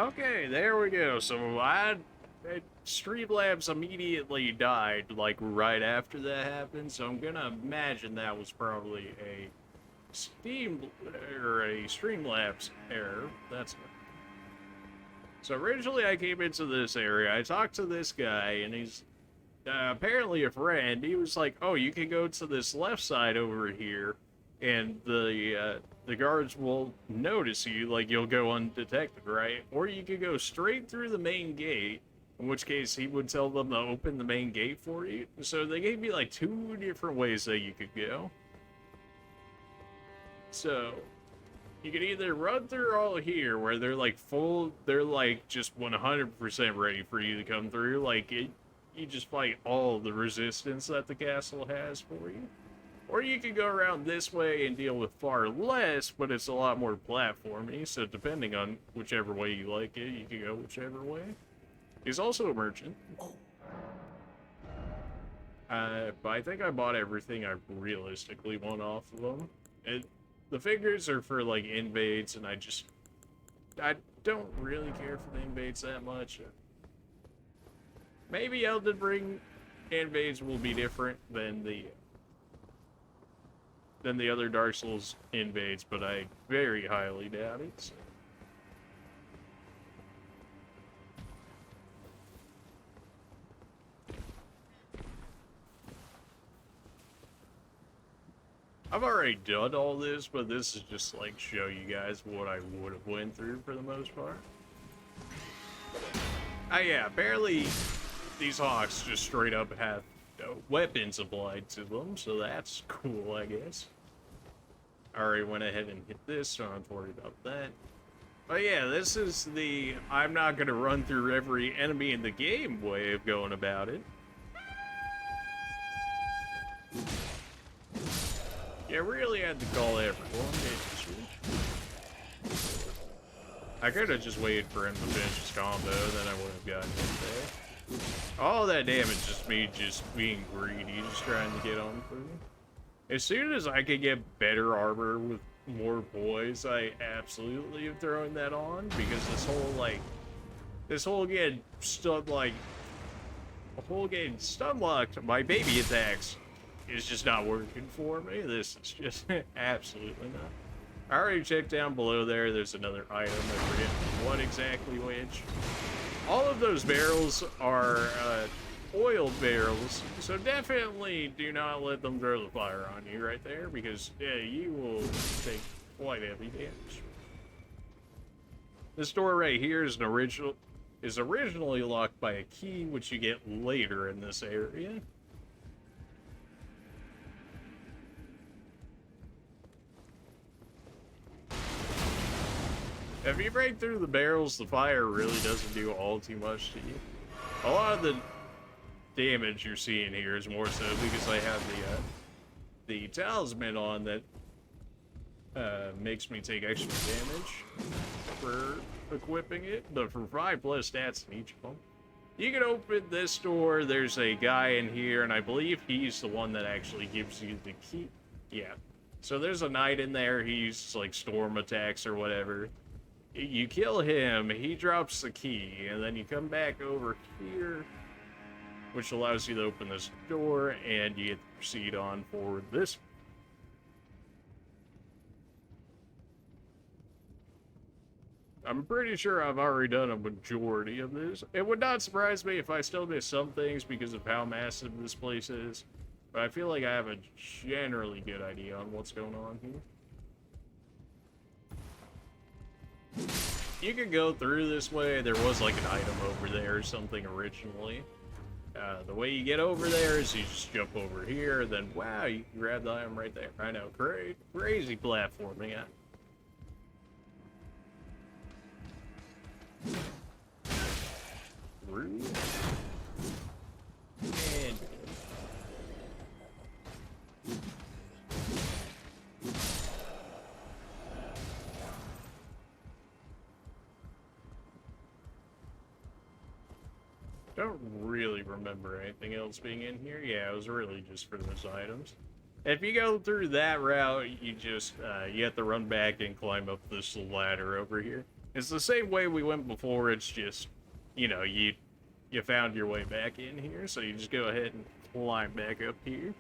Okay, there we go. So Streamlabs immediately died, like, right after that happened, so I'm gonna imagine that was probably a Streamlabs error. So originally I came into this area, I talked to this guy, and he's apparently a friend. He was like, oh, you can go to this left side over here, and the guards will notice you, like you'll go undetected, right? Or you could go straight through the main gate, in which case he would tell them to open the main gate for you. So they gave me like 2 different ways that you could go. So you could either run through all here where they're like they're like just 100% ready for you to come through, like you just fight all the resistance that the castle has for you. Or you could go around this way and deal with far less, but it's a lot more platformy, so depending on whichever way you like it, you can go whichever way. He's also a merchant. But I think I bought everything I realistically want off of them. The figures are for, like, invades, and I don't really care for the invades that much. Maybe Elden Ring invades will be different than the other Dark Souls invades, but I very highly doubt it. So. I've already done all this, but this is just like show you guys what I would have went through for the most part. Oh yeah, apparently these hawks just straight up have weapons applied to them, so that's cool, I guess. I already went ahead and hit this, so I don't have to worry about that. But yeah, this is the I'm not going to run through every enemy in the game way of going about it. Yeah, really had to call everyone, didn't you? I could have just waited for him to finish his combo, then I would have gotten hit there. All that damage is me just being greedy, just trying to get on food. As soon as I could get better armor with more boys, I absolutely am throwing that on, because this whole getting stun locked, my baby attacks is just not working for me. This is just absolutely not. I already checked down below there, there's another item, I forget what exactly which. All of those barrels are oiled barrels, so definitely do not let them throw the fire on you right there, because yeah, you will take quite heavy damage. This door right here is originally locked by a key, which you get later in this area. If you break through the barrels, the fire really doesn't do all too much to you. A lot of the damage you're seeing here is more so because I have the talisman on that makes me take extra damage for equipping it, but for 5+ stats in each of them. You can open this door, there's a guy in here, and I believe he's the one that actually gives you the key. Yeah. So there's a knight in there, he uses like storm attacks or whatever. You kill him, he drops the key, and then you come back over here, which allows you to open this door, and you get to proceed on forward this. I'm pretty sure I've already done a majority of this. It would not surprise me if I still miss some things because of how massive this place is, but I feel like I have a generally good idea on what's going on here. You could go through this way. There was like an item over there or something originally. The way you get over there is you just jump over here, then wow, you can grab the item right there. I know, crazy platforming. Rude. And don't really remember anything else being in here. Yeah, it was really just for those items. If you go through that route, you just you have to run back and climb up this ladder over here. It's the same way we went before, it's just, you know, you found your way back in here, so you just go ahead and climb back up here.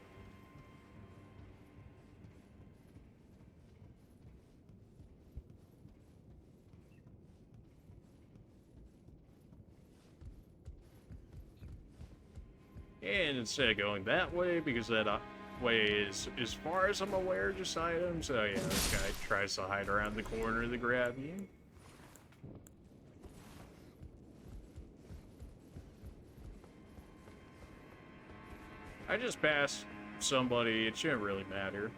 And instead of going that way, because that way is, as far as I'm aware, just items. Oh yeah, this guy tries to hide around the corner to grab you. I just passed somebody, it shouldn't really matter.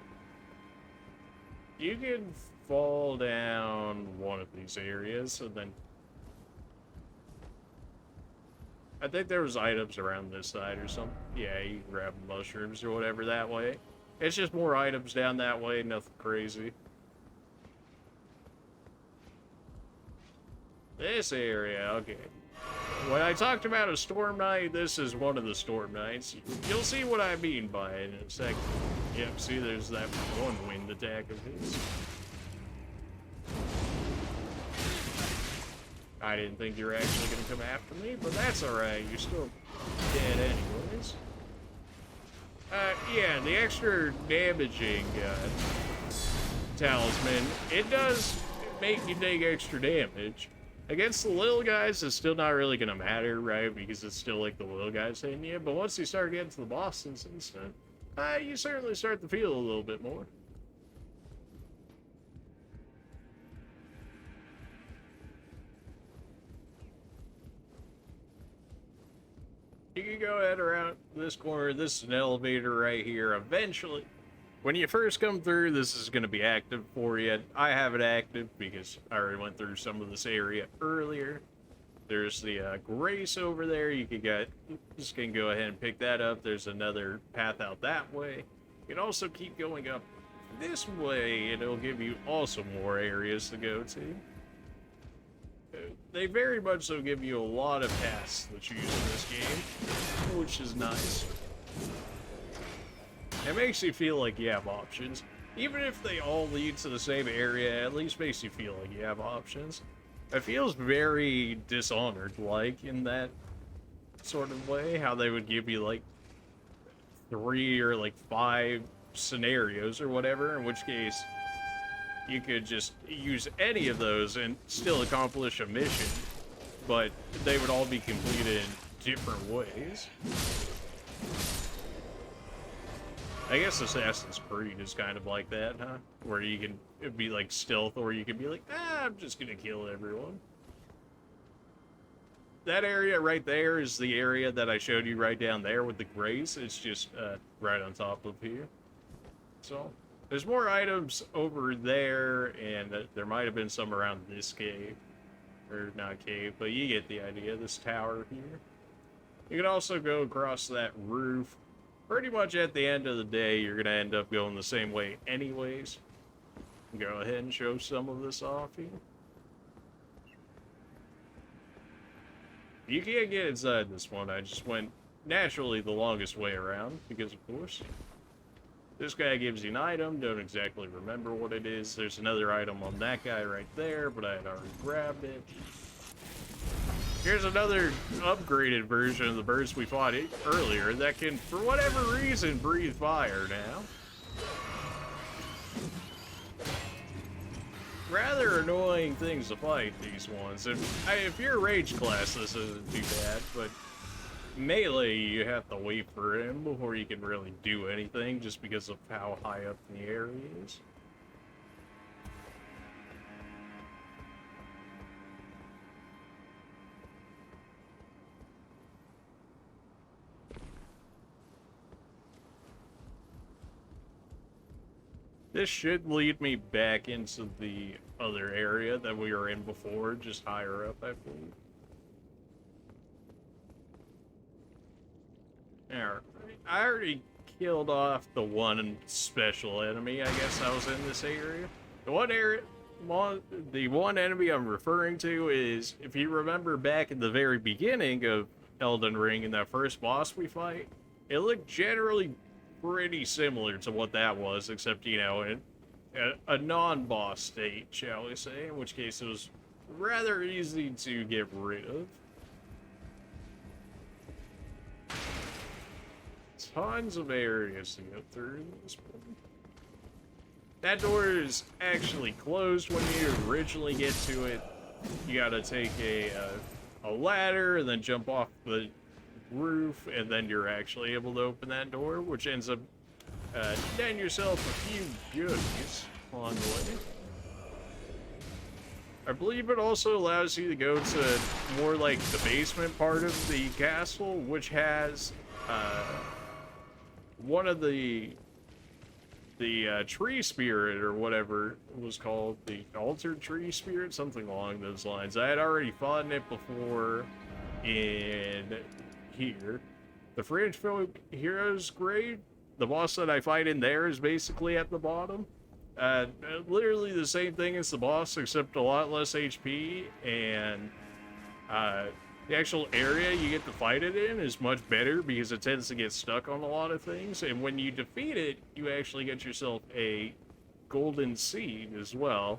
You can fall down one of these areas, and then I think there was items around this side or something. Yeah, you can grab mushrooms or whatever that way. It's just more items down that way, nothing crazy. This area, okay. When I talked about a storm night, this is one of the storm nights. You'll see what I mean by it in a second. Yep, see there's that one wind attack of his. I didn't think you were actually going to come after me, but that's alright. You're still dead anyways. Yeah, the extra damaging talisman, it does make you take extra damage. Against the little guys, it's still not really going to matter, right? Because it's still like the little guys hitting you. But once you start getting to the bosses and stuff, you certainly start to feel a little bit more. You can go ahead around this corner. This is an elevator right here. Eventually, when you first come through, this is going to be active for you. I have it active because I already went through some of this area earlier. There's the Grace over there. You can just can go ahead and pick that up. There's another path out that way. You can also keep going up this way, and it'll give you also more areas to go to. They very much so give you a lot of paths that you use in this game, which is nice. It makes you feel like you have options. Even if they all lead to the same area, at least makes you feel like you have options. It feels very Dishonored-like in that sort of way, how they would give you like 3 or like 5 scenarios or whatever, in which case you could just use any of those and still accomplish a mission, but they would all be completed in different ways. I guess Assassin's Creed is kind of like that, huh? Where you can it'd be like stealth, or you can be like, I'm just gonna kill everyone. That area right there is the area that I showed you right down there with the Grace. It's just right on top of here. So there's more items over there, and there might have been some around this cave. Or not cave, but you get the idea, this tower here. You can also go across that roof. Pretty much at the end of the day, you're going to end up going the same way anyways. Go ahead and show some of this off here. You can't get inside this one. I just went naturally the longest way around, because of course. This guy gives you an item, don't exactly remember what it is. There's another item on that guy right there, but I had already grabbed it. Here's another upgraded version of the birds we fought earlier that can, for whatever reason, breathe fire now. Rather annoying things to fight, these ones. If you're a rage class, this isn't too bad, but melee, you have to wait for him before you can really do anything, just because of how high up in the air he is. This should lead me back into the other area that we were in before, just higher up, I believe. Alright, I already killed off the one special enemy, I guess I was in this area. The one enemy I'm referring to is, if you remember back in the very beginning of Elden Ring in that first boss we fight, it looked generally pretty similar to what that was, except, you know, in a non-boss state, shall we say, in which case it was rather easy to get rid of. Tons of areas to go through in this one. That door is actually closed when you originally get to it. You gotta take a ladder and then jump off the roof, and then you're actually able to open that door, which ends up getting yourself a few goodies on the way. I believe it also allows you to go to more like the basement part of the castle, which has one of the tree spirit, or whatever it was called, the altered tree spirit, something along those lines. I had already fought in it before in here. The Fringe Folk Heroes grade, the boss that I fight in there is basically at the bottom. Literally the same thing as the boss, except a lot less HP, and the actual area you get to fight it in is much better because it tends to get stuck on a lot of things, and when you defeat it, you actually get yourself a golden seed as well.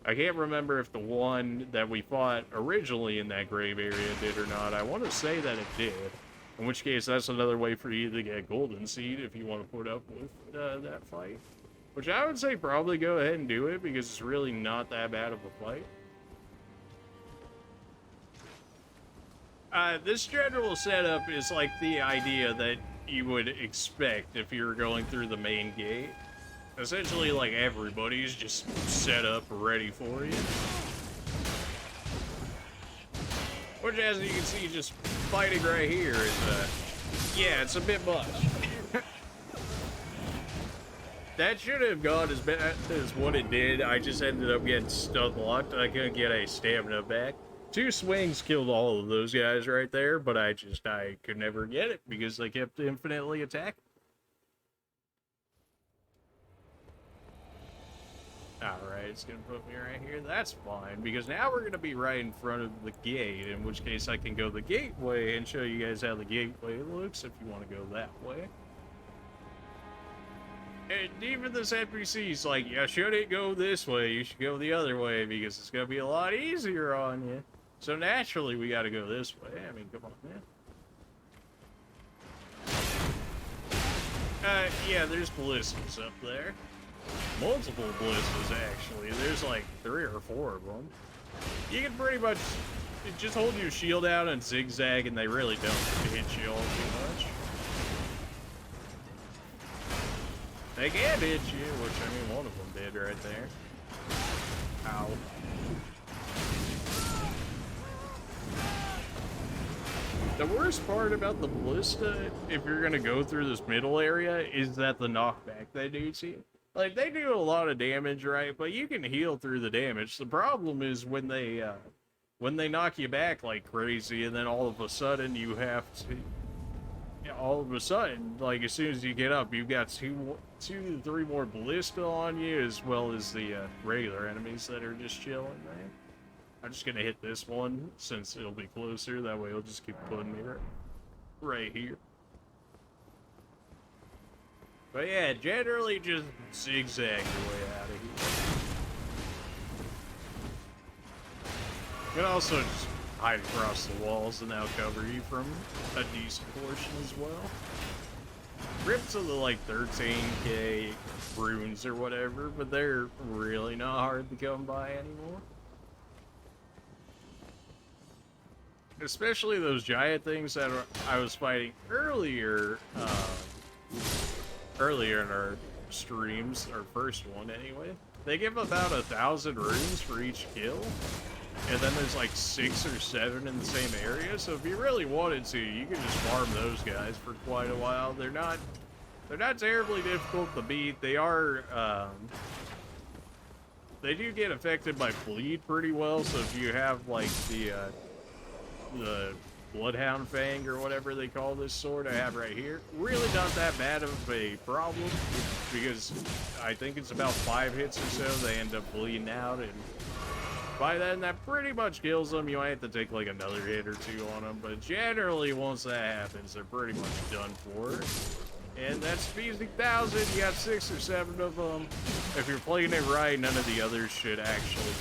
I can't remember if the one that we fought originally in that grave area did or not. I want to say that it did, in which case that's another way for you to get golden seed if you want to put up with that fight. Which I would say probably go ahead and do it because it's really not that bad of a fight. This general setup is like the idea that you would expect if you were going through the main gate. Essentially, like, everybody's just set up ready for you. Which, as you can see, just fighting right here is, yeah, it's a bit much. That should have gone as bad as what it did. I just ended up getting stun locked. I couldn't get a stamina back. 2 swings killed all of those guys right there, but I could never get it because they kept infinitely attacking. Alright, it's gonna put me right here. That's fine, because now we're gonna be right in front of the gate, in which case I can go the gateway and show you guys how the gateway looks if you want to go that way. And even this NPC's like, you shouldn't go this way, you should go the other way, because it's gonna be a lot easier on you. So naturally, we gotta go this way. I mean, come on, man. Yeah, there's ballistas up there. Multiple ballistas, actually. There's like 3 or 4 of them. You can pretty much just hold your shield out and zigzag, and they really don't hit you all too much. They can hit you, which, I mean, one of them did right there. Ow. The worst part about the ballista, if you're gonna go through this middle area, is that the knockback they do to you. Like, they do a lot of damage, right? But you can heal through the damage. The problem is when they knock you back like crazy, and then all of a sudden you have to... all of a sudden, like, as soon as you get up, you've got 2 to 3 more ballista on you, as well as the regular enemies that are just chilling, man. I'm just gonna hit this one, since it'll be closer. That way it'll just keep putting me right here. But yeah, generally just zigzag your way out of here. You can also just hide across the walls, and that'll cover you from a decent portion as well. Rip to the like 13k runes or whatever, but they're really not hard to come by anymore. Especially those giant things that I was fighting earlier in our streams, our first one anyway. They give about 1,000 runes for each kill, and then there's like 6 or 7 in the same area, so if you really wanted to, you could just farm those guys for quite a while. They're not terribly difficult to beat. They are, they do get affected by bleed pretty well, so if you have like the Bloodhound Fang or whatever they call this sword I have right here, really not that bad of a problem, because I think it's about 5 hits or so they end up bleeding out, and by then that pretty much kills them. You might have to take like another hit or 2 on them, but generally once that happens, they're pretty much done for. And that's Speezy 1000. You got 6 or 7 of them. If you're playing it right, none of the others should actually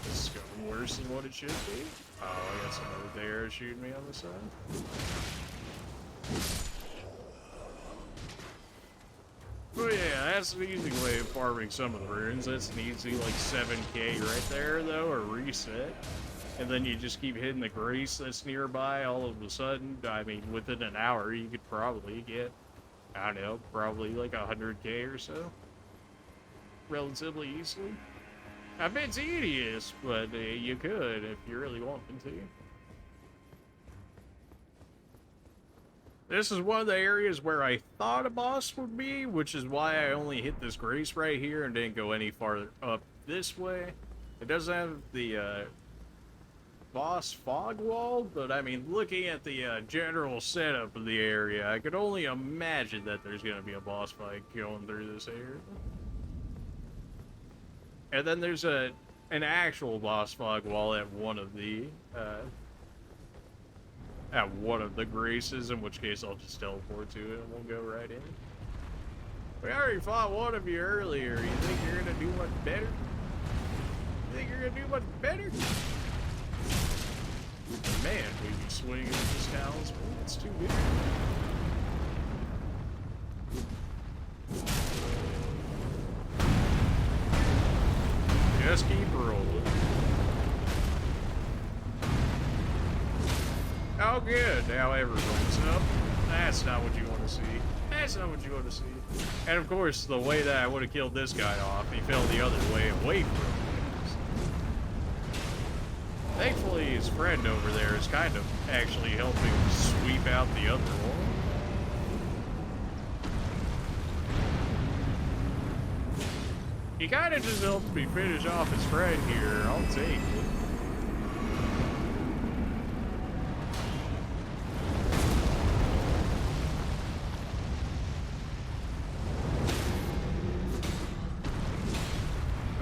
This is going worse than what it should be. Oh, I got some other there shooting me on the side. Well, yeah, that's an easy way of farming some of the runes. That's an easy, like, 7k right there, though, or reset. And then you just keep hitting the grace that's nearby all of a sudden. I mean, within an hour, you could probably get, I don't know, probably like 100k or so. Relatively easily. I bet it's tedious, but you could if you really wanted to. This is one of the areas where I thought a boss would be, which is why I only hit this grace right here and didn't go any farther up this way. It doesn't have the boss fog wall, but I mean, looking at the general setup of the area, I could only imagine that there's going to be a boss fight going through this area. And then there's an actual boss fog wall at one of the graces, in which case I'll just teleport to it and we'll go right in. We already fought one of you earlier. You think you're gonna do much better? You think you're gonna do much better? Man, we be swinging this talisman. It's too good. Just keep rolling. Oh, good. Now everyone's up. That's not what you want to see. That's not what you want to see. And of course, the way that I would have killed this guy off, he fell the other way away from me. Thankfully, his friend over there is kind of actually helping sweep out the other one. He kind of just helped me finish off his friend here. I'll take it.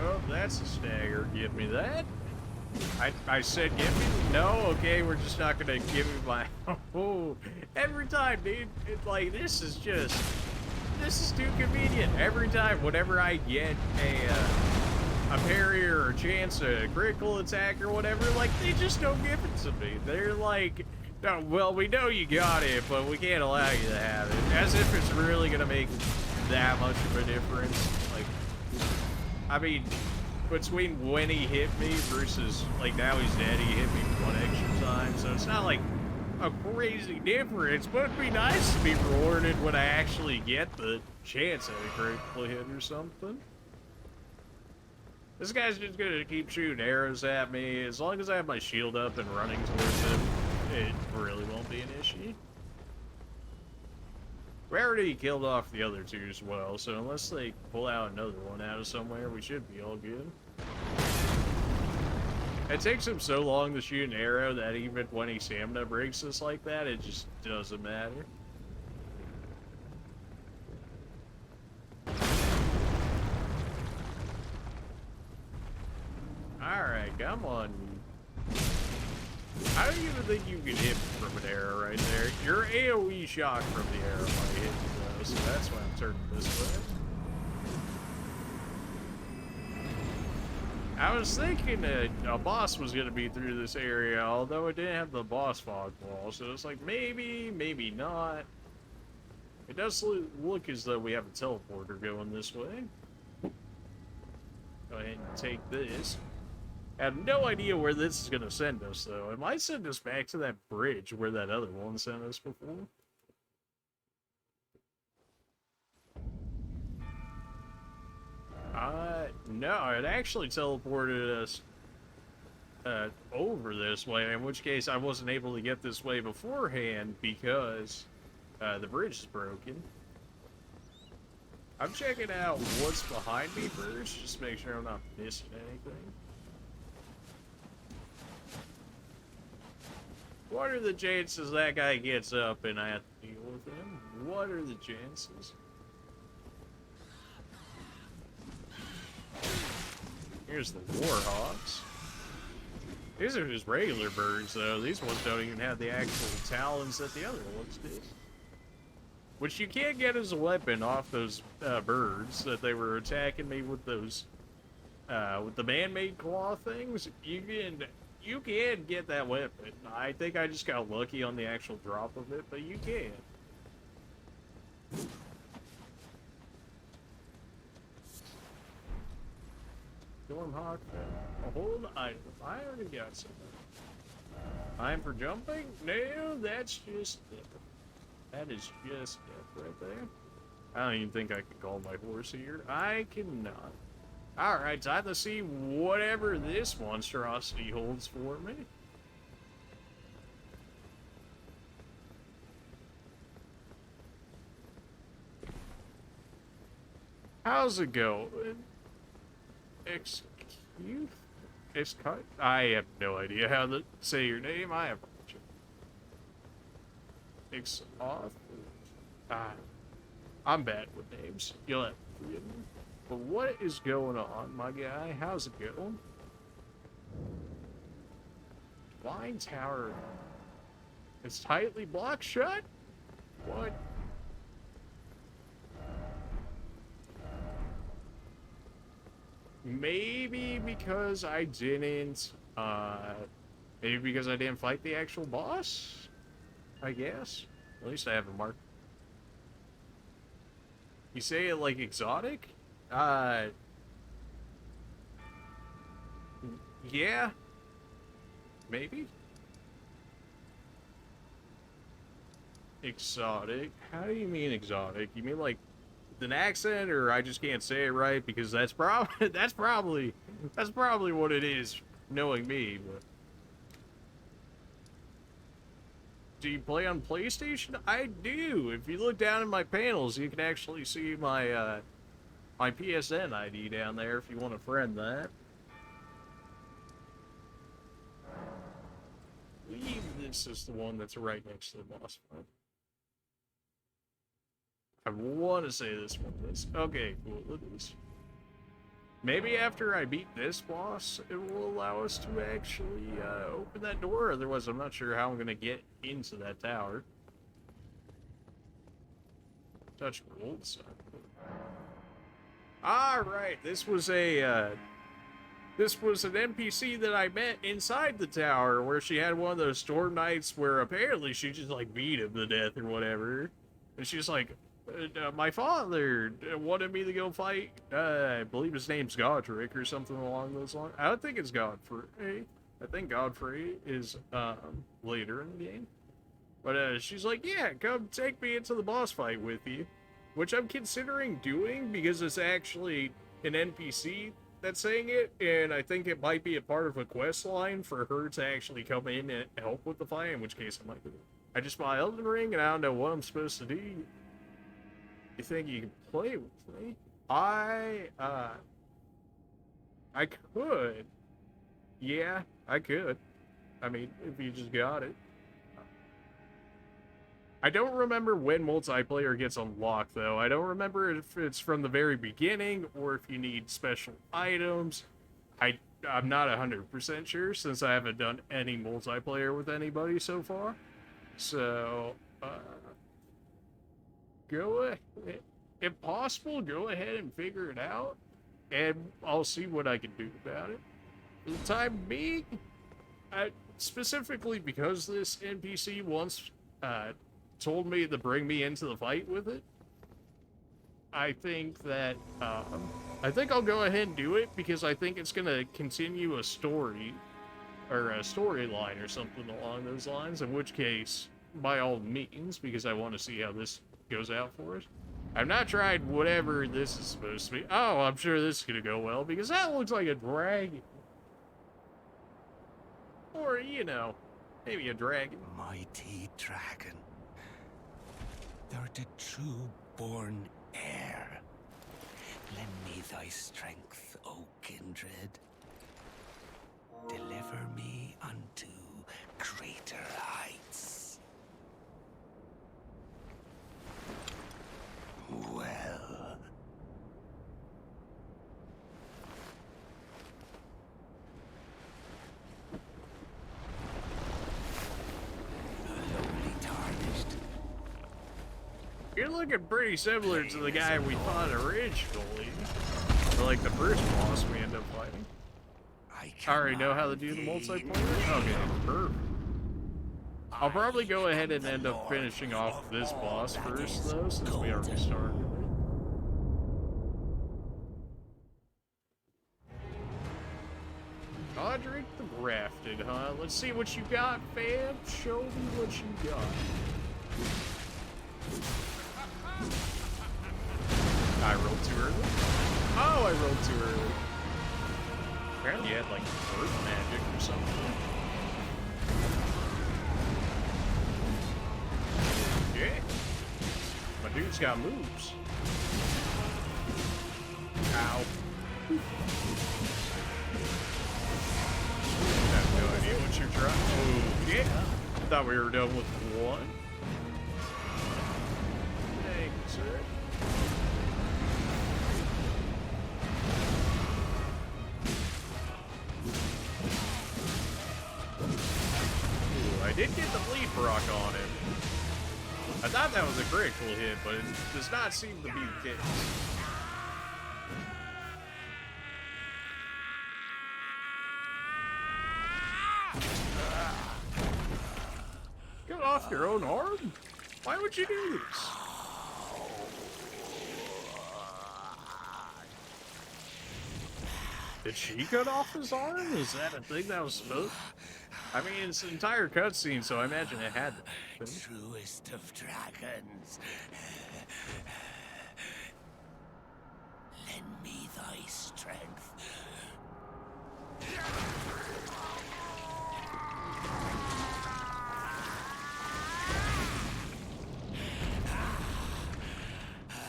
Oh, that's a stagger. Give me that. I said give me. No, okay, we're just not gonna give me my. Oh, every time, dude. It's like this is too convenient. Every time, whenever I get a parry or a chance, a critical attack or whatever, like they just don't give it to me. They're like, no, well, we know you got it, but we can't allow you to have it. As if it's really gonna make that much of a difference. Like, I mean, between when he hit me versus, like, now he's dead, he hit me one extra time, so it's not like a crazy difference, but it'd be nice to be rewarded when I actually get the chance at a critical hit or something. This guy's just gonna keep shooting arrows at me. As long as I have my shield up and running towards him, it really won't be an issue. We already killed off the other two as well, so unless they pull out another one out of somewhere, we should be all good. It takes him so long to shoot an arrow that even when he stamina breaks us like that, it just doesn't matter. Alright, come on. I don't even think you can hit me from an arrow right there. Your AoE shock from the arrow might hit you though, so that's why I'm turning this way. I was thinking that a boss was going to be through this area, although it didn't have the boss fog wall, so it's like maybe, maybe not. It does look as though we have a teleporter going this way. Go ahead and take this. I have no idea where this is going to send us, though. It might send us back to that bridge where that other one sent us before. No, it actually teleported us over this way, in which case I wasn't able to get this way beforehand because the bridge is broken. I'm checking out what's behind me first, just to make sure I'm not missing anything. What are the chances that guy gets up and I have to deal with him? What are the chances? Here's the Warhawks. These are just regular birds, though. These ones don't even have the actual talons that the other ones did. Which you can't get as a weapon off those birds that they were attacking me with those with the man-made claw things, you can get that weapon. I think I just got lucky on the actual drop of it, but you can. Stormhawk, hold item. I already got something. Time for jumping? No, that's just death. That is just death right there. I don't even think I can call my horse here. I cannot. Alright, time to see whatever this monstrosity holds for me. How's it go? I have no idea how to say your name. I have I'm bad with names. You'll have to forgive me. But what is going on, my guy? How's it going? Blind tower. It's tightly blocked shut? What? Maybe because I didn't, maybe because I didn't fight the actual boss? I guess. At least I have a mark. You say it like exotic? Yeah. Maybe? Exotic? How do you mean exotic? You mean like an accent, or I just can't say it right? Because that's probably what it is, knowing me. But do you play on PlayStation? I do. If you look down in my panels, you can actually see my my PSN ID down there if you want to friend that. I believe this is the one that's right next to the boss fight. I want to say this one is. Okay, cool, it is. Maybe after I beat this boss, it will allow us to actually open that door. Otherwise, I'm not sure how I'm going to get into that tower. Touch gold sign. Alright, this was an NPC that I met inside the tower, where she had one of those storm nights where apparently she just like beat him to death or whatever. And she's like, my father wanted me to go fight, I believe his name's Godric or something along those lines. I don't think it's Godfrey. I think Godfrey is later in the game. But she's like, yeah, come take me into the boss fight with you. Which I'm considering doing because it's actually an NPC that's saying it, and I think it might be a part of a quest line for her to actually come in and help with the fight, in which case I might do it. I just bought Elden Ring and I don't know what I'm supposed to do. You think you can play with me? I could. Yeah, I could. I mean, if you just got it. I don't remember when multiplayer gets unlocked, though. I don't remember if it's from the very beginning or if you need special items. I'm not 100% sure, since I haven't done any multiplayer with anybody so far. So, go ahead. If possible, go ahead and figure it out, and I'll see what I can do about it. For the time being, specifically because this NPC once told me to bring me into the fight with it, I think that I think I'll go ahead and do it, because I think it's gonna continue a story or a storyline or something along those lines, in which case, by all means, because I want to see how this goes out for us. I've not tried whatever this is supposed to be. Oh, I'm sure this is gonna go well, because that looks like a dragon. Or, you know, maybe a dragon. Mighty dragon. Thou art a true-born heir. Lend me thy strength, O kindred. Deliver me unto greater heights. Well. Lowly tarnished. You're looking pretty similar to the guy we fought originally. Or like the first boss we end up fighting. I I already know how to do the multiplayer. Okay, perfect. I'll probably go ahead and end up finishing off this boss first, though, since we already started it. Godric the Grafted, huh? Let's see what you got, fam. Show me what you got. I rolled too early. Oh, I rolled too early. Apparently you had, like, earth magic or something. Yeah. My dude's got moves. Ow. I have no idea what you're trying. Oh, yeah. Thought we were done with one. Thank you, sir. Ooh, I did get the bleed rock on him. I thought that was a critical hit, but it does not seem to be the case. Cut off your own arm? Why would you do this? Did she cut off his arm? Is that a thing that was supposed? I mean, it's an entire cutscene, so I imagine it had to. Truest of dragons. Lend me thy strength.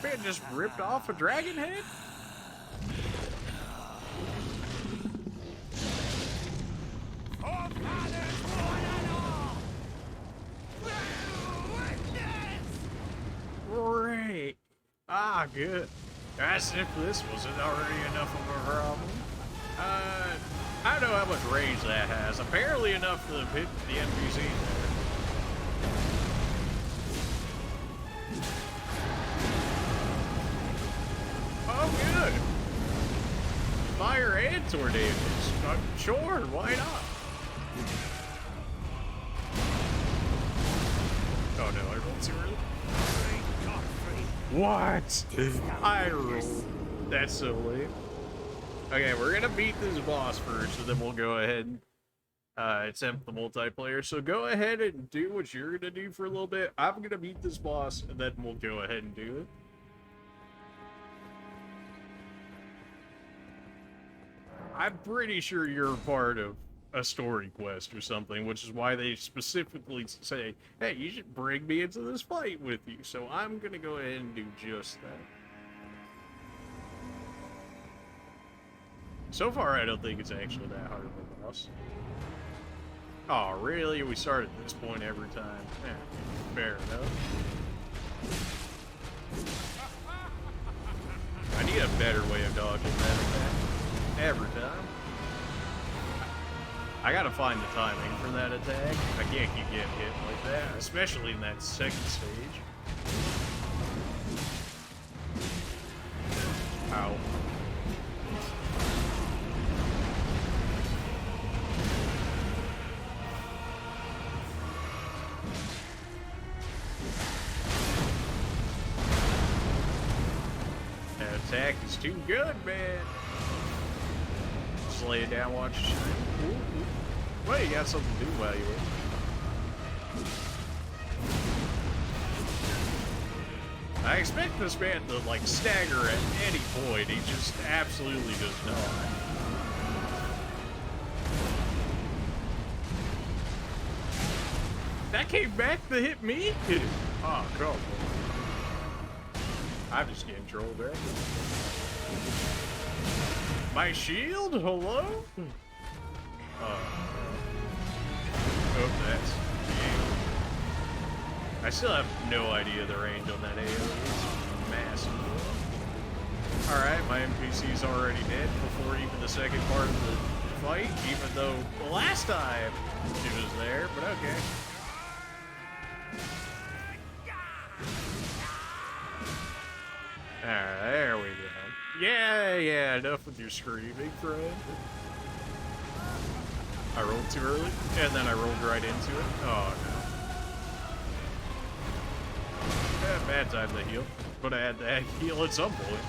Man just ripped off a dragon head? Great. Ah, good. As if this wasn't already enough of a problem. I don't know how much range that has. Apparently enough to hit the NPC there. Oh, good. Fire and tornadoes. Sure, why not? Oh no, I rolled too early. What? I rolled. That's so late. Okay, we're gonna beat this boss first, and then we'll go ahead and attempt the multiplayer. So go ahead and do what you're gonna do for a little bit. I'm gonna beat this boss, and then we'll go ahead and do it. I'm pretty sure you're part of a story quest or something, which is why they specifically say, hey, you should bring me into this fight with you. So I'm gonna go ahead and do just that. So far, I don't think it's actually that hard of a boss. Oh, really? We start at this point every time. Eh, fair enough. I need a better way of dodging that attack. Every time. I gotta find the timing for that attack. I can't keep getting hit like that, especially in that second stage. Ow. That attack is too good, man. Just lay it down, watch it shine. Well, you got something to do while you're in. I expect this man to, like, stagger at any point. He just absolutely does not. That came back to hit me? Oh, come on. I'm just getting trolled, right? My shield? Hello? Oh, that's... I still have no idea the range on that AoE. It's massive. Alright, my NPC's already dead before even the second part of the fight, even though the last time she was there, but okay. Alright, there we go. Yeah, enough with your screaming, friend. I rolled too early, and then I rolled right into it. Oh, no. Yeah, bad time to heal, but I had to heal at some point.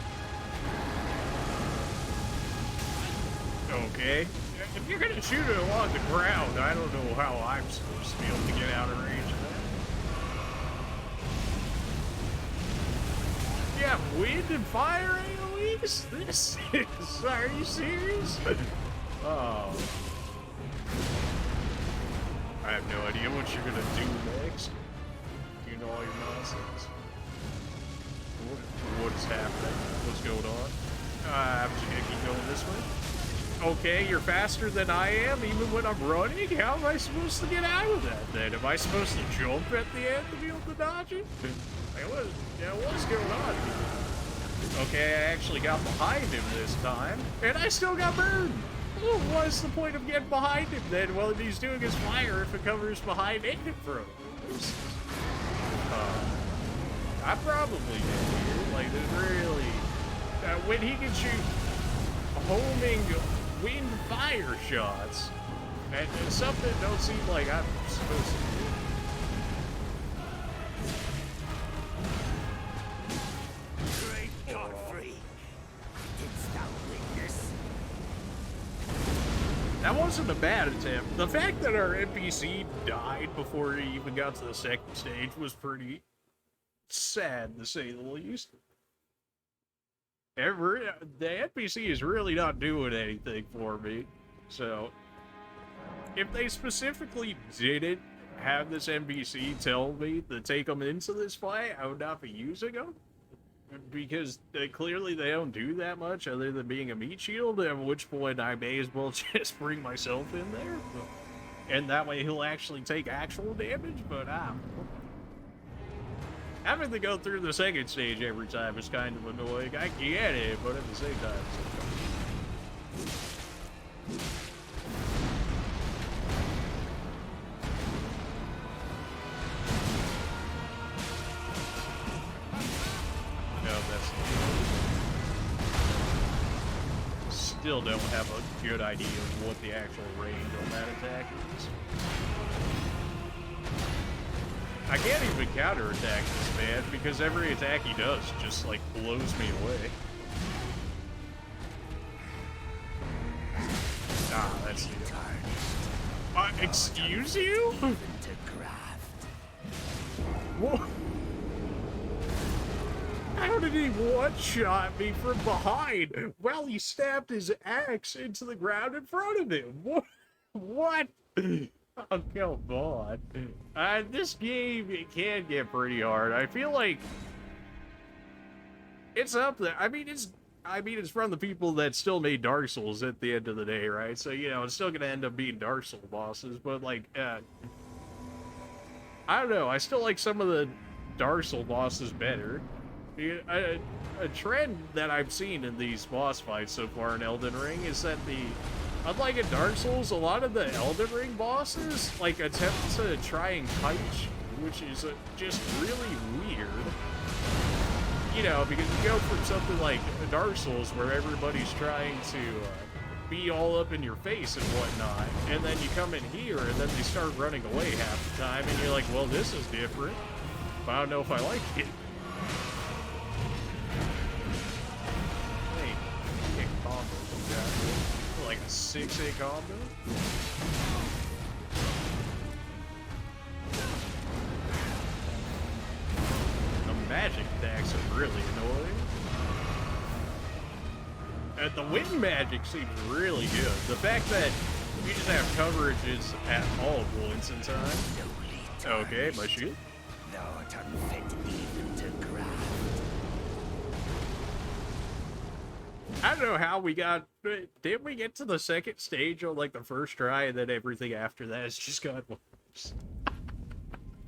Okay. If you're gonna shoot it along the ground, I don't know how I'm supposed to be able to get out of range of that. Yeah, wind and fire AoEs? This is... Are you serious? Oh. I have no idea what you're gonna do next. You know all your nonsense. What's happening? What's going on? I'm just gonna keep going this way. Okay, you're faster than I am, even when I'm running? How am I supposed to get out of that, then? Am I supposed to jump at the end to be able to dodge it? What's going on here? Okay, I actually got behind him this time, and I still got burned! Well, what's the point of getting behind him, then? Well, if he's doing his fire, if it covers behind and in front of him. I probably did here. Like, there's really... when he can shoot homing wind fire shots, and something don't seem like I'm supposed to do. Great Godfrey, didst thou witness? That wasn't a bad attempt. The fact that our NPC died before he even got to the second stage was pretty sad, to say the least. The NPC is really not doing anything for me. So, if they specifically didn't have this NPC tell me to take them into this fight, I would not be using them. Because clearly they don't do that much other than being a meat shield, at which point I may as well just bring myself in there. And that way he'll actually take actual damage, but having to go through the second stage every time is kind of annoying. I get it, but at the same time, no, that's still don't have a good idea of what the actual range on that attack is. I can't even counterattack this man because every attack he does just like blows me away. Ah, that's it. Excuse you? What? How did he one-shot me from behind while he stabbed his axe into the ground in front of him? What? Oh, come on. This game, it can get pretty hard. I feel like it's up there. I mean, it's from the people that still made Dark Souls at the end of the day, right? So, you know, it's still gonna end up being Dark Souls bosses, but, like, I don't know. I still like some of the Dark Souls bosses better. A trend that I've seen in these boss fights so far in Elden Ring is that unlike in Dark Souls, a lot of the Elden Ring bosses, like, attempt to try and kite you, which is just really weird. You know, because you go from something like Dark Souls where everybody's trying to be all up in your face and whatnot, and then you come in here and then they start running away half the time, and you're like, well, this is different, but I don't know if I like it. Hey, you get combos, you got like a 6-8 combo? The magic attacks are really annoying. And the wind magic seems really good. The fact that you just have coverages at all points in time. Okay, my shield. Not unfit even to craft. I don't know how we got... Didn't we get to the second stage on, like, the first try, and then everything after that has just got worse?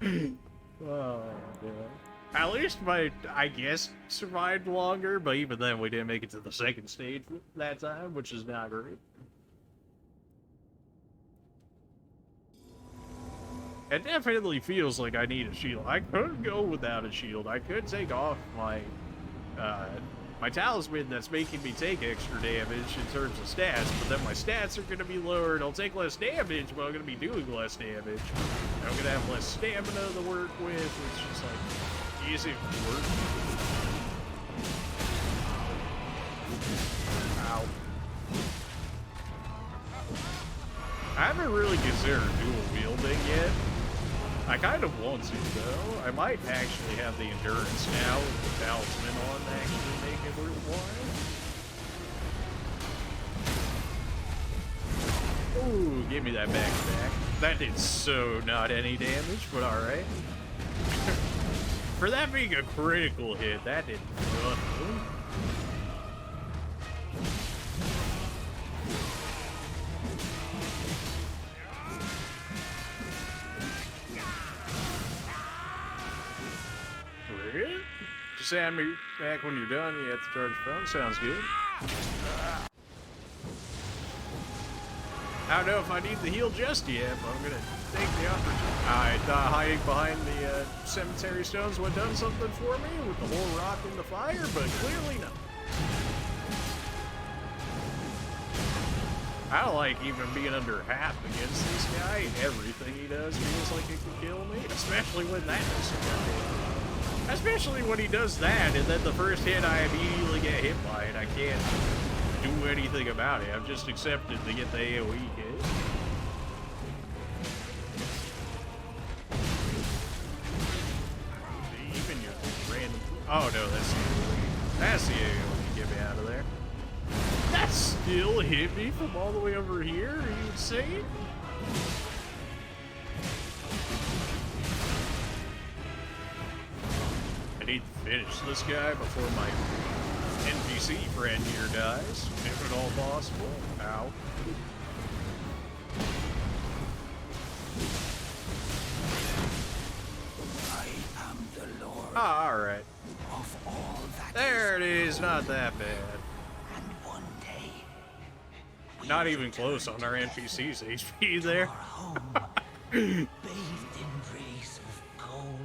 Oh, yeah. At least I guess, survived longer, but even then we didn't make it to the second stage that time, which is not great. It definitely feels like I need a shield. I could go without a shield. I could take off my my talisman that's making me take extra damage in terms of stats, but then my stats are going to be lowered. I'll take less damage, but I'm going to be doing less damage. And I'm going to have less stamina to work with. It's just like, is it worth it? Ow. I haven't really considered dual wielding yet. I kind of want to, though. I might actually have the endurance now with the talisman on to actually make it worthwhile. Ooh, give me that back. That did so not any damage, but alright. For that being a critical hit, that did nothing. Just add me back when you're done. You have to charge the phone. Sounds good. I don't know if I need the heal just yet, but I'm gonna take the opportunity. I thought hiding behind the cemetery stones would have done something for me with the whole rock in the fire, but clearly not. I don't like even being under half against this guy. Everything he does feels like it can kill me, especially when that does something. Especially when he does that, and then the first hit I immediately get hit by it. I can't do anything about it. I've just accepted to get the AoE hit. Even your random... Oh no, that's the AoE. Get me out of there. That still hit me from all the way over here? Are you insane? I need to finish this guy before my NPC friend here dies, if at all possible. Ow. I am the Lord. Ah, alright. Of all that There it is, not that bad. And one day, Not even close on our NPC's HP there. our home, bathed in rays of gold.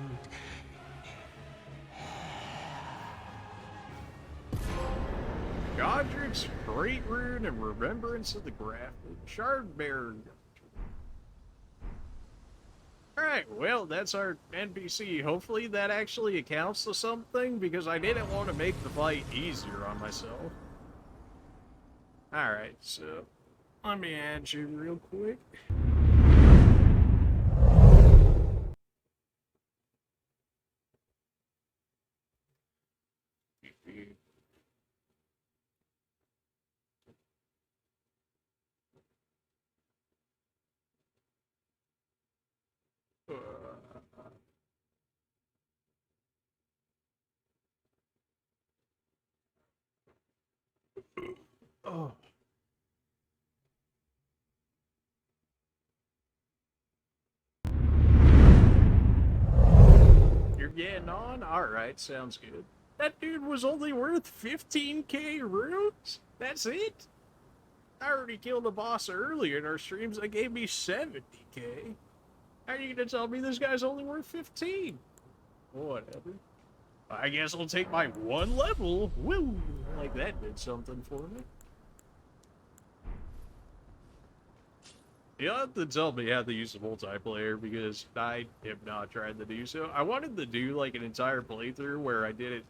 Godric's Great Rune and Remembrance of the Grafted. Shardbearer. Alright, well, that's our NPC. Hopefully that actually accounts to something, because I didn't want to make the fight easier on myself. Alright, so let me add you real quick. Oh. You're getting on? Alright, sounds good. That dude was only worth 15k runes? That's it? I already killed a boss earlier in our streams that gave me 70k. How are you gonna tell me this guy's only worth 15? Whatever. I guess I'll take my one level. Woo! Like that did something for me. You'll have to tell me how to use the multiplayer, because I have not tried to do so. I wanted to do like an entire playthrough where I did it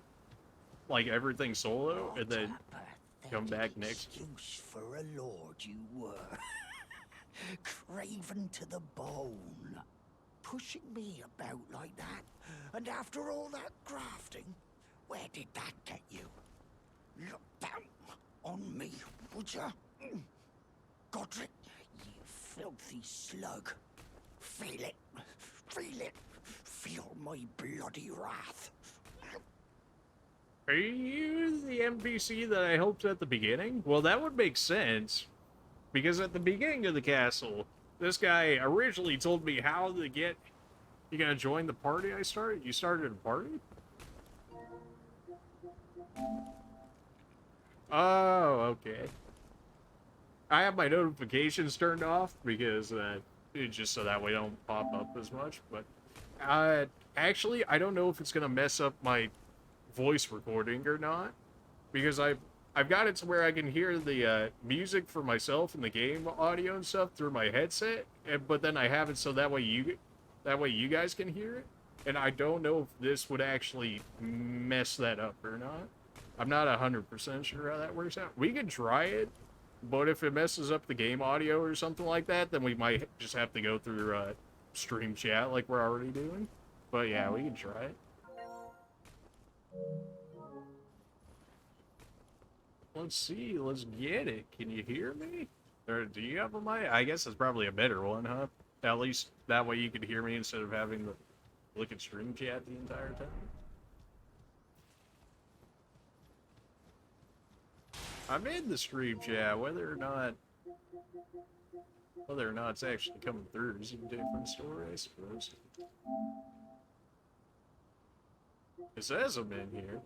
like everything solo and then come back next. Excuse for a lord you were. Craven to the bone. Pushing me about like that. And after all that grafting, where did that get you? Look down on me, would ya? Godric, you filthy slug. Feel it. Feel it. Feel my bloody wrath. Are you the NPC that I helped at the beginning? Well, that would make sense. Because at the beginning of the castle, this guy originally told me how to get... You gonna join the party I started? You started a party? Oh, okay. I have my notifications turned off because it's just so that way don't pop up as much. But actually, I don't know if it's gonna mess up my voice recording or not. because I've got it to where I can hear the music for myself and the game audio and stuff through my headset, but then I have it so that way you guys can hear it. And I don't know if this would actually mess that up or not. I'm not 100% sure how that works out. We could try it, but if it messes up the game audio or something like that, then we might just have to go through stream chat like we're already doing. But yeah, we can try it. Let's see. Let's get it. Can you hear me? Or do you have a mic? I guess it's probably a better one, huh? At least that way you could hear me instead of having to look at stream chat the entire time. I'm in the stream chat. Whether or not it's actually coming through is a different story, I suppose. It says I'm in here.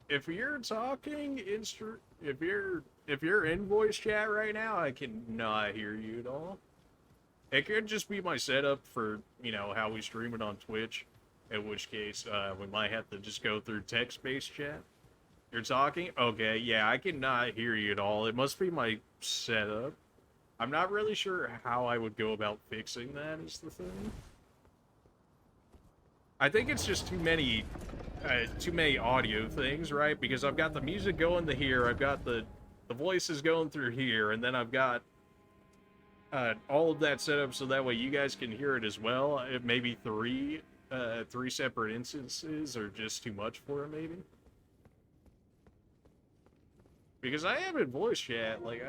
If you're talking if you're in voice chat right now, I cannot hear you at all. It could just be my setup for, you know, how we stream it on Twitch, in which case we might have to just go through text-based chat. You're talking? Okay, yeah, I cannot hear you at all. It must be my setup. I'm not really sure how I would go about fixing that is the thing. I think it's just too many audio things, right? Because I've got the music going to here, I've got the voices going through here, and then I've got all of that set up so that way you guys can hear it as well. Maybe three separate instances are just too much for it, maybe. Because I am in voice chat, like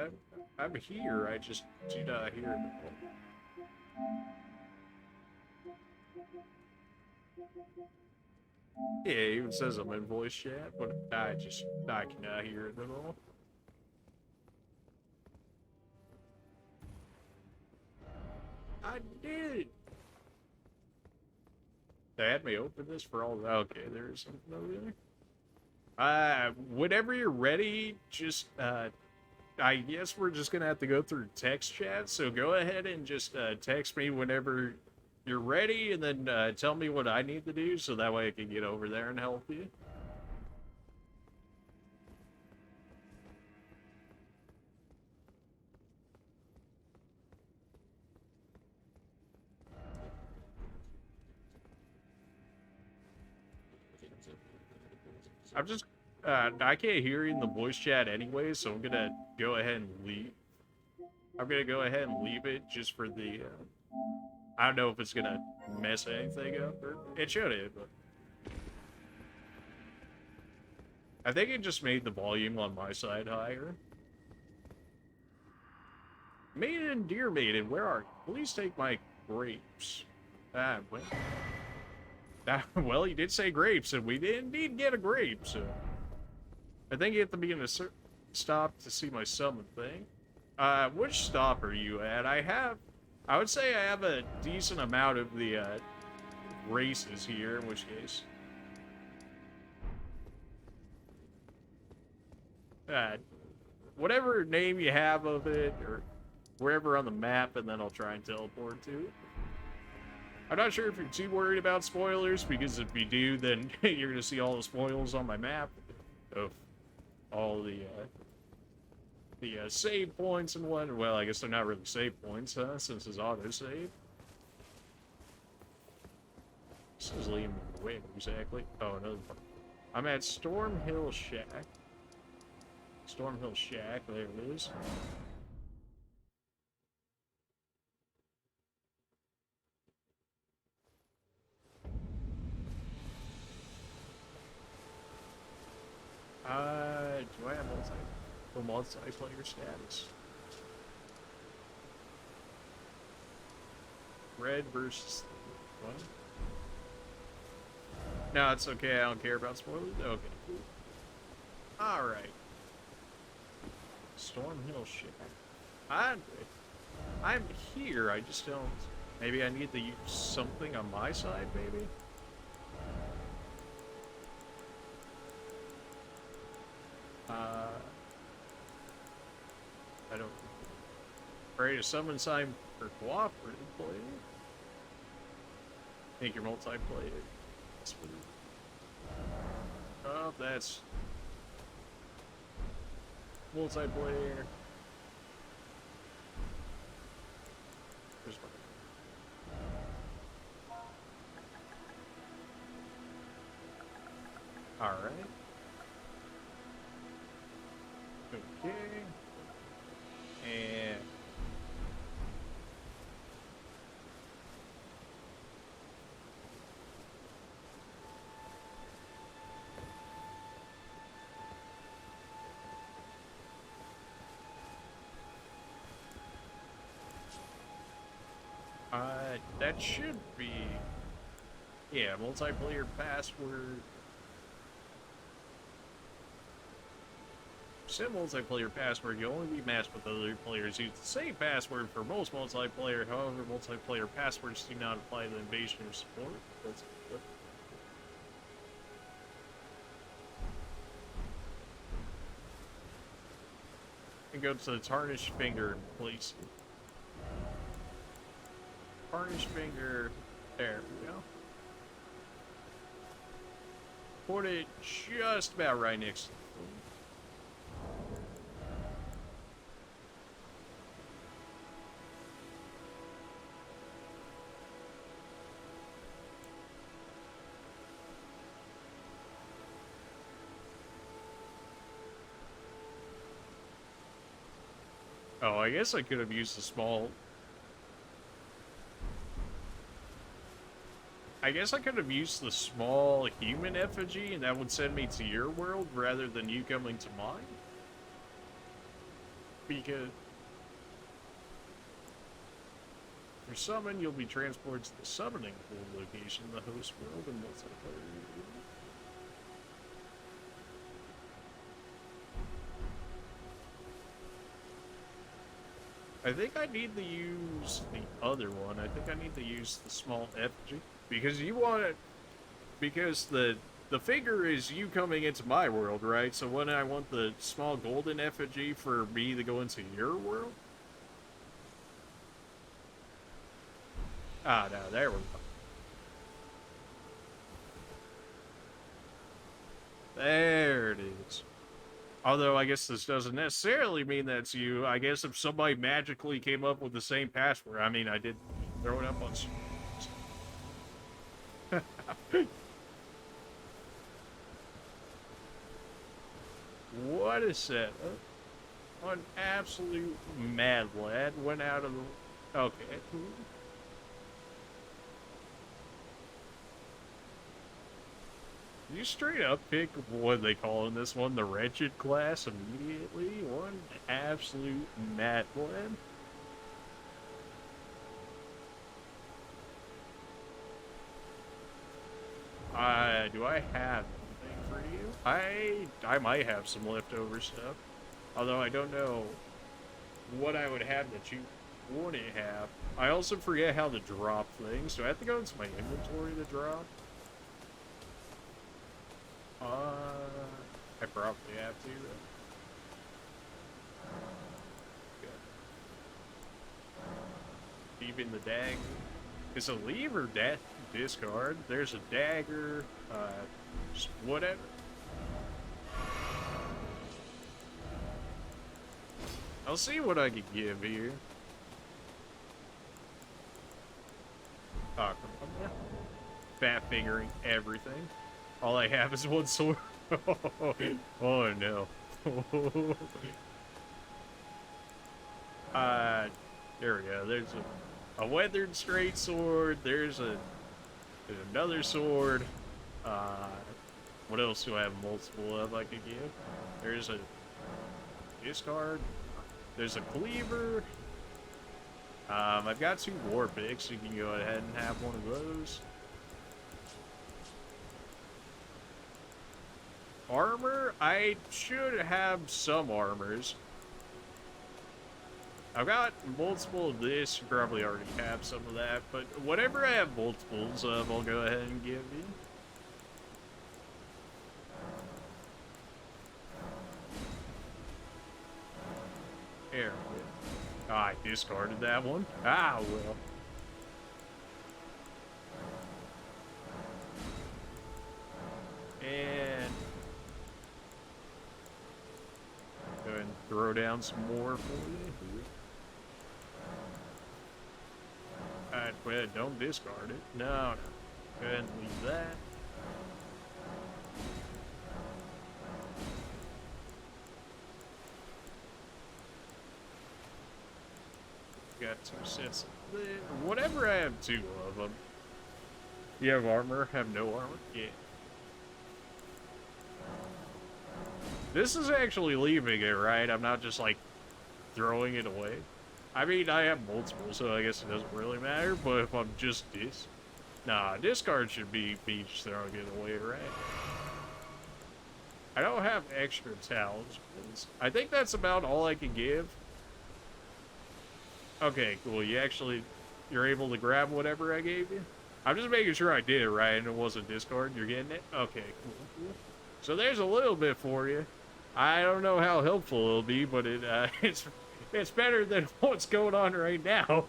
I'm here, I just do not hear it. Yeah, it even says I'm in voice chat, but I cannot hear it at all. I did it! They had me open this for all. Okay, there's something over there. Whenever you're ready, just I guess we're just gonna have to go through text chat. So go ahead and just text me whenever you're ready, and then tell me what I need to do, so that way I can get over there and help you. I'm just, I can't hear you in the voice chat anyway, so I'm gonna go ahead and leave. I'm gonna go ahead and leave it just for the, I don't know if it's gonna mess anything up, or it should have, but I think it just made the volume on my side higher. Maiden, dear maiden, where are you? Please take my grapes. Well. Well, you did say grapes, and we did indeed get a grape, so... I think you have to be in a stop to see my summon thing. Which stop are you at? I would say I have a decent amount of the, races here, in which case... whatever name you have of it, or wherever on the map, and then I'll try and teleport to it. I'm not sure if you're too worried about spoilers, because if you do, then you're gonna see all the spoils on my map of all the save points and what. Well, I guess they're not really save points, huh? Since it's autosave. This is leading me where exactly? Oh, another part. I'm at Stormveil Shack. Stormveil Shack, there it is. Do I have multiplayer status? Red versus what? No, it's okay. I don't care about spoilers. Okay. All right. Stormveil shit. I'm here. I just don't. Maybe I need to use something on my side. Maybe. I don't. Ready to summon sign for cooperative play. Think you're multiplayer. Oh, that's multiplayer. There's one. All right. Okay. And that should be, yeah, multiplayer password. Set multiplayer password, you'll only be matched with other players. Use the same password for most multiplayer, however, multiplayer passwords do not apply to invasion or support. That's good. And go to the tarnished finger and place it. Tarnished finger, there we go. Put it just about right next to the phone. Oh, I guess I could have used the small... I guess I could have used the small human effigy, and that would send me to your world rather than you coming to mine. Because... for summon, you'll be transported to the summoning pool location in the host world and multiplayer. I think I need to use the other one. I think I need to use the small effigy. Because you want it... because the figure is you coming into my world, right? So when I want the small golden effigy for me to go into your world? Ah, no, there we go. There it is. Although, I guess this doesn't necessarily mean that's you. I guess if somebody magically came up with the same password, I mean, I did throw it up on... What a setup. An absolute mad lad went out of the... okay. You straight up pick, what they call in this one, the wretched class immediately? One absolute mad lad. Do I have anything for you? I might have some leftover stuff. Although I don't know what I would have that you wouldn't have. I also forget how to drop things. Do I have to go into my inventory to drop? I probably have to, though. Okay. Even the dagger. Is a lever discard? There's a dagger, just whatever. I'll see what I can give here. Oh, come on now. Fat fingering everything. All I have is one sword. Oh no. There we go. There's a weathered straight sword. There's another sword. What else do I have multiple of I could give? There's a discard. There's a cleaver. I've got 2 war picks. So you can go ahead and have one of those. Armor? I should have some armors. I've got multiple of this. You probably already have some of that. But whatever I have multiples of, I'll go ahead and give you. There we go. Oh, I discarded that one. Ah, well. And throw down some more for you. Alright, well, don't discard it. No, no. Go ahead and leave that. Got 2 sets of this. Whatever I have 2 of them. You have armor? Have no armor? Yeah. This is actually leaving it, right? I'm not just, like, throwing it away. I mean, I have multiple, so I guess it doesn't really matter, but if I'm just Nah, discard should be just throwing it away, right? I don't have extra talents. I think that's about all I can give. Okay, cool. You're able to grab whatever I gave you? I'm just making sure I did it right and it wasn't discard. You're getting it? Okay, cool. So there's a little bit for you. I don't know how helpful it'll be, but it's better than what's going on right now.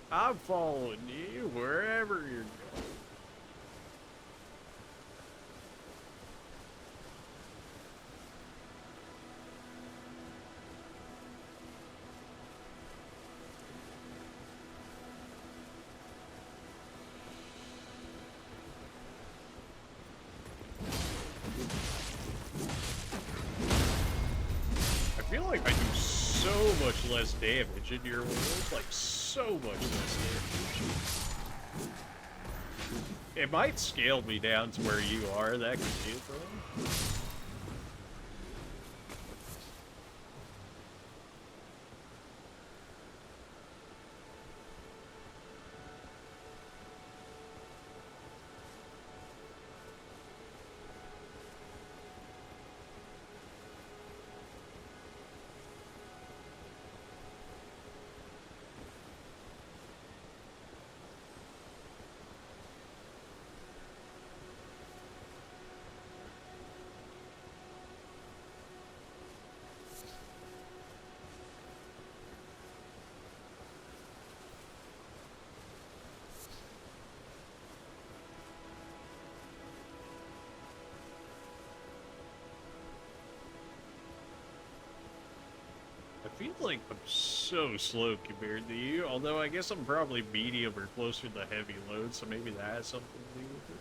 I'm following you wherever you're going. I feel like I do so much less damage in your world, like so much less damage. It might scale me down to where you are, that could be a thing. I feel like I'm so slow compared to you, although I guess I'm probably medium or closer to heavy load, so maybe that has something to do with it.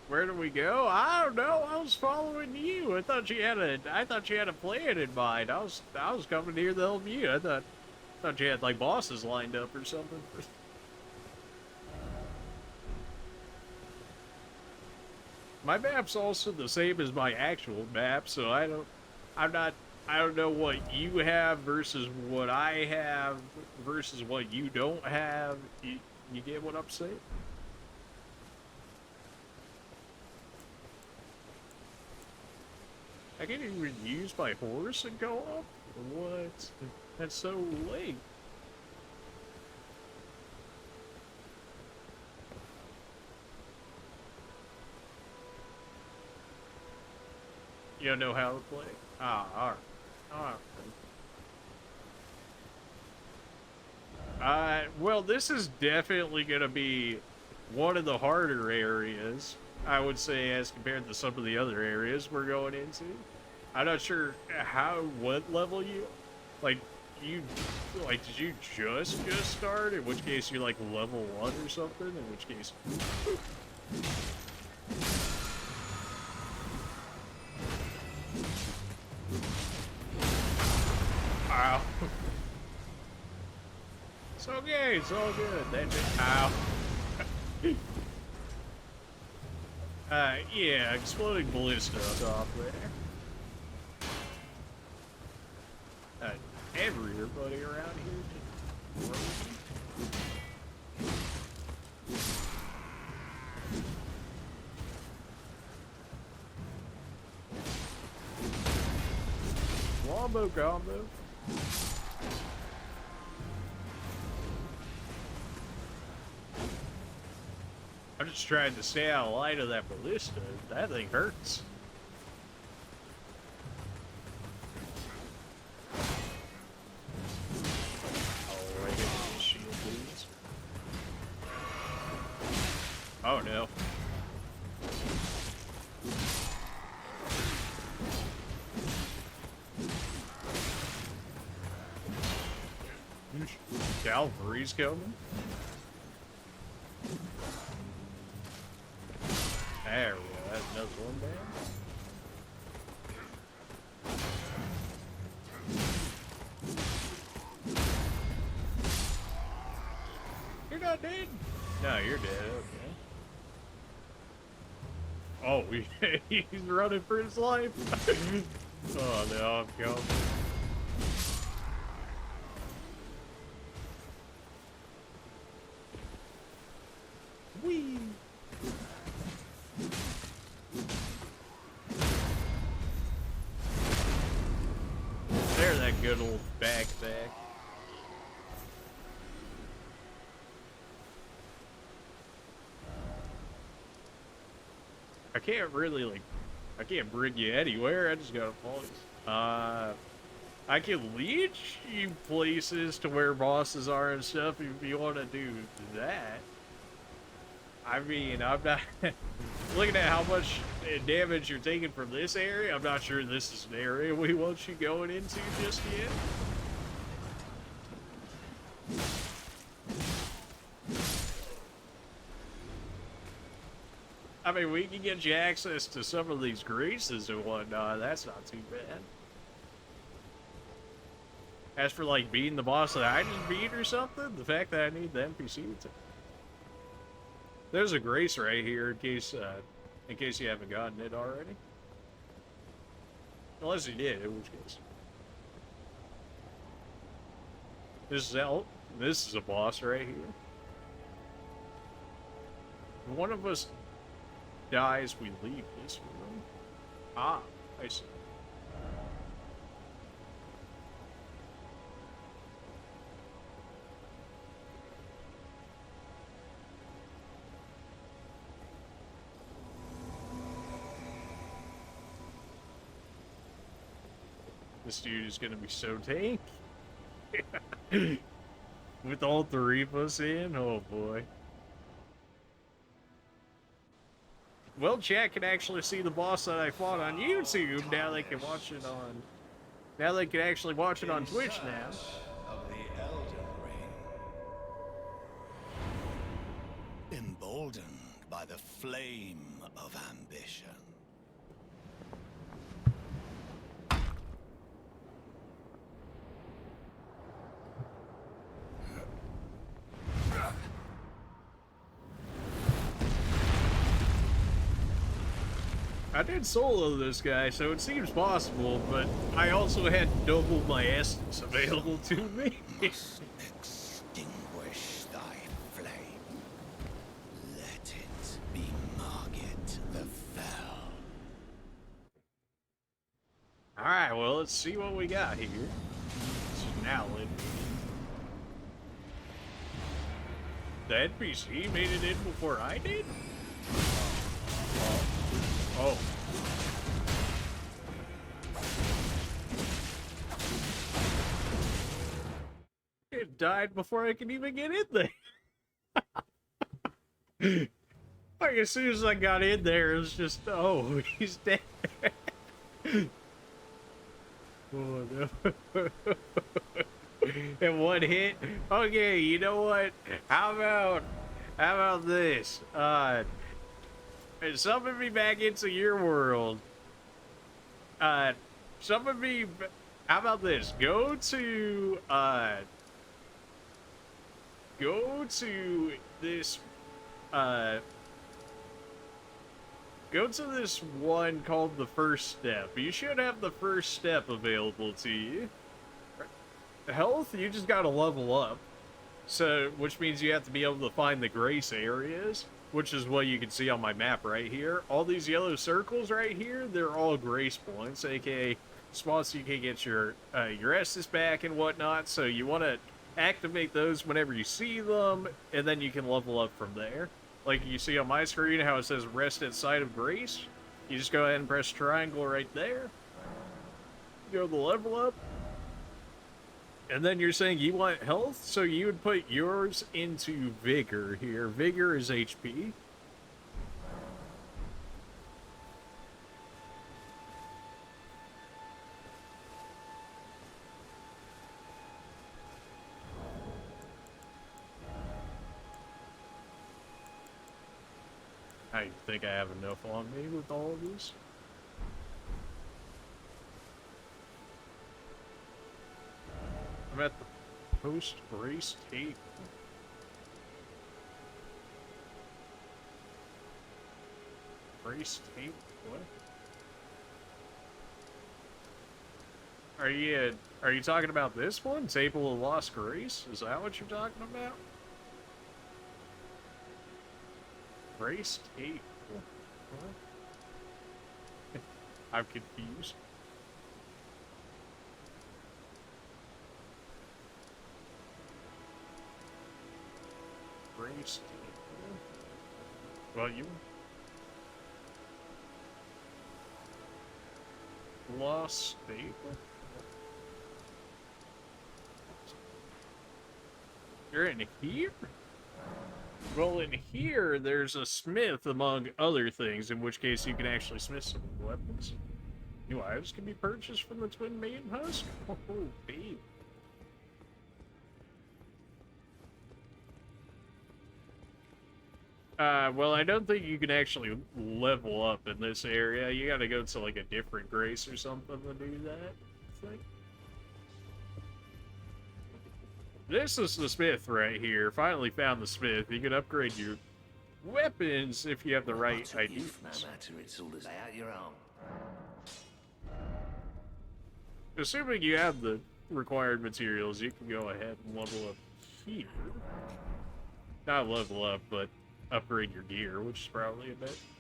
Where do we go? I don't know. I was following you. I thought you had a plan in mind. I was coming here to help you. I thought you had like bosses lined up or something. My map's also the same as my actual map, so I don't know what you have versus what I have versus what you don't have. You get what I'm saying? I can't even use my horse and go up? What? That's so late. You don't know how to play? Ah, alright. Alright. Well, this is definitely gonna be one of the harder areas, I would say, as compared to some of the other areas we're going into. I'm not sure what level you, did you just start? In which case you're like level 1 or something? In which case... Ow. It's okay, it's all good. That just... Ow. Yeah, exploding ballista off there. everybody around here just frozen. Wombo combo. I'm just trying to stay out of light of that ballista. That thing hurts. Oh, I hit this shield, please. Oh no. Cavalry's coming. There we go. That's another one down. You're not dead? No, you're dead. Okay. Oh, he's running for his life. Oh no, I'm coming. Whee! There's that good old backpack. I can't really, like, I can't bring you anywhere. I just gotta follow you. I can lead you places to where bosses are and stuff if you want to do that. I mean, I'm not looking at how much damage you're taking from this area. I'm not sure this is an area we want you going into just yet. I mean, we can get you access to some of these greases and whatnot. That's not too bad. As for, like, beating the boss that I just beat or something, the fact that I need the NPC to... There's a grace right here in case you haven't gotten it already. Unless you did, in which case. This is a boss right here. If one of us dies, we leave this room. Ah, I see. This dude is gonna be so tanky. With all three of us in, oh boy. Well, chat can actually see the boss that I fought on YouTube. Now they can watch it on. Now they can actually watch it on Twitch now. Of the Elden Ring. Emboldened by the flame of ambition. I did solo this guy, so it seems possible, but I also had double my essence available to me. Must extinguish thy flame. Let it be Margit the Fell. Alright, well, let's see what we got here. So now the NPC made it in before I did? Oh. It died before I could even get in there. Like, as soon as I got in there, it was just, oh, he's dead. Oh, no. And one hit. Okay, you know what? How about this? Summon me back into your world. Summon me. How about this? Go to this. Go to this one called the First Step. You should have the First Step available to you. health, you just gotta level up. So, which means you have to be able to find the grace areas, which is what you can see on my map right here. All these yellow circles right here, they're all grace points, aka spots you can get your Estus back and whatnot. So you want to activate those whenever you see them, and then you can level up from there. Like you see on my screen how it says rest at site of grace. You just go ahead and press triangle right there. Go to the level up. And then you're saying you want health, so you would put yours into vigor here. Vigor is HP. I think I have enough on me with all of these. I'm at the post-race tape. Race tape? What? Are you talking about this one? Table of Lost Grace? Is that what you're talking about? Race tape? What? I'm confused. Race tape. Well, you lost staple. You're in here? Well, in here, there's a smith, among other things, in which case you can actually smith some weapons. New items can be purchased from the Twin Maiden Husk? Oh, babe. Well, I don't think you can actually level up in this area. You gotta go to, like, a different grace or something to do that, I think. This is the smith right here. Finally found the smith. You can upgrade your weapons if you have the right ideas. Assuming you have the required materials, you can go ahead and level up here. Not level up, but upgrade your gear, which is probably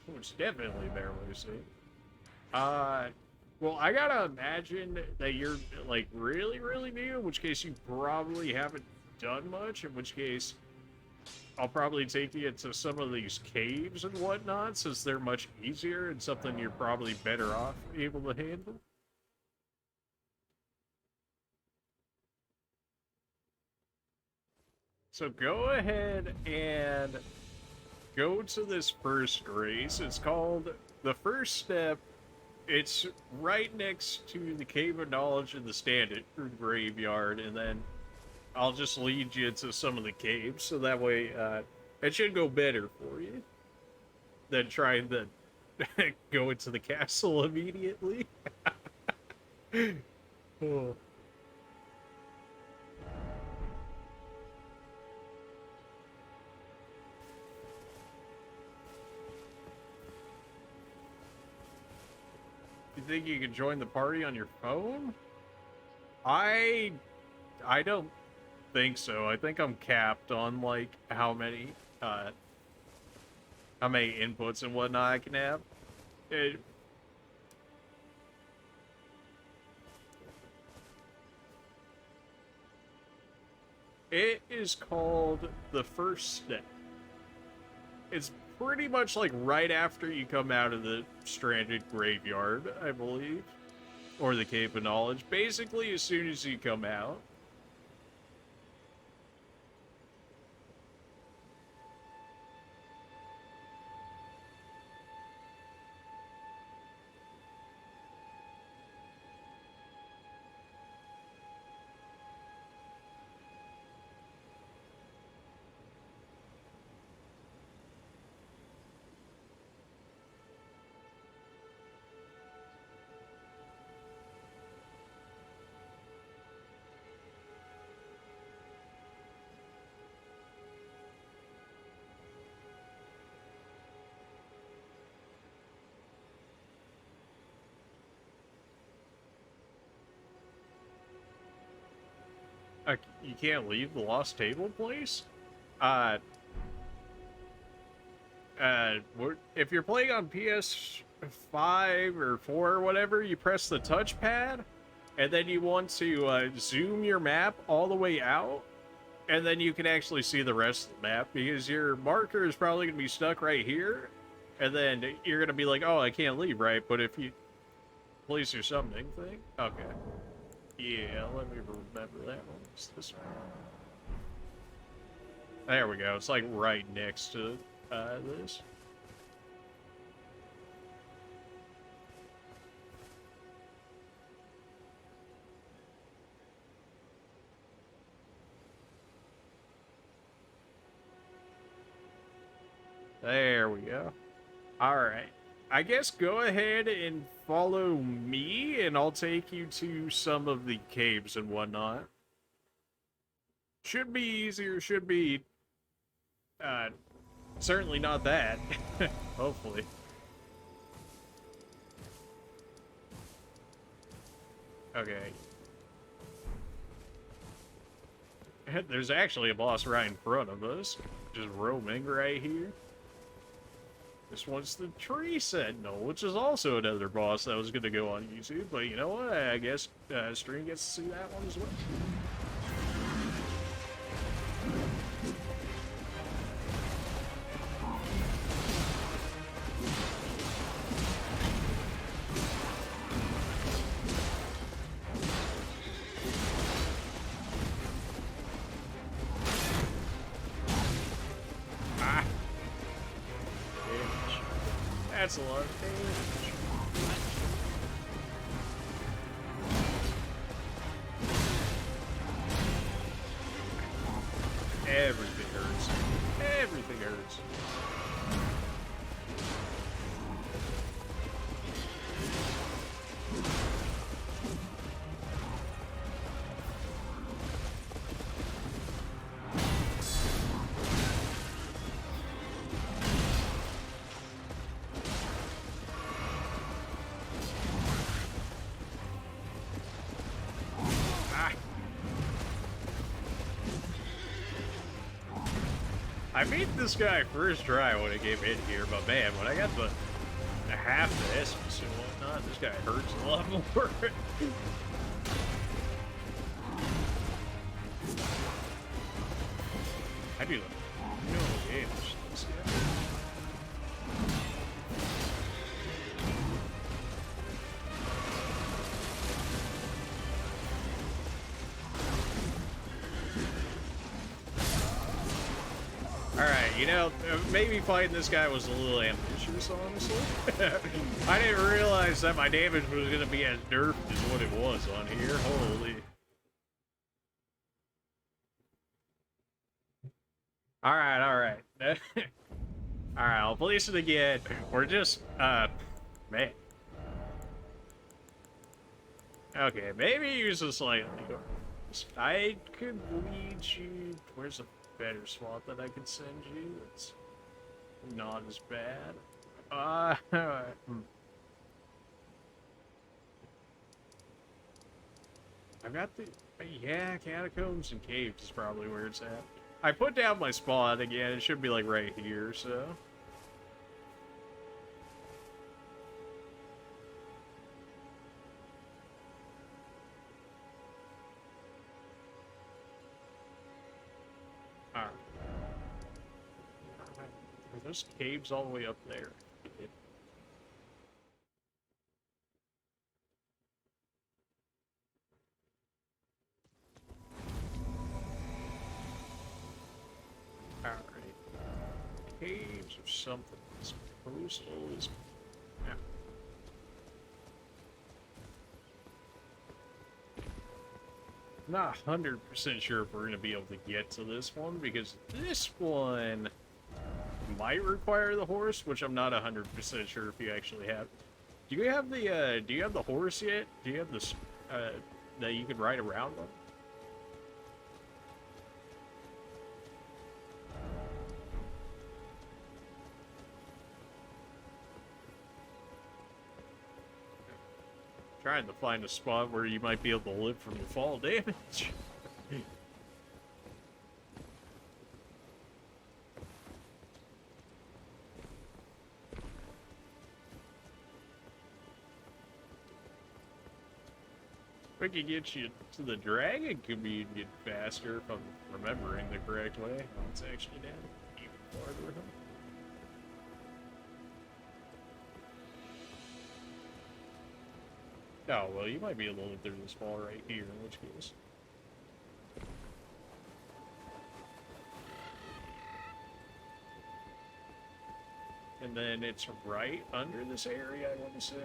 which is definitely a better way to say it. Well, I gotta imagine that you're, like, really, really new, in which case you probably haven't done much, in which case I'll probably take you to some of these caves and whatnot, since they're much easier and something you're probably better off able to handle. So go ahead and go to this first grace. It's called the first step. It's right next to the Cave of Knowledge and the Standard Graveyard, and then I'll just lead you to some of the caves, so that way it should go better for you than trying to go into the castle immediately. Oh. You think you can join the party on your phone? I don't think so. I think I'm capped on, like, how many inputs and whatnot I can have. It is called the first step. It's pretty much like right after you come out of the stranded graveyard, I believe. Or the Cave of Knowledge. Basically, as soon as you come out. You can't leave the lost table place? If you're playing on PS5 or 4 or whatever, you press the touchpad, and then you want to zoom your map all the way out, and then you can actually see the rest of the map, because your marker is probably going to be stuck right here, and then you're going to be like, oh, I can't leave, right? But if you place your summoning thing... Okay. Yeah, let me remember that one. It's this one. There we go. It's like right next to this. There we go. Alright. I guess go ahead and follow me, and I'll take you to some of the caves and whatnot. Should be easier, should be... certainly not that. Hopefully. Okay. There's actually a boss right in front of us. Just roaming right here. This one's the Tree Sentinel, which is also another boss that was going to go on YouTube. But you know what? I guess Stream gets to see that one as well. That's a lot of damage. Everything hurts. Everything hurts. I beat this guy first try when I came in here, but man, when I got the half the essence and whatnot, this guy hurts a lot more. I do no damage to this guy. Alright, you know, maybe fighting this guy was a little ambitious, honestly. I didn't realize that my damage was going to be as nerfed as what it was on here. Holy. Alright, alright. Alright, I'll place it again. We're just, man. Okay, maybe use this slightly. I could lead you... Where's the better spot that I could send you? It's not as bad. I've got the... Yeah, catacombs and caves is probably where it's at. I put down my spot again. It should be like right here, so... Those caves all the way up there. Alright. Caves or something. This postal is... Yeah. I'm not 100% sure if we're going to be able to get to this one, because this one might require the horse, which I'm not 100% sure if you actually have. Do you have the horse yet? Do you have this that you can ride around on? Trying to find a spot where you might be able to live from the fall damage. We could get you to the Dragon Communion faster if I'm remembering the correct way. Oh, it's actually down even farther. Oh, well, you might be able to look through this wall right here, in which case. And then it's right under this area, I want to say.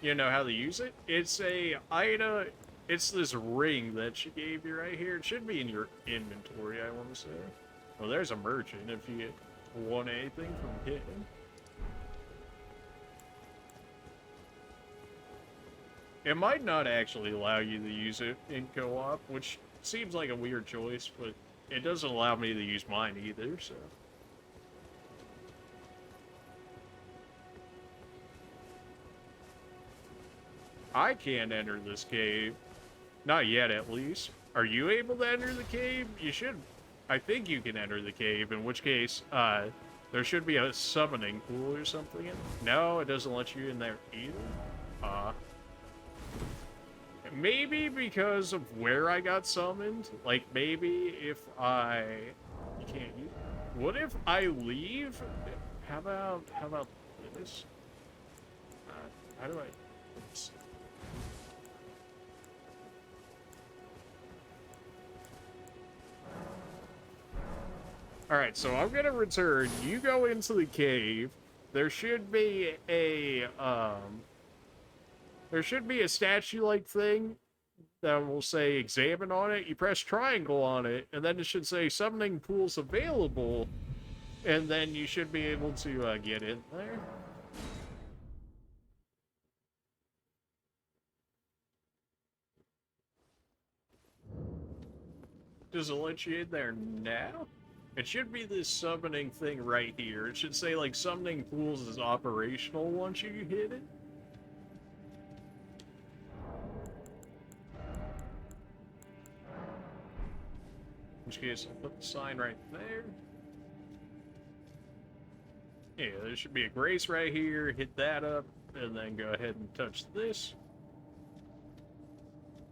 You know how to use it? It's a Ida. It's this ring that she gave you right here. It should be in your inventory, I want to say. Well, there's a merchant if you want anything from hitting. It might not actually allow you to use it in co-op, which seems like a weird choice, but it doesn't allow me to use mine either, so. I can't enter this cave. Not yet, at least. Are you able to enter the cave? You should. I think you can enter the cave, in which case, there should be a summoning pool or something. No, it doesn't let you in there either. Maybe because of where I got summoned. Like, maybe if I... You can't use... What if I leave? How about this? How do I... Oops. Alright, so I'm gonna return. You go into the cave. There should be a, There should be a statue-like thing that will say examine on it. You press triangle on it, and then it should say summoning pools available, and then you should be able to get in there. Does it let you in there now? It should be this summoning thing right here. It should say, like, summoning pools is operational once you hit it. In which case, I'll put the sign right there. Yeah, there should be a grace right here. Hit that up, and then go ahead and touch this.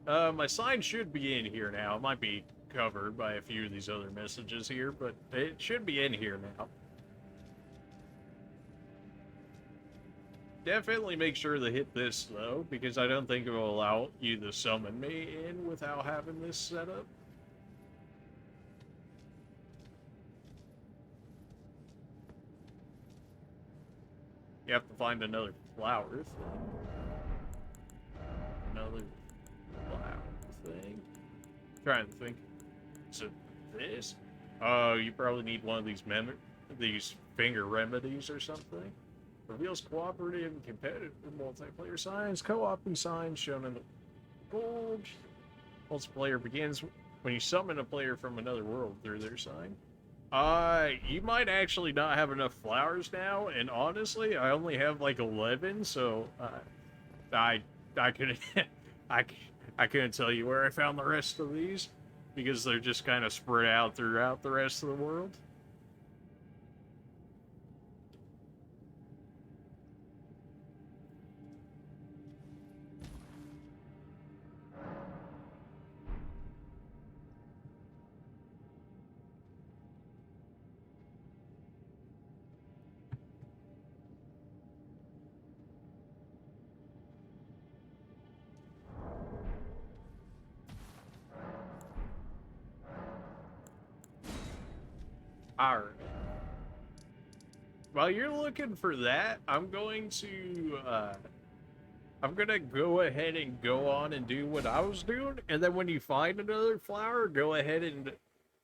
My sign should be in here now. It might be covered by a few of these other messages here, but it should be in here now. Definitely make sure to hit this, though, because I don't think it will allow you to summon me in without having this set up. You have to find another flower thing. Another flower thing. I'm trying to think. Is it this? Oh, you probably need one of these finger remedies or something. Reveals cooperative and competitive multiplayer signs. Co-oping signs shown in the gold. Multiplayer begins when you summon a player from another world through their sign. You might actually not have enough flowers now, and honestly, I only have like 11, so I couldn't I couldn't tell you where I found the rest of these because they're just kind of spread out throughout the rest of the world. Alright. While you're looking for that, I'm gonna go ahead and go on and do what I was doing, and then when you find another flower, go ahead and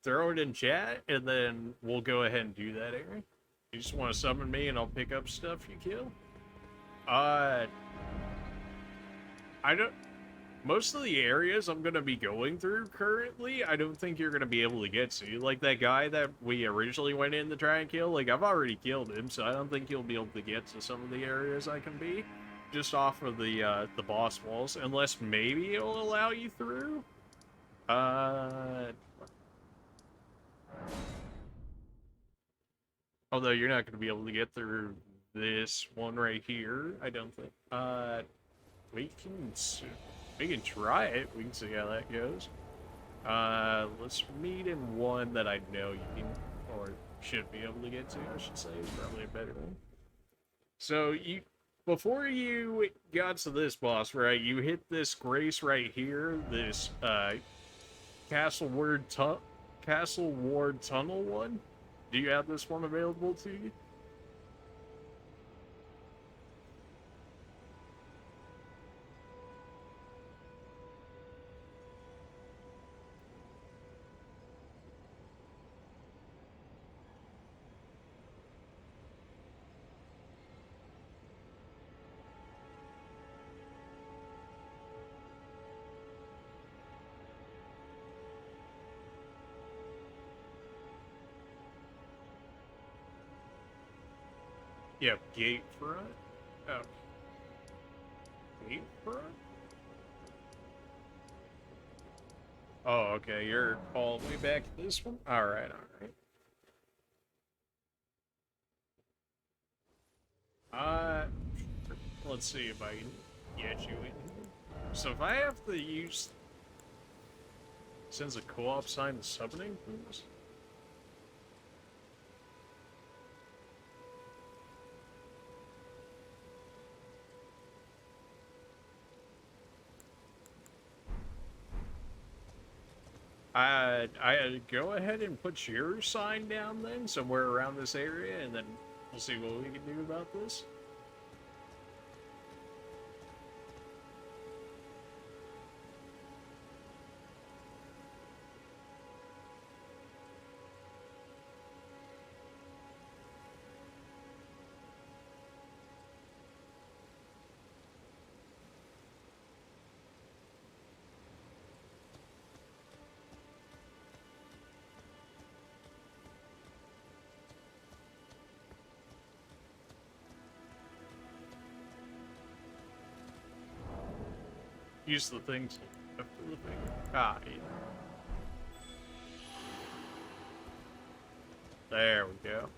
throw it in chat, and then we'll go ahead and do that area. You just want to summon me, and I'll pick up stuff you kill? I don't... Most of the areas I'm going to be going through currently, I don't think you're going to be able to get to. Like, that guy that we originally went in to try and kill, like, I've already killed him, so I don't think you'll be able to get to some of the areas I can be. Just off of the boss walls, unless maybe it'll allow you through? Although you're not going to be able to get through this one right here. I don't think. We can try it. We can see how that goes. Let's meet in one that I know you can or should be able to get to. I should say is probably a better one. So before you got to this boss, right? You hit this grace right here. This Castle Ward Tunnel one. Do you have this one available to you? Yep, gate front. Oh. Gate front? Oh, okay, you're all the way back to this one? Alright, alright. Let's see if I can get you in here. So if I have to use... Since a co-op sign is summoning things? I go ahead and put your sign down then, somewhere around this area, and then we'll see what we can do about this. Use the things after the thing. Ah, yeah. There we go.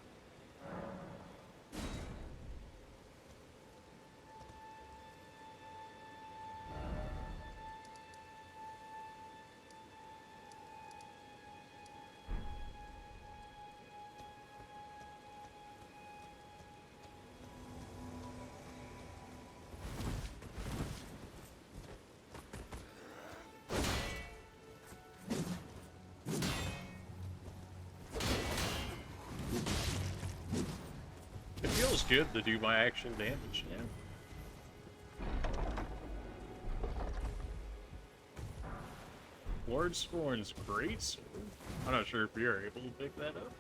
It feels good to do my actual damage now. Lord Scorn's greatsword. I'm not sure if you're able to pick that up.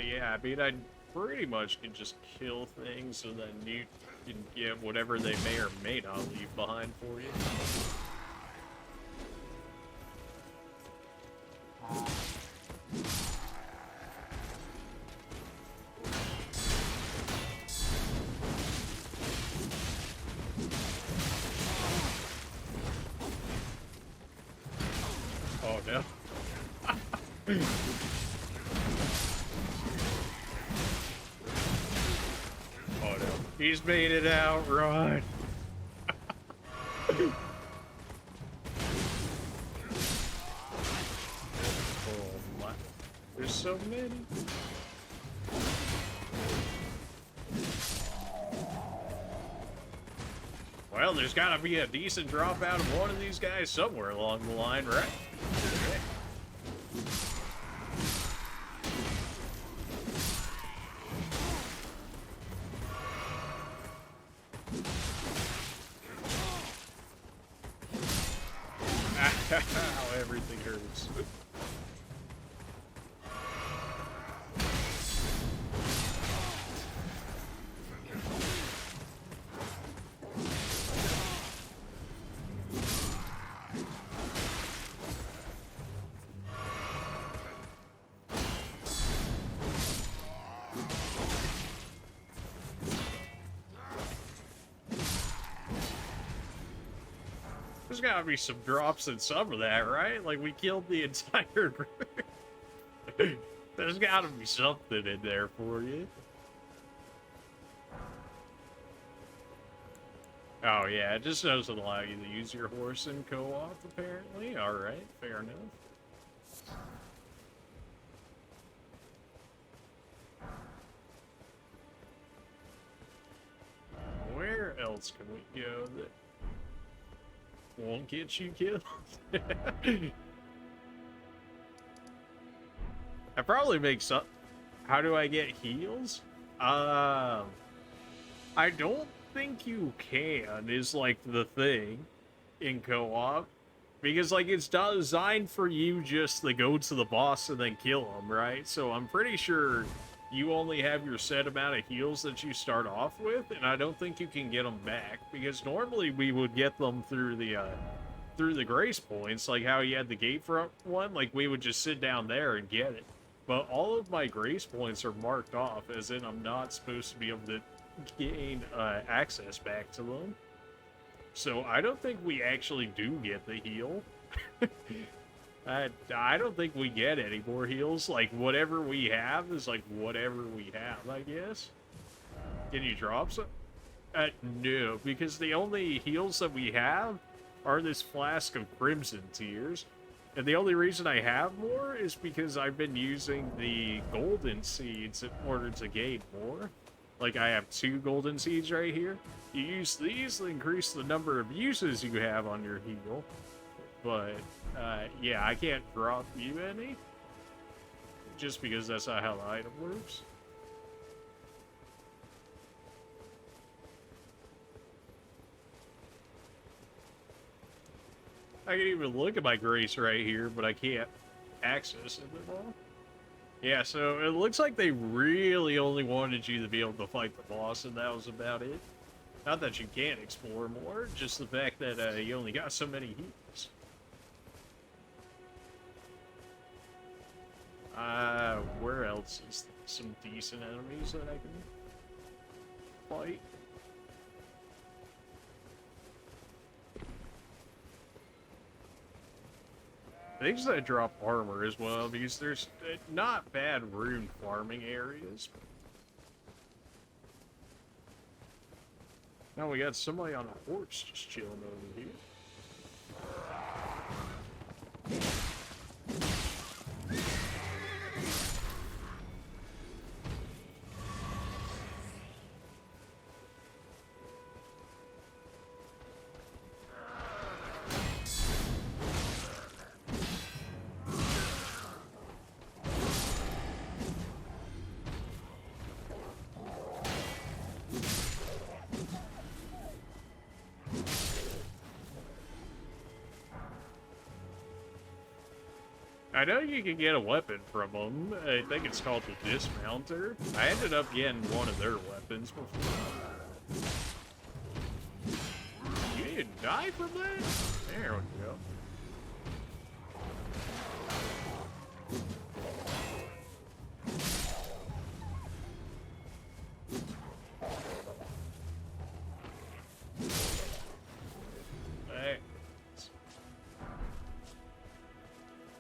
Yeah, I mean, I pretty much can just kill things so then you can get whatever they may or may not leave behind for you. Oh no. Oh no. He's made it out, run! Oh my. There's so many. Well, there's gotta be a decent drop out of one of these guys somewhere along the line, right? Ow, everything hurts. There's gotta be some drops in some of that, right? Like, we killed the entire group. There's gotta be something in there for you. Oh yeah, it just doesn't allow you to use your horse in co-op, apparently. Alright, fair enough. Where else can we go that won't get you killed? I probably make some... How do I get heals? I don't think you can, is like the thing in co-op. Because like it's designed for you just to go to the boss and then kill him, right? So I'm pretty sure you only have your set amount of heals that you start off with, and I don't think you can get them back, because normally we would get them through the grace points, like how you had the gatefront one. Like we would just sit down there and get it. But all of my grace points are marked off, as in I'm not supposed to be able to gain access back to them. So I don't think we actually do get the heal. I don't think we get any more heals. Like, whatever we have is like whatever we have, I guess. Can you drop some? No, because the only heals that we have are this flask of Crimson Tears. And the only reason I have more is because I've been using the golden seeds in order to gain more. Like, I have 2 golden seeds right here. You use these to increase the number of uses you have on your heal. But, yeah, I can't drop you any. Just because that's not how the item works. I can even look at my grace right here, but I can't access it at all. Yeah, so it looks like they really only wanted you to be able to fight the boss, and that was about it. Not that you can't explore more, just the fact that you only got so many heals. Where else is some decent enemies that I can fight? Things that drop armor as well, because there's not bad rune farming areas. Now we got somebody on a horse just chilling over here. I know you can get a weapon from them. I think it's called the Dismounter. I ended up getting one of their weapons before. You didn't die from that? There we go.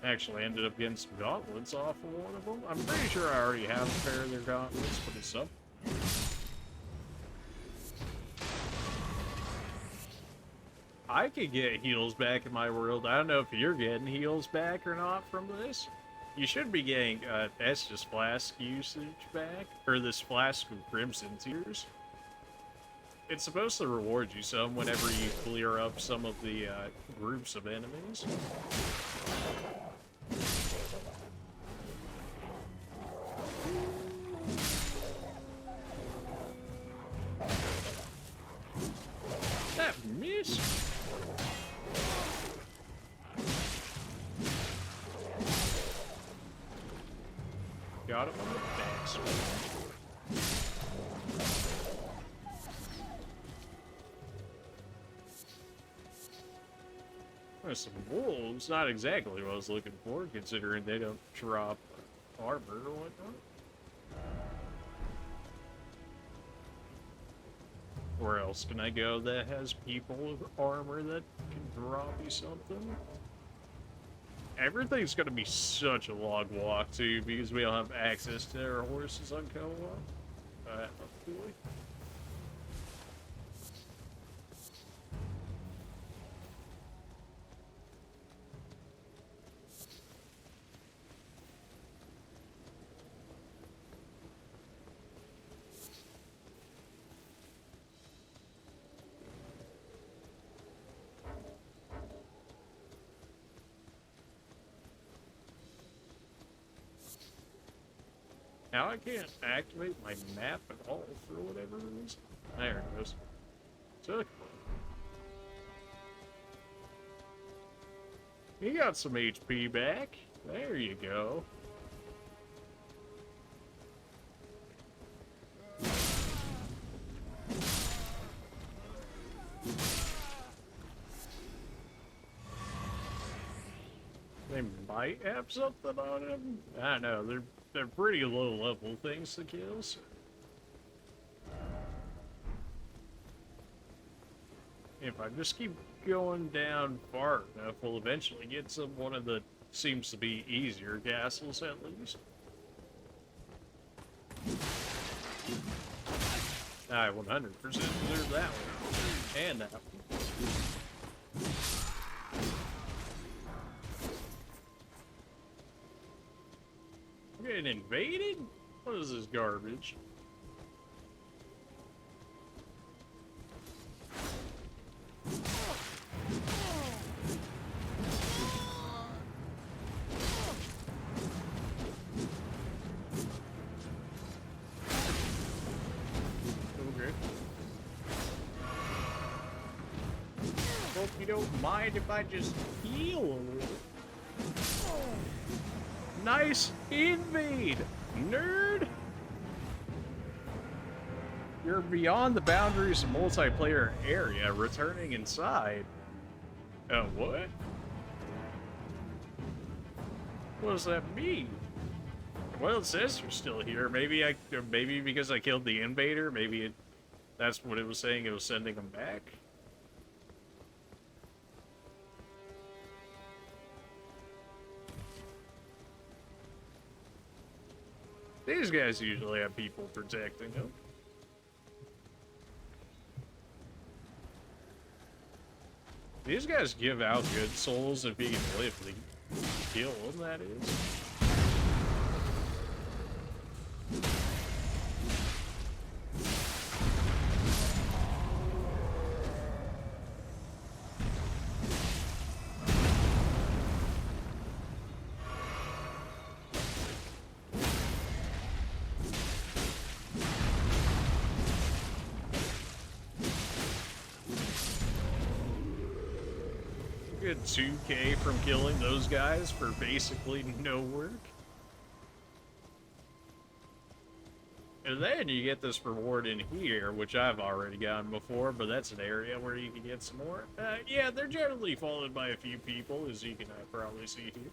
Actually ended up getting some gauntlets off of one of them. I'm pretty sure I already have a pair of their gauntlets, but it's up. I could get heals back in my world. I don't know if you're getting heals back or not from this. You should be getting Estus Flask usage back, or this Flask of Crimson Tears. It's supposed to reward you some whenever you clear up some of the groups of enemies. That missed. Got him on the backswing. There's some wolves. Not exactly what I was looking for, considering they don't drop armor or whatnot. Where else can I go that has people with armor that can drop you something? Everything's gonna be such a long walk too because we don't have access to our horses on co-op. Hopefully. Now I can't activate my map at all for whatever reason. There it goes. Took. You got some HP back. There you go. They might have something on him. I don't know. They're pretty low level things to kill. So. If I just keep going down far enough, we'll eventually get some one of the seems to be easier castles at least. I 100% deserve that one. And that one. I'm getting invaded? What is this garbage? Hope you don't mind if I just heal a little. Nice invade, nerd! You're beyond the boundaries of multiplayer area, returning inside. What? What does that mean? Well, it says you're still here. Maybe because I killed the invader, that's what it was saying, it was sending them back. These guys usually have people protecting them. These guys give out good souls if you can live the kill them, that is. Good 2K from killing those guys for basically no work. And then you get this reward in here, which I've already gotten before, but that's an area where you can get some more. Yeah, they're generally followed by a few people, as you can probably see here.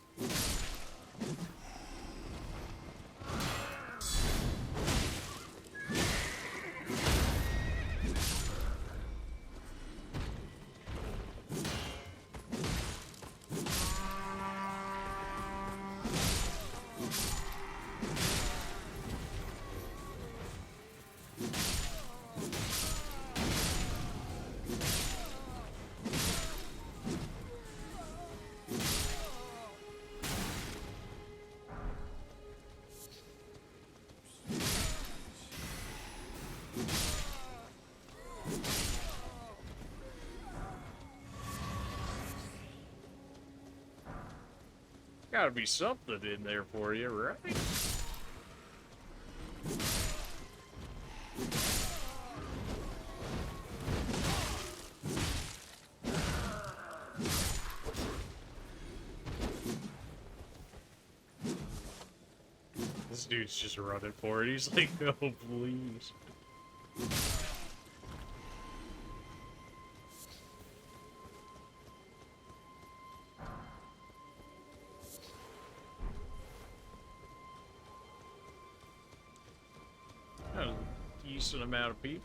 Gotta be something in there for you, right? This dude's just running for it. He's like, no, please. Decent amount of people.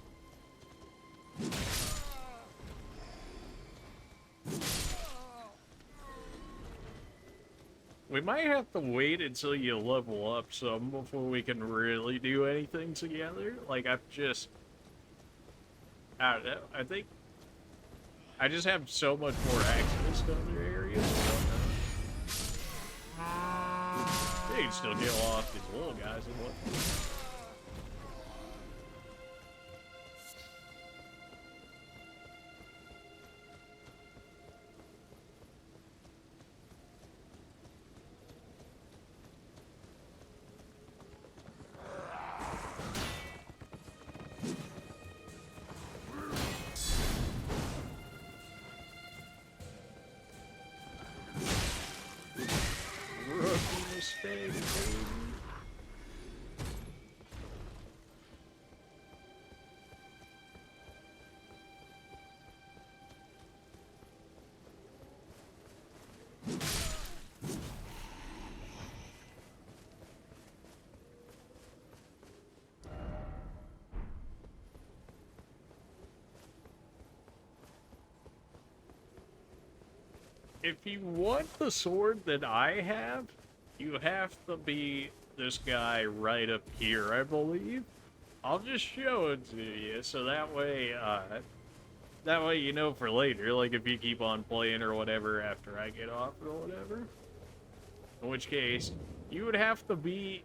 We might have to wait until you level up some before we can really do anything together. Like, I don't know, I think I just have so much more access to other areas and whatnot. You can still kill off these little guys and whatnot. Mistake, baby. If you want the sword that I have, you have to be this guy right up here, I believe. I'll just show it to you, so that way you know for later, like if you keep on playing or whatever after I get off or whatever. In which case, you would have to be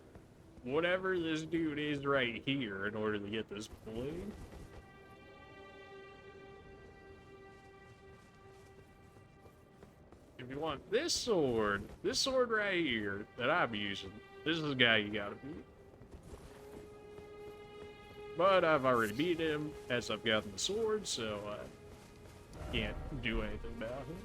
whatever this dude is right here in order to get this blade. If you want this sword right here that I'm using, this is the guy you gotta beat. But I've already beat him as I've gotten the sword, so I can't do anything about him.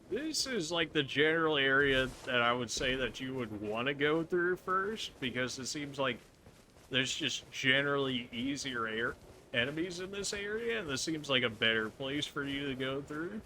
This is like the general area that I would say that you would want to go through first, because it seems like there's just generally easier enemies in this area, and this seems like a better place for you to go through.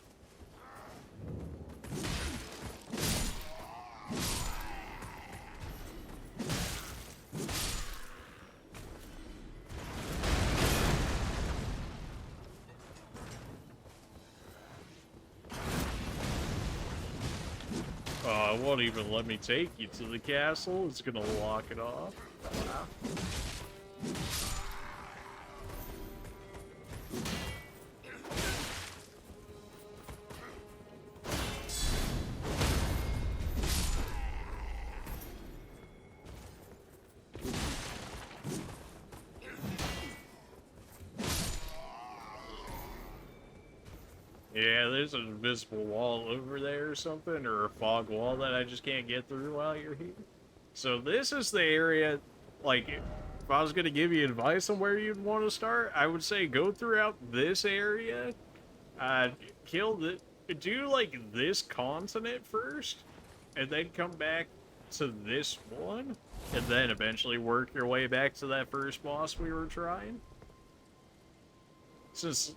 It won't even let me take you to the castle. It's gonna lock it off. Yeah, there's an invisible wall over there or something, or a fog wall that I just can't get through while you're here. So this is the area, like, if I was going to give you advice on where you'd want to start, I would say go throughout this area, do, like, this continent first, and then come back to this one, and then eventually work your way back to that first boss we were trying. Since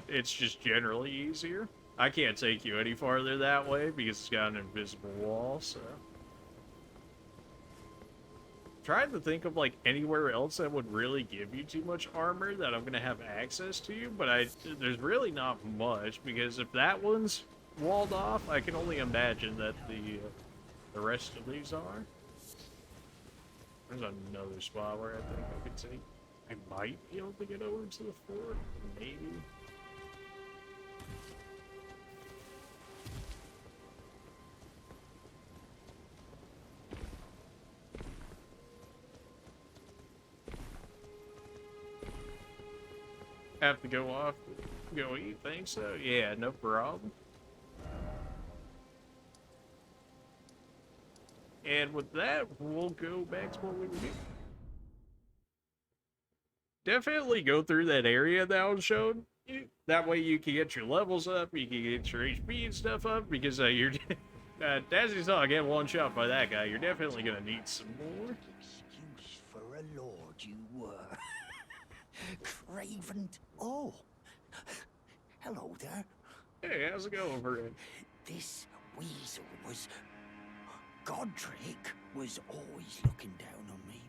it's just generally easier. I can't take you any farther that way because it's got an invisible wall, so. Trying to think of like anywhere else that would really give you too much armor that I'm gonna have access to, but there's really not much, because if that one's walled off, I can only imagine that the rest of these are. There's another spot where I think I could take. I might be able to get over to the fort, maybe. Have to go off, go eat, think so? Yeah, no problem. And with that, we'll go back to what we were doing. Definitely go through that area that was shown. That way you can get your levels up, you can get your HP and stuff up, because Dazzy's not get one shot by that guy. You're definitely gonna need some more. Excuse for a lord you were. Craven. Oh, hello there. Hey, how's it going, friend? This weasel was... Godric was always looking down on me.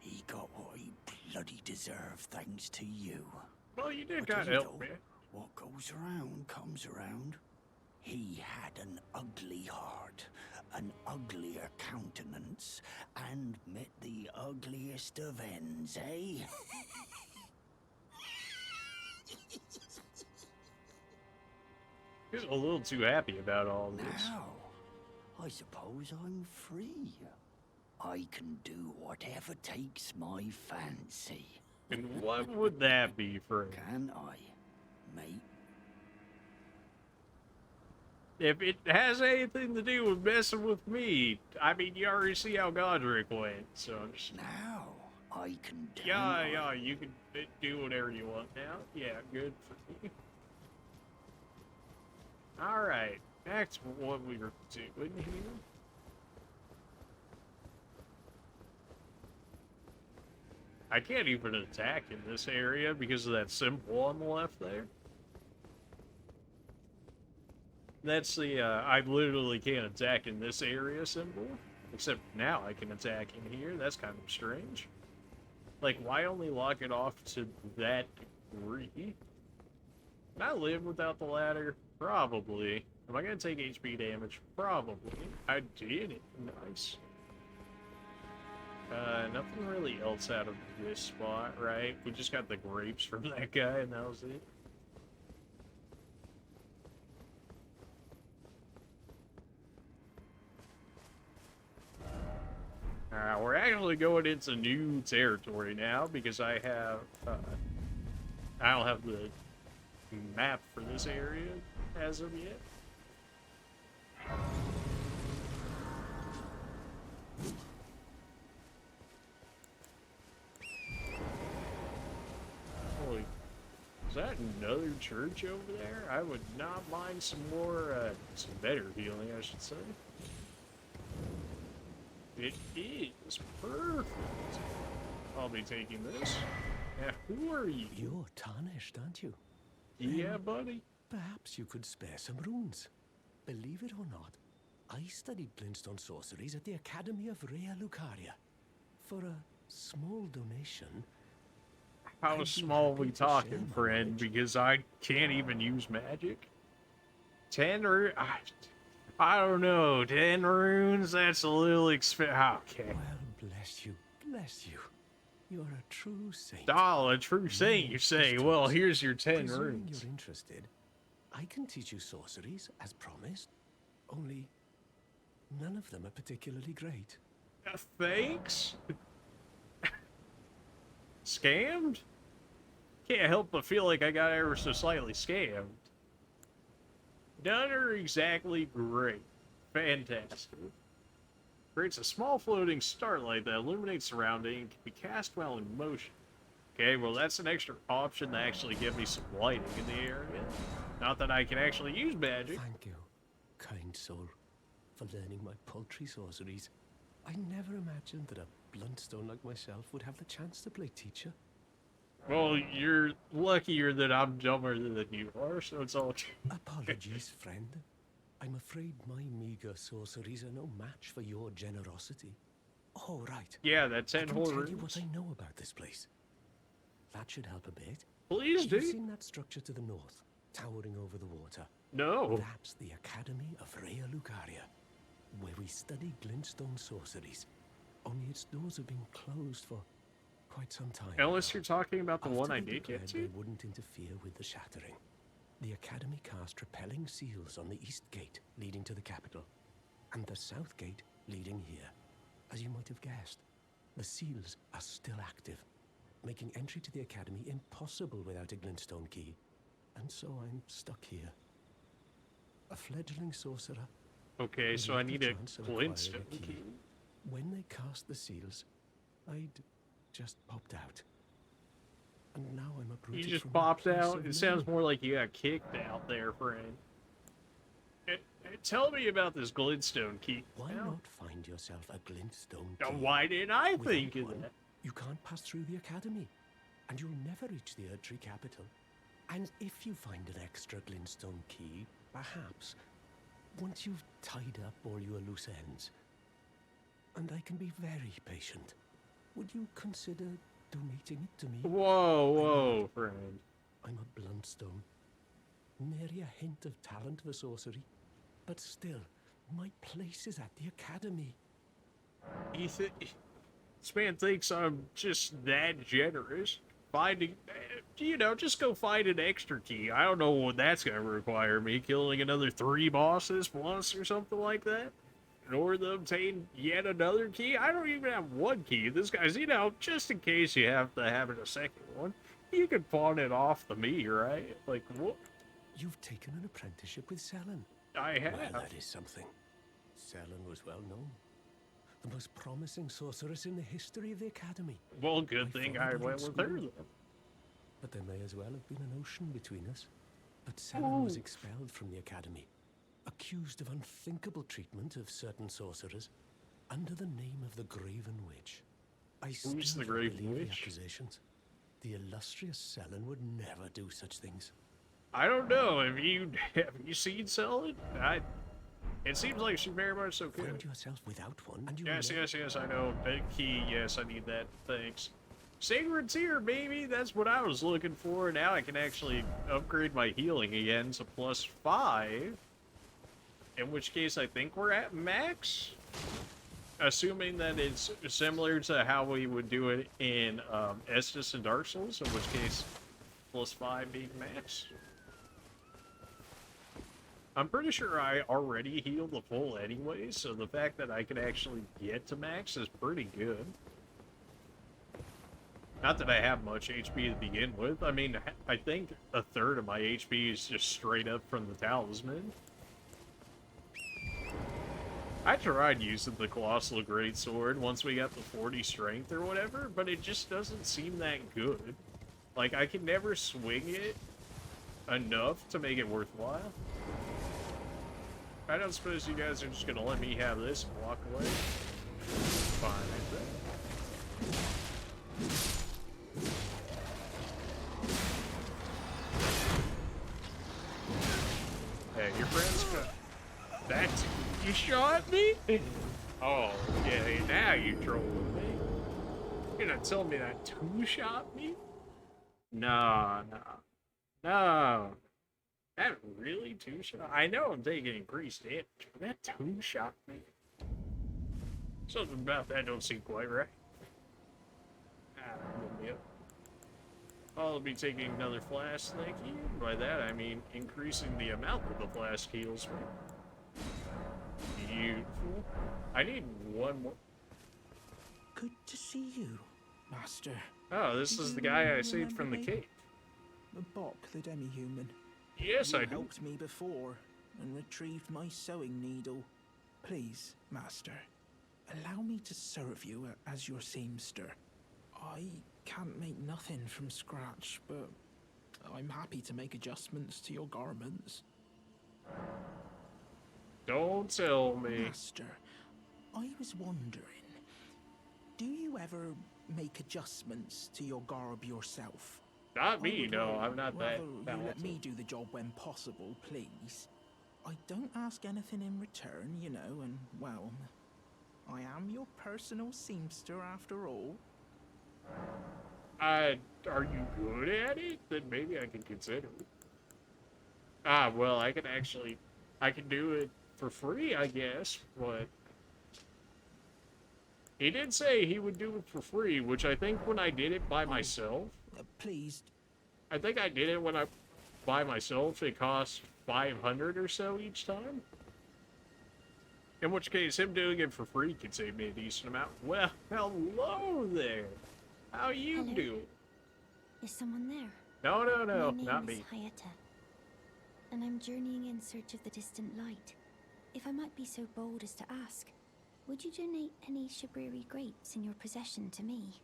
He got what he bloody deserved thanks to you. Well, you did But kind of you help know, me. what goes around comes around. He had an ugly heart, an uglier countenance, and met the ugliest of ends, eh? He's a little too happy about all this. Now, I suppose I'm free. I can do whatever takes my fancy. And what would that be, friend? Can I, mate? If it has anything to do with messing with me, I mean, you already see how Godric went, so I'm just... Now, I can do... Yeah, you can do whatever you want now. Yeah, good for me. Alright, back to what we were doing here. I can't even attack in this area because of that symbol on the left there. That's the, I literally can't attack in this area symbol. Except now I can attack in here. That's kind of strange. Like, why only lock it off to that degree? Can I live without the ladder? Probably. Am I gonna take HP damage? Probably. I did it. Nice. Nothing really else out of this spot, right? We just got the grapes from that guy, and that was it. We're actually going into new territory now, because I have, I don't have the map for this area as of yet. Holy, is that another church over there? I would not mind some more, some better healing, I should say. It is perfect. I'll be taking this. Yeah, who are you? You're tarnished, aren't you? Yeah, buddy. Perhaps you could spare some runes. Believe it or not, I studied glintstone sorceries at the Academy of Rea Lucaria. For a small donation... How small we talking, friend? Because I can't even use magic. 10 or... I don't know. 10 runes? That's a little expensive. Okay. Well, bless you, bless you. You're a true saint. Oh, a true saint, you say? Well, here's your 10 Presuming runes. you're interested, I can teach you sorceries, as promised. Only, none of them are particularly great. Thanks? Scammed? Can't help but feel like I got ever so slightly scammed. None are exactly great. Fantastic. Creates a small floating starlight that illuminates surrounding and can be cast while in motion. Okay, well that's an extra option to actually give me some lighting in the area. Not that I can actually use magic. Thank you, kind soul, for learning my paltry sorceries. I never imagined that a bluntstone like myself would have the chance to play teacher. Well, you're luckier that I'm dumber than you are, so it's all true. Apologies, friend. I'm afraid my meager sorceries are no match for your generosity. Oh, right. Yeah, that 10 I can whole tell you what rooms. I know about this place. That should help a bit. Please do. You've seen that structure to the north, towering over the water? No. That's the Academy of Rea Lucaria, where we study glintstone sorceries. Only its doors have been closed for quite some time. Unless you're talking about the one After I they did get declared to. they wouldn't interfere with the shattering, the Academy cast repelling seals on the east gate leading to the capital, and the south gate leading here. As you might have guessed, the seals are still active, making entry to the Academy impossible without a glintstone key. And so I'm stuck here. A fledgling sorcerer. Okay, so I without the need a chance of acquiring glintstone key. When they cast the seals, I'd just popped out. And now I'm uprooted. You just from my popped place out? of It sounds learning. more like you got kicked out there, friend. Tell me about this glintstone key. Why not find yourself a glintstone Now, key? why didn't I Without think of one, that? you can't pass through the academy, and you'll never reach the Erdtree capital. And if you find an extra glintstone key, perhaps, once you've tied up all your loose ends, and I can be very patient, would you consider donating it to me? Whoa, friend. I'm a bluntstone. Nary a hint of talent for sorcery, but still, my place is at the academy. Ethan, this man thinks I'm just that generous. Finding, just go find an extra key. I don't know what that's gonna require me, killing another 3 bosses plus or something like that, in order to obtain yet another key. I don't even have 1 key. This guy's, just in case you have to have a second one, you can pawn it off to me, right? Like, what? You've taken an apprenticeship with Selen. I have. Well, that is something. Selen was well known. The most promising sorceress in the history of the academy. Well, good thing I went with her then. But there may as well have been an ocean between us. But Selen was expelled from the academy, accused of unthinkable treatment of certain sorcerers, under the name of the Graven Witch. I still Who's the don't Graven believe the Witch? accusations. The illustrious Selen would never do such things. I don't know. Have you seen Selling? It seems like she very much so Find could. yourself without one, and you Yes, will never... yes, I know. Big key, yes, I need that. Thanks. Sacred Tear, baby! That's what I was looking for. Now I can actually upgrade my healing again to +5. In which case, I think we're at max? Assuming that it's similar to how we would do it in Estus and Dark Souls, in which case, +5 being max. I'm pretty sure I already healed the full anyway, so the fact that I could actually get to max is pretty good. Not that I have much HP to begin with. I mean, I think a third of my HP is just straight up from the talisman. I tried using the Colossal Greatsword once we got the 40 strength or whatever, but it just doesn't seem that good. Like, I can never swing it enough to make it worthwhile. I don't suppose you guys are just gonna let me have this and walk away? Fine, I think. Hey, your friend's got... That's... You shot me? Oh, yeah, now you trolling me. You're gonna tell me that 2-shot me? No. That really 2-shot? I know I'm taking increased damage, but that 2-shot me? Something about that don't seem quite right. Yep. I'll be taking another flask, thank you. By that, I mean increasing the amount that the flask heals me. Beautiful. I need 1 more. Good to see you, Master. Oh, this is the guy I saved from the cave. Bok, the demi-human. Yes, You I do. helped me before and retrieved my sewing needle. Please, Master, allow me to serve you as your seamster. I can't make nothing from scratch, but I'm happy to make adjustments to your garments. Don't tell me. Master, I was wondering, do you ever make adjustments to your garb yourself? Not me, no. I'm not that rather you let talented. me do the job when possible, please. I don't ask anything in return, you know, and, well, I am your personal seamster after all. Are you good at it? Then maybe I can consider it. Ah, well, I can do it for free, I guess, but... He did say he would do it for free, which I think when I did it by myself... Please. I think I did it when I... By myself, it cost 500 or so each time. In which case, him doing it for free could save me a decent amount. Well, hello there! How you Hello. doing? Is someone there? No, My name not is me. Theta, and I'm journeying in search of the distant light. If I might be so bold as to ask, would you donate any Shabriri grapes in your possession to me?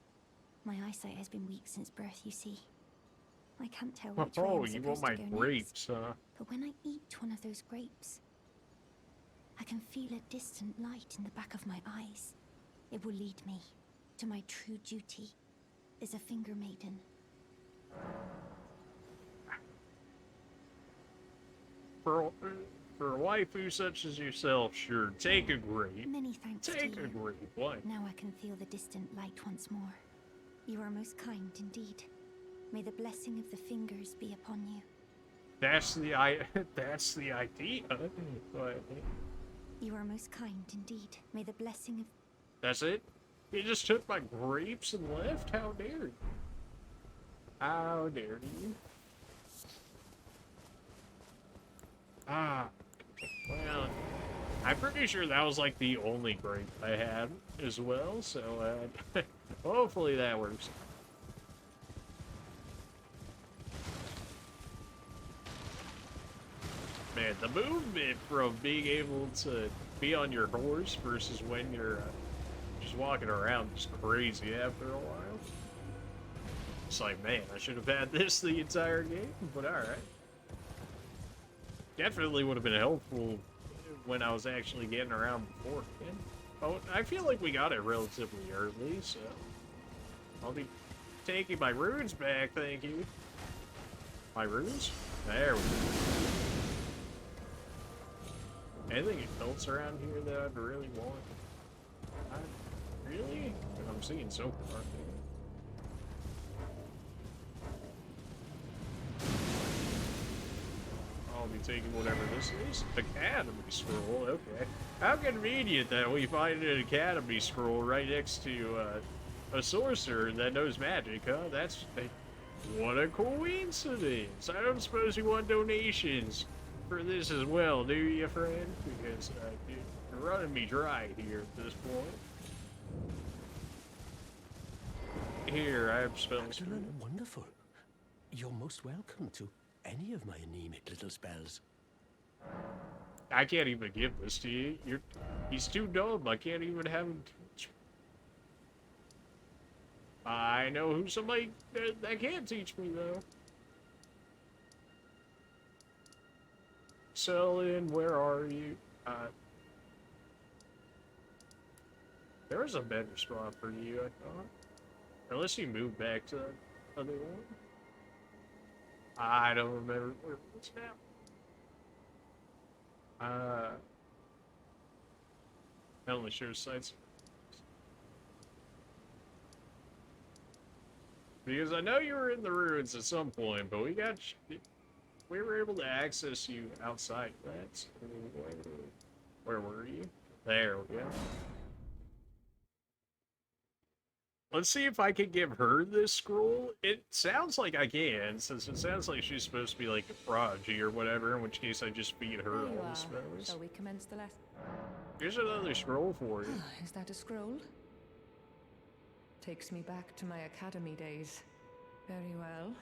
My eyesight has been weak since birth, you see. I can't tell which way Oh, I'm you want supposed my to go grapes, next. huh? But when I eat one of those grapes, I can feel a distant light in the back of my eyes. It will lead me to my true duty as a finger maiden. For a waifu such as yourself, sure, take a grape. Many thanks to Take a you. grape, what? Now I can feel the distant light once more. You are most kind indeed. May the blessing of the fingers be upon you. That's the that's the idea. But You are most kind indeed. May the blessing of... that's it? You just took my grapes and left? How dare you? How dare you? Ah, well, I'm pretty sure that was like the only grape I had as well, so hopefully that works. Man, the movement from being able to be on your horse versus when you're just walking around is crazy after a while. It's like, man, I should have had this the entire game, but alright. Definitely would have been helpful when I was actually getting around beforehand. Oh, I feel like we got it relatively early, so I'll be taking my runes back, thank you. My runes? There we go. Anything else around here that I'd really want? Really? I'm seeing so far. I'll be taking whatever this is. Academy scroll, okay. How convenient that we find an Academy scroll right next to a sorcerer that knows magic, huh? That's... what a coincidence! I don't suppose you want donations for this as well, do you, friend? Because you're running me dry here at this point. Here, I have spells. Excellent, wonderful. You're most welcome to any of my anemic little spells. I can't even give this to you. He's too dumb. I can't even have him teach. I know who somebody that can teach me, though. Selin, where are you? There was a better spot for you, I thought. Unless you moved back to the other one. I don't remember where it was now. That only shows sites. Because I know you were in the ruins at some point, but we were able to access you outside that. So where were you? There we go. Let's see if I can give her this scroll. It sounds like I can, since it sounds like she's supposed to be like a prodigy or whatever, in which case I just feed her There you all the are. spells. Shall we commence the lesson? Here's another scroll for you. Is that a scroll? Takes me back to my academy days. Very well.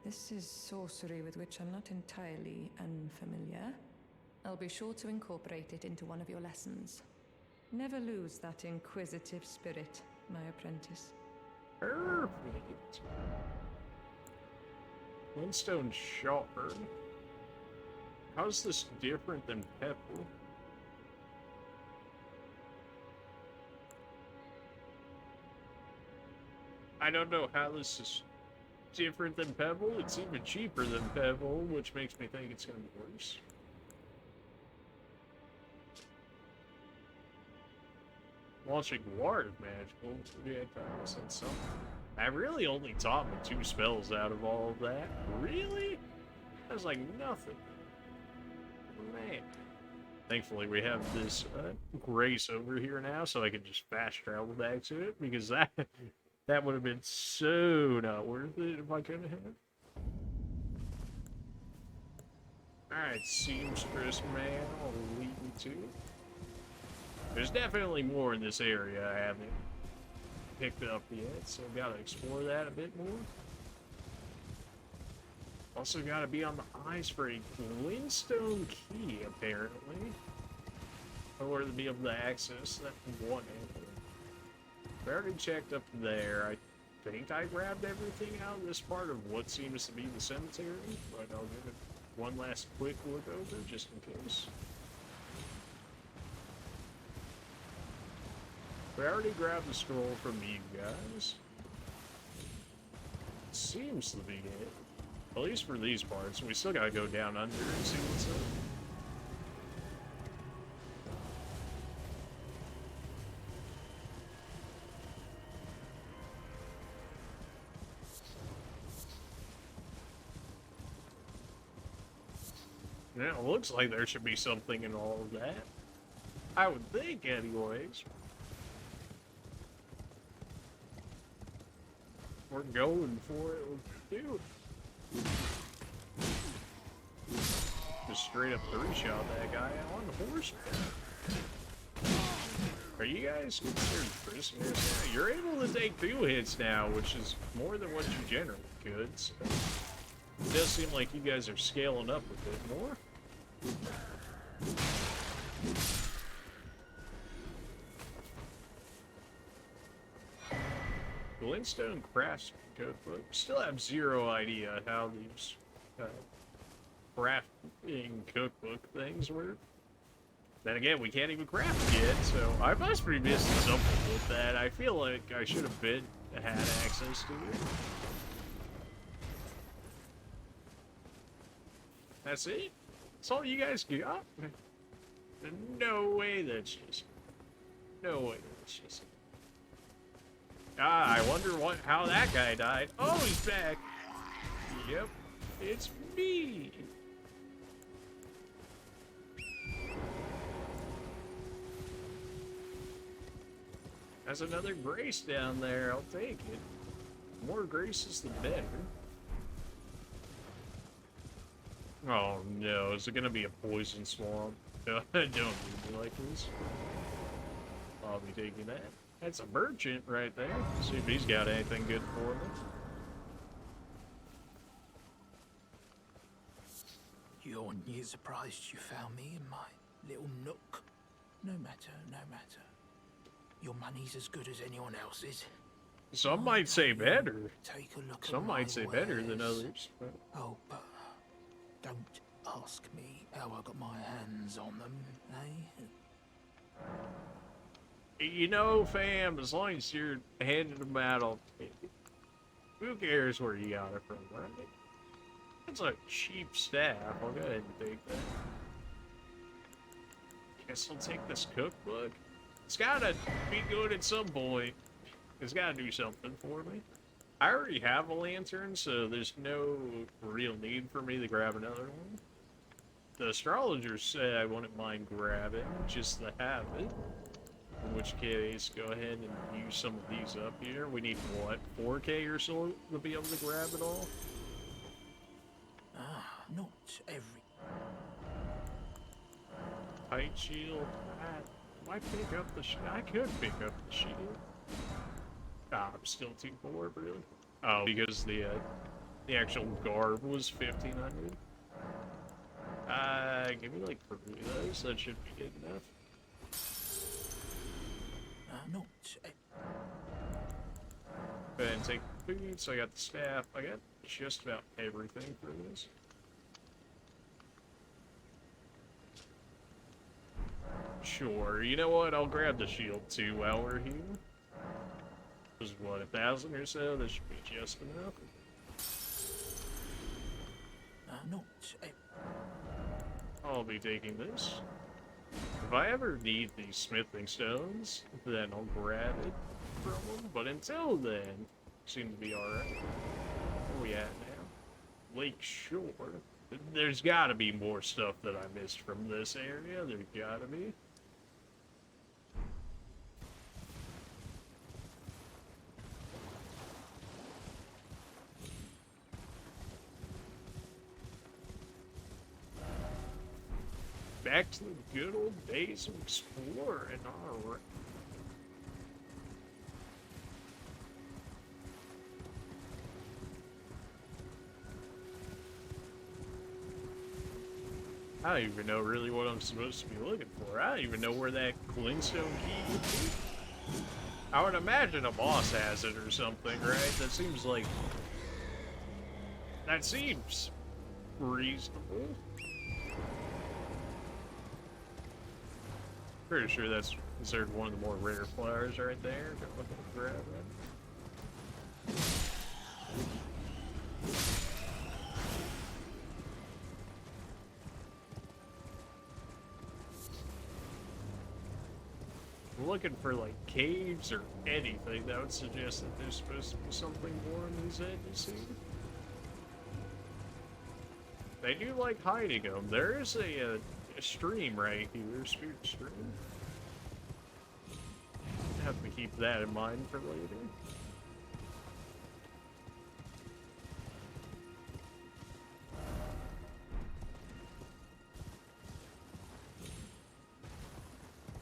This is sorcery with which I'm not entirely unfamiliar. I'll be sure to incorporate it into one of your lessons. Never lose that inquisitive spirit, my apprentice. Perfect. Flintstone shard. How's this different than pepper? I don't know how this is different than Pebble. It's even cheaper than Pebble, which makes me think it's going to be worse. Launching water is magical. Yeah, I guess that's something. I really only taught me 2 spells out of all of that. Really? That's like nothing. Man. Thankfully, we have this grace over here now, so I can just fast travel back to it, because that would have been so not worth it if I couldn't have. Alright, seamstress man, I'll lead you to it. There's definitely more in this area I haven't picked up yet, so I've got to explore that a bit more. Also got to be on the eyes for a glintstone key, apparently, in order to be able to access that one area. I already checked up there. I think I grabbed everything out of this part of what seems to be the cemetery, but I'll give it one last quick look over, just in case. We already grabbed the scroll from you guys. Seems to be it. At least for these parts. We still gotta go down under and see what's up. Yeah, it looks like there should be something in all of that. I would think, anyways. We're going for it. Let's do it. Just straight up three-shot that guy on the horse. Are you guys considered prisoners? Yeah, you're able to take 2 hits now, which is more than what you generally could. So it does seem like you guys are scaling up a bit more. Glintstone Crafts Cookbook. Still have zero idea how these crafting cookbook things work. Then again, we can't even craft yet, so I must be missing something with that. I feel like I should have had access to it. That's it? That's all you guys got? No way that's just... No way that's just... Ah, I wonder how that guy died. Oh, he's back! Yep, it's me! There's another grace down there, I'll take it. More graces the better. Oh no, is it gonna be a poison swamp? Don't need me like this. I'll be taking that. That's a merchant right there. See if he's got anything good for me. You're near surprised you found me in my little nook. No matter, no matter. Your money's as good as anyone else's. Some might say better. Take a look. Some might say better than others. But... Oh, but don't ask me how I got my hands on them, eh? You know, fam, as long as you're handing them out, I'll take it. Who cares where you got it from, right? That's a cheap staff. I'll go ahead and take that. Guess I'll take this cookbook. It's gotta be good at some point. It's gotta do something for me. I already have a lantern, so there's no real need for me to grab another one. The astrologer said I wouldn't mind grabbing just to have it. In which case, go ahead and use some of these up here. We need, what, 4K or so to be able to grab it all? Ah, not every... Tight shield. Do I pick up the shield? I could pick up the shield. Ah, I'm still too poor, really. Oh, because the actual garb was 1,500. Give me like 3 of those. That should be good enough. not... Go ahead and take the food. So I got the staff. I got just about everything for this. Sure. You know what? I'll grab the shield too while we're here. This is what, 1,000 or so? This should be just enough. not... I'll be taking this. If I ever need these smithing stones, then I'll grab it from them. But until then, seem to be alright. Where are we at now? Lake Shore. There's gotta be more stuff that I missed from this area. There's gotta be. Back to the good old days of exploring, alright. I don't even know really what I'm supposed to be looking for. I don't even know where that glintstone key would be. I would imagine a boss has it or something, right? That seems like... That seems reasonable. Pretty sure that's considered one of the more rare flowers right there. Go look and grab it. I'm looking for like caves or anything that would suggest that there's supposed to be something more on these edges here. They do like hiding them. There is a stream right here, spirit stream. Have to keep that in mind for later.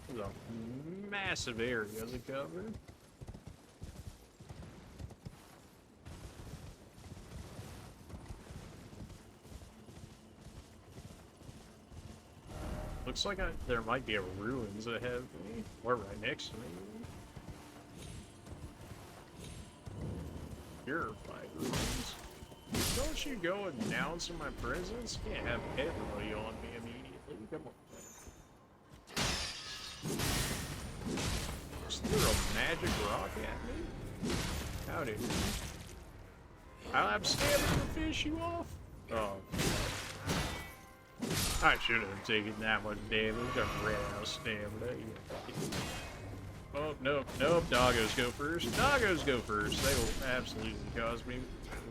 There's a massive area to cover. Looks like there might be a ruins ahead of me, or right next to me. Purified ruins. Don't you go announce my presence? Can't have everybody on me immediately. Come on. Just threw a magic rock at me? Howdy. I'm stabbing to fish you off? Oh. I should have taken that much damage. I'm ran out of stamina. Oh, nope, nope. Doggos go first. Doggos go first. They will absolutely cause me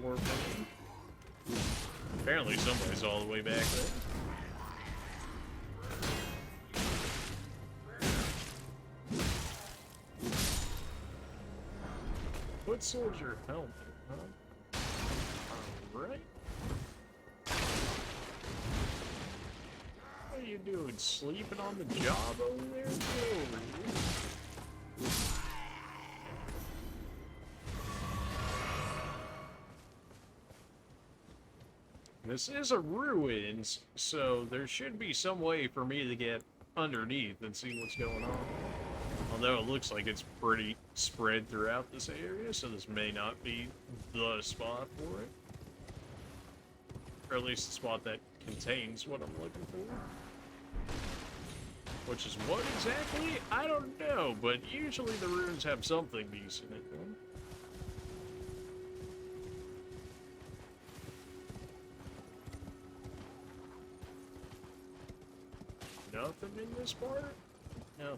more pain. Apparently somebody's all the way back there. Foot soldier helmet, huh? Alright. What are you doing? Sleeping on the job over there? Get over here. This is a ruins, so there should be some way for me to get underneath and see what's going on. Although it looks like it's pretty spread throughout this area, so this may not be the spot for it. Or at least the spot that contains what I'm looking for. Which is what exactly? I don't know, but usually the ruins have something decent in them. Nothing in this part? No.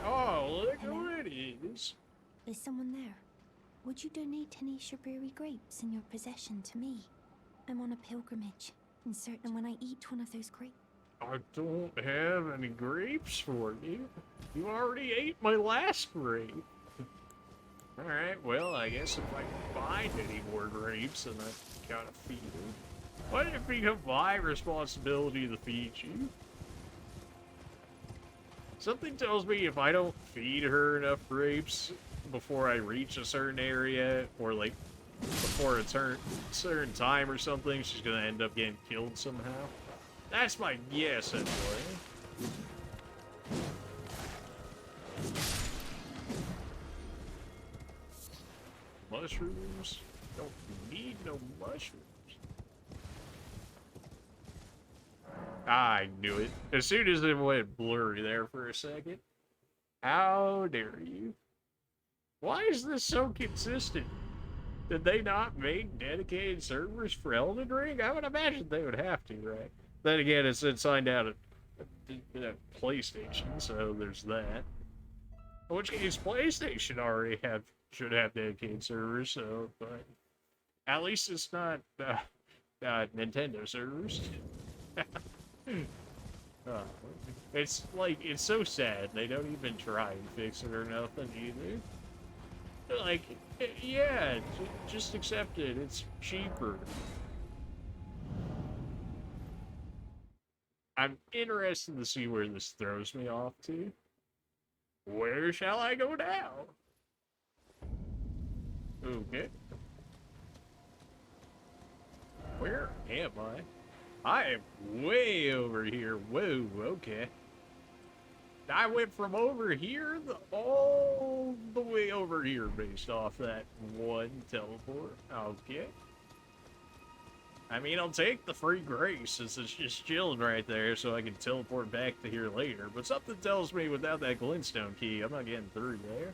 Oh, look who it is. Is someone there? Would you donate any Shaburi grapes in your possession to me? I'm on a pilgrimage, and certain when I eat one of those grapes. I don't have any grapes for you. You already ate my last grape. Alright, well, I guess if I find any more grapes, then I gotta feed them. Why did it become my responsibility to feed you? Something tells me if I don't feed her enough grapes before I reach a certain area, or like before a certain time or something, she's gonna end up getting killed somehow. That's my guess anyway. Mushrooms? Don't need no mushrooms. I knew it. As soon as it went blurry there for a second. How dare you? Why is this so consistent? Did they not make dedicated servers for Elden Ring? I would imagine they would have to, right? Then again, it's signed out at PlayStation, so there's that. In which case, PlayStation already should have dedicated servers, so, but at least it's not Nintendo servers. It's like, it's so sad they don't even try and fix it or nothing either. They're like, yeah, just accept it, it's cheaper. I'm interested to see where this throws me off to. Where shall I go now? Okay. Where am I? I am way over here. Whoa, okay. I went from over here all the way over here based off that one teleport. Okay. I mean, I'll take the free grace since it's just chilling right there so I can teleport back to here later. But something tells me without that glintstone key, I'm not getting through there.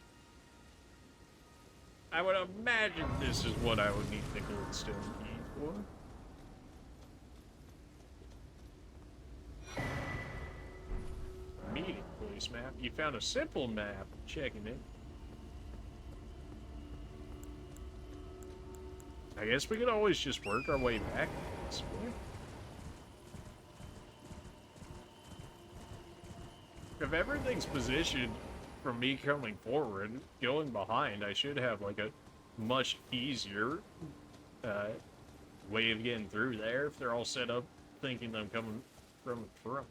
I would imagine this is what I would need the glintstone key for. Meeting place map. You found a simple map. Checking it. I guess we could always just work our way back this way. If everything's positioned from me coming forward, going behind, I should have like a much easier way of getting through there if they're all set up thinking I'm coming from the front.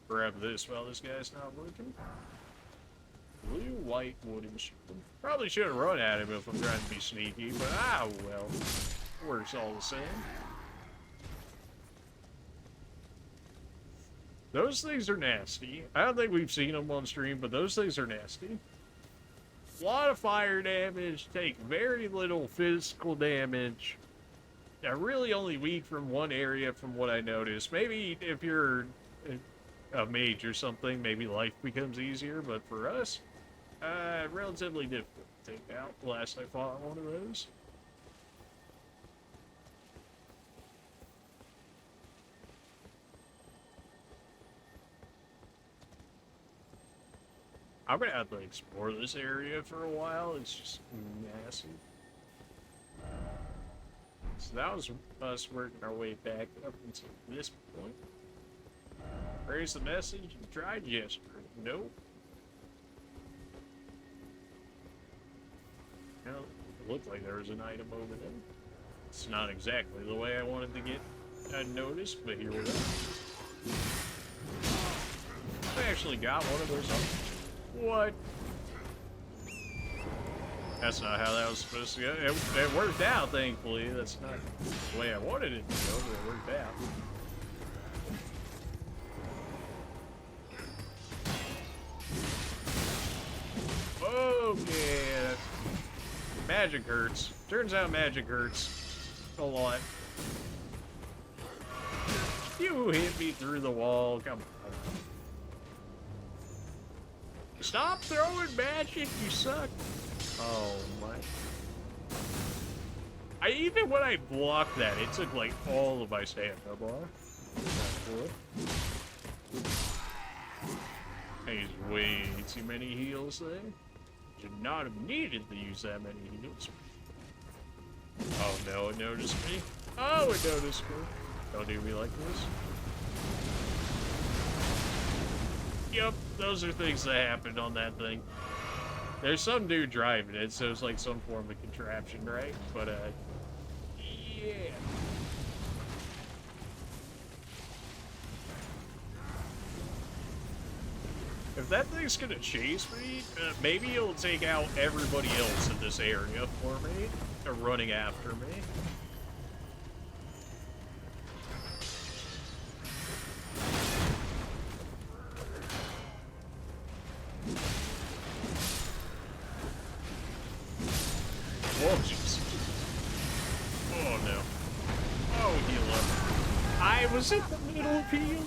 Grab this while this guy's not working. Blue, white, wooden shield. Probably should have run at him if I'm trying to be sneaky, but ah, well. Works all the same. Those things are nasty. I don't think we've seen them on stream, but those things are nasty. A lot of fire damage, take very little physical damage. They're really only weak from one area from what I noticed. Maybe if you're a mage or something, maybe life becomes easier, but for us, relatively difficult to take out. Last I fought one of those. I'm gonna have to explore this area for a while. It's just massive. So that was us working our way back up until this point. Raise the message and try gesture. Nope. Well, it looked like there was an item over there. It's not exactly the way I wanted to get noticed, but here we go. I actually got one of those. What? That's not how that was supposed to go. It worked out, thankfully. That's not the way I wanted it to go, but it worked out. Okay, magic hurts. Turns out magic hurts a lot. You hit me through the wall. Come on. Stop throwing magic, you suck. Oh my. Even when I blocked that, it took like all of my stamina bar. There's way too many heals there. Should not have needed to use that many heals. Oh no, it noticed me. Oh, it noticed me. Don't do me like this. Yep, those are things that happened on that thing. There's some dude driving it, so it's like some form of contraption, right? But, yeah. If that thing's gonna chase me, maybe it'll take out everybody else in this area for me. They're running after me. Oh, jeez. Oh, no. Oh, heal up. I was in the middle of healing.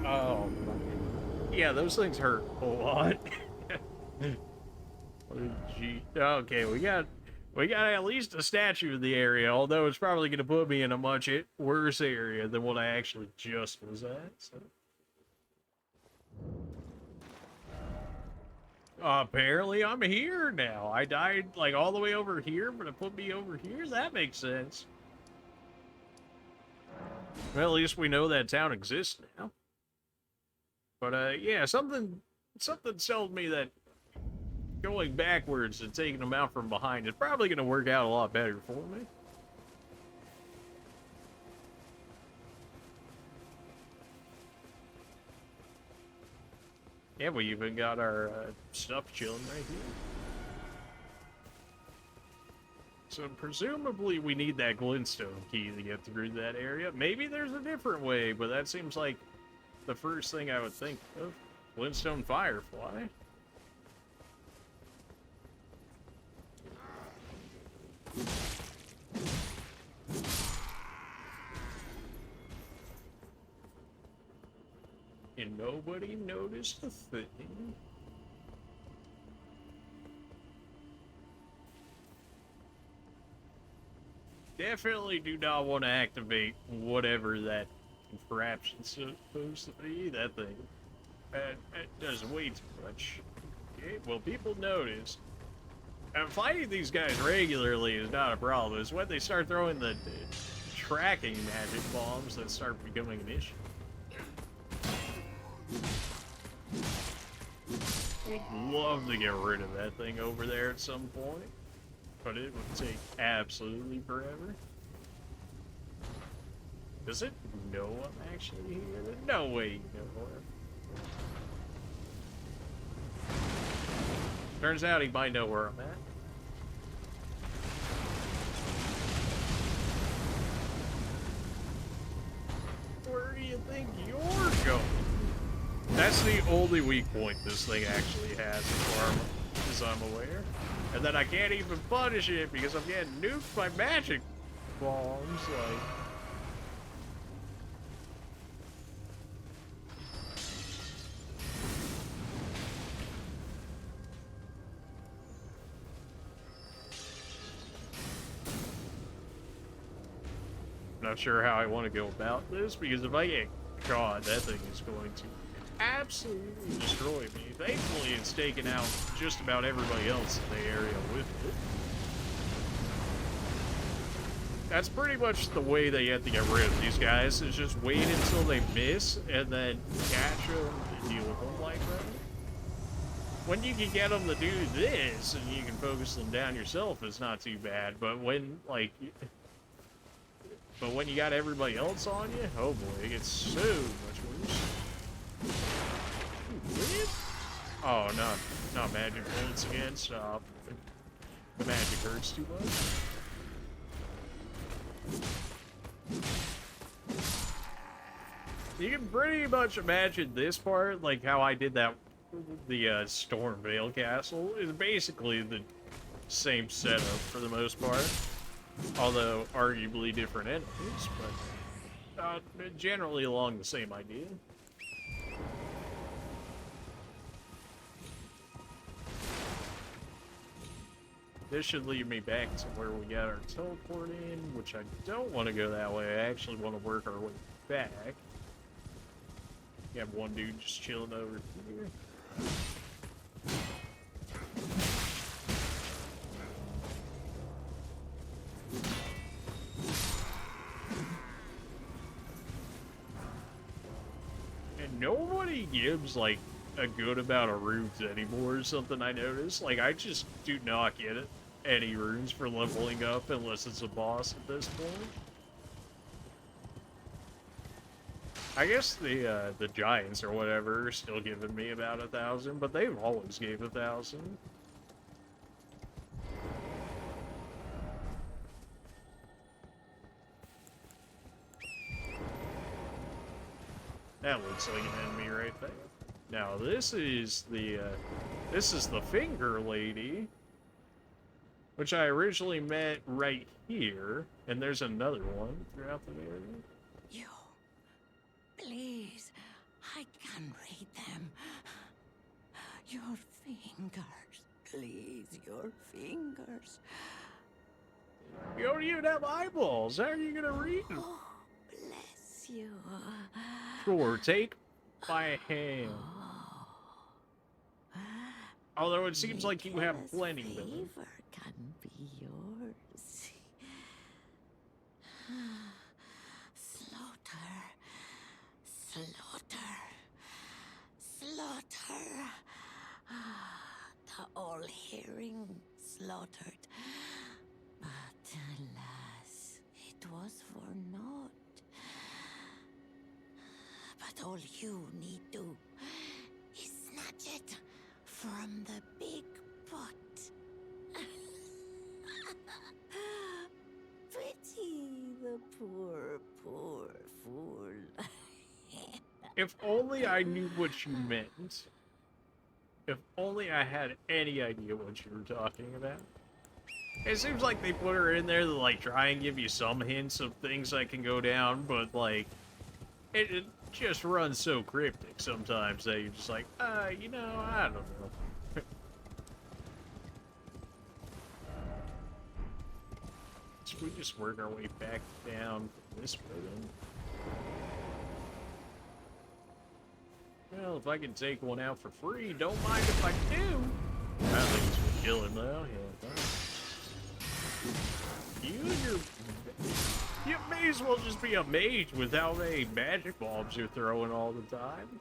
Oh, my. Yeah, those things hurt a lot. Gee. Okay, we got at least a statue in the area, although it's probably going to put me in a much worse area than what I actually just was at. So. Apparently I'm here now. I died like all the way over here, but it put me over here? That makes sense. Well, at least we know that town exists now. But, yeah, something told me that going backwards and taking them out from behind is probably going to work out a lot better for me. Yeah, we even got our stuff chilling right here. So presumably we need that glintstone key to get through that area. Maybe there's a different way, but that seems like the first thing I would think of. Flintstone Firefly. And nobody noticed a thing. Definitely do not want to activate whatever that contraption's supposed to be. That thing. That does way too much. Okay, well, people notice. Fighting these guys regularly is not a problem. It's when they start throwing the tracking magic bombs that start becoming an issue. Would love to get rid of that thing over there at some point, but it would take absolutely forever. Does it know I'm actually here? There's no way you know it. Turns out he might know where I'm at. Where do you think you're going? That's the only weak point this thing actually has, as I'm aware. And then I can't even punish it because I'm getting nuked by magic bombs, like... Not sure how I want to go about this, because if I get caught, that thing is going to absolutely destroy me. Thankfully, it's taken out just about everybody else in the area with it. That's pretty much the way they have to get rid of these guys, is just wait until they miss, and then catch them and deal with them like that. When you can get them to do this, and you can focus them down yourself, it's not too bad, but when, like... But when you got everybody else on you, oh boy, it gets so much worse. Oh, not magic bullets again. Stop. The magic hurts too much. You can pretty much imagine this part, like how I did that, the Stormveil castle, is basically the same setup for the most part. Although, arguably different enemies, but generally along the same idea. This should lead me back to where we got our teleport in, which I don't want to go that way. I actually want to work our way back. You have one dude just chilling over here. Nobody gives, like, a good amount of runes anymore or something, I noticed. Like, I just do not get it. Any runes for leveling up unless it's a boss at this point. I guess the giants or whatever are still giving me about 1,000, but they've always gave 1,000. That looks like an enemy right there. Now this is the finger lady, which I originally met right here, and there's another one throughout the area. You, please, I can read them. Your fingers, please, your fingers. You don't even have eyeballs. How are you gonna read them? Oh, bless you. Sure, take my hand. Although it seems like you have plenty of them. Favor can be yours. Slaughter, slaughter, slaughter. The all-hearing slaughtered, but alas, it was for naught. But all you need do is snatch it from the big pot. Pity the poor, poor fool. If only I knew what you meant. If only I had any idea what you were talking about. It seems like they put her in there to, like, try and give you some hints of things that can go down, but, like, it just runs so cryptic sometimes that you're just like, you know, I don't know. Should we just work our way back down from this building? Well, if I can take one out for free, don't mind if I do. I think it's gonna kill him though. Yeah. You may as well just be a mage with how many magic bombs you're throwing all the time.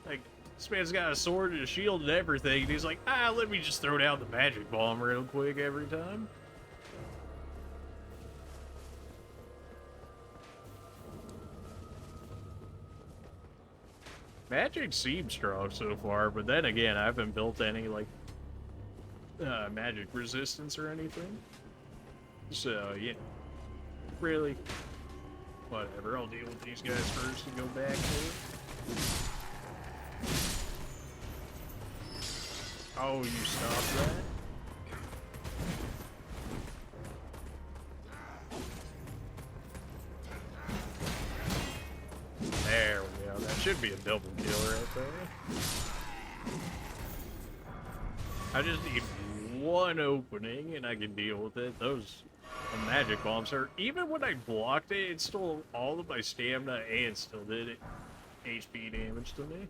Like, this man's got a sword and a shield and everything, and he's like, let me just throw down the magic bomb real quick every time. Magic seems strong so far, but then again, I haven't built any, like, magic resistance or anything. So, yeah. Really. Whatever, I'll deal with these guys first and go back to it. Oh, you stopped that? There we go. That should be a double kill right there. I just need one opening and I can deal with it. Those magic bombs are, even when I blocked it, it stole all of my stamina and still did it HP damage to me.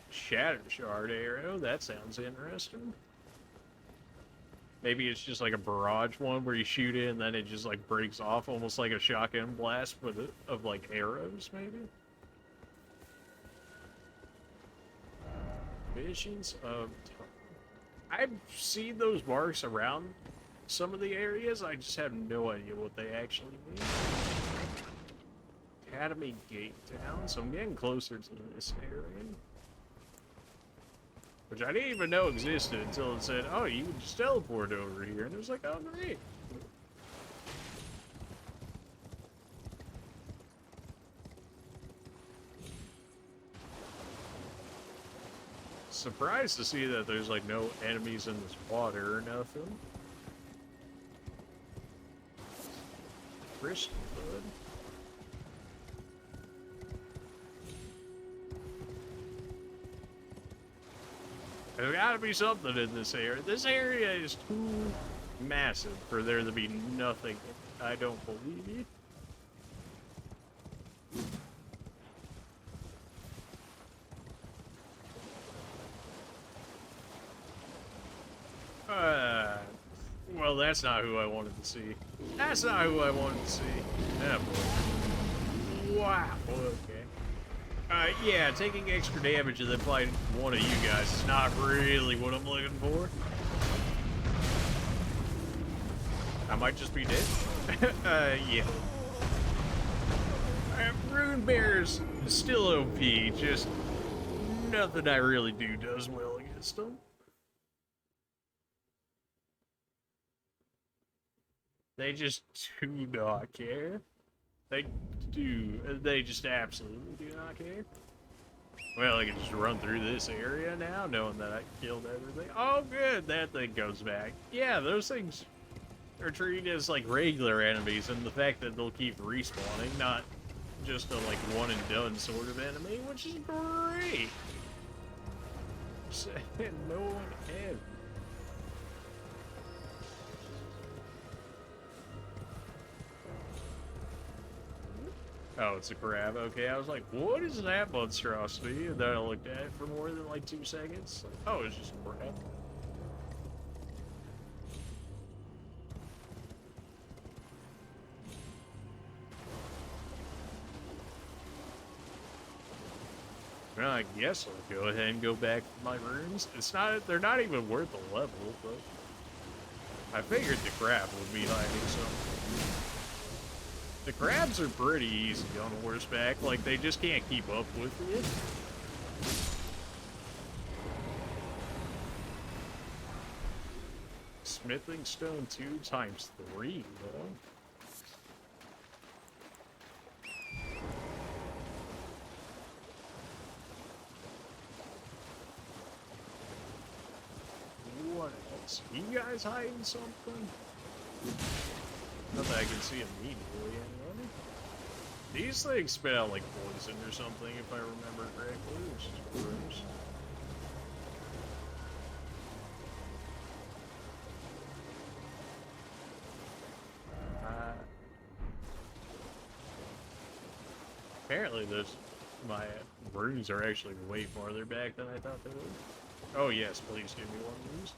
Shatter Shard arrow, that sounds interesting. Maybe it's just like a barrage one where you shoot it and then it just like breaks off, almost like a shotgun blast, but of like arrows, maybe? Visions of Time. I've seen those marks around some of the areas, I just have no idea what they actually mean. Academy Gate Town, so I'm getting closer to this area. Which I didn't even know existed until it said, oh, you can just teleport over here. And it was like, oh, great. Surprised to see that there's, like, no enemies in this water or nothing. Christian Bud. There's gotta be something in this area. This area is too massive for there to be nothing. I don't believe. Well, that's not who I wanted to see. That's not who I wanted to see. Oh, boy. Wow, okay. Yeah, taking extra damage and then fighting one of you guys is not really what I'm looking for. I might just be dead. Yeah. Rune Bear's still OP, just nothing I really do does well against them. They just do not care. They just absolutely do not care. Well, I can just run through this area now, knowing that I killed everything. Oh, good, that thing goes back. Yeah, those things are treated as, like, regular enemies, and the fact that they'll keep respawning, not just a, like, one-and-done sort of enemy, which is great. No one ever. Oh, it's a crab. Okay, I was like, what is that monstrosity? And then I looked at it for more than like 2 seconds. Like, oh, it's just a crab. Well, I guess I'll go ahead and go back to my runes. They're not even worth a level, but I figured the crab would be hiding something. The crabs are pretty easy on horseback, like they just can't keep up with you. Smithing stone 2 times 3, though. See you guys hiding something? Not that I can see immediately, anyway. These things spit out like poison or something, if I remember correctly, which is gross. Apparently my rooms are actually way farther back than I thought they would. Oh yes, please give me one of these.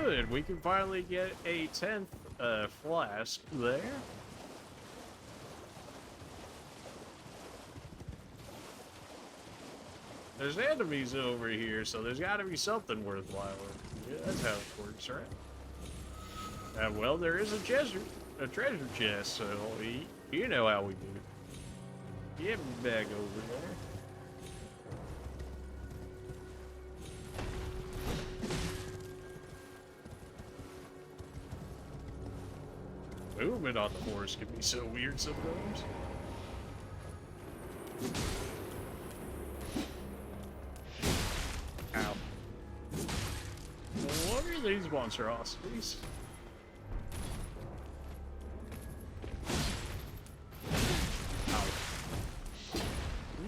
Good, we can finally get a 10th flask there. There's enemies over here, so there's got to be something worthwhile. Yeah, that's how it works, right? Well, there is a treasure chest, so you know how we do. Get me back over there. Movement on the horse can be so weird sometimes. Ow. What are these monstrosities?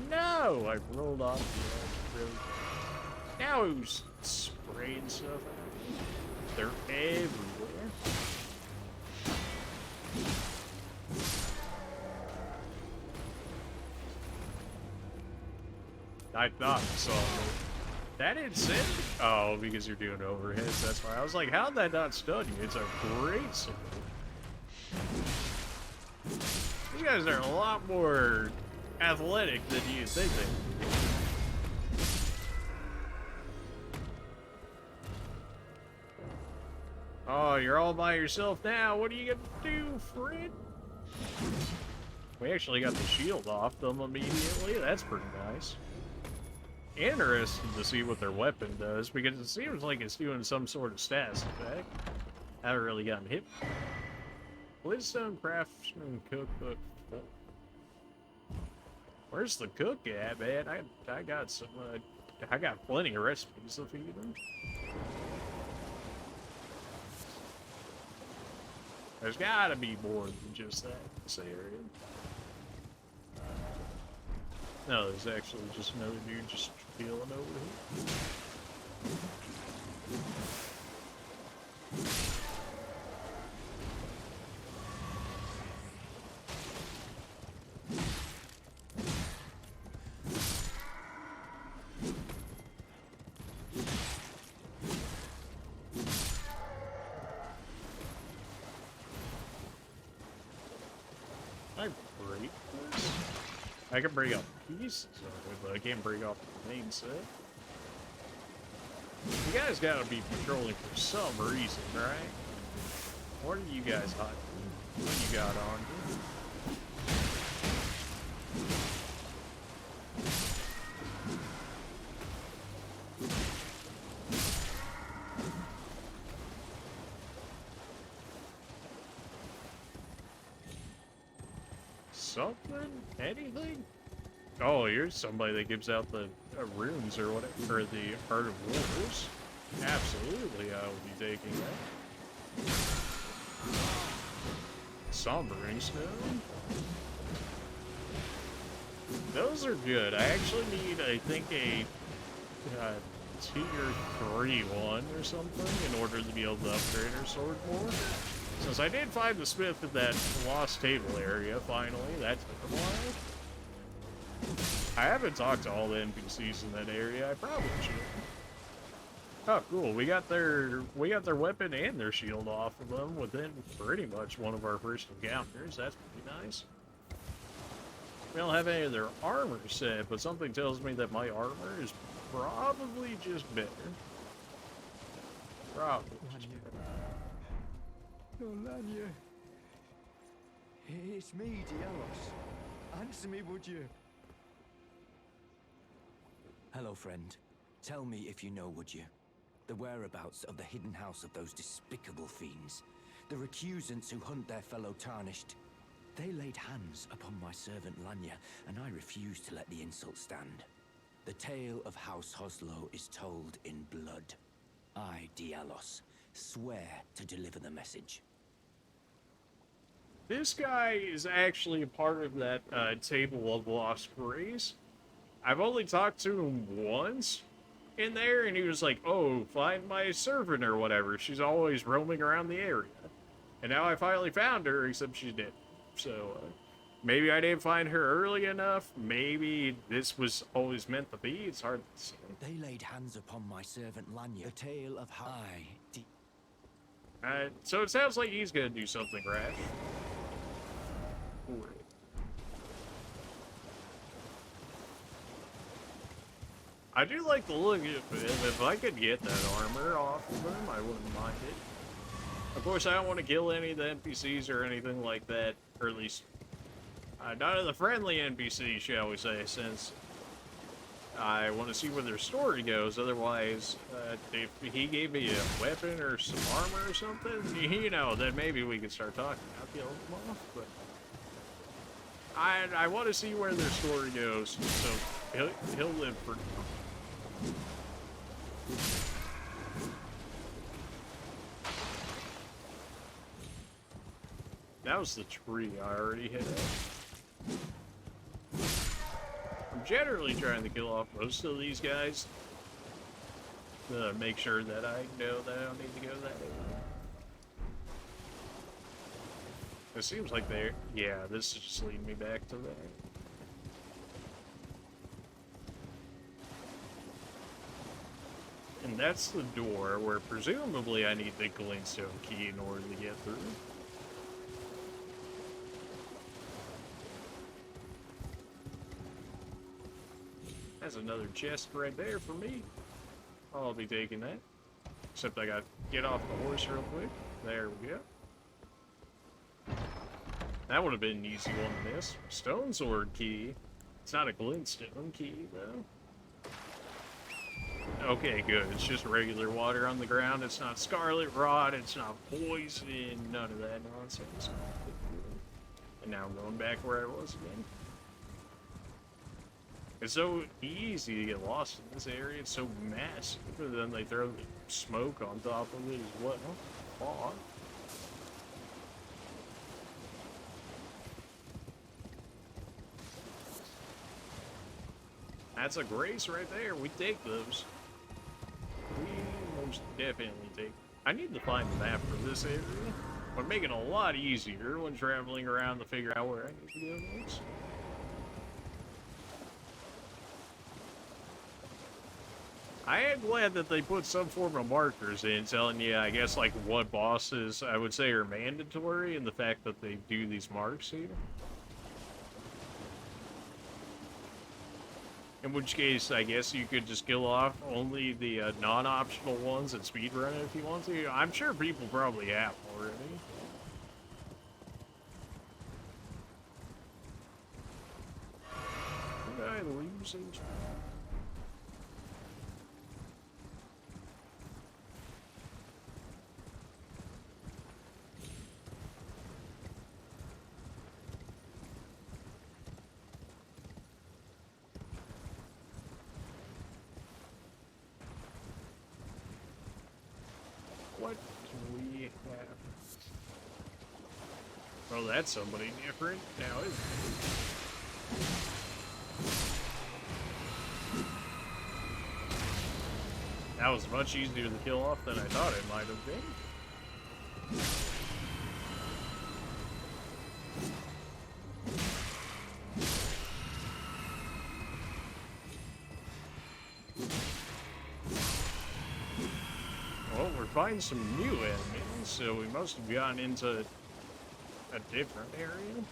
No! I rolled off the edge really fast. Now who's spraying stuff at me? They're everywhere. I thought I saw them. That didn't sit? Oh, because you're doing overheads, that's why. I was like, how'd that not stun you? It's a great sword. These guys are a lot more athletic than you think they would be. Oh, you're all by yourself now. What are you gonna do, friend? We actually got the shield off them immediately. That's pretty nice. Interesting to see what their weapon does, because it seems like it's doing some sort of stats effect. I haven't really gotten hit. Blitstone Craftsman Cookbook 4. Where's the cook at, man? I got some, I got plenty of recipes to feed them. There's gotta be more than just that in this area. No, there's actually just another dude just feeling over here. I can bring up pieces of it, but I can't bring up the main set. You guys gotta be patrolling for some reason, right? What are you guys hiding? What you got on you? Something? Anything? Oh, here's somebody that gives out the runes or whatever, or the Art of Wars. Absolutely, I will be taking that. Sombering Stone. Those are good. I actually need, I think, a tier 3 one or something in order to be able to upgrade our sword more. Since I did find the smith in that lost table area, finally, that took a while. I haven't talked to all the NPCs in that area. I probably should. Oh, cool. We got their weapon and their shield off of them within pretty much one of our first encounters. That's pretty nice. We don't have any of their armor set, but something tells me that my armor is probably just better. Probably. No, Lanya. It's me, Dielos. Answer me, would you? Hello, friend. Tell me if you know, would you? The whereabouts of the hidden house of those despicable fiends. The recusants who hunt their fellow tarnished. They laid hands upon my servant Lanya, and I refused to let the insult stand. The tale of House Hoslow is told in blood. I, Dielos, Swear to deliver the message. This guy is actually a part of that table of lost grace. I've only talked to him once in there, and he was like, oh, find my servant or whatever. She's always roaming around the area. And now I finally found her, except she's dead. So, maybe I didn't find her early enough. Maybe this was always meant to be. It's hard to say. They laid hands upon my servant Lanya. The tale of how So it sounds like he's gonna do something rash. Ooh. I do like the look of it. If I could get that armor off of him, I wouldn't mind it. Of course, I don't want to kill any of the NPCs or anything like that, or at least none of the friendly NPCs, shall we say, since I want to see where their story goes. Otherwise, if he gave me a weapon or some armor or something, you know, then maybe we could start talking. I'll kill them off, but I want to see where their story goes, so he'll live for now. That was the tree I already hit at. I'm generally trying to kill off most of these guys to make sure that I know that I don't need to go that way. It seems like they're... yeah, this is just leading me back to there. And that's the door where presumably I need the glintstone key in order to get through. That's another chest right there for me. I'll be taking that. Except I got to get off the horse real quick. There we go. That would have been an easy one to miss. Stone sword key. It's not a glintstone key, though. Okay, good. It's just regular water on the ground. It's not scarlet rot. It's not poison. None of that nonsense. And now I'm going back where I was again. It's so easy to get lost in this area. It's so massive. And then they throw the smoke on top of it as well. Oh. That's a grace right there. We take those. We most definitely take. I need to find the map for this area. Would make it a lot easier when traveling around to figure out where I need to go next. I am glad that they put some form of markers in telling you, I guess, like what bosses I would say are mandatory, and the fact that they do these marks here. In which case, I guess you could just kill off only the non-optional ones and speedrun it if you want to. I'm sure people probably have already. Did I lose it? What can we have? Oh, that's somebody different now, isn't it? That was much easier to kill off than I thought it might have been. Well, we're finding some new enemies, so we must have gotten into a different area.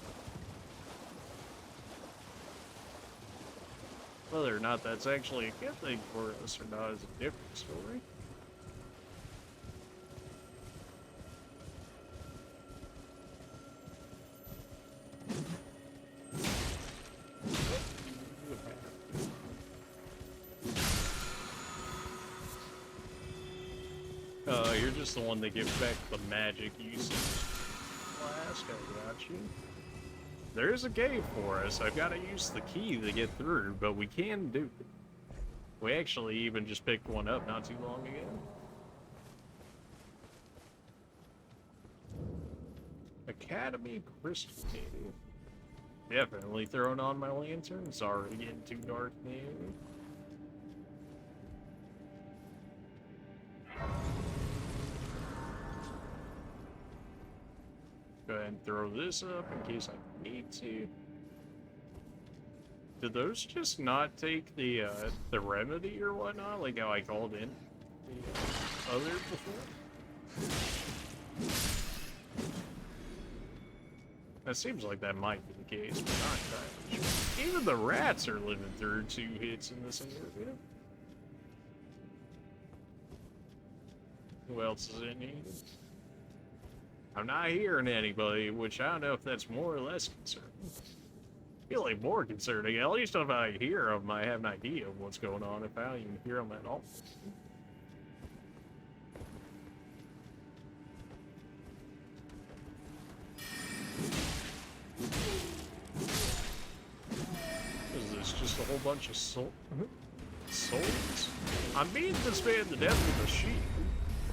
Whether or not that's actually a good thing for us or not is a different story. You're just the one that gives back the magic usage flask. I got you. There is a cave for us. I've got to use the key to get through, but we can do it. We actually even just picked one up not too long ago. Academy Crystal Cave. Definitely throwing on my lantern. It's already getting too dark now. Go ahead and throw this up in case I need to. Did those just not take the remedy or whatnot, like how I called in the other before? That seems like that might be the case, but not entirely sure. Even the rats are living through 2 hits in this area. Who else is in here? I'm not hearing anybody, which I don't know if that's more or less concerning. I feel like more concerning. At least if I hear them, I have an idea of what's going on. If I don't even hear them at all. Is this just a whole bunch of souls? I'm being disbanded to death with a sheep.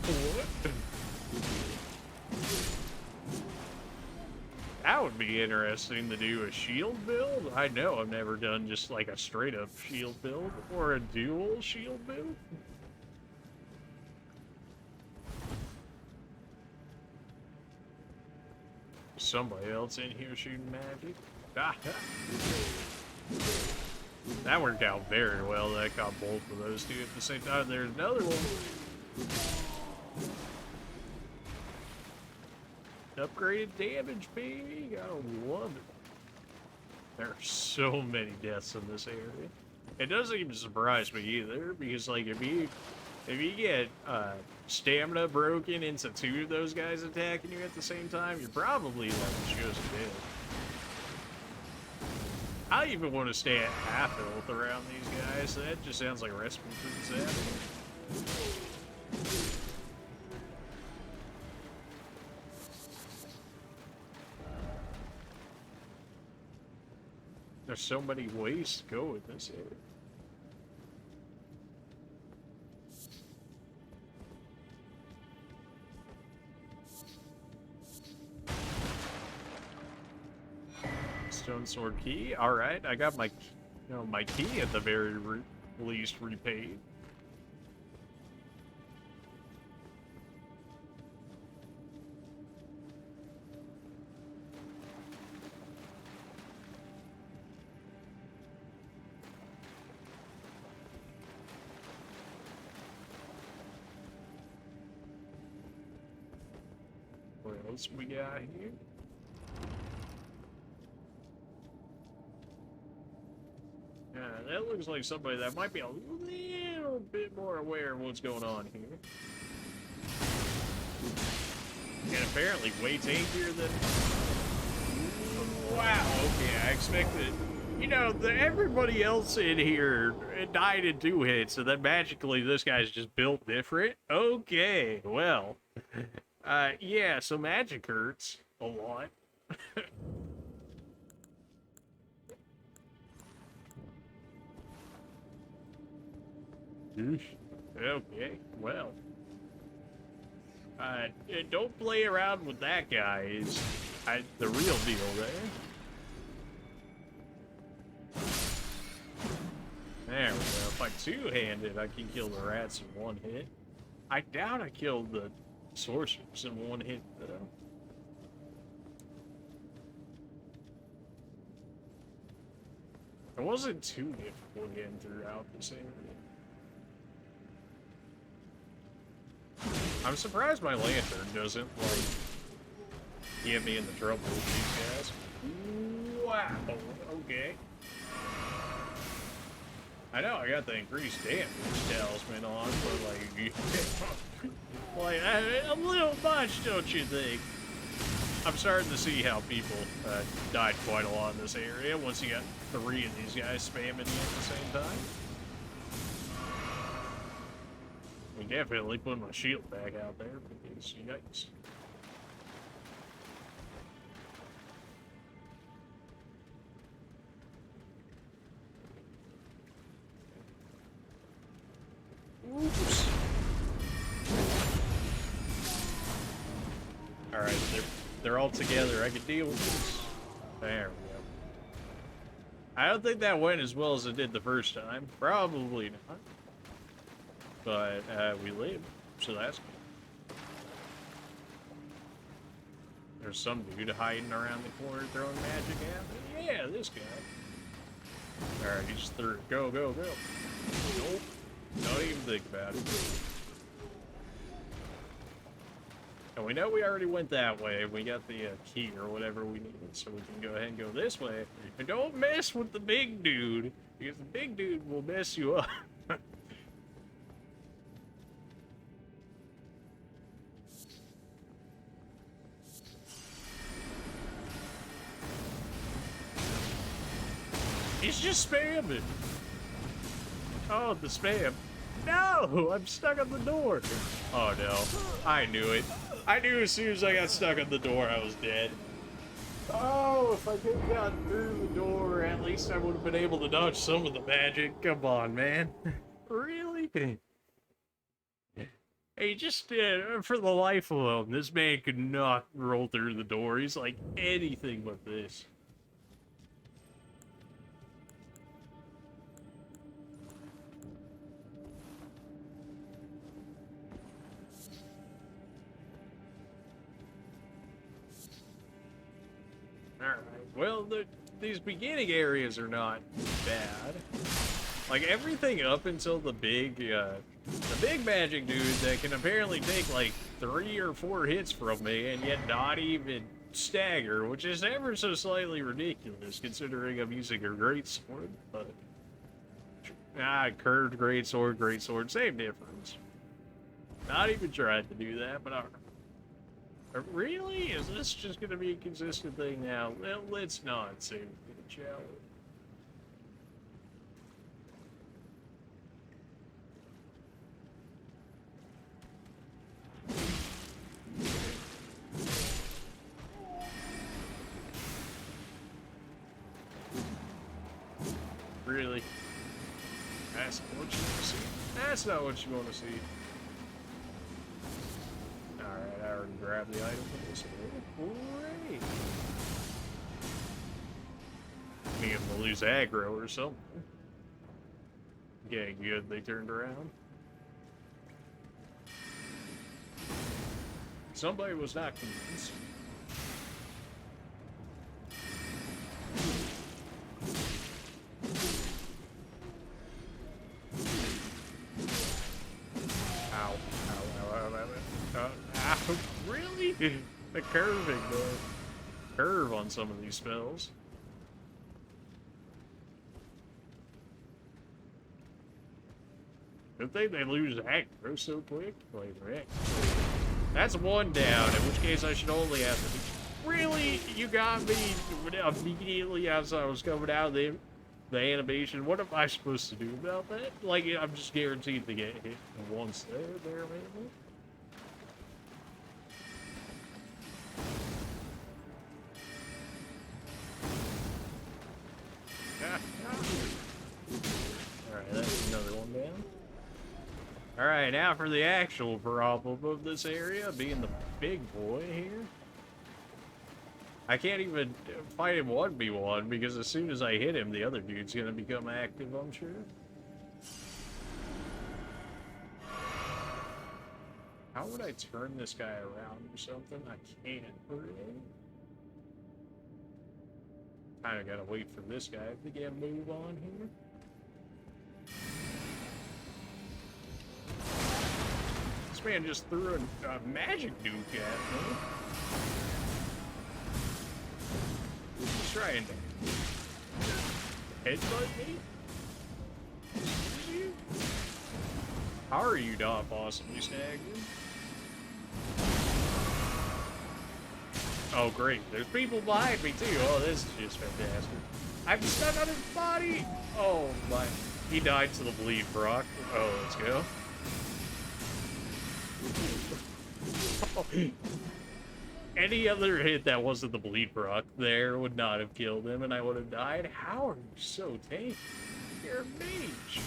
What? That would be interesting to do a shield build. I know I've never done just like a straight up shield build or a dual shield build. Somebody else in here shooting magic. Ah, that worked out very well. That got both of those two at the same time. There's another one. Upgraded damage, baby. I love it. There are so many deaths in this area. It doesn't even surprise me either, because like if you get stamina broken into 2 of those guys attacking you at the same time, you're probably like just dead. I even want to stay at half health around these guys. That just sounds like a recipe for disaster. There's so many ways to go with this area. Stone sword key. All right, I got my, my key at the very least repaid. What else we got here? Yeah, that looks like somebody that might be a little bit more aware of what's going on here. And apparently way tankier than... Wow, okay, I expected... everybody else in here died in 2 hits, and then magically this guy's just built different? Okay, well... yeah, so magic hurts a lot. Okay, well. Don't play around with that guy is the real deal there. There we go. If I two-handed, I can kill the rats in 1 hit. I doubt I killed the sorcerers in 1 hit, though. It wasn't too difficult getting throughout this area. I'm surprised my lantern doesn't, like, get me into trouble with these guys. Wow, okay. I know I got the increased damage talisman on, but, like, a little much, don't you think? I'm starting to see how people died quite a lot in this area once you got 3 of these guys spamming you at the same time. I'm definitely putting my shield back out there because yikes. Oops. Alright, they're all together. I can deal with this. There we go. I don't think that went as well as it did the first time. Probably not. But we lived, so that's good. There's some dude hiding around the corner throwing magic at me. Yeah, this guy. Alright, he just threw it. Go, go, go. Nope. Don't even think about it. And we know we already went that way. We got the key or whatever we needed, so we can go ahead and go this way. And don't mess with the big dude, because the big dude will mess you up. He's just spamming. Oh, the spam. No, I'm stuck on the door. Oh no, I knew it. I knew as soon as I got stuck on the door, I was dead. Oh, if I could have gotten through the door, at least I would have been able to dodge some of the magic. Come on, man. Really? Hey, just for the life of him, this man could not roll through the door. He's like anything but this. Alright, well, these beginning areas are not bad. Like, everything up until the big magic dude that can apparently take, like, 3 or 4 hits from me and yet not even stagger, which is ever so slightly ridiculous, considering I'm using a greatsword, but... curved greatsword, same difference. Not even tried to do that, but alright. Really? Is this just gonna be a consistent thing now? Well, let's not save it, shall we? Really? That's not what you want to see. That's not what you want to see. Alright, I already grabbed the item from this area. Great. Me and to lose aggro or something. Yeah, good, they turned around. Somebody was not convinced. Ow. Really? The curving, the curve on some of these spells. Good thing they lose aggro so quick. Wait, right. That's one down, in which case I should only have to be... Really? You got me immediately as I was coming out of the animation? What am I supposed to do about that? Like, I'm just guaranteed to get hit once there, maybe? Alright, that's another one down. Alright, now for the actual problem of this area, being the big boy here. I can't even fight him 1v1 because as soon as I hit him, the other dude's gonna become active, I'm sure. How would I turn this guy around or something? I can't, really. Kinda gotta wait for this guy to get a move on here. This man just threw a magic nuke at me. He's trying to headbutt me? How are you not possibly staggering? Oh great, there's people behind me too. Oh, this is just fantastic. I'm stuck on his body! Oh my, he died to the bleed, Brock. Oh, let's go. Any other hit that wasn't the bleed Brock there would not have killed him and I would have died. How are you so tanky? You're a mage.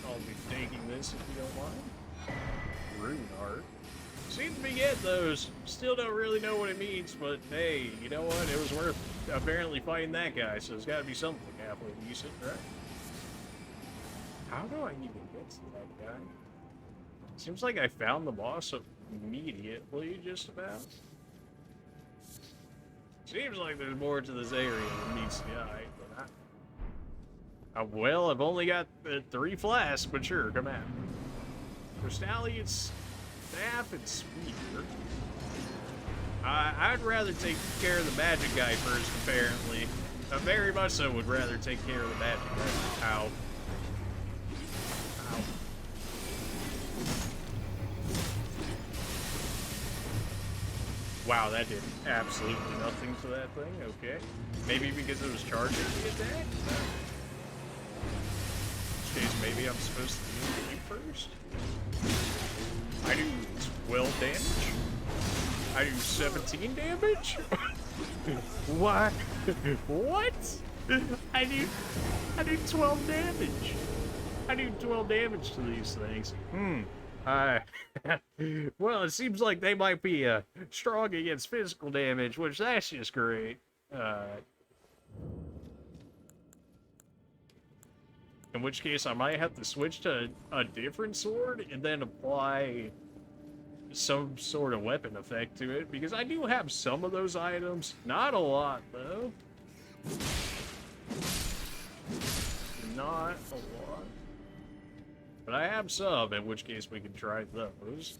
I'll be taking this if you don't mind. Rune art. Seem to be getting those. Still don't really know what it means, but hey, you know what? It was worth apparently fighting that guy, so there's got to be something halfway decent, right? How do I even get to that guy? Seems like I found the boss immediately, just about. Seems like there's more to this area than meets the eye, but well, I've only got 3 flasks, but sure, come on. Crystallian staff and spear. I'd rather take care of the magic guy first, apparently. Very much so would rather take care of the magic guy. Ow. Ow. Wow, that did absolutely nothing to that thing. Okay. Maybe because it was charging the attack? In which case, maybe I'm supposed to use you first? I do 12 damage? I do 17 damage? What? What? I do 12 damage. I do 12 damage to these things. Well, it seems like they might be strong against physical damage, which that's just great. In which case, I might have to switch to a different sword and then apply some sort of weapon effect to it, because I do have some of those items. Not a lot, though. Not a lot. But I have some, in which case we can try those.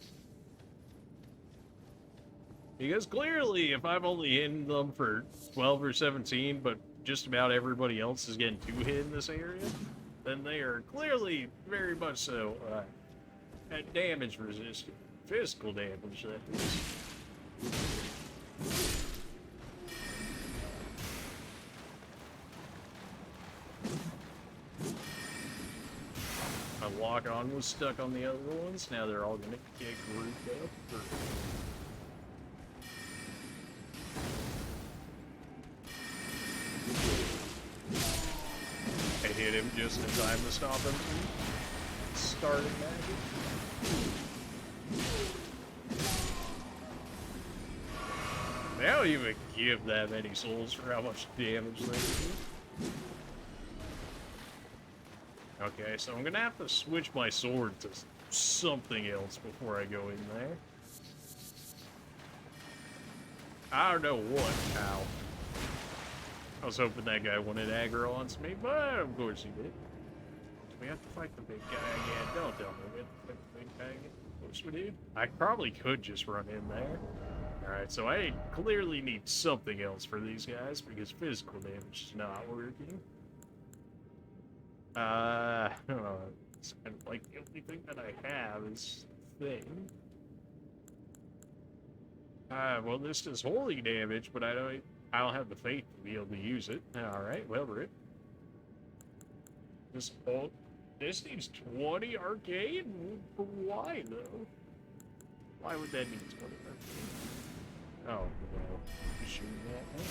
Because clearly, if I'm only hitting them for 12 or 17, but just about everybody else is getting 2 hit in this area, then they are clearly very much so at damage resistant. Physical damage, that is. My lock-on was stuck on the other ones. Now they're all gonna get grouped up. I hit him just in time to stop him from starting magic. They don't even give that many souls for how much damage they do. Okay, so I'm gonna have to switch my sword to something else before I go in there. I don't know what. Ow. I was hoping that guy wanted aggro onto me, but of course he did. Do we have to fight the big guy again? Don't tell me we have to fight the big guy again. Of course we do. I probably could just run in there. Alright, so I clearly need something else for these guys, because physical damage is not working. It's kind of like the only thing that I have is the thing. Well, this does holy damage, but I don't have the faith to be able to use it. Alright, well, rip. This needs 20 arcade? Why, though? Why would that need 20 arcade? Oh, well, you shooting at me?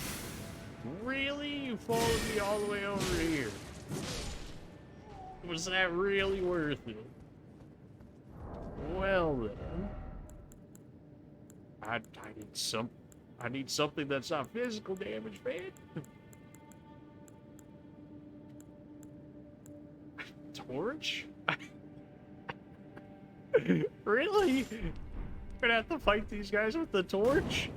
Really? You followed me all the way over here. Was that really worth it? Well then. I need something that's not physical damage, man. Torch? Really? We're gonna have to fight these guys with the torch?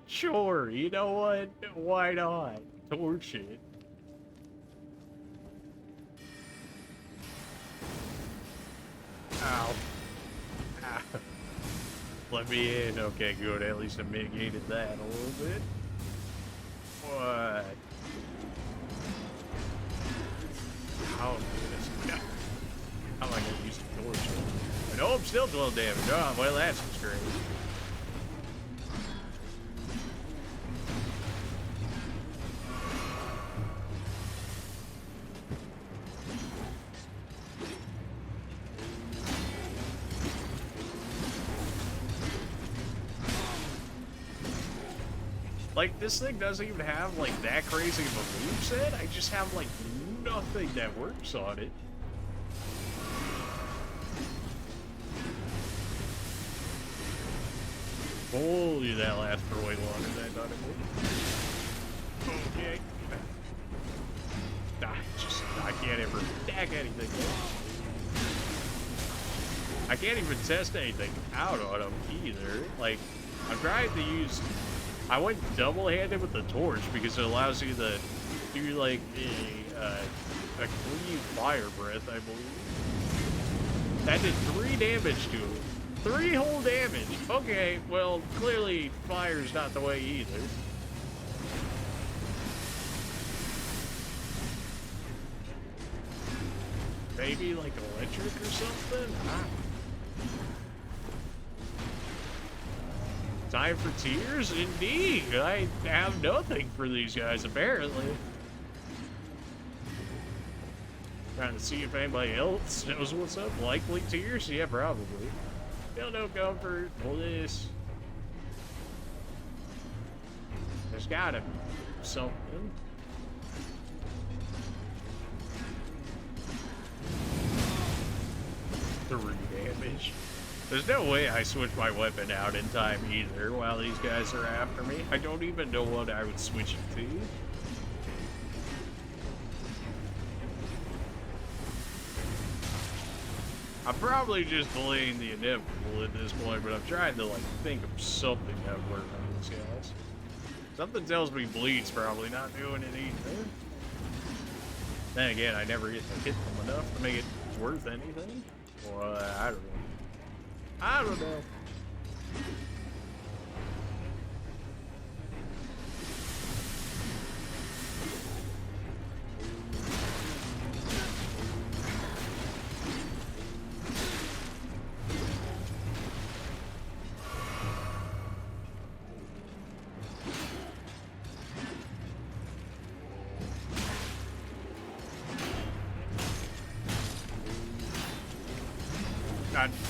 Sure, you know what? Why not? Torch it. Ow. Ow. Let me in. Okay, good. At least I mitigated that a little bit. What? How am I gonna use the torch? I know I'm still 12 damage. Oh, well, that's just great. Like, this thing doesn't even have, like, that crazy of a moveset. I just have, like, nothing that works on it. Holy, that lasts for way longer than I thought it would. Okay. I can't ever stack anything. I can't even test anything out on them either. Like, I'm trying to use... I went double-handed with the torch because it allows you to do, like, a clean fire breath, I believe. That did 3 damage to him. 3 whole damage. Okay, well, clearly fire's not the way either. Maybe, like, electric or something? Time for tears? Indeed! I have nothing for these guys, apparently. Trying to see if anybody else knows what's up. Likely tears? Yeah, probably. Feel no comfort. Bliss. There's gotta be something. Three damage. There's no way I switch my weapon out in time either while these guys are after me. I don't even know what I would switch it to. I'm probably just delaying the inevitable at this point, but I'm trying to, like, think of something that would work on these guys. Something tells me Bleed's probably not doing it either. Then again, I never get to hit them enough to make it worth anything. Well, I don't know. I don't know.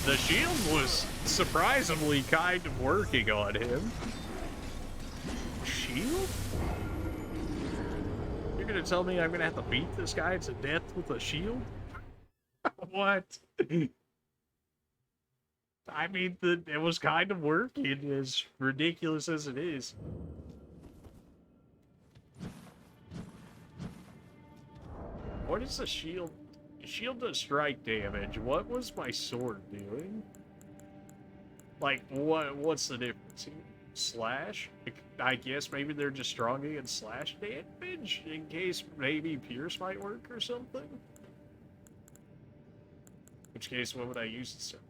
The shield was surprisingly kind of working on him. Shield? You're gonna tell me I'm gonna have to beat this guy to death with a shield? What? I mean, it was kind of working, as ridiculous as it is. What is the shield? Shield does strike damage. What was my sword doing? Like, what's the difference here? Slash? I guess maybe they're just strong against slash damage, in case maybe Pierce might work or something? In which case, what would I use instead?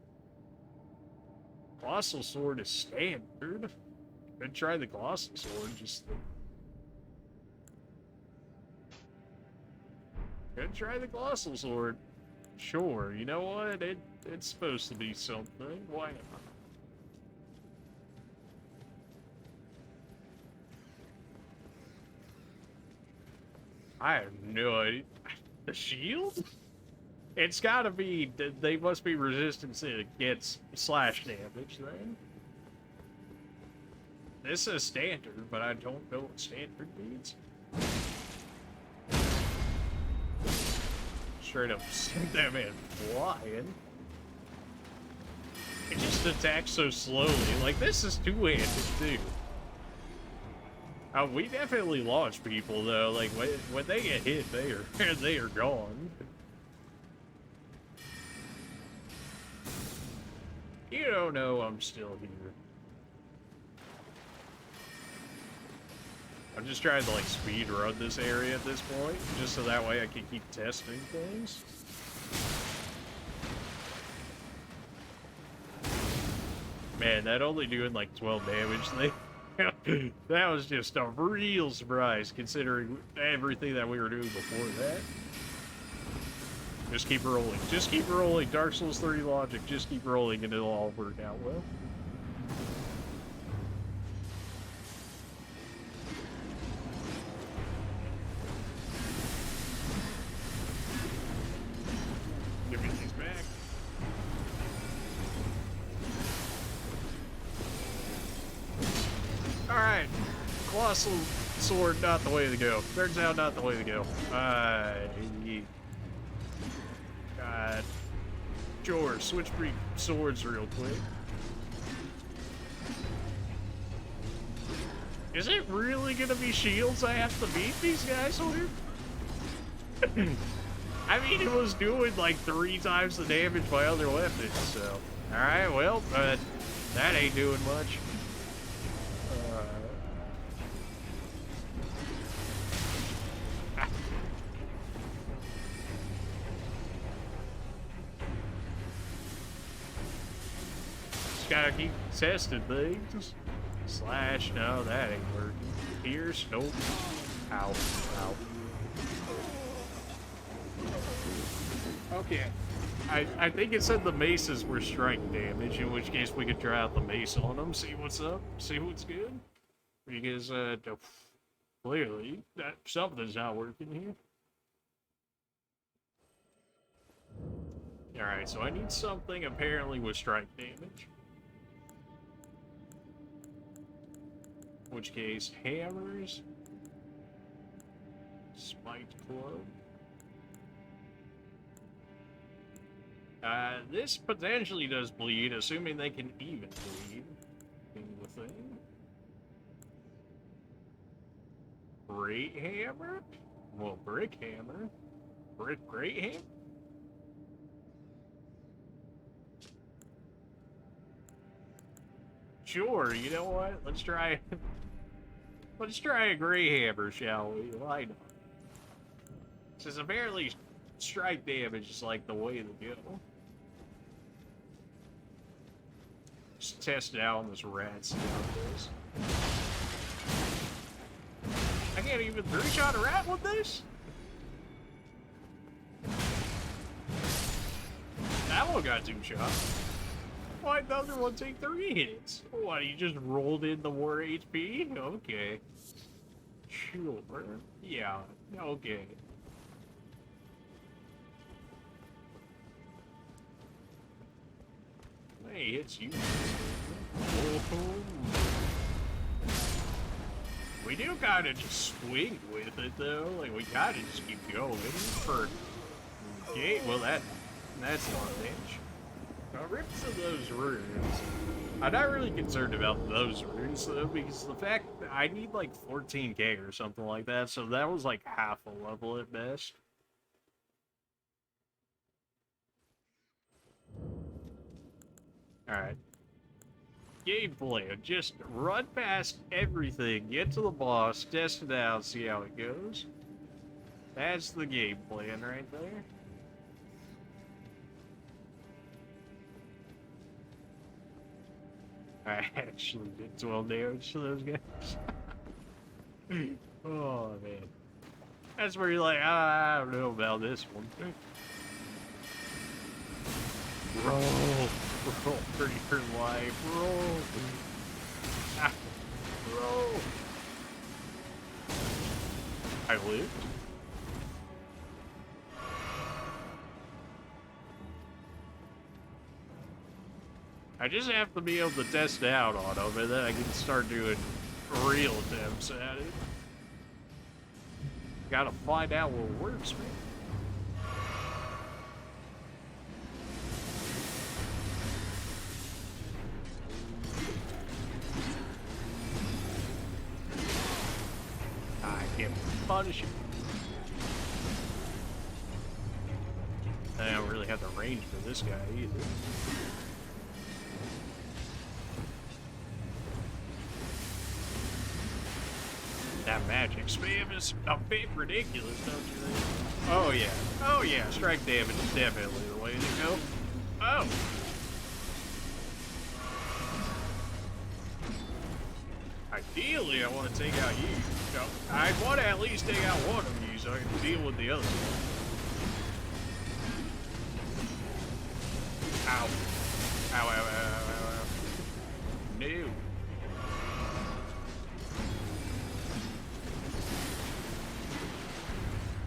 Colossal Sword is standard. Could try the Colossal Sword, just... Could try the Colossal Sword. Sure, you know what? It's supposed to be something. Why not? I have no idea. The shield? It's gotta be... They must be resistant against slash damage, then. This is standard, but I don't know what standard means. Straight up sent that man flying. It just attacks so slowly. Like, this is two-handed, too. We definitely launch people, though. Like, when they get hit, they are gone. You don't know I'm still here. I'm just trying to, like, speed run this area at this point, just so that way I can keep testing things. Man, that only doing, like, 12 damage thing, that was just a real surprise, considering everything that we were doing before that. Just keep rolling. Just keep rolling. Dark Souls 3 logic. Just keep rolling and it'll all work out well. Give me these back. Alright. Colossal Sword, not the way to go. Turns out not the way to go. Sure, switch swords real quick. Is it really gonna be shields I have to beat these guys with? I mean, it was doing like 3 times the damage my other weapons, so. Alright, well, that ain't doing much. Just gotta keep testing things. Slash, no, that ain't working. Pierce, nope. Ow, ow. Okay. I think it said the maces were strike damage, in which case we could try out the mace on them, see what's up, see what's good. Because, clearly, something's not working here. Alright, so I need something apparently with strike damage. In which case, hammers. Spiked club. This potentially does bleed, assuming they can even bleed. In the thing. Great hammer? Well, brick hammer. Great hammer? Sure, you know what? Let's try a gray hammer, shall we? Why not? Since apparently strike damage is like the way to go. Just test it out on this rat, see how it goes. I can't even 3-shot a rat with this? That one got 2 shots. Why'd the other one take 3 hits? What, you just rolled in the war HP? Okay. Sure. Yeah, okay. Hey, it's you. Oh. We do kind of just swing with it, though. Like, we kind of just keep going for... Okay, well, that's not damage. Now, rips of those runes. I'm not really concerned about those runes, though, because the fact that I need, like, 14k or something like that, so that was, like, half a level at best. Alright. Game plan. Just run past everything, get to the boss, test it out, see how it goes. That's the game plan right there. I actually did 12 damage to those guys. Oh, man. That's where you're like, I don't know about this one. Roll for your life. Roll. Ah, roll. I lived. I just have to be able to test it out on them, and then I can start doing real attempts at it. Gotta find out what works, man. I can't punish him. I don't really have the range for this guy either. That magic spam is a bit ridiculous, don't you think? Oh yeah. Oh yeah, strike damage is definitely the way to go. Oh! Ideally, I want to take out you. No, I want to at least take out one of you so I can deal with the other one. Ow. Ow, ow, ow, ow, ow. No.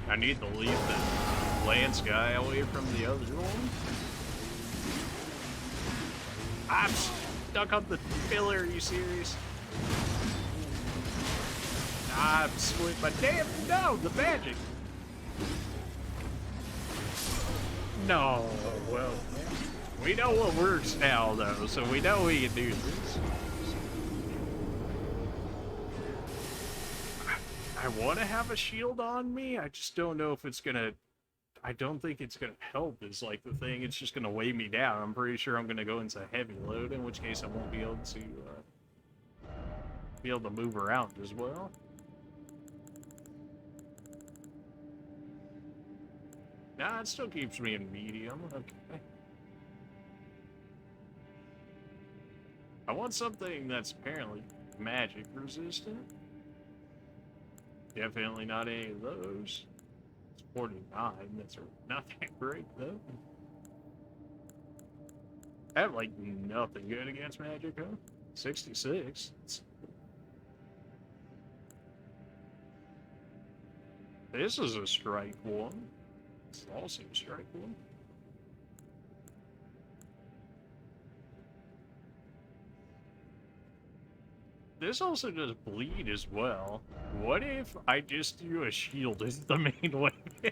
I need to leave the Lance guy away from the other one. I'm stuck on the pillar, are you serious? I'm split my damn, no, the magic. No, well, we know what works now though, so we know we can do this. I want to have a shield on me. I just don't know if it's gonna. I don't think it's gonna help. Is like the thing. It's just gonna weigh me down. I'm pretty sure I'm gonna go into heavy load, in which case I won't be able to move around as well. Nah, it still keeps me in medium. Okay. I want something that's apparently magic resistant. Definitely not any of those. It's 49. That's not that great, though. I have, like, nothing good against magic, huh? 66. This is a strike one. It's also a strike one. This also does bleed as well. What if I just do a shield as the main weapon?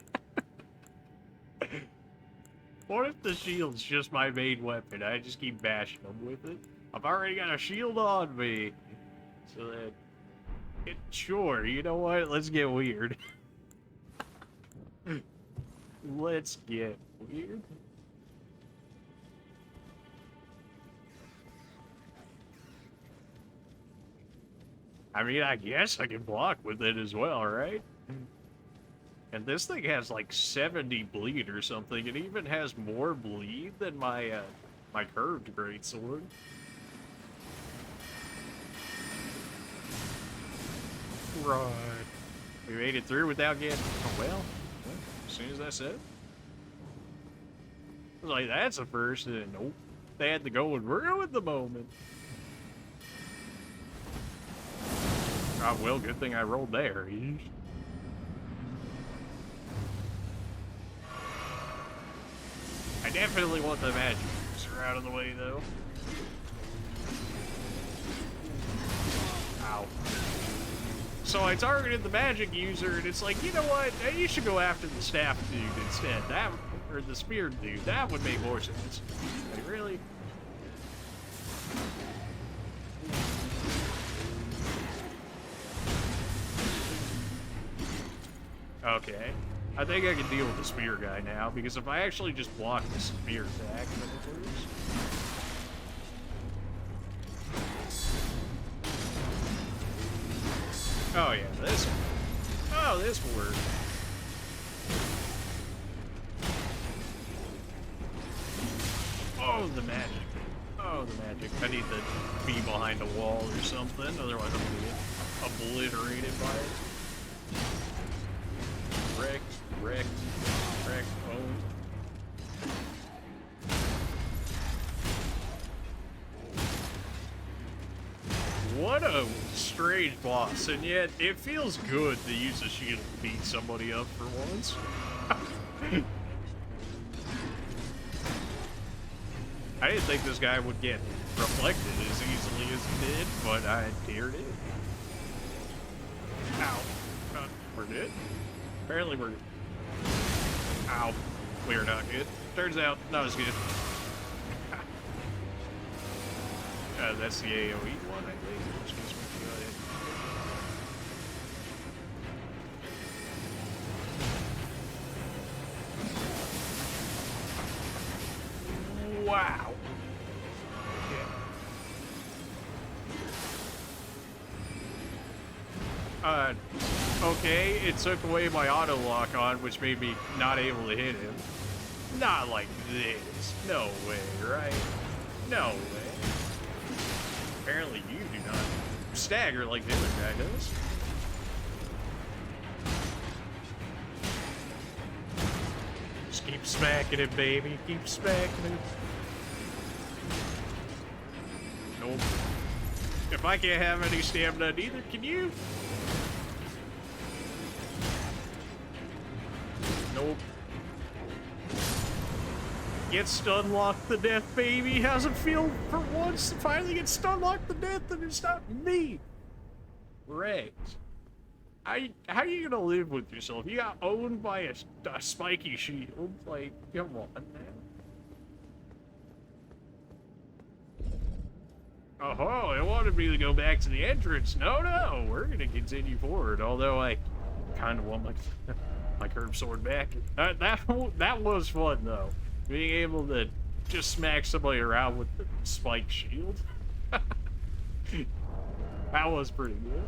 What if the shield's just my main weapon? I just keep bashing them with it. I've already got a shield on me. So that... Sure, you know what? Let's get weird. Let's get weird. I mean, I guess I can block with it as well, right? And this thing has like 70 bleed or something. It even has more bleed than my my curved greatsword. Right. We made it through without getting... Oh, well, as soon as I said. I was like, that's a first, and nope. They had to go and ruin the moment. Oh, well, good thing I rolled there. I definitely want the magic user out of the way, though. Ow. So I targeted the magic user, and it's like, you know what? You should go after the staff dude instead. That, or the spear dude. That would make more sense. Like, really? Okay. I think I can deal with the spear guy now, because if I actually just block the spear attack, then it works. Oh yeah, this one. Oh, this will work. Oh, the magic. Oh, the magic. I need to be behind a wall or something, otherwise I'm gonna get obliterated by it. Wrecked, owned. What a strange boss, and yet it feels good to use a shield to beat somebody up for once. I didn't think this guy would get reflected as easily as he did, but I dared it. Ow. We're good? Apparently we're... Ow. We're not good. Turns out, not as good. That's the AoE one, I think. Which gives me good. Wow. Yeah. Okay, it took away my auto lock on, which made me not able to hit him. Not like this. No way, right? No way. Apparently you do not stagger like the other guy does. Just keep smacking it, baby. Keep smacking it. Nope. If I can't have any stamina, neither can you. Nope. Get stun locked to death, baby. How's it feel for once to finally get stun locked to death and it's not me? Wrecked. How are you gonna live with yourself? You got owned by a spiky shield. Like, come on, man. Oh, it wanted me to go back to the entrance. No, we're gonna continue forward. Although I kind of want my my curved sword back. That was fun though. Being able to just smack somebody around with the spike shield. That was pretty good.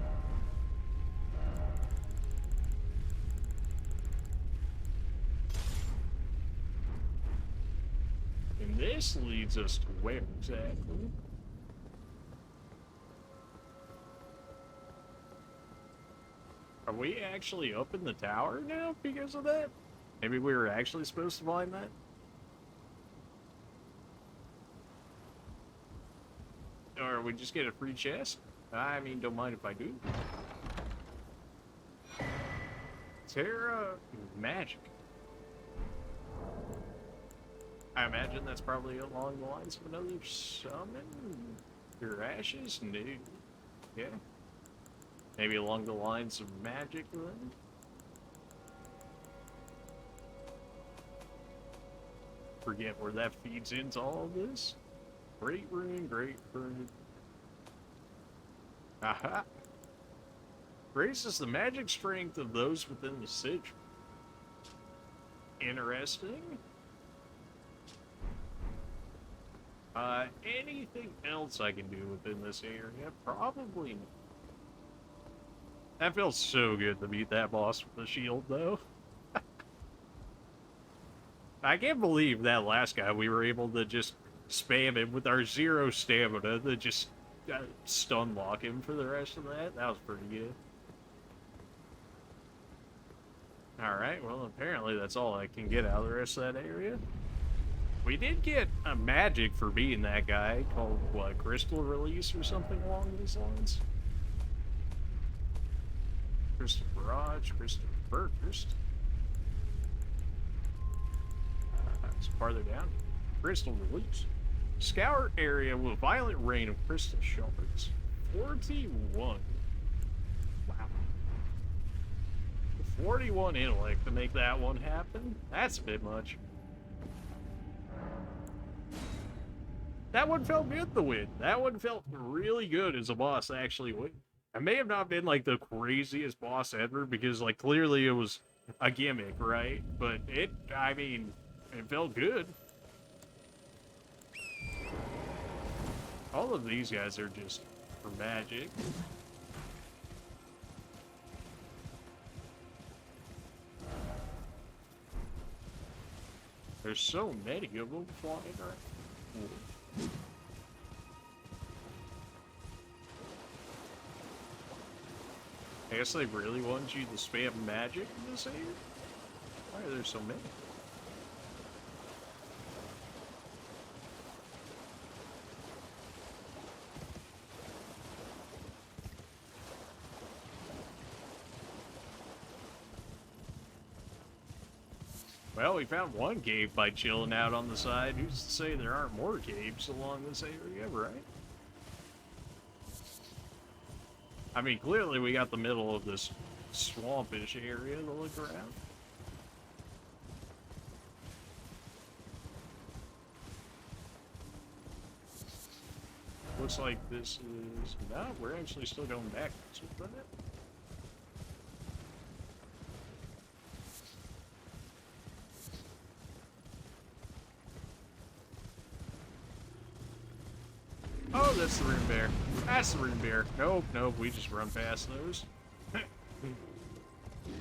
And this leads us to where exactly? Are we actually up in the tower now because of that? Maybe we were actually supposed to find that? Or we just get a free chest? I mean, don't mind if I do. Terra magic. I imagine that's probably along the lines of another summon? Your ashes? No. Yeah. Maybe along the lines of magic then? Forget where that feeds into all of this. Great rune, great rune. Aha! Raises the magic strength of those within the sigil. Interesting. Anything else I can do within this area? Probably not. That feels so good to beat that boss with the shield, though. I can't believe that last guy, we were able to just spam him with our 0 stamina to just stun lock him for the rest of that. That was pretty good. Alright, well, apparently that's all I can get out of the rest of that area. We did get a magic for being that guy called, what, Crystal Release or something along these lines? Crystal Barrage, Crystal Burst. It's farther down. Crystal Release. Scour area with violent rain of crystal shards. 41. Wow. 41 intellect to make that one happen? That's a bit much. That one felt good to win. That one felt really good as a boss to actually win. It may have not been like the craziest boss ever because like clearly it was a gimmick, right? But I mean, it felt good. All of these guys are just for magic. There's so many of them flying around. I guess they really want you to spam magic in this area? Why are there so many? Well, we found one cave by chilling out on the side. Who's to say there aren't more caves along this area, right? I mean, clearly we got the middle of this swampish area to look around. Looks like this is... No, we're actually still going backwards with that. Oh, that's the rune bear. That's the rune bear. Nope, we just run past those.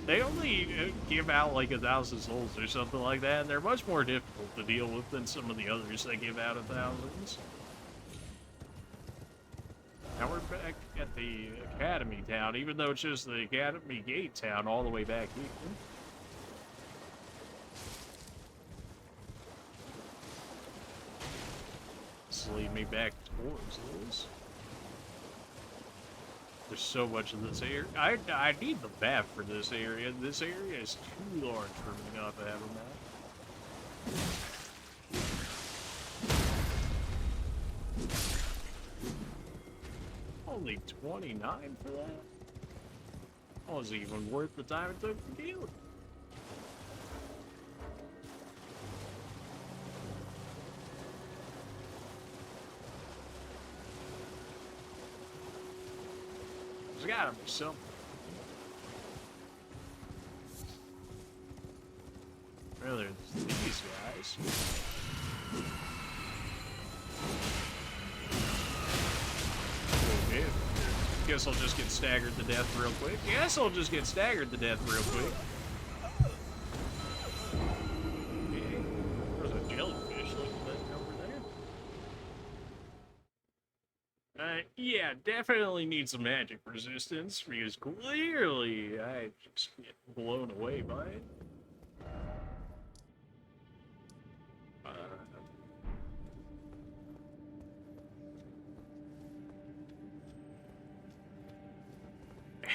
They only give out like 1,000 souls or something like that, and they're much more difficult to deal with than some of the others that give out 1,000s. Now we're back at the Academy town, even though it's just the Academy Gate town all the way back here. This lead me back towards this. There's so much of this area. I need the map for this area. This area is too large for me not to have a map. Only 29 for that? That wasn't even worth the time it took to deal. There's gotta be something. Well, there's these guys. Okay. Guess I'll just get staggered to death real quick. Guess I'll just get staggered to death real quick. Okay. There's a jellyfish looking over there. Yeah, definitely need some magic resistance because clearly I just get blown away by it.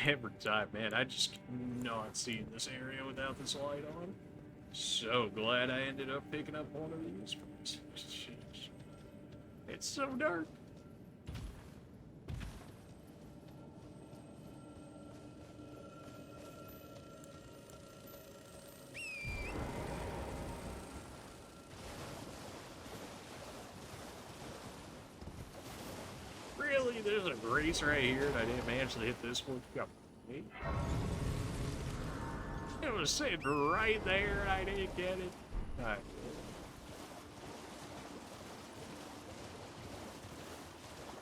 Every time, man, I just cannot see this area without this light on. So glad I ended up picking up one of these. It's so dark. Really? There's a grace right here and I didn't manage to hit this one? Come on. It was sitting right there and I didn't get it. Alright.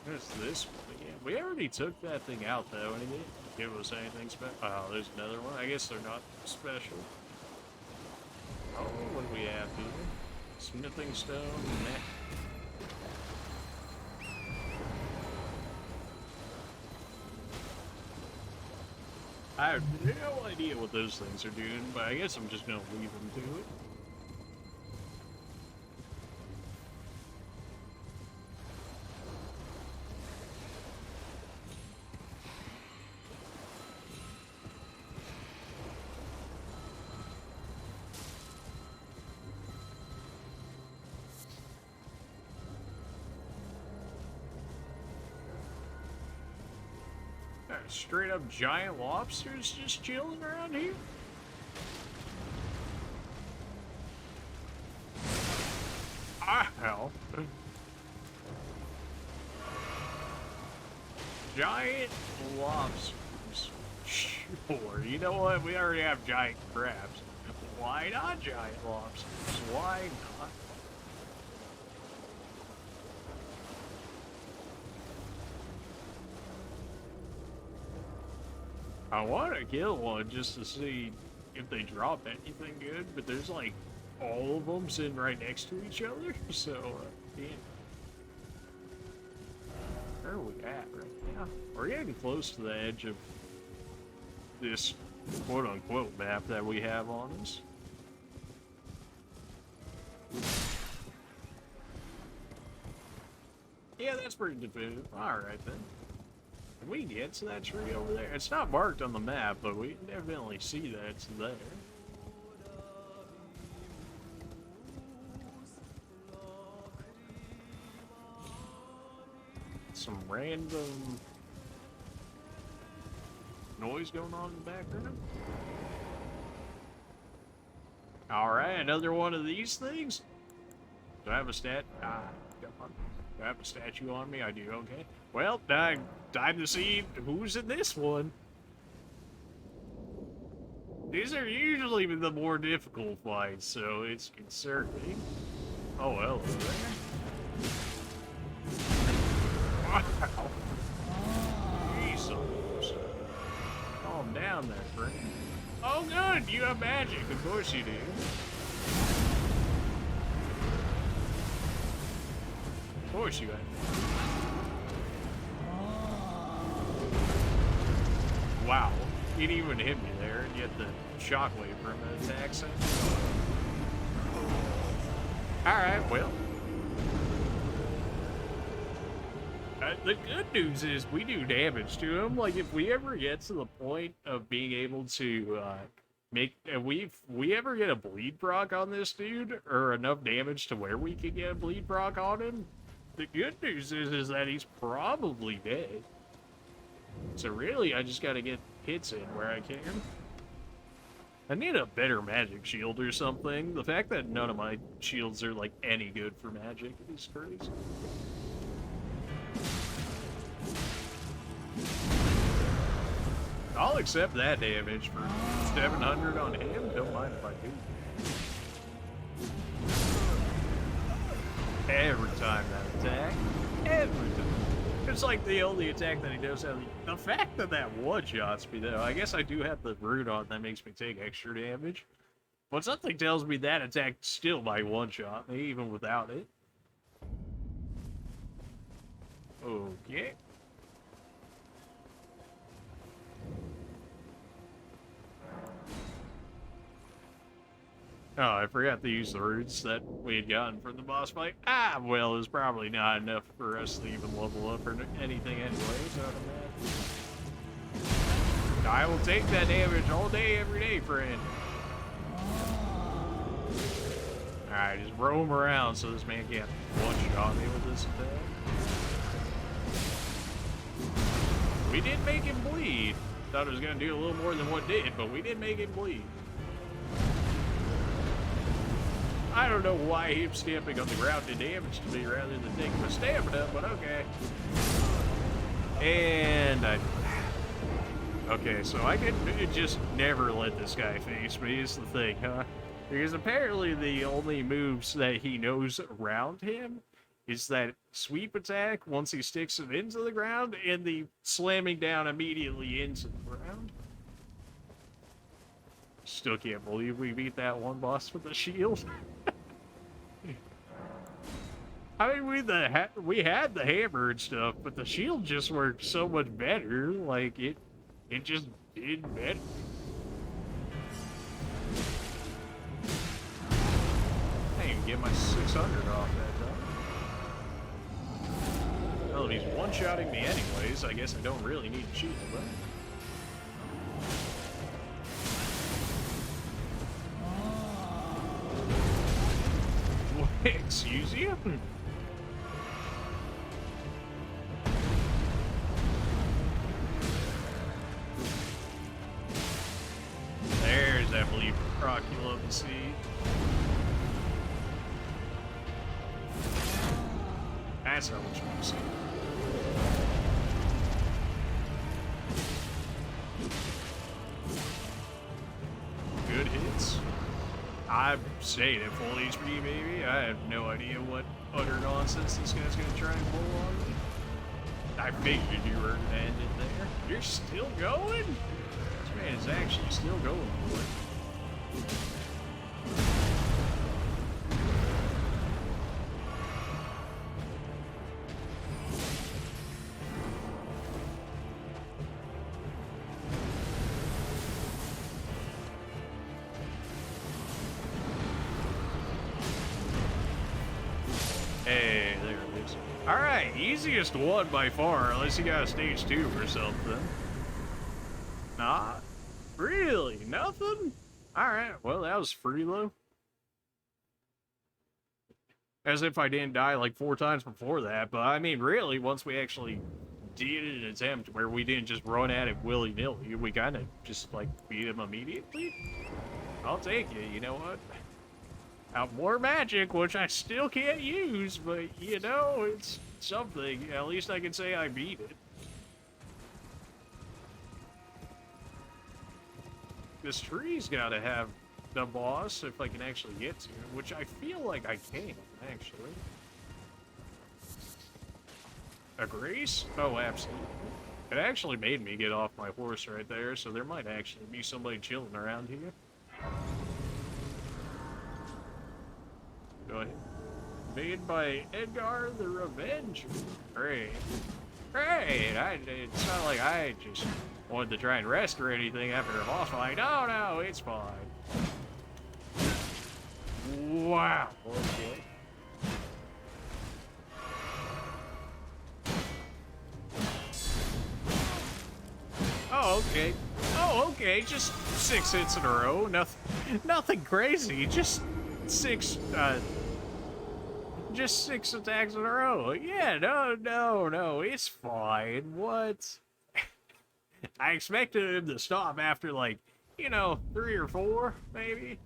There's this one again. We already took that thing out though, and it didn't give us anything special. Oh, there's another one. I guess they're not special. Oh, what do we have here? Smithing stone. Meh. I have no idea what those things are doing, but I guess I'm just gonna leave them to it. Straight up giant lobsters just chilling around here? Ah, hell. Giant lobsters. Sure, you know what? We already have giant crabs. Why not giant lobsters? Why not? I want to kill one just to see if they drop anything good, but there's like all of them sitting right next to each other, so yeah. Where are we at right now? We're getting close to the edge of this quote-unquote map that we have on us. Yeah, that's pretty definitive. Alright then. Can we get to that tree over there? It's not marked on the map, but we can definitely see that it's there. Some random noise going on in the background. Alright, another one of these things. Do I have a stat? Ah, come on. Do I have a statue on me? I do, okay. Well, time to see who's in this one. These are usually the more difficult fights, so it's concerning. Oh, hello there. Wow. Jesus. Calm down there, friend. Oh, good, you have magic. Of course you do. Of course you have. Wow, it even hit me there, and yet the shockwave from the attack center. Alright, well. The good news is we do damage to him. Like, if we ever get to the point of being able to we ever get a bleed proc on this dude, or enough damage to where we can get a bleed proc on him, the good news is that he's probably dead. So really, I just gotta get hits in where I can. I need a better magic shield or something. The fact that none of my shields are, like, any good for magic is crazy. I'll accept that damage for 700 on him. Don't mind if I do. Every time that attack. Every time. It's like the only attack that he does have. The fact that that one-shots me, though, I guess I do have the root on that makes me take extra damage. But something tells me that attack still might one-shot me, even without it. Okay. Oh, I forgot to use the roots that we had gotten from the boss fight. Ah, well, it was probably not enough for us to even level up or anything anyway, so I will take that damage all day, every day, friend. Alright, just roam around so this man can't one-shot me with this attack. We did make him bleed. Thought it was going to do a little more than what did, but we did make him bleed. I don't know why him stamping on the ground did damage to me rather than taking my stamina, but okay. And I... Okay, so I could just never let this guy face me, is the thing, huh? Because apparently the only moves that he knows around him is that sweep attack once he sticks it into the ground and the slamming down immediately into the ground. Still can't believe we beat that one boss with the shield. I mean, we had the hammer and stuff, but the shield just worked so much better. Like, it just did better. I didn't even get my 600 off that time. Well, if he's one-shotting me anyways, I guess I don't really need a shield, but... Excuse you? There's that bleed Procula the Seed. That's how much we see. Good hits. I'm staying at full HP, baby. I have no idea what utter nonsense this guy's gonna try and pull on me. I figured you were gonna end it there. You're still going? This man is actually still going for it. Hey, there it is. Alright, easiest one by far, unless you got a stage 2 or something. Not really, nothing? Alright, well, that was Freelo. As if I didn't die like 4 times before that, but I mean, really, once we actually did an attempt where we didn't just run at it willy-nilly, we kind of just, like, beat him immediately. I'll take it, you know what? Out more magic, which I still can't use, but, you know, it's something. At least I can say I beat it. This tree's gotta have the boss if I can actually get to it, which I feel like I can, actually. A grace? Oh, absolutely. It actually made me get off my horse right there, so there might actually be somebody chilling around here. Go ahead. Made by Edgar the Revenger. Great. Great! It's not like I just wanted to try and rest or anything after a boss fight. No, no, it's fine. Wow. Okay. Oh, okay. Oh, okay. Just 6 hits in a row. Nothing crazy. Just 6 attacks in a row. Yeah, no, it's fine. What? I expected him to stop after, like, you know, 3 or 4, maybe.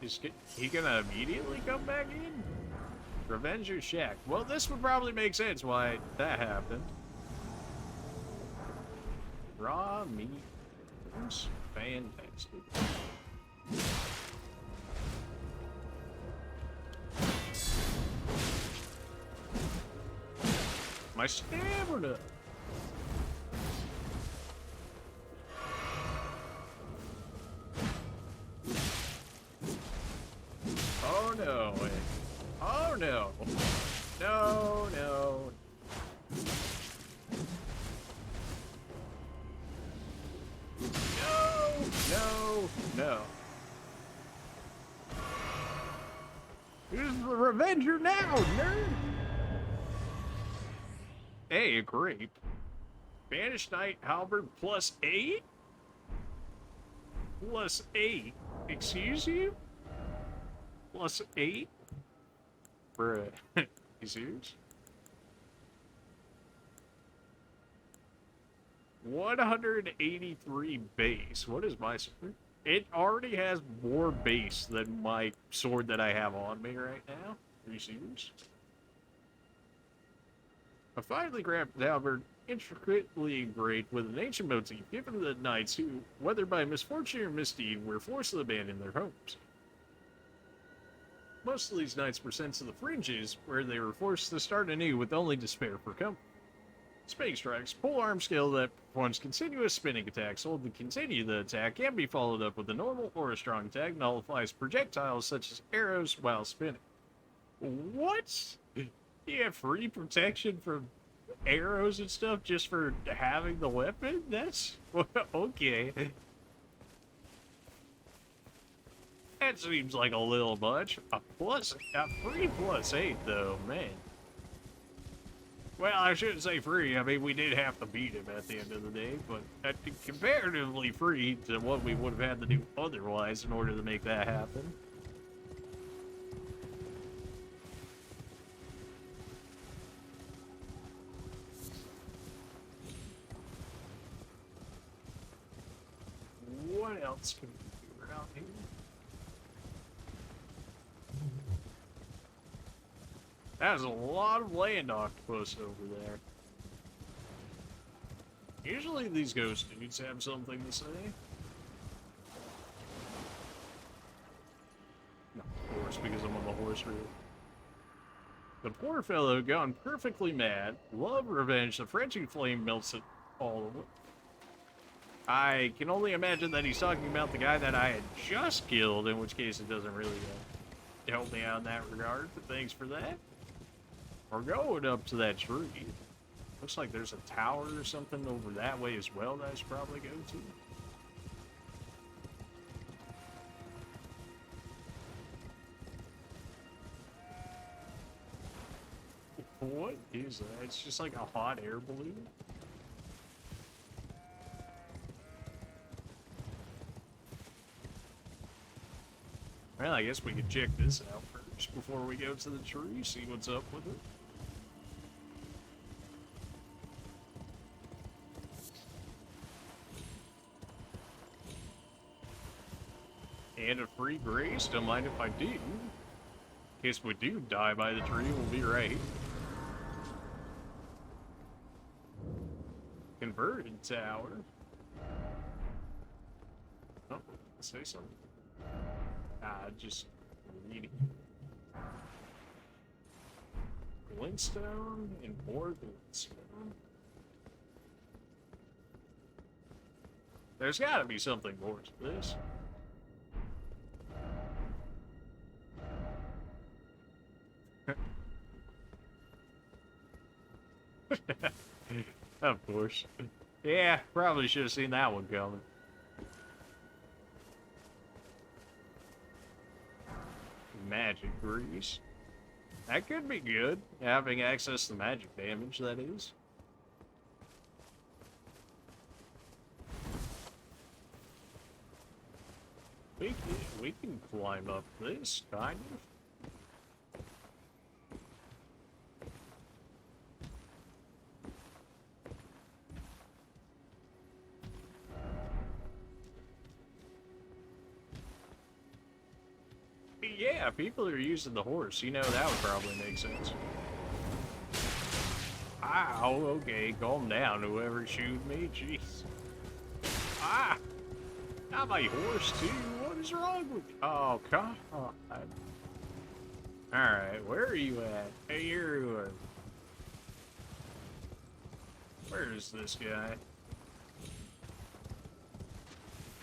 Is he gonna immediately come back in? Revenge your shack. Well, this would probably make sense why that happened. Raw meat. It's fantastic. My stamina! Oh no! Oh no! No, no. No, no, no. Who's the Revenger now, nerd? Hey, a grape. Banished Knight Halberd +8? +8? Excuse you? +8? Bruh. You serious? 183 base. What is my sword? It already has more base than my sword that I have on me right now. Are you serious? A finely crafted halberd, intricately engraved with an ancient motif, given to the knights who, whether by misfortune or misdeed, were forced to abandon their homes. Most of these knights were sent to the fringes, where they were forced to start anew with only despair for comfort. Spinning strikes, pole arm skill that performs continuous spinning attacks. Hold to continue the attack can be followed up with a normal or a strong attack, nullifies projectiles such as arrows while spinning. What? You have free protection from arrows and stuff just for having the weapon? That's okay. That seems like a little much. A free +8 though, man. Well, I shouldn't say free. I mean, we did have to beat him at the end of the day, but comparatively free to what we would have had to do otherwise in order to make that happen. What else can we do around here? That's a lot of land octopus over there. Usually these ghost dudes have something to say. No, of course, because I'm on the horse reel. The poor fellow, gone perfectly mad, love revenge, the frenzy flame melts it all away. I can only imagine that he's talking about the guy that I had just killed, in which case it doesn't really help me out in that regard, but thanks for that. We're going up to that tree. Looks like there's a tower or something over that way as well that I should probably go to. What is that? It's just like a hot air balloon? Well, I guess we could check this out first before we go to the tree, see what's up with it. And a free grace, don't mind if I do. In case we do die by the tree, we'll be right. Converted tower. Oh, say something. Just reading. Glintstone and more glintstone. There's gotta be something more to this. Of course. Yeah, probably should have seen that one coming. Magic grease. That could be good, having access to magic damage, that is. We can climb up this, kind of. Yeah, people are using the horse. You know, that would probably make sense. Ow, okay, calm down, whoever shooted me, jeez. Not my horse, too. What is wrong with you? Oh, God. Alright, where are you at? Hey, you. Where is this guy?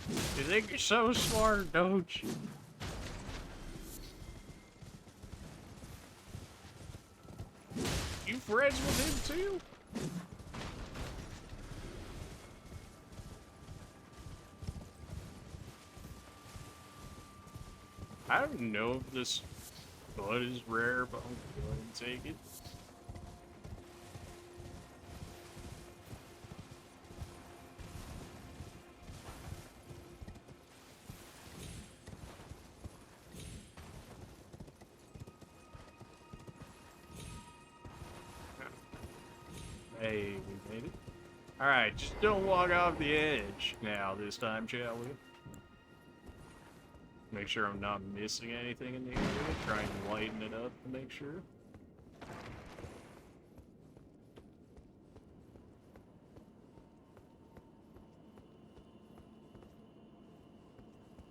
You think you're so smart, don't you? You friends with him, too? I don't know if this bud is rare, but I'm gonna go ahead and take it. Hey, we made it. Alright, just don't walk off the edge now this time, shall we? Make sure I'm not missing anything in the area. Try and lighten it up to make sure.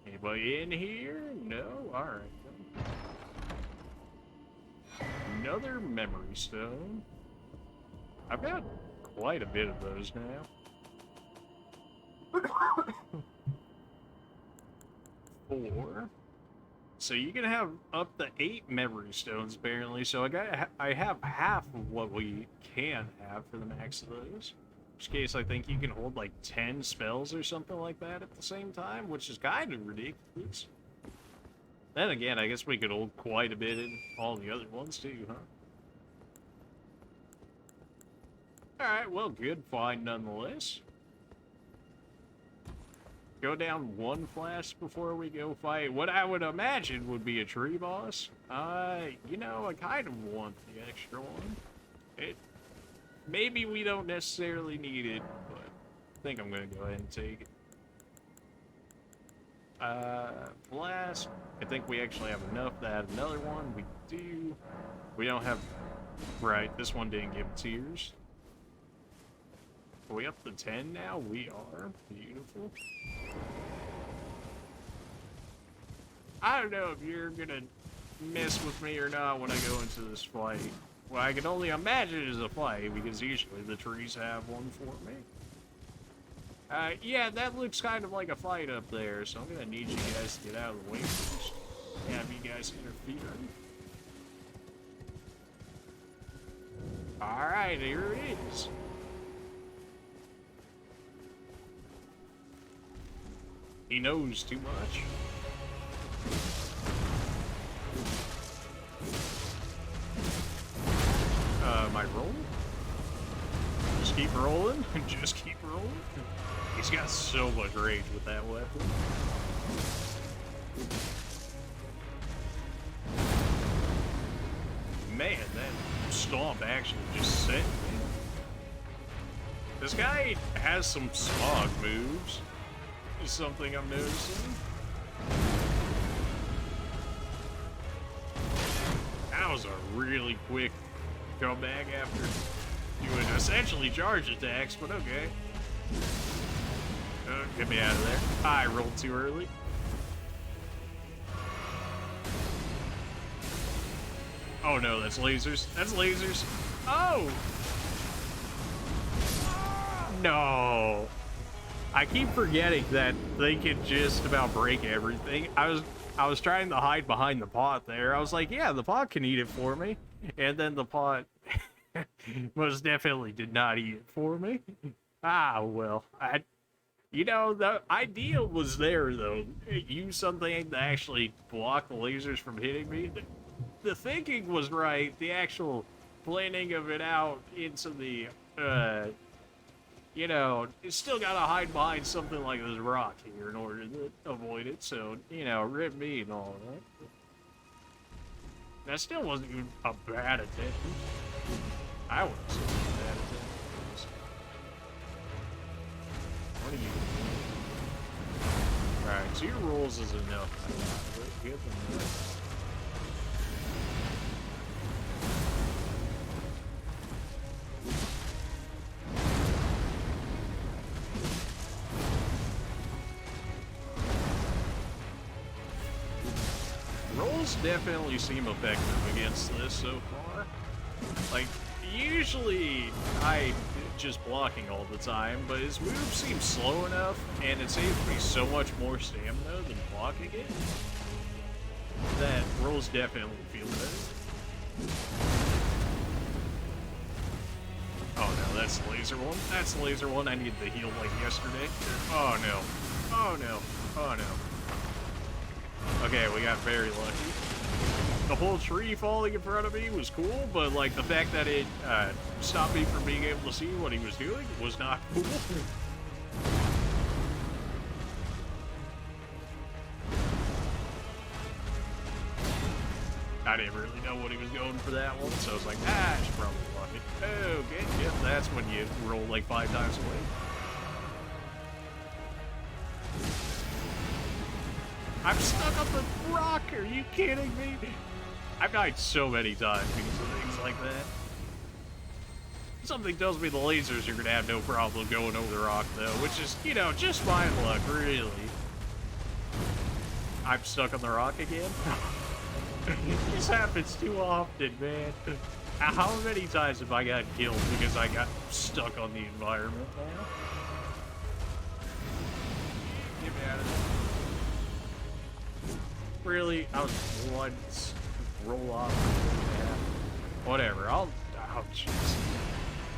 Anybody in here? No? Alright. Another memory stone. I've got quite a bit of those now. 4. So you can have up to 8 memory stones apparently. So I have half of what we can have for the max of those. In which case I think you can hold like 10 spells or something like that at the same time, which is kind of ridiculous. Then again, I guess we could hold quite a bit in all the other ones too, huh? Alright, well, good find nonetheless. Go down one flask before we go fight what I would imagine would be a tree boss. You know, I kind of want the extra one. Maybe we don't necessarily need it, but I think I'm gonna go ahead and take it. Flask. I think we actually have enough to add another one. We do. We don't have... Right, this one didn't give tears. Are we up to 10 now? We are. Beautiful. I don't know if you're gonna mess with me or not when I go into this fight. Well, I can only imagine it is a fight, because usually the trees have one for me. Yeah, that looks kind of like a fight up there, so I'm gonna need you guys to get out of the way first. Have you guys interfere. Alright, here it is. He knows too much. My roll? Just keep rolling. Just keep rolling. He's got so much rage with that weapon. Man, that stomp actually just sent me. This guy has some smog moves. Is something I'm noticing. That was a really quick comeback after doing essentially charge attacks, but okay. Get me out of there. I rolled too early. Oh no, that's lasers. That's lasers. Oh! No! I keep forgetting that they can just about break everything. I was trying to hide behind the pot there. I was like, yeah, the pot can eat it for me. And then the pot most definitely did not eat it for me. Ah, well. You know, the idea was there, though. Use something to actually block the lasers from hitting me. The thinking was right. The actual planning of it out into the, you know, it's still gotta hide behind something like this rock here in order to avoid it, so, you know, rip me and all that. That still wasn't even a bad attempt. I wouldn't say it was a bad attempt. What are you doing? Alright, 2 rolls is enough. Give them that. rolls definitely seem effective against this so far. Like, usually I'm just blocking all the time, but his move seems slow enough, and it saves me so much more stamina than blocking it, that rolls definitely feel better. Oh no, that's the laser one. That's the laser one. I needed the heal like yesterday. Oh no. Oh no. Oh no. Okay, we got very lucky. The whole tree falling in front of me was cool, but like the fact that it stopped me from being able to see what he was doing was not cool. I didn't really know what he was going for that one, so I was like, I should probably block it. Okay, yep, that's when you roll like 5 times away. I'm stuck on the rock, are you kidding me? I've died so many times because of things like that. Something tells me the lasers are gonna have no problem going over the rock though, which is, you know, just my luck, really. I'm stuck on the rock again? This happens too often, man. How many times have I got killed because I got stuck on the environment now? Get me out of there. Really? I was once roll off. Yeah. Whatever. Oh, jeez.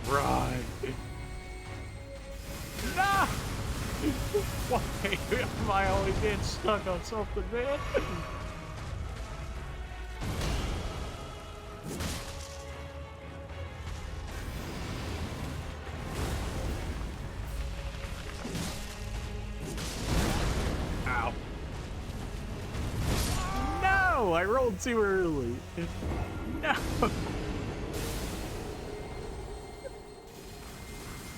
Run. No! Why am I always getting stuck on something, man? Ow. No! I rolled too early. No!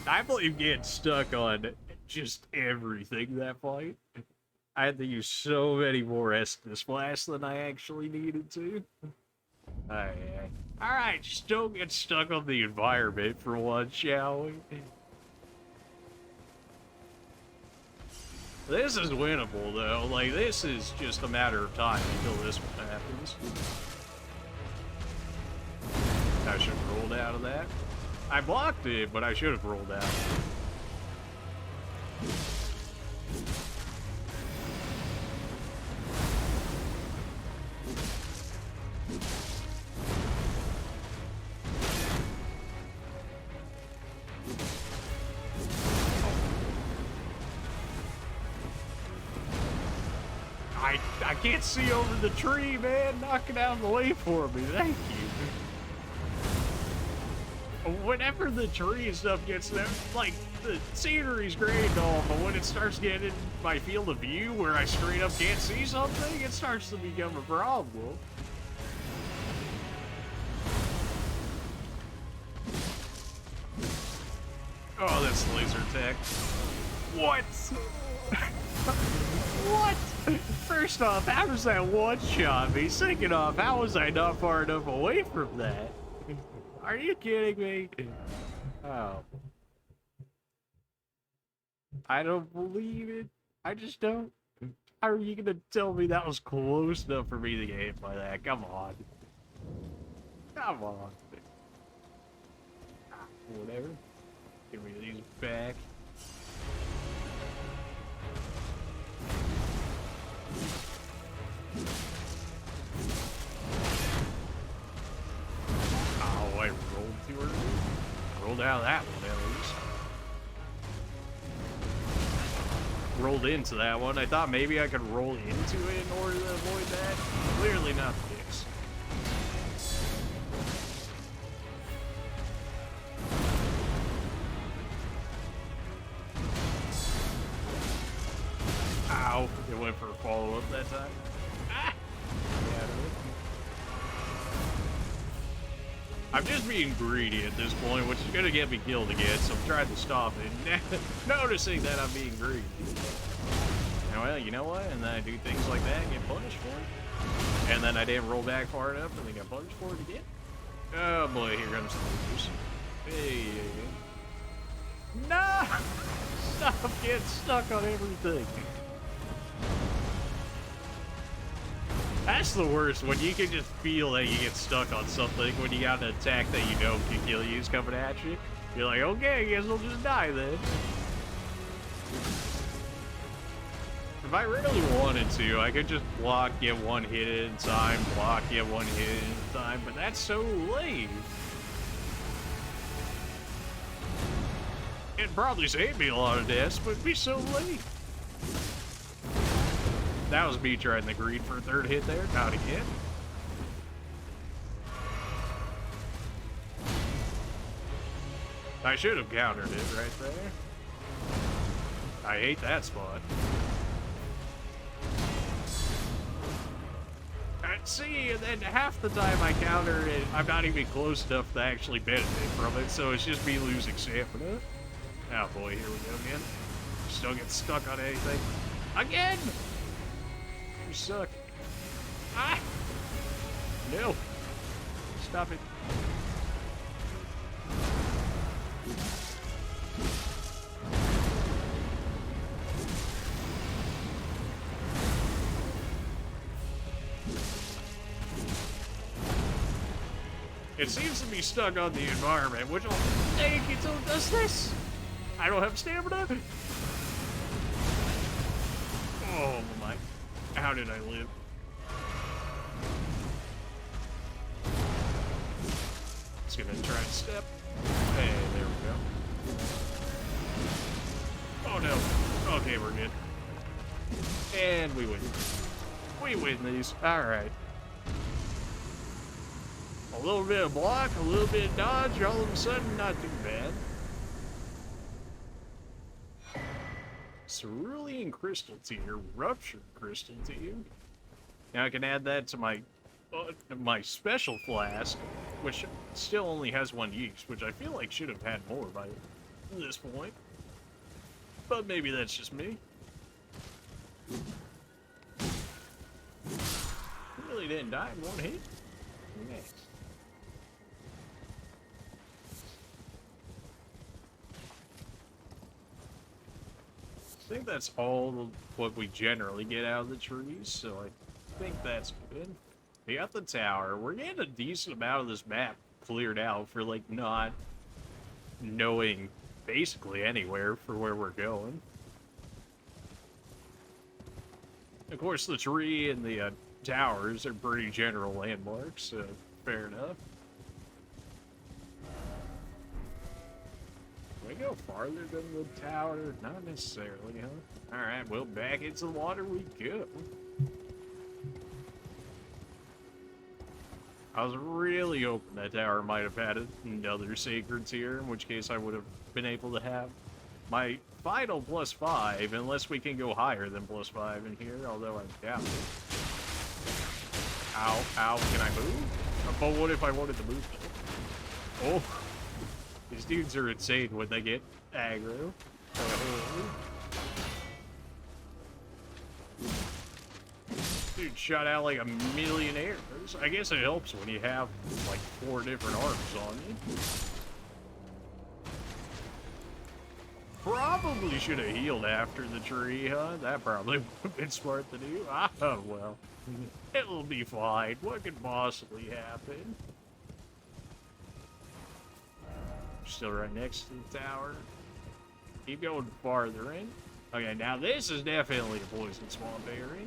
I believe getting stuck on just everything that fight. I had to use so many more Estus blasts than I actually needed to. Alright, just don't get stuck on the environment for once, shall we? This is winnable, though. Like, this is just a matter of time until this one happens. I should have rolled out of that. I blocked it, but I should have rolled out. I can't see over the tree, man. Knock it out of the way for me. Thank you. Whenever the tree and stuff gets there, like, the scenery's great and all, but when it starts getting in my field of view where I straight up can't see something, it starts to become a problem. Oh, that's laser tech. What? What? First off, how does that one-shot me? Second off, how was I not far enough away from that? Are you kidding me? Oh. I don't believe it. I just don't. How are you gonna tell me that was close enough for me to get hit by that? Come on. Come on. Whatever. Give me these back. Oh, I rolled too early. Rolled out of that one, at least. Rolled into that one. I thought maybe I could roll into it in order to avoid that. Clearly not the case. Ow. It went for a follow-up that time. Ah! Yeah, I'm just being greedy at this point, which is going to get me killed again, so I'm trying to stop it. Noticing that I'm being greedy. And well, you know what? And then I do things like that and get punished for it. And then I didn't roll back far enough and then got punished for it again. Oh boy, here comes the losers. Hey. No! Stop getting stuck on everything. Ah! That's the worst, when you can just feel that you get stuck on something when you got an attack that you know can kill you is coming at you. You're like, okay, I guess I'll just die then. If I really wanted to, I could just block, get one hit at a time, block, get one hit at a time, but that's so lame. It'd probably save me a lot of deaths, but it'd be so late. That was me trying the greed for a third hit there. Not again. I should have countered it right there. I hate that spot. And see, and then half the time I counter it, I'm not even close enough to actually benefit from it, so it's just me losing stamina. Oh boy, here we go again. Still get stuck on anything. Again! You suck. Ah! No. Stop it. It seems to be stuck on the environment, which will take until it does this. I don't have stamina. Oh my. How did I live? Just gonna try and step. Hey, there we go. Oh no. Okay, we're good. And we win. We win these. Alright. A little bit of block, a little bit of dodge, all of a sudden, not too bad. Cerulean Crystal Tier, Ruptured Crystal Tier. Now I can add that to my special flask, which still only has one use, which I feel like should have had more by this point. But maybe that's just me. Really didn't die in one hit. Next. I think that's all what we generally get out of the trees, so I think that's good. We got the tower. We're getting a decent amount of this map cleared out for, like, not knowing basically anywhere for where we're going. Of course, the tree and the towers are pretty general landmarks, so fair enough. We go farther than the tower? Not necessarily, huh? Alright, well, back into the water we go. I was really hoping that tower might have had another sacred tier, in which case I would have been able to have my final +5, unless we can go higher than +5 in here, although I doubt it. Ow, ow, can I move? But what if I wanted to move? Oh. These dudes are insane when they get aggro. Dude shot out like a million arrows. I guess it helps when you have like 4 different arms on you. Probably should have healed after the tree, huh? That probably would have been smart to do. Oh well. It'll be fine. What could possibly happen? Still right next to the tower. Keep going farther in. Okay, now this is definitely a poison swamp area.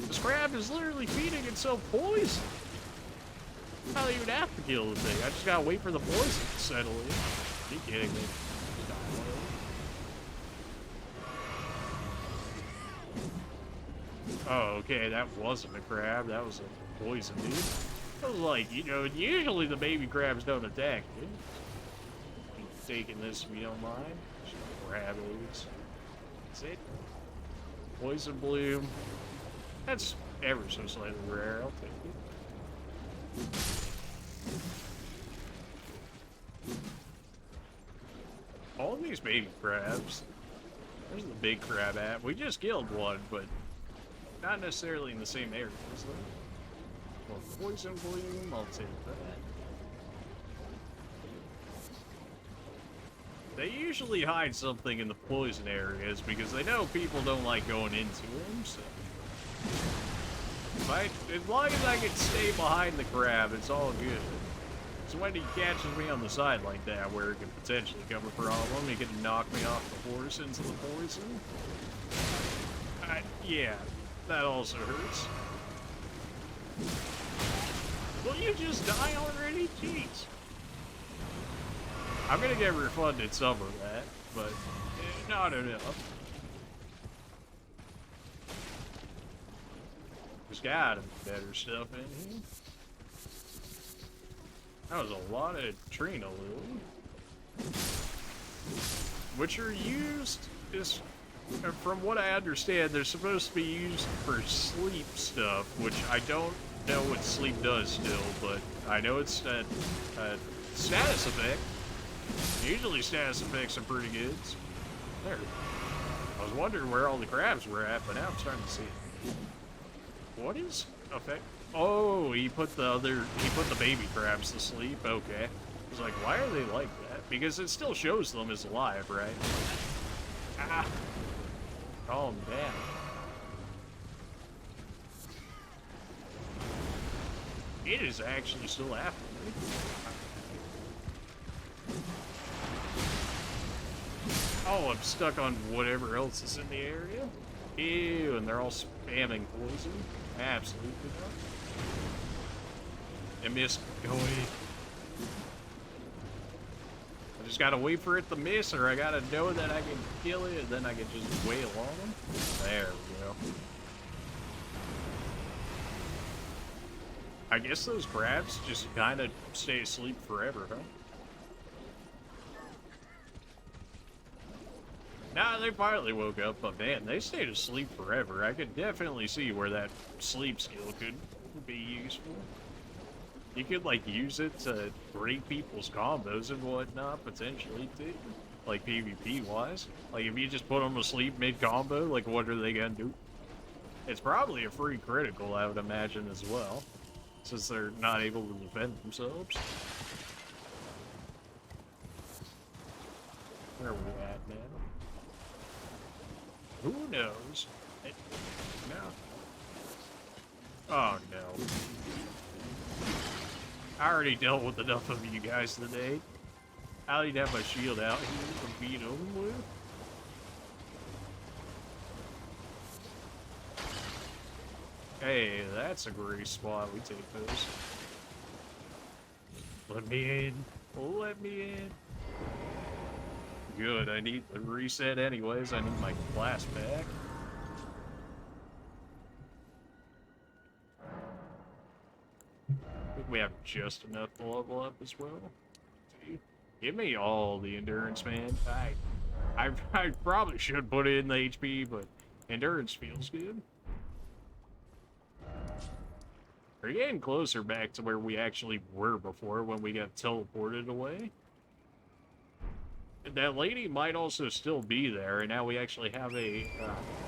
This crab is literally feeding itself poison. I don't even have to kill the thing. I just gotta wait for the poison to settle in. Are you kidding me? Oh, okay, that wasn't a crab. That was a poison, dude. I was like, you know, usually the baby crabs don't attack, dude. I'm taking this if you don't mind. Just grab these. That's it. Poison bloom. That's ever so slightly rare. I'll take it. All of these baby crabs. Where's the big crab at? We just killed one, but not necessarily in the same area, is there? Well, poison bloom, I'll take that. They usually hide something in the poison areas because they know people don't like going into them, so... As long as I can stay behind the crab, it's all good. So when he catches me on the side like that, where it could potentially become a problem, he could knock me off the horse into the poison. Yeah, that also hurts. Will you just die already? Jeez. I'm gonna get refunded some of that, but not enough. There's gotta be better stuff in here. That was a lot of Trina lily. Which are used, from what I understand, they're supposed to be used for sleep stuff, which I don't know what sleep does still, but I know it's a status effect. Usually status effects are pretty good. There. I was wondering where all the crabs were at, but now I'm starting to see it. What is effect? Oh, he put the baby crabs to sleep. Okay. I was like, why are they like that? Because it still shows them as alive, right? Ah. Calm down. It is actually still after me. Oh, I'm stuck on whatever else is in the area. Ew, and they're all spamming poison. Absolutely not. And miss, go away. I just gotta wait for it to miss, or I gotta know that I can kill it, and then I can just wail on them. There we go. I guess those crabs just kind of stay asleep forever, huh? Nah, they finally woke up, but man, they stayed asleep forever. I could definitely see where that sleep skill could be useful. You could, like, use it to break people's combos and whatnot, potentially, too. Like, PvP-wise. Like, if you just put them asleep mid-combo, like, what are they gonna do? It's probably a free critical, I would imagine, as well. Since they're not able to defend themselves. Where are we at, man? Who knows? No. Oh, no. I already dealt with enough of you guys today. I don't even have my shield out here to beat them with. Hey, that's a great spot. We take those. Let me in. Let me in. Good, I need the reset anyways. I need my class back. I think we have just enough to level up as well. Dude, give me all the endurance, man. I probably should put it in the HP, but endurance feels good. We're getting closer back to where we actually were before when we got teleported away. That lady might also still be there, and now we actually have a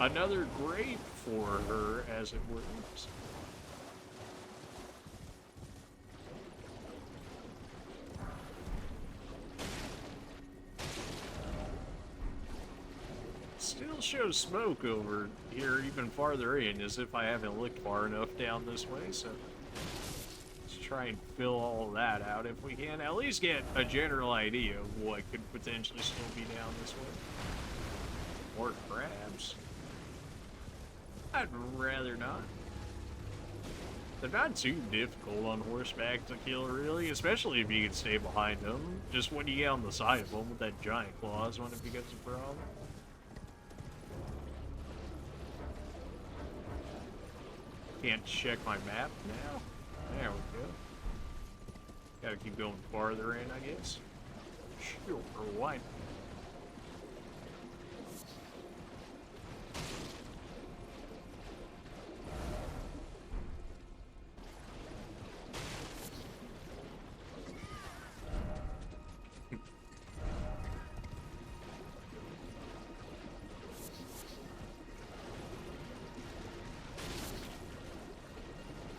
another grave for her, as it were. Still shows smoke over here even farther in, as if I haven't looked far enough down this way, so let's try and fill all that out if we can. At least get a general idea of what could potentially still be down this way. More crabs. I'd rather not. They're not too difficult on horseback to kill, really, especially if you can stay behind them. Just when you get on the side of them with that giant claws when it becomes a problem. Can't check my map now. There we go. Gotta keep going farther in, I guess. Sure, why not?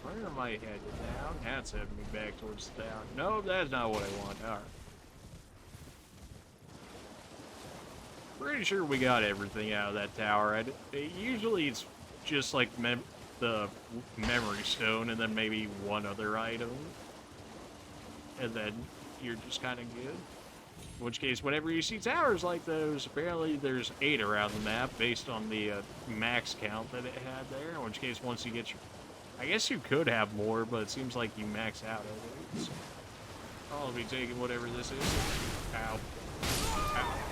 Where am I headed? Down? That's heading me back towards the town. No, that's not what I want. Alright. Pretty sure we got everything out of that tower. Usually it's just like the memory stone and then maybe one other item. And then you're just kind of good. In which case, whenever you see towers like those, apparently there's 8 around the map based on the max count that it had there. In which case, once you get your... I guess you could have more, but it seems like you max out at 8. So I'll be taking whatever this is. Ow. Ow.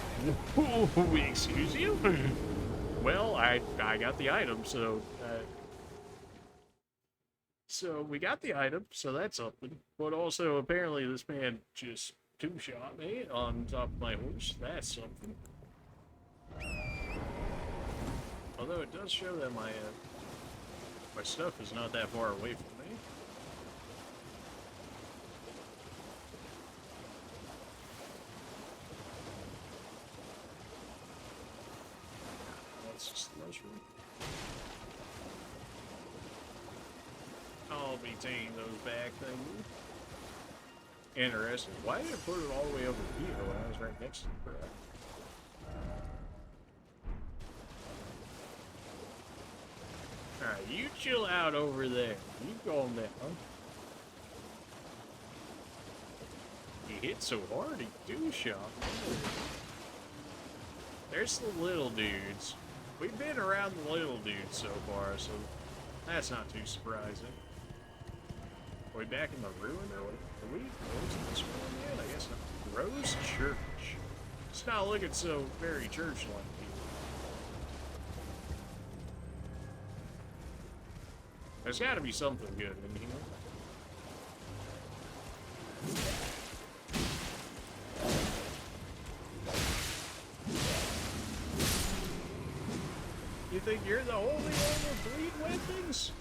Excuse you? Well, I got the item, so... So we got the item, so that's something. But also, apparently this man just two-shot me on top of my horse. That's something. Although it does show that my stuff is not that far away from me. That's just the mushroom. I'll be taking those back things. Interesting. Why did it put it all the way over here when I was right next to the crap? Alright, you chill out over there. You calm down. He hit so hard, he two-shot. There's the little dudes. We've been around the little dudes so far, so that's not too surprising. Are we back in the ruin, or what? Are we close to this ruin yet? I guess not. Rose Church. It's not looking so very church-like. There's gotta be something good in here. You think you're the only one with bleed weapons?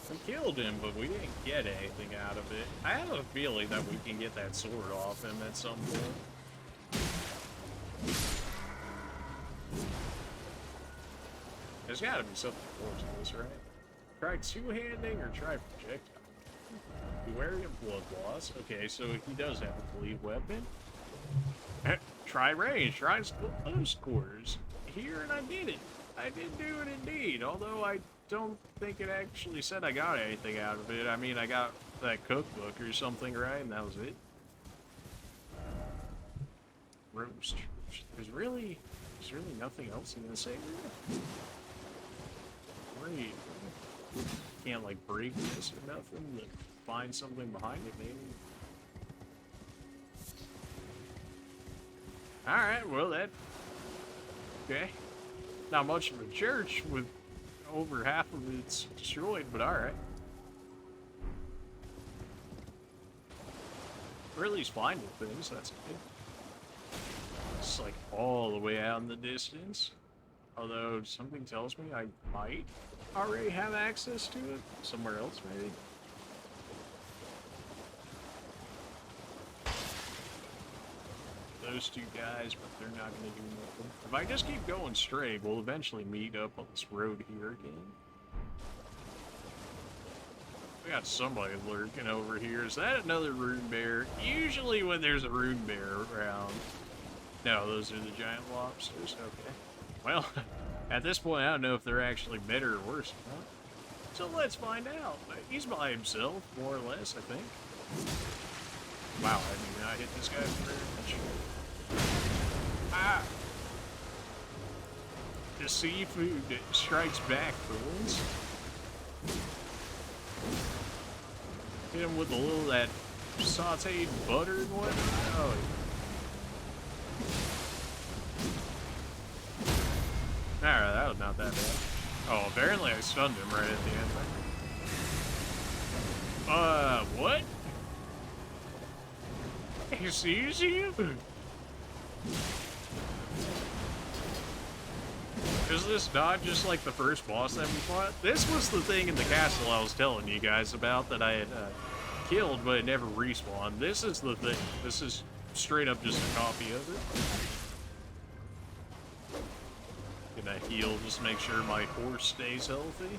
We killed him, but we didn't get anything out of it. I have a feeling that we can get that sword off him at some point. There's gotta be something more to this, right? Try two-handing or try projectile? Beware of blood loss. Okay, so he does have a bleed weapon. Try range. Try close quarters. Here, and I did it. I did do it indeed, although I don't think it actually said I got anything out of it. I mean, I got that cookbook or something, right? And that was it. Rose Church. There's really nothing else in this area. Great. Can't like break this or nothing to find something behind it, maybe. Alright, well that... Okay. Not much of a church with over half of it's destroyed, but alright. Or at least finding things, that's good. It's like all the way out in the distance. Although something tells me I might already have access to it. Somewhere else, maybe. Those two guys, but they're not going to do nothing. If I just keep going straight, we'll eventually meet up on this road here again. We got somebody lurking over here. Is that another rune bear? Usually when there's a rune bear around... No, those are the giant lobsters. Okay. Well, at this point, I don't know if they're actually better or worse or not. So let's find out. He's by himself, more or less, I think. Wow, I did not hit this guy very much. Ah! The seafood strikes back for once. Hit him with a little of that sauteed butter and whatnot. Oh, yeah. Alright, that was not that bad. Oh, apparently I stunned him right at the end. What? Excuse you? Is this not just like the first boss that we fought? This was the thing in the castle I was telling you guys about that I had killed, but it never respawned. This is the thing. This is straight up just a copy of it. Gonna heal just to make sure my horse stays healthy.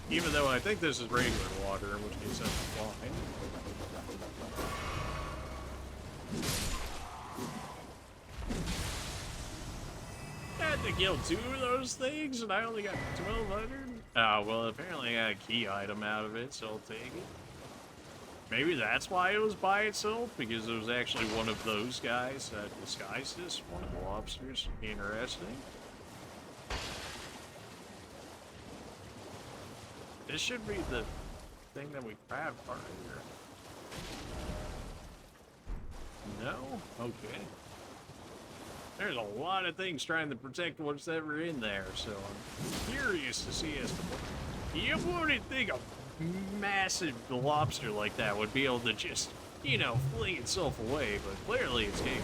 Even though I think this is regular water, in which case that's fine. to kill 2 of those things, and I only got 1,200? Oh, well, apparently I got a key item out of it, so I'll take it. Maybe that's why it was by itself, because it was actually one of those guys that disguised as one of the lobsters. Interesting. This should be the thing that we grabbed earlier. No? Okay. There's a lot of things trying to protect what's ever in there, so I'm curious to see as to what... You wouldn't think a massive lobster like that would be able to just, you know, fling itself away, but clearly it's capable.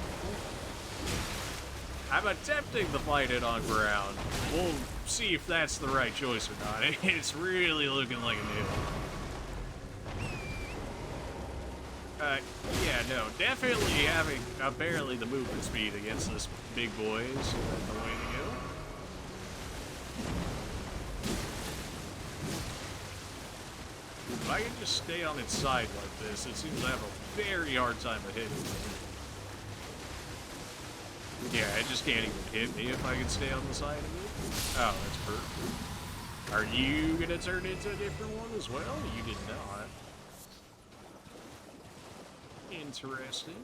I'm attempting to fight it on ground. We'll see if that's the right choice or not. It's really looking like a nail. Yeah, no, definitely having apparently the movement speed against this big boy is the way to go. If I can just stay on its side like this, it seems to have a very hard time of hitting me. Yeah, it just can't even hit me if I can stay on the side of it. Oh, that's perfect. Are you gonna turn into a different one as well? You did not. Interesting.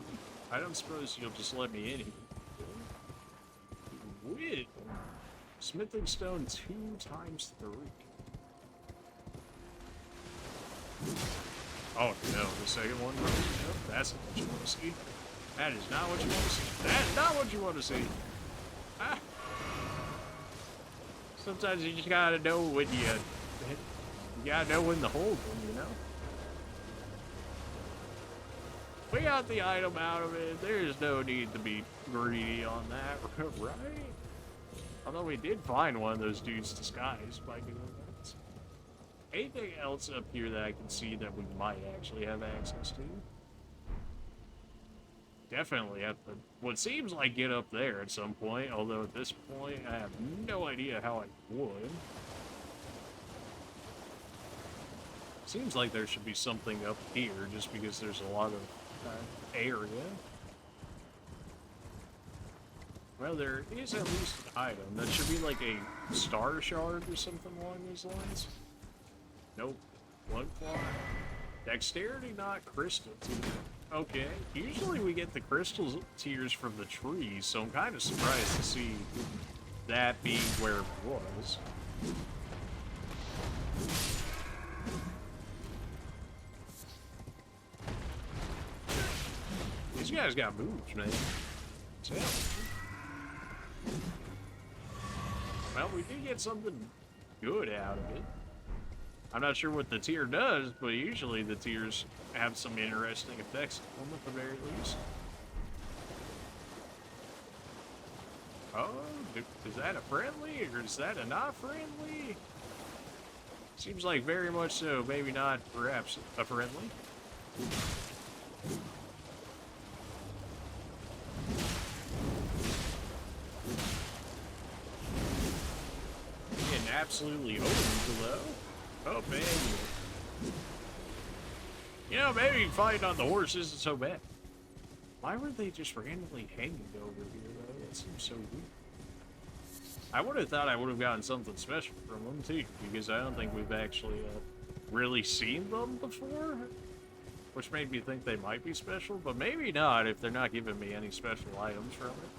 I don't suppose you'll just let me in here. With smithing stone 2 times 3. Oh no, the second one? Nope, that's not what you want to see. That is not what you want to see. That is not what you want to see. Ah. Sometimes you just gotta know when you gotta know when to hold them, you know? We got the item out of it. There's no need to be greedy on that, right? Although we did find one of those dudes disguised by doing that. Anything else up here that I can see that we might actually have access to? Definitely have to, what seems like get up there at some point, although at this point I have no idea how I would. Seems like there should be something up here just because there's a lot of area. Well, there is at least an item. That should be like a star shard or something along those lines. Nope. Blood clot. Dexterity, not crystal tier. Okay. Usually we get the crystal tiers from the trees, so I'm kind of surprised to see that being where it was. These guys got moves, man. Well, we did get something good out of it. I'm not sure what the tier does, but usually the tiers have some interesting effects on them at the very least. Oh, is that a friendly or is that a not friendly? Seems like very much so, maybe not perhaps a friendly. Getting absolutely owned below. Oh, man. You know, maybe fighting on the horse isn't so bad. Why were they just randomly hanging over here, though? That seems so weird. I would have thought I would have gotten something special from them, too, because I don't think we've actually really seen them before, which made me think they might be special, but maybe not if they're not giving me any special items from it.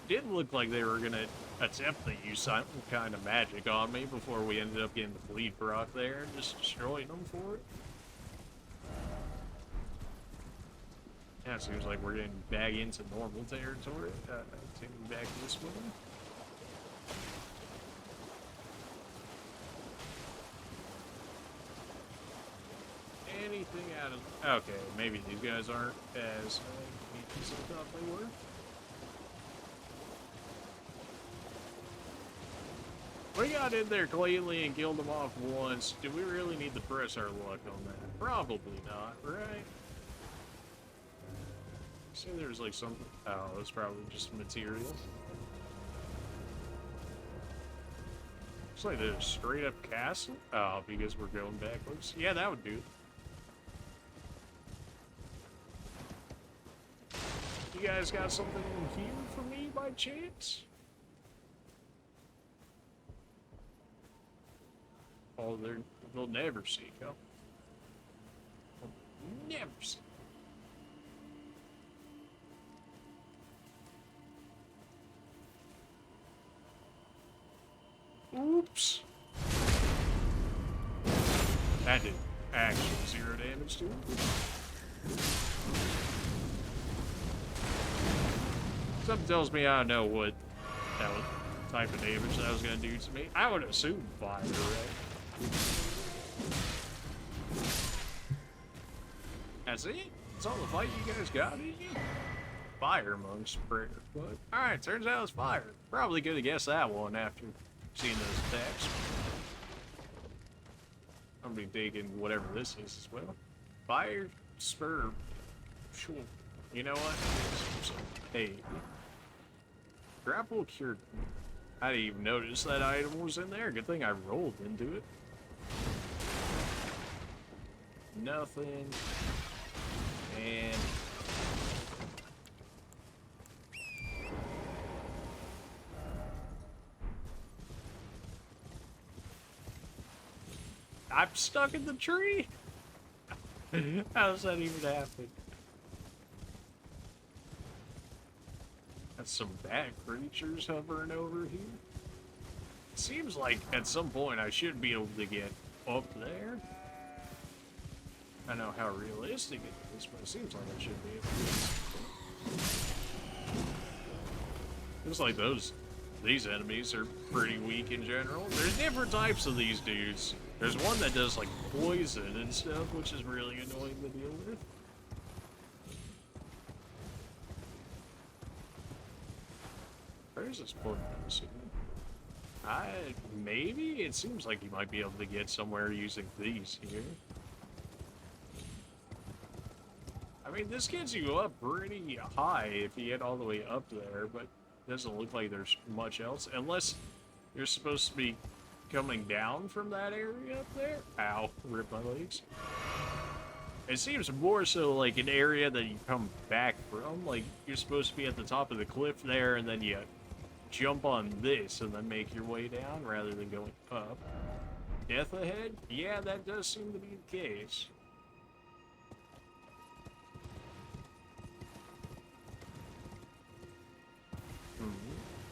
Didn't look like they were going to attempt to use some kind of magic on me before we ended up getting the bleed proc there and just destroying them for it. Yeah, it seems like we're getting back into normal territory. Taking back this way. Anything out of... Okay, maybe these guys aren't as neat as I thought they were. We got in there cleanly and killed them off once. Do we really need to press our luck on that? Probably not, right? See, there's like something... Oh, it's probably just material. Looks like there's a straight up castle. Oh, because we're going backwards. Yeah, that would do. You guys got something here for me by chance? Oh, they'll never see, huh? They'll never see. Oops. That did actually 0 damage to him. Something tells me I don't know what type of damage that was gonna do to me. I would assume fire, right? That's it? That's all the fight you guys got in you? Fire amongst prayer. But alright, turns out it's fire. Probably could have guessed that one after seeing those attacks. I'm gonna be taking whatever this is as well. Fire spur. Sure. You know what? Hey. Grapple cured. I didn't even notice that item was in there. Good thing I rolled into it. Nothing. And I'm stuck in the tree. How does that even happen? That's some bad creatures hovering over here. It seems like at some point I should be able to get up there. I don't know how realistic it is, but it seems like I should be able to. Looks like these enemies are pretty weak in general. There's different types of these dudes. There's one that does like poison and stuff, which is really annoying to deal with. Where's this point? Maybe? It seems like you might be able to get somewhere using these here. I mean, this gets you up pretty high if you get all the way up there, but it doesn't look like there's much else. Unless you're supposed to be coming down from that area up there. Ow, rip my legs. It seems more so like an area that you come back from. Like, you're supposed to be at the top of the cliff there, and then you jump on this and then make your way down rather than going up. Death ahead? Yeah, that does seem to be the case.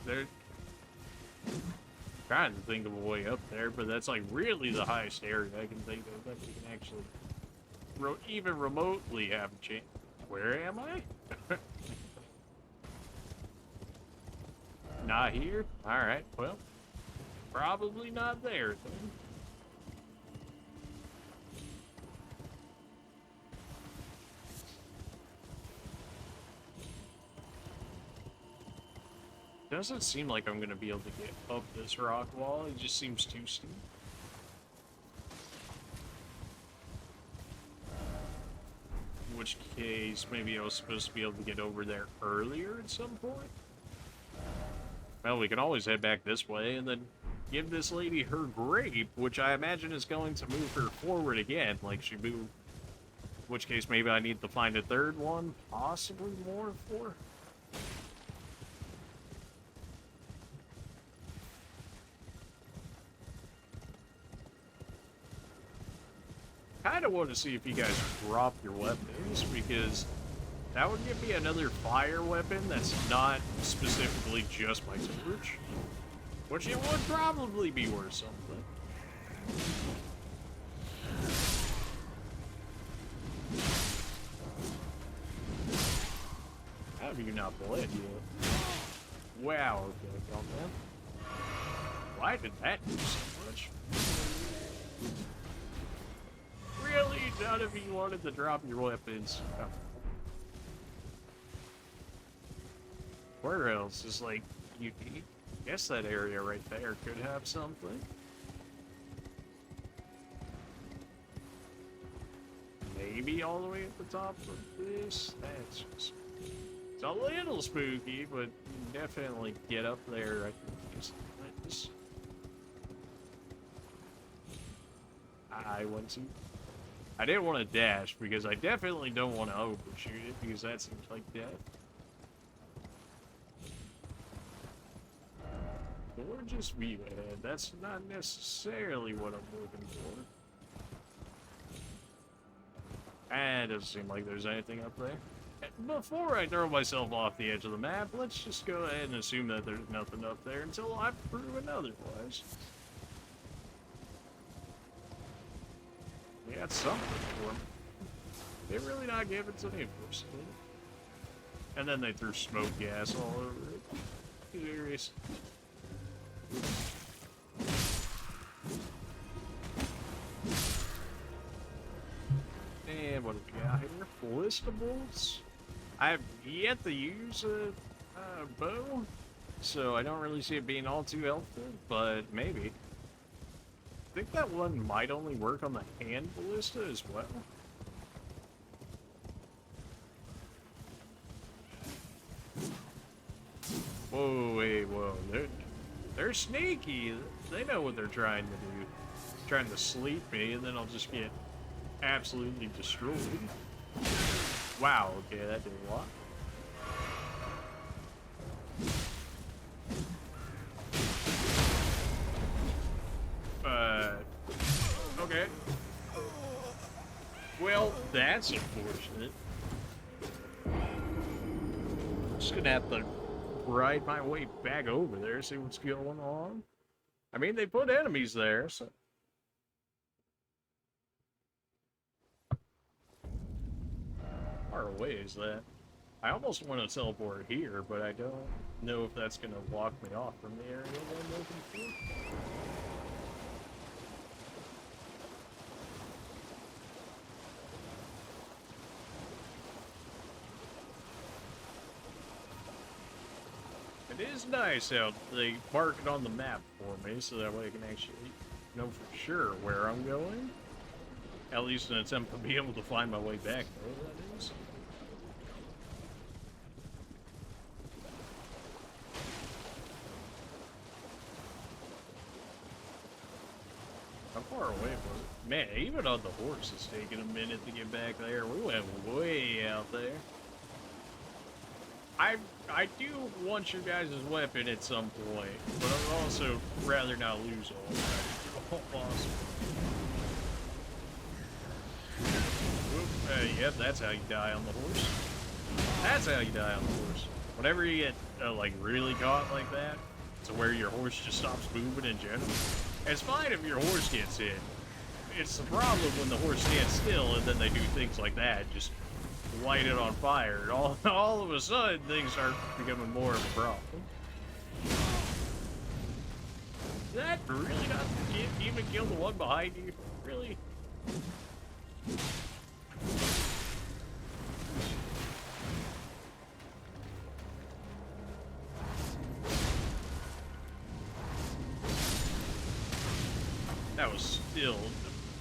There. Trying to think of a way up there, but that's like really the highest area I can think of that we can actually even remotely have a chance. Where am I? Not here? Alright, well, probably not there then. Doesn't seem like I'm gonna be able to get up this rock wall. It just seems too steep. In which case, maybe I was supposed to be able to get over there earlier at some point. Well, we can always head back this way and then give this lady her grape, which I imagine is going to move her forward again, like she moved. In which case, maybe I need to find a third one, possibly more for. Kind of want to see if you guys drop your weapons, because that would give me another fire weapon that's not specifically just my torch, which it would probably be worth something. How have you not bled yet? Wow, okay, calm down. Why did that do so much? Really? None of you wanted to drop your weapons. Oh. Where else is like unique? Guess that area right there could have something. Maybe all the way at the top of this. That's just. It's a little spooky, but definitely get up there. I can use this. I want to. I didn't want to dash because I definitely don't want to overshoot it because that seems like death. Gorgeous view ahead. That's not necessarily what I'm looking for. And it doesn't seem like there's anything up there. Before I throw myself off the edge of the map, let's just go ahead and assume that there's nothing up there until I've proven otherwise. We got something for me. They're really not giving to me for us. And then they threw smoke gas all over it. Serious. And what do we got here? Ballistables. I've yet to use a bow, so I don't really see it being all too helpful, but maybe. I think that one might only work on the hand ballista as well. Whoa, wait, whoa. They're sneaky. They know what they're trying to do. Trying to sleep me, and then I'll just get absolutely destroyed. Wow, okay, that did a lot. Okay. Well, that's unfortunate. Just gonna have to ride my way back over there, see what's going on. I mean, they put enemies there, so... How far away is that? I almost want to teleport here, but I don't know if that's going to lock me off from the area that I'm looking for. It is nice how they mark it on the map for me, so that way I can actually know for sure where I'm going. At least in an attempt to be able to find my way back there, that is. How far away was it? Man, even on the horse it's taking a minute to get back there. We went way out there. I do want your guys' weapon at some point, but I'd also rather not lose all possible. Yep, that's how you die on the horse. That's how you die on the horse. Whenever you get, like, really caught like that, to where your horse just stops moving in general. It's fine if your horse gets hit. It's the problem when the horse stands still and then they do things like that, just light it on fire. And all of a sudden, things start becoming more of a problem. Did that really not even kill the one behind you? Really? That was still...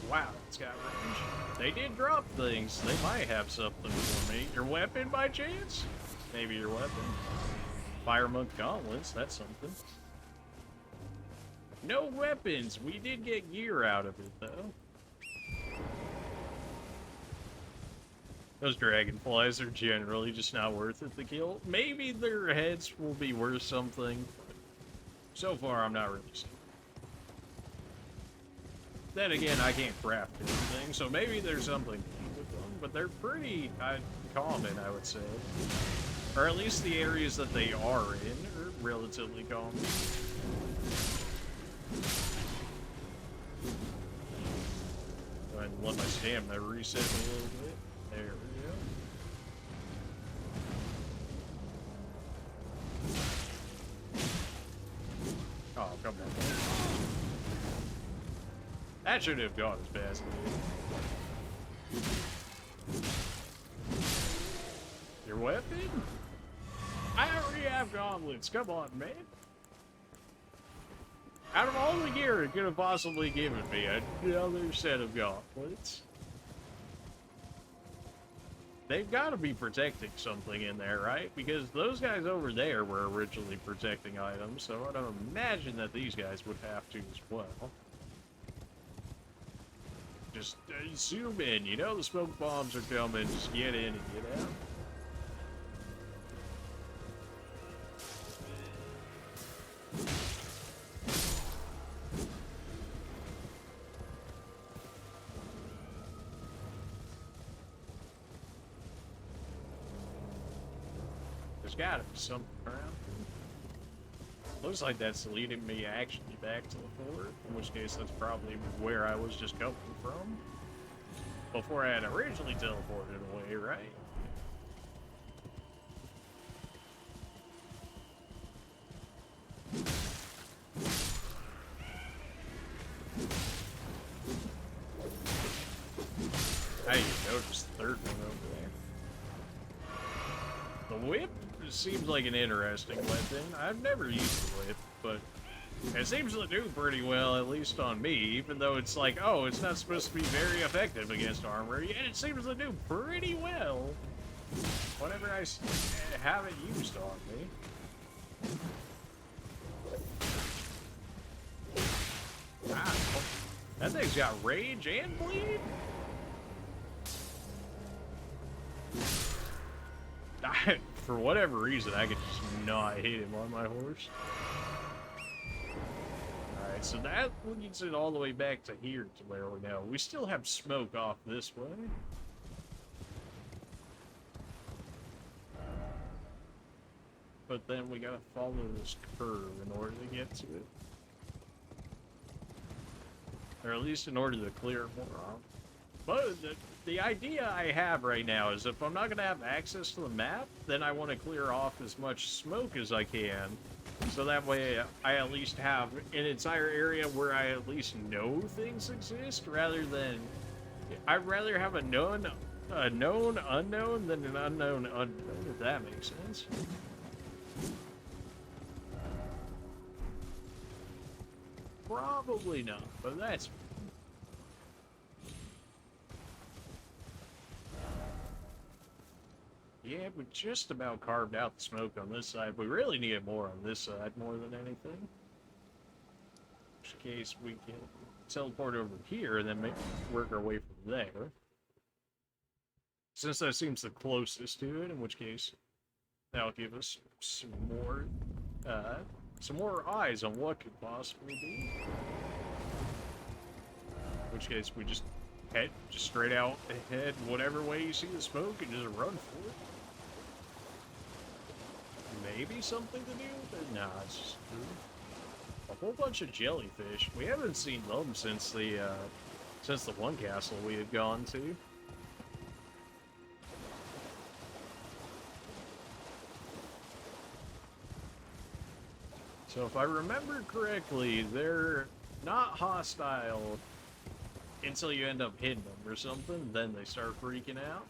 Wow, it's got range. They did drop things. They might have something for me. Your weapon, by chance? Maybe your weapon. Fire Monk Gauntlets, that's something. No weapons. We did get gear out of it, though. Those dragonflies are generally just not worth it to kill. Maybe their heads will be worth something. So far, I'm not really seeing. Then again, I can't craft anything, so maybe there's something with them, but they're pretty common, I would say. Or at least the areas that they are in are relatively common. Go ahead and let my stamina reset a little bit. There we go. Oh, come on. That shouldn't have gone as bad as it did. Your weapon? I already have gauntlets. Come on, man. Out of all the gear it could have possibly given me, another set of gauntlets. They've got to be protecting something in there, right? Because those guys over there were originally protecting items, so I don't imagine that these guys would have to as well. Just zoom in, you know the smoke bombs are coming, just get in and get out. There's gotta be something around here. Looks like that's leading me actually back to the fort, in which case that's probably where I was just coming from. Before I had originally teleported away, right? Hey, you noticed the third one over there. The whip seems like an interesting weapon. I've never used the whip, but it seems to do pretty well, at least on me, even though it's like, oh, it's not supposed to be very effective against armor, yet it seems to do pretty well whenever I have it used on me. Wow, that thing's got rage and bleed? For whatever reason, I could just not hit him on my horse. Alright, so that leads it all the way back to here to where we know. We still have smoke off this way. But then we gotta follow this curve in order to get to it. Or at least in order to clear more off. But the idea I have right now is if I'm not going to have access to the map, then I want to clear off as much smoke as I can. So that way I at least have an entire area where I at least know things exist, rather than... I'd rather have a known unknown than an unknown unknown, if that makes sense. Probably not, but that's... Yeah, we just about carved out the smoke on this side. We really need more on this side more than anything. In which case we can teleport over here and then work our way from there. Since that seems the closest to it, in which case that'll give us some more eyes on what could possibly be. In which case we just head straight out ahead, whatever way you see the smoke, and just run for it. Maybe something to do with it? Nah, it's just a whole bunch of jellyfish. We haven't seen them since the one castle we had gone to. So if I remember correctly, they're not hostile until you end up hitting them or something, then they start freaking out.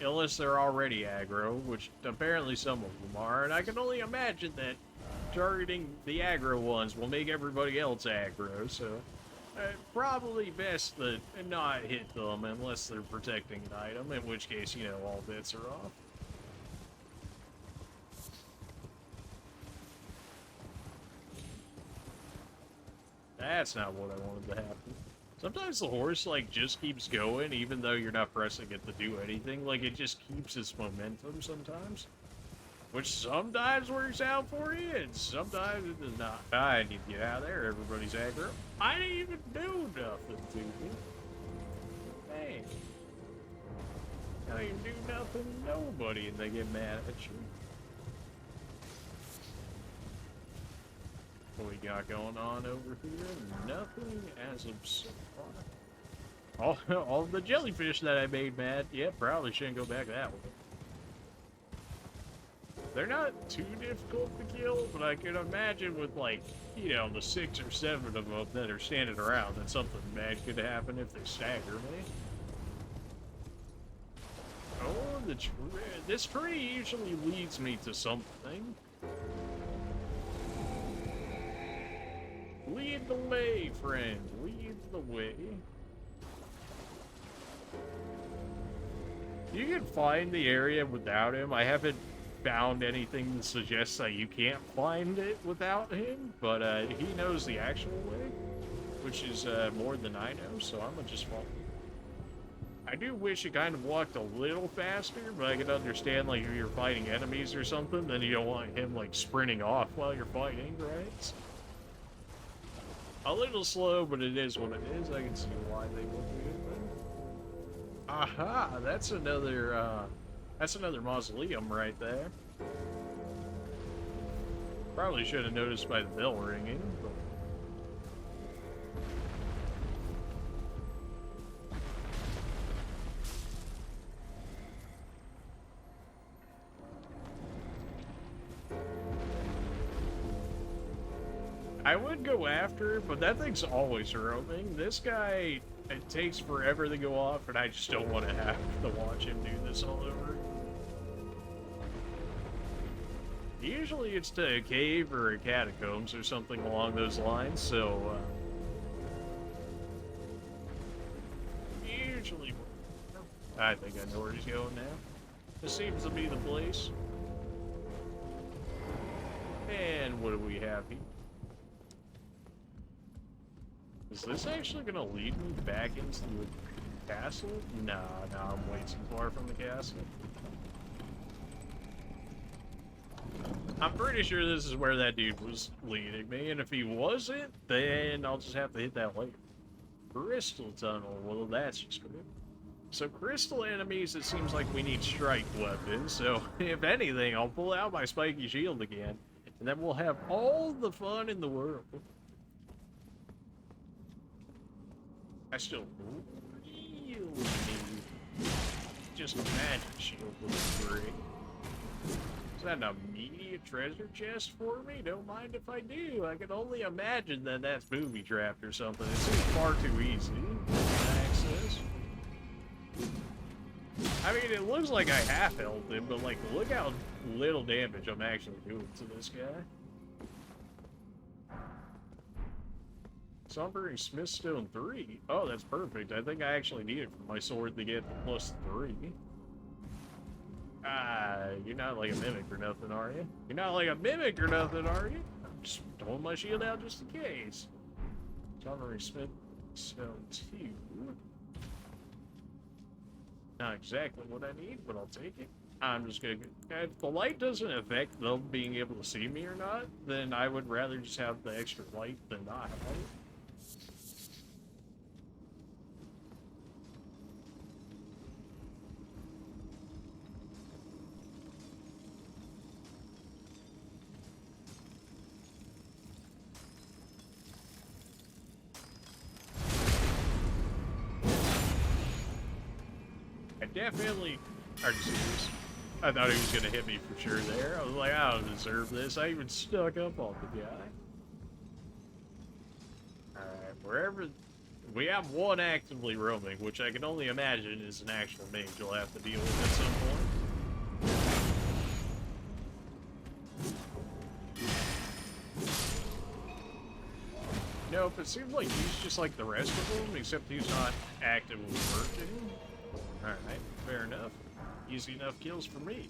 Unless they're already aggro, which apparently some of them are, and I can only imagine that targeting the aggro ones will make everybody else aggro, so probably best to not hit them unless they're protecting an item, in which case, you know, all bets are off. That's not what I wanted to happen. Sometimes the horse, like, just keeps going, even though you're not pressing it to do anything. Like, it just keeps its momentum sometimes. Which sometimes works out for you, and sometimes it does not. I need to get out of there. Everybody's aggro. I didn't even do nothing to me. Man. I didn't do nothing to nobody, and they get mad at you. What we got going on over here? Nothing as of so far. All the jellyfish that I made mad. Yeah, probably shouldn't go back that way. They're not too difficult to kill, but I can imagine with, like, you know, the 6 or 7 of them that are standing around that something bad could happen if they stagger me. Oh, this tree usually leads me to something. Lead the way, friend. Lead the way. You can find the area without him. I haven't found anything that suggests that you can't find it without him, but he knows the actual way, which is more than I know, so I'm gonna just follow. I do wish it kind of walked a little faster, but I can understand, like, if you're fighting enemies or something, then you don't want him, like, sprinting off while you're fighting, right? A little slow, but it is what it is. I can see why they would do it. Aha! That's another That's another mausoleum right there. Probably should have noticed by the bell ringing, but... I would go after it, but that thing's always roaming. This guy, it takes forever to go off, and I just don't want to have to watch him do this all over. Usually it's to a cave or a catacombs or something along those lines, so, usually... I think I know where he's going now. This seems to be the place. And what do we have here? Is this actually gonna lead me back into the castle? Nah, I'm way too far from the castle. I'm pretty sure this is where that dude was leading me, and if he wasn't, then I'll just have to hit that later. Crystal tunnel, well that's just good. So crystal enemies, it seems like we need strike weapons, so if anything, I'll pull out my spiky shield again, and then we'll have all the fun in the world. I still really need just a magic shield with a ring. Is that an immediate treasure chest for me? Don't mind if I do. I can only imagine that that's booby trapped or something. It seems far too easy to access. I mean, it looks like I half-healthed him, but like, look how little damage I'm actually doing to this guy. Sombering Smithstone 3. Oh, that's perfect. I think I actually need it for my sword to get +3. You're not like a mimic or nothing, are you? You're not like a mimic or nothing, are you? I'm just throwing my shield out just in case. Sombering Smithstone 2. Not exactly what I need, but I'll take it. I'm just gonna... If the light doesn't affect them being able to see me or not, then I would rather just have the extra light than not have it. Definitely are you serious? I thought he was gonna hit me for sure there. I was like, I don't deserve this. I even stuck up on the guy. Alright, wherever we have one actively roaming, which I can only imagine is an actual mage you'll have to deal with at some point. Nope, it seems like he's just like the rest of them, except he's not actively working. Alright, fair enough. Easy enough kills for me.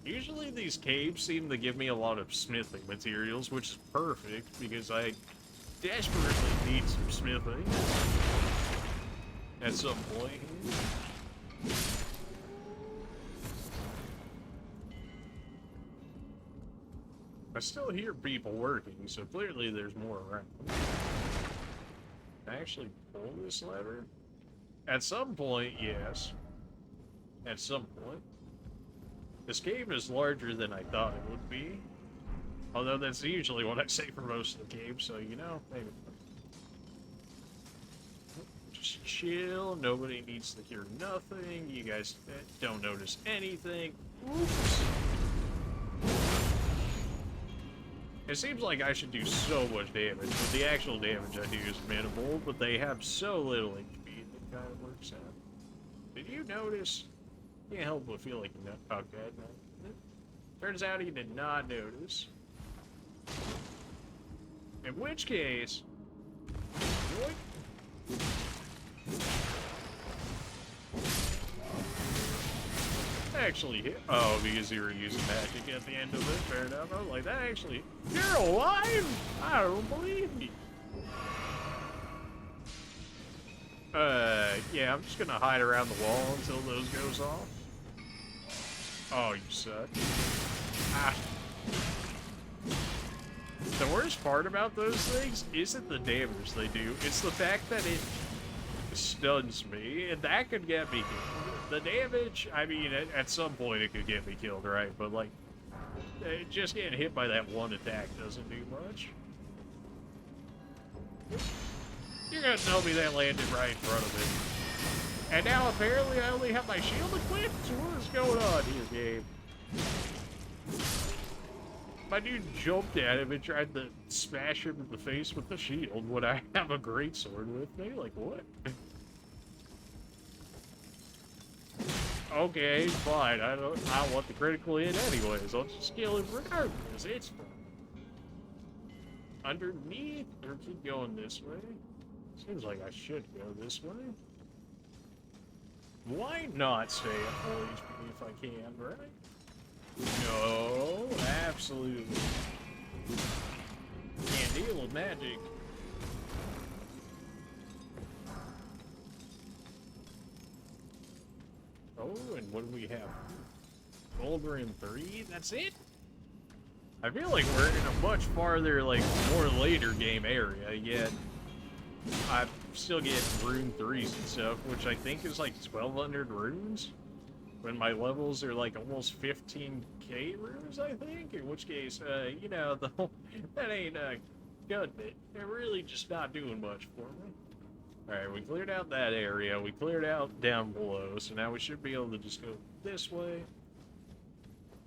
Usually these caves seem to give me a lot of smithing materials, which is perfect, because I desperately need some smithing at some point. I still hear people working, so clearly there's more around. Can I actually pull this lever? At some point, yes. At some point. This cave is larger than I thought it would be. Although that's usually what I say for most of the caves, so you know, maybe. Just chill, nobody needs to hear nothing, you guys don't notice anything. Oops. It seems like I should do so much damage, but the actual damage I do is minimal, but they have so little HP that kind of works out. Did you notice? Can't help but feel like you know. Okay, no. Turns out he did not notice. In which case... What? Actually hit. Oh, because you were using magic at the end of it. Fair enough. I was like, that actually. You're alive? I don't believe you. Yeah, I'm just gonna hide around the wall until those goes off. Oh, you suck. Ah. The worst part about those things isn't the damage they do. It's the fact that it stuns me, and that could get me killed. The damage, I mean, at some point it could get me killed, right? But, like, just getting hit by that one attack doesn't do much. You're gonna tell me that landed right in front of it. And now apparently I only have my shield equipped? So what is going on here, game? My dude jumped at him and tried to smash him in the face with the shield when I have a greatsword with me? Like, what? Okay, fine. I don't want the critical hit anyways. I'll just kill him regardless. It's fine. Underneath, or keep going this way? Seems like I should go this way. Why not stay at full HP if I can, right? No, absolutely. Can't deal with magic. Oh, and what do we have? Gold Rim 3? That's it? I feel like we're in a much farther, like, more later game area, yet I'm still getting rune 3s and stuff, which I think is like 1,200 runes. When my levels are like almost 15k runes, I think. In which case, you know, the whole, that ain't good. They're really just not doing much for me. Alright, we cleared out that area. We cleared out down below, so now we should be able to just go this way.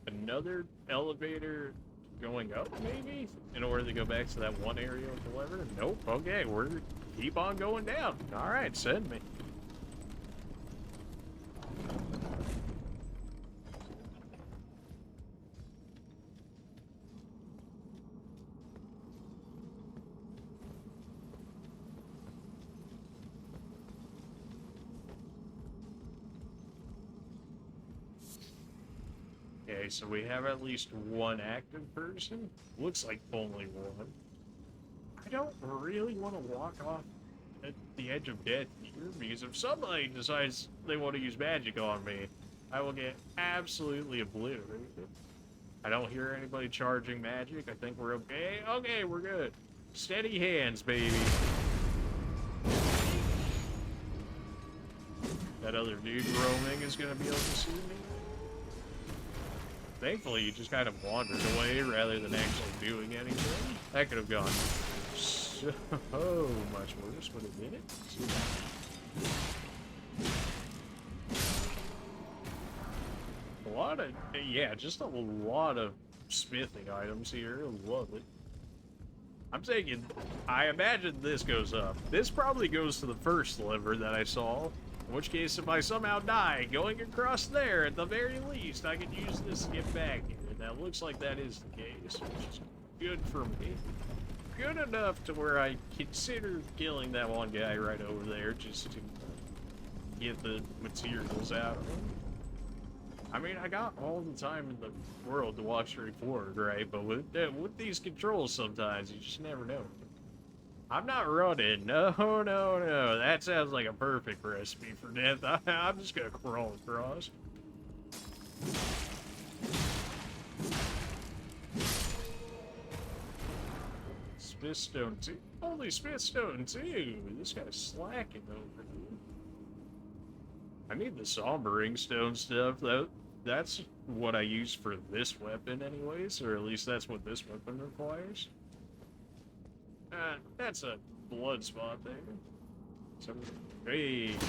Another elevator going up, maybe? In order to go back to that one area with the lever? Nope. Okay, we're keep on going down. Alright, send me. Okay, so we have at least one active person. Looks like only one. I don't really want to walk off at the edge of death here, because if somebody decides they want to use magic on me, I will get absolutely obliterated. I don't hear anybody charging magic. I think we're okay. Okay, we're good. Steady hands, baby. That other dude roaming is going to be able to see me. Thankfully, you just kind of wandered away rather than actually doing anything. That could have gone so much worse, but it didn't. A lot of, yeah, just a lot of smithing items here. Love it. I'm thinking, I imagine this goes up. This probably goes to the first lever that I saw. In which case, if I somehow die going across there, at the very least, I can use this to get back here. And that looks like that is the case, which is good for me. Good enough to where I consider killing that one guy right over there just to get the materials out of him. I mean, I got all the time in the world to walk straight forward, right? But with these controls sometimes, you just never know. I'm not running. No, no, no. That sounds like a perfect recipe for death. I'm just gonna crawl across. Smithstone 2. Holy Smithstone 2. This guy's slacking over here. I need the sombering stone stuff, though. That's what I use for this weapon anyways, or at least that's what this weapon requires. That's a blood spot there. So, hey, good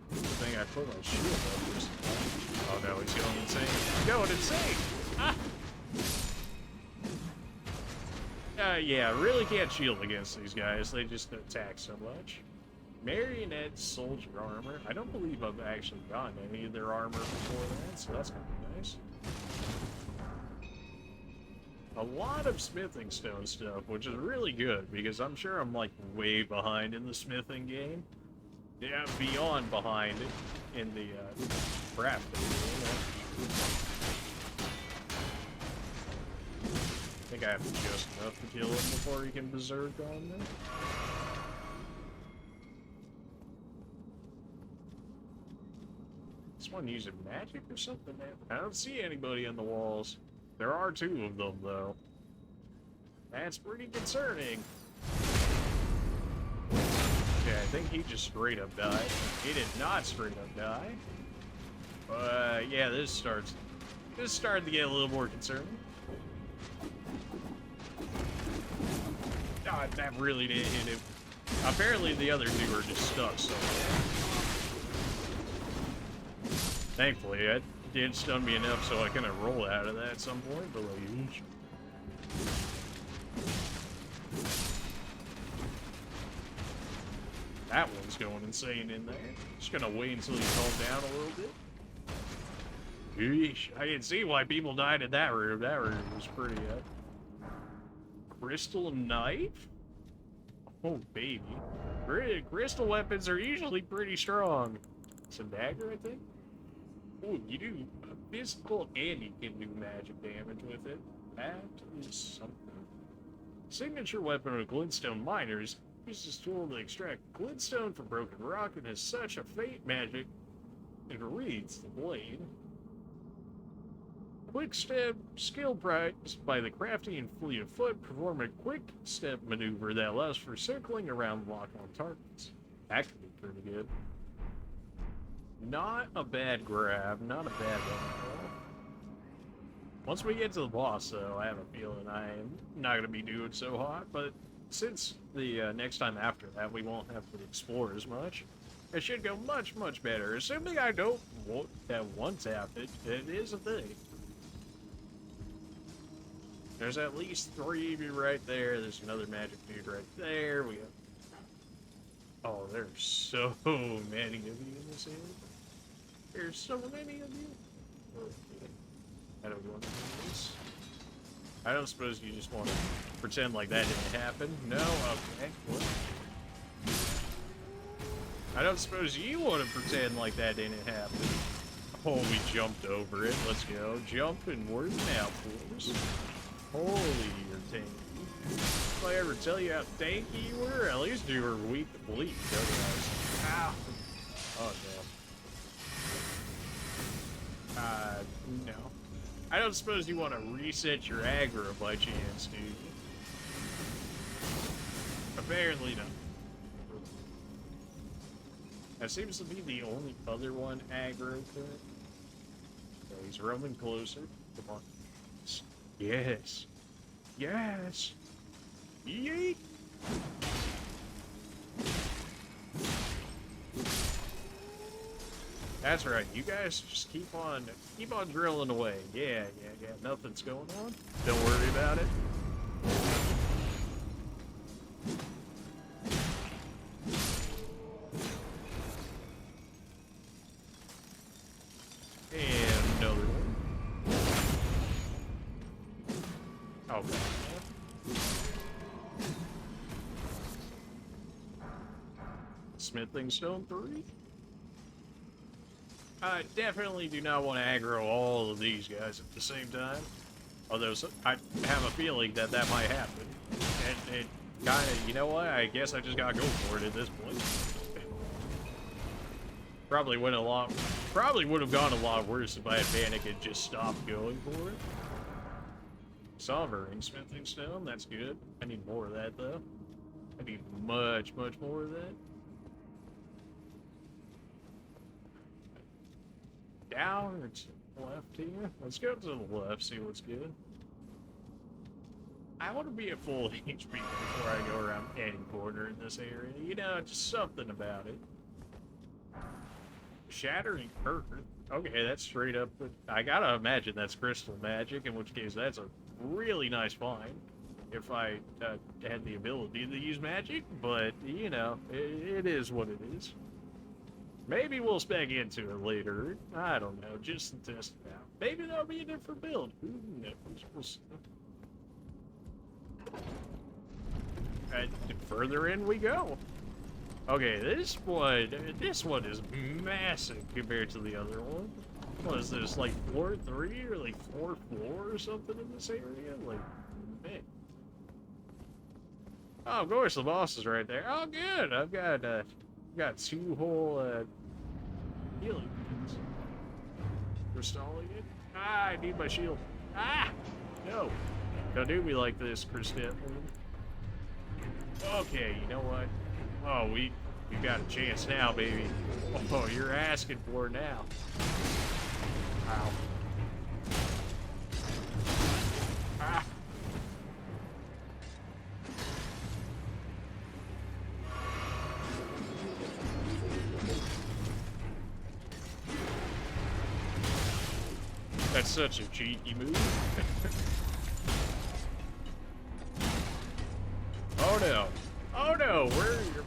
thing I put my shield up this time. Oh no, he's going insane. Going insane! Ah! Yeah, really can't shield against these guys. They just attack so much. Marionette soldier armor. I don't believe I've actually gotten any of their armor before that, so that's kind of nice. A lot of smithing stone stuff, which is really good, because I'm sure I'm, like, way behind in the smithing game. Yeah, beyond behind in the, crafting. I think I have just enough to kill him before he can berserk on me. This one using magic or something, man? I don't see anybody on the walls. There are two of them, though. That's pretty concerning. Okay, I think he just straight up died. He did not straight up die. Yeah, this started to get a little more concerning. God, that really didn't hit him. Apparently the other two are just stuck somewhere. Thankfully, it did stun me enough so I kind of roll out of that at some point, but like, that one's going insane in there. Just gonna wait until you calm down a little bit. Eesh, I can see why people died in that room. That room was pretty crystal knife? Oh, baby. Crystal weapons are usually pretty strong. It's a dagger, I think? Oh, you do physical and you can do magic damage with it. That is something. Signature weapon of glintstone miners uses this tool to extract glintstone from broken rock and has such a faint magic it reads the blade. Quick step skill practiced by the crafty and fleet of foot perform a quick step maneuver that allows for circling around lock-on targets. That could be pretty good. Not a bad grab, not a bad one at all. Once we get to the boss, though, I have a feeling I'm not going to be doing so hot, but since the next time after that we won't have to explore as much, it should go much, much better. Assuming I don't one tap it, it is a thing. There's at least 3 of you right there. There's another magic dude right there. We have... Oh, there's so many of you in this area. There's so many of you. Okay. I don't want to do this. I don't suppose you just want to pretend like that didn't happen. No? Okay. What? I don't suppose you want to pretend like that didn't happen. Oh, we jumped over it. Let's go. Jump and word now, boys. Holy, you're tanky. If I ever tell you how tanky you were, at least you were weak to bleed, otherwise. Ow! Oh, no. No. I don't suppose you want to reset your aggro by chance, do you? Apparently not. That seems to be the only other one aggro to it. So he's roaming closer. Come on. Yes. Yes. Yeet. That's right. You guys just keep on drilling away. Yeah. Nothing's going on. Don't worry about it. And another one. Okay. Smithing stone 3? I definitely do not want to aggro all of these guys at the same time. Although I have a feeling that might happen. And it kind of, you know what? I guess I just gotta go for it at this point. Probably would have gone a lot worse if I had panicked and just stopped going for it. Sovereign smithing stone, that's good. I need more of that though. I need much, much more of that. Down or to the left here? Let's go to the left, see what's good. I want to be at full HP before I go around any corner in this area. You know, just something about it. Shattering Earth. Okay, that's straight up. I gotta imagine that's crystal magic, in which case that's a really nice find. If I had the ability to use magic, but, you know, it is what it is. Maybe we'll spec into it later. I don't know, just to test it out. Maybe that'll be a different build. Who knows? We'll see. And further in we go. Okay, this one is massive compared to the other one. What is this, like 4-3 or like 4-4 or something in this area? Like, man. Oh, of course, the boss is right there. Oh, good. I've got 2 whole healing things. Cristalling it. Ah, I need my shield. Ah, no. Don't do me like this, Christine. Okay, you know what? Oh, You got a chance now, baby. Oh, you're asking for it now. Ow. Ah. That's such a cheeky move. Oh no. Oh no,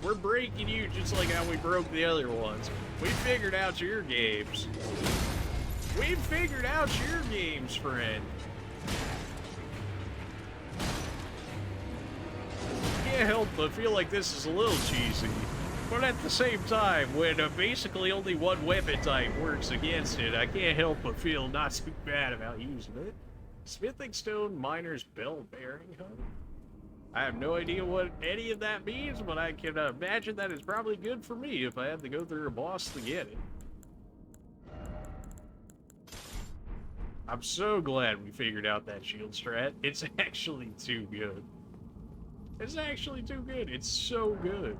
we're breaking you just like how we broke the other ones. We figured out your games. We figured out your games, friend. Can't help but feel like this is a little cheesy. But at the same time, when basically only one weapon type works against it, I can't help but feel not too bad about using it. Smithing Stone Miner's Bell Bearing, huh? I have no idea what any of that means, but I can imagine that it's probably good for me if I had to go through a boss to get it. I'm so glad we figured out that shield strat. It's actually too good. It's actually too good. It's so good.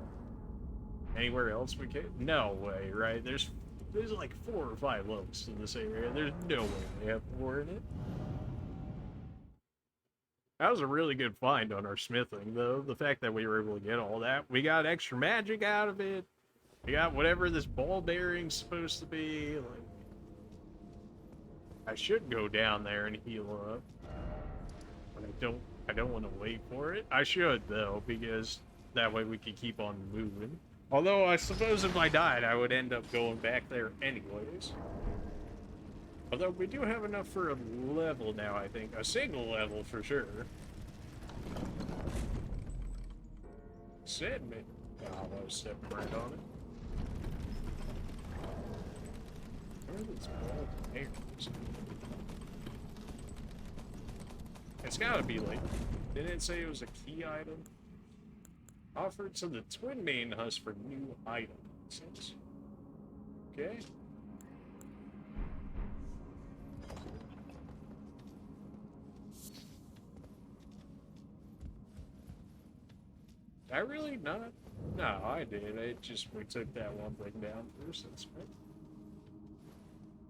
Anywhere else we can? No way, right? There's like 4 or 5 levels in this area. There's no way they have more in it. That was a really good find on our smithing, though. The fact that we were able to get all that. We got extra magic out of it. We got whatever this ball bearing's supposed to be. Like, I should go down there and heal up. But I don't want to wait for it. I should, though, because that way we can keep on moving. Although, I suppose if I died, I would end up going back there anyways. Although, we do have enough for a level now, I think. A single level, for sure. Said me. Oh, I was stepping right on it. Where are these ball bearings? It's gotta be like... Didn't it say it was a key item? Offered to the Twin Main Husk for new items. Okay. I really not? No, I did. It just, we took that one thing down first. That's right.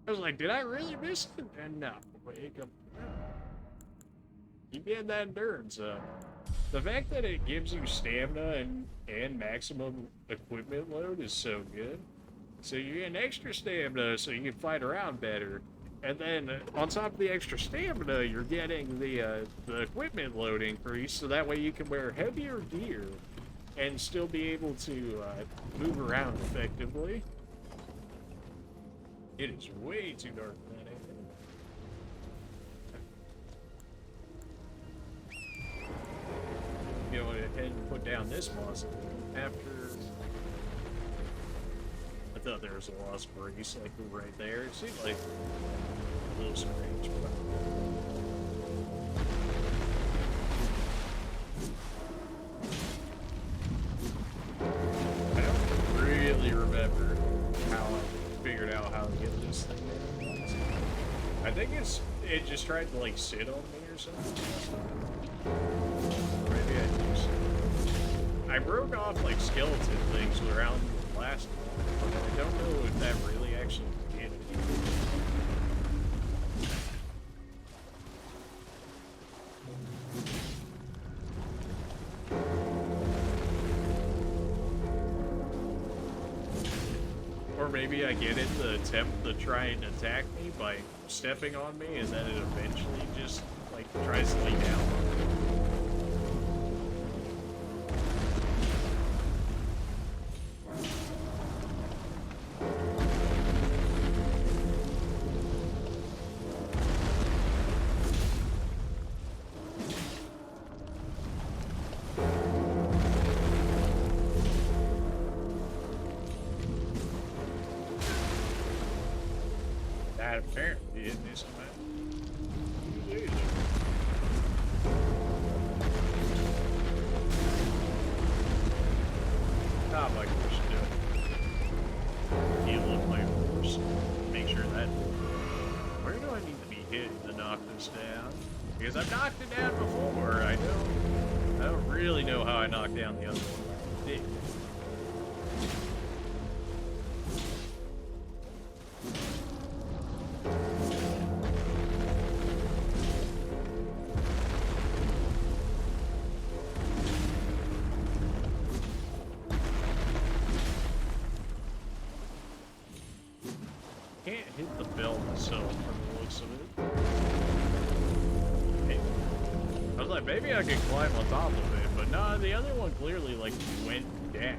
I was like, did I really miss it? And no. Wake up. Keep getting that endurance up. The fact that it gives you stamina and maximum equipment load is so good. So you get an extra stamina so you can fight around better. And then on top of the extra stamina, you're getting the equipment load increase, so that way you can wear heavier gear and still be able to move around effectively. It is way too dark for that anyway. Go ahead and put down this boss after. I thought there was a lost brace like right there. It seemed like a little strange, but I don't really remember how I figured out how to get this thing there. I think it just tried to like sit on me or something. Or maybe I just I broke off like skeleton things around the last one, but I don't know if that really actually did it. Or maybe I get it to attempt to try and attack me by stepping on me, and then it eventually just like tries to lay down on me. Apparently it missed him out. Not like we should do it. Heal up my horse. Make sure that. Where do I need to be hitting to knock this down? Because I've knocked it down before. I don't really know how I knocked down the other one. was like, maybe I could climb on top of it, but nah, the other one clearly, like, went down.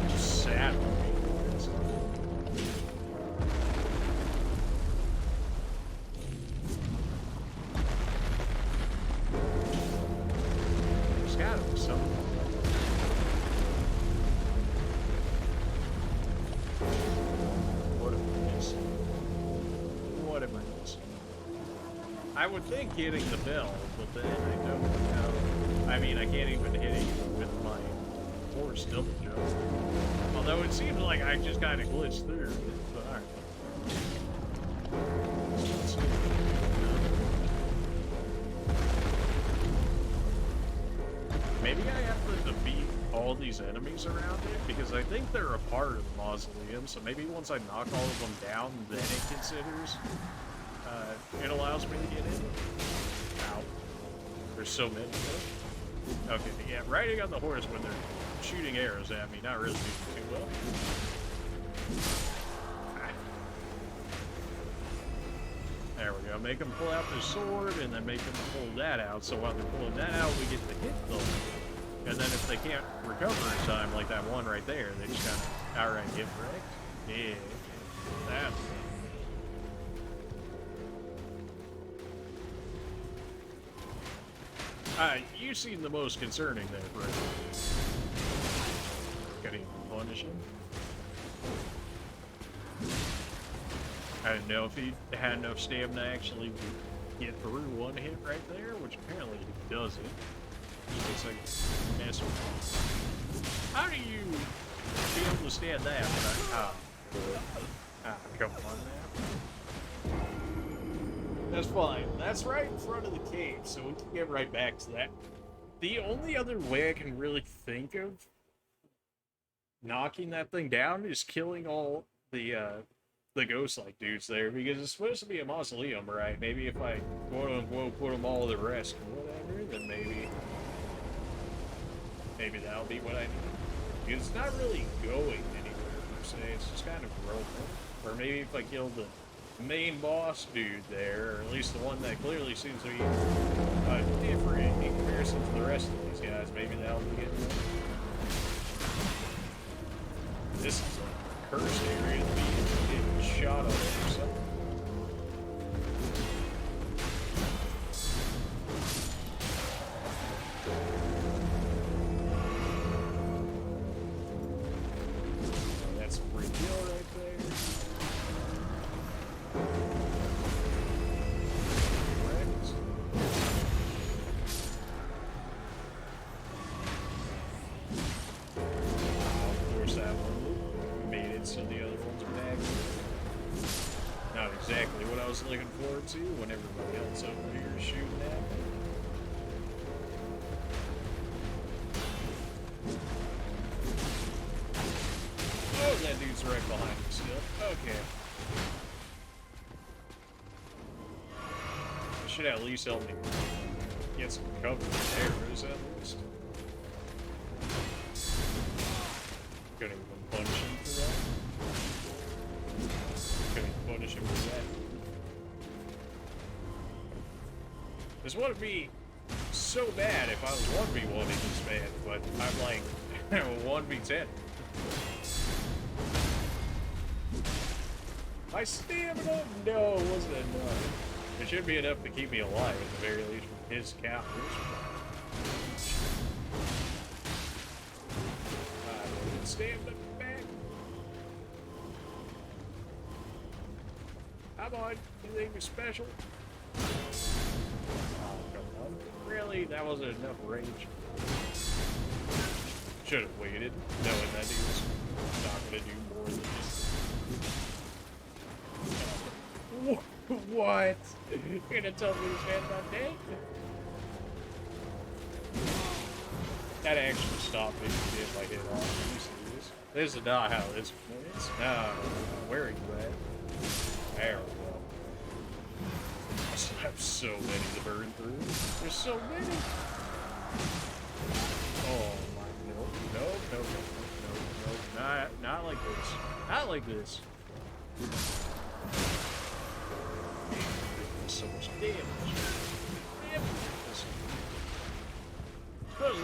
Just sat on me. There's gotta be something. What am I missing? What am I missing? I would think hitting the bell, but then I don't know. I mean, I can't even hit it with my horse double jump. Although it seems like I just kind of glitched through. But alright. Maybe I have to defeat all these enemies around it, because I think they're a part of the mausoleum, so maybe once I knock all of them down, then it considers, it allows me to get in. Ow. There's so many of them. Okay, yeah, riding on the horse when they're shooting arrows at me, not really doing too well. Ah. There we go, make them pull out their sword, and then make them pull that out, so while they're pulling that out, we get to hit them. And then if they can't recover in time, like that one right there, they just kind of outright get wrecked. Yeah, that. You seem the most concerning there, Fred. Gotta even punish him. I didn't know if he had enough stamina to actually get through one hit right there, which apparently he doesn't. It's like mess with. How do you be able to stand that? Come on now. That's fine. That's right in front of the cave, so we can get right back to that. The only other way I can really think of knocking that thing down is killing all the ghost-like dudes there, because it's supposed to be a mausoleum, right? Maybe if I quote-unquote put them all to rest or whatever, then maybe that'll be what I need. Because it's not really going anywhere, per se. It's just kind of broken. Or maybe if I killed the main boss dude there, or at least the one that clearly seems to be different in comparison to the rest of these guys, maybe that'll be it. This is a cursed area to be getting shot on or something. That's a free kill right there. Correct. Of course, that one made it so the other ones are back. Not exactly what I was looking forward to when everybody else over here is shooting at me. Oh, that dude's right behind me still. Okay. I should at least help me get some cover with arrows at least. Couldn't even punish him for that. Couldn't even punish him for that. This wouldn't be so bad if I was 1v1 this man, but I'm like 1v10. My stamina? No, it wasn't enough. It should be enough to keep me alive at the very least from his counters. Stamina back. Come on, anything special? Oh, come on. Really? That wasn't enough range. Should have waited, knowing that he was not going to do more than just... What? You're gonna tell me this man's not dead? That actually stopped me if I hit off. You see this? This is not how this plays. No, where are you at? There we go. I still have so many to burn through. There's so many. Oh my, nope. Not like this. Not like this. So much damage.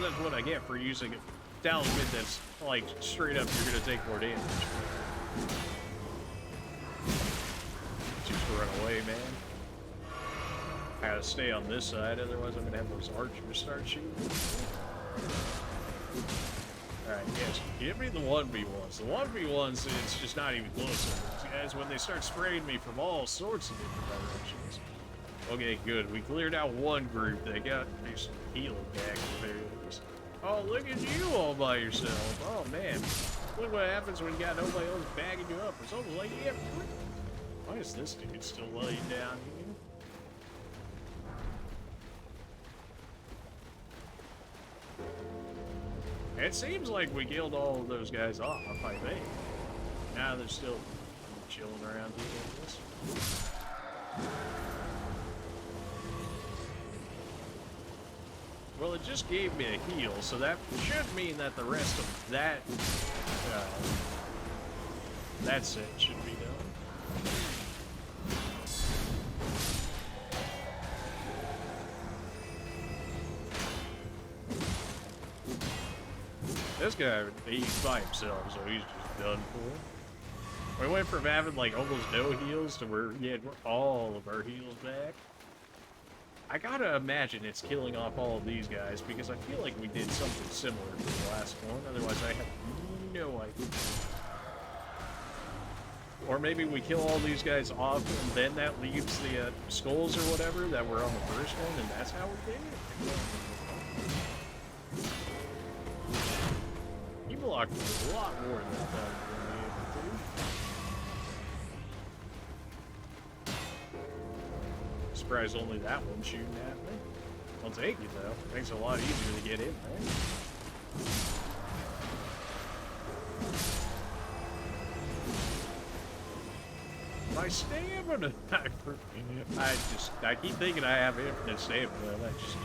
that's what I get for using a talisman that's, like, straight up, you're gonna take more damage. Just run away, man. I gotta stay on this side, otherwise I'm gonna have those archers start shooting. Alright, yes, give me the 1v1s. The 1v1s, it's just not even close. These guys, when they start spraying me from all sorts of different directions. Okay, good. We cleared out one group. They got these healing back barriers. Oh, look at you all by yourself. Oh, man. Look what happens when you got nobody else bagging you up. It's almost like you have... Why is this dude still laying down here? It seems like we killed all of those guys off, I think. Now they're still chilling around here. Well, it just gave me a heal, so that should mean that the rest of that set should be done. This guy, he's by himself, so he's just done for. We went from having like almost no heals to where we had all of our heals back. I gotta imagine it's killing off all of these guys because I feel like we did something similar to the last one. Otherwise, I have no idea. Or maybe we kill all these guys off and then that leaves the skulls or whatever that were on the first one, and that's how we did it. He blocked a lot more than I thought he was going to be able to. Surprised only that one shooting at me. I'll take it though. Makes it a lot easier to get in, right? My stamina! I keep thinking I have infinite stamina, and I just do.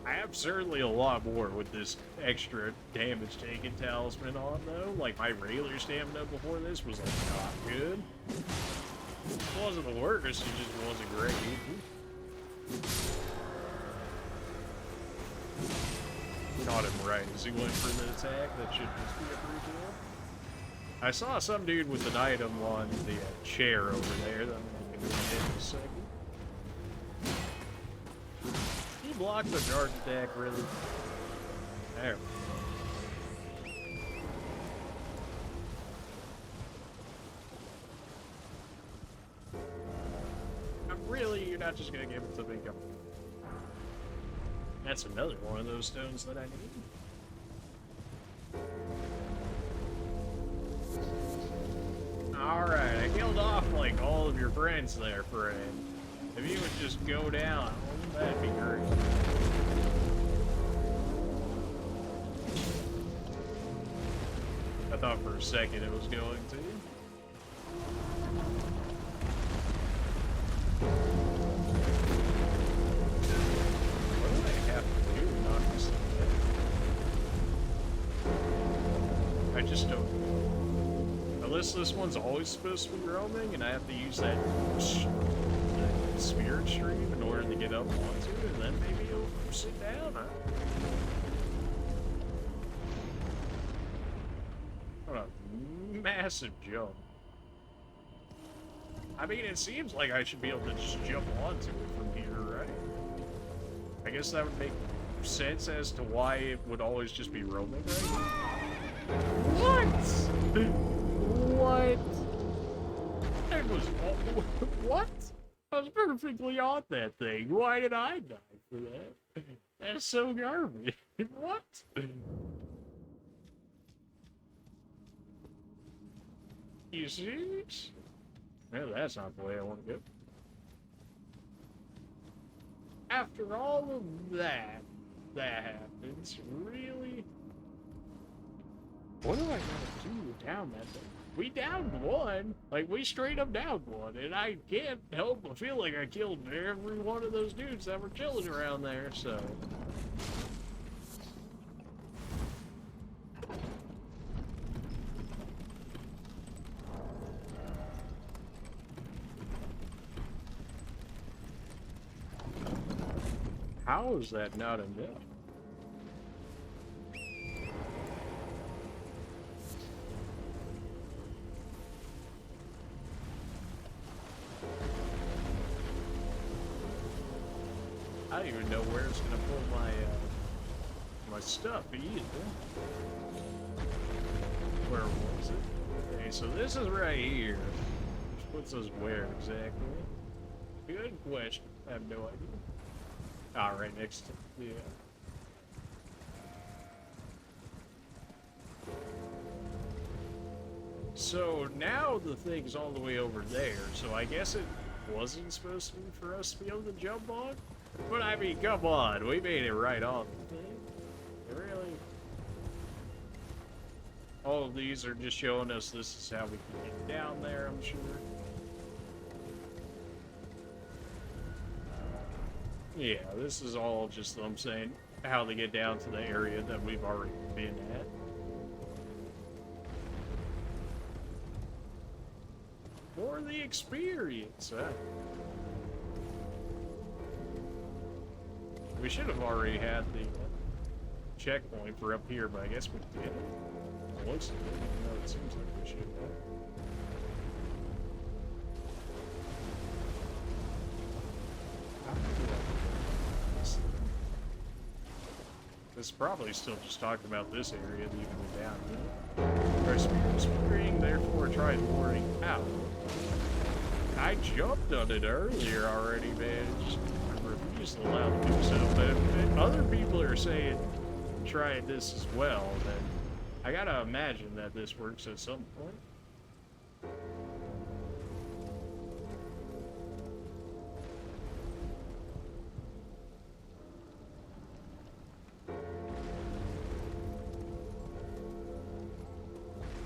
I have certainly a lot more with this extra damage taken talisman on, though. Like, my regular stamina before this was, like, not good. It wasn't the worst, it just wasn't great. Caught him right as he went for the attack. That should just be a free kill. I saw some dude with an item on the chair over there that I'm going to hit in a second. He blocked the charge attack, really. There. Really, you're not just going to give it to me. That's another one of those stones that I need. Alright, I killed off, like, all of your friends there, friend. If you would just go down, that'd be great. I thought for a second it was going to. What do I have to do to knock this thing down? I just don't. Unless this one's always supposed to be roaming and I have to use that spirit stream in order to get up onto it, and then maybe it'll sit down, huh? What a massive jump. I mean, it seems like I should be able to just jump onto it from here, right? I guess that would make sense as to why it would always just be roaming right here. What? What? It was... What? I was perfectly on that thing. Why did I die for that? That's so garbage. What? You serious? No, that's not the way I want to go. After all of that happens, really? What do I gotta do down that thing? We downed one. Like, we straight up downed one. And I can't help but feel like I killed every one of those dudes that were chilling around there, so... How is that not enough? I don't even know where it's gonna pull my my stuff either. Where was it? Okay, so this is right here. Which puts us where exactly? Good question. I have no idea. Ah, right next to the. So now the thing's all the way over there, so I guess it wasn't supposed to be for us to be able to jump on? But I mean, come on, we made it right on the thing. Really? All of these are just showing us this is how we can get down there, I'm sure. Yeah, this is all just, I'm saying, how to get down to the area that we've already been at. For the experience, huh? We should have already had the checkpoint for up here, but I guess we did. It looks like it, even though it seems like we should have. This is probably still just talking about this area, leaving it down here. Our spirit's freeing, therefore tries warring out. I jumped on it earlier already, man. Just refused to allow to do so. But if other people are saying try this as well, then I gotta imagine that this works at some point.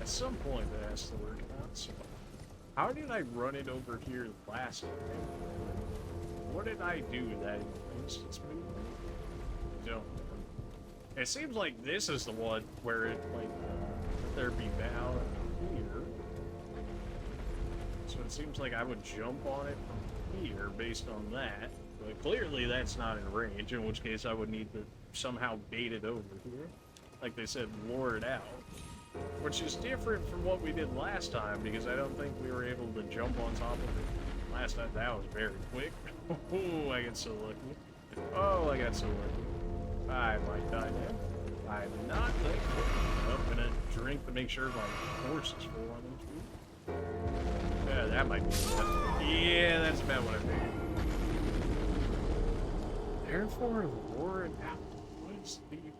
At some point that has to work out. So how did I run it over here last time? What did I do that instance movement? Don't know. It seems like this is the one where it, like, there be bow here. So it seems like I would jump on it from here based on that. But clearly that's not in range, in which case I would need to somehow bait it over here. Like they said, lure it out. Which is different from what we did last time, because I don't think we were able to jump on top of it. Last time, that was very quick. Oh, I got so lucky. Oh, I got so lucky. I might die now. I'm not thankful. I'm gonna drink to make sure my horse is full on HP. Yeah, that might be enough. Yeah, that's about what I figured. Therefore, Lord,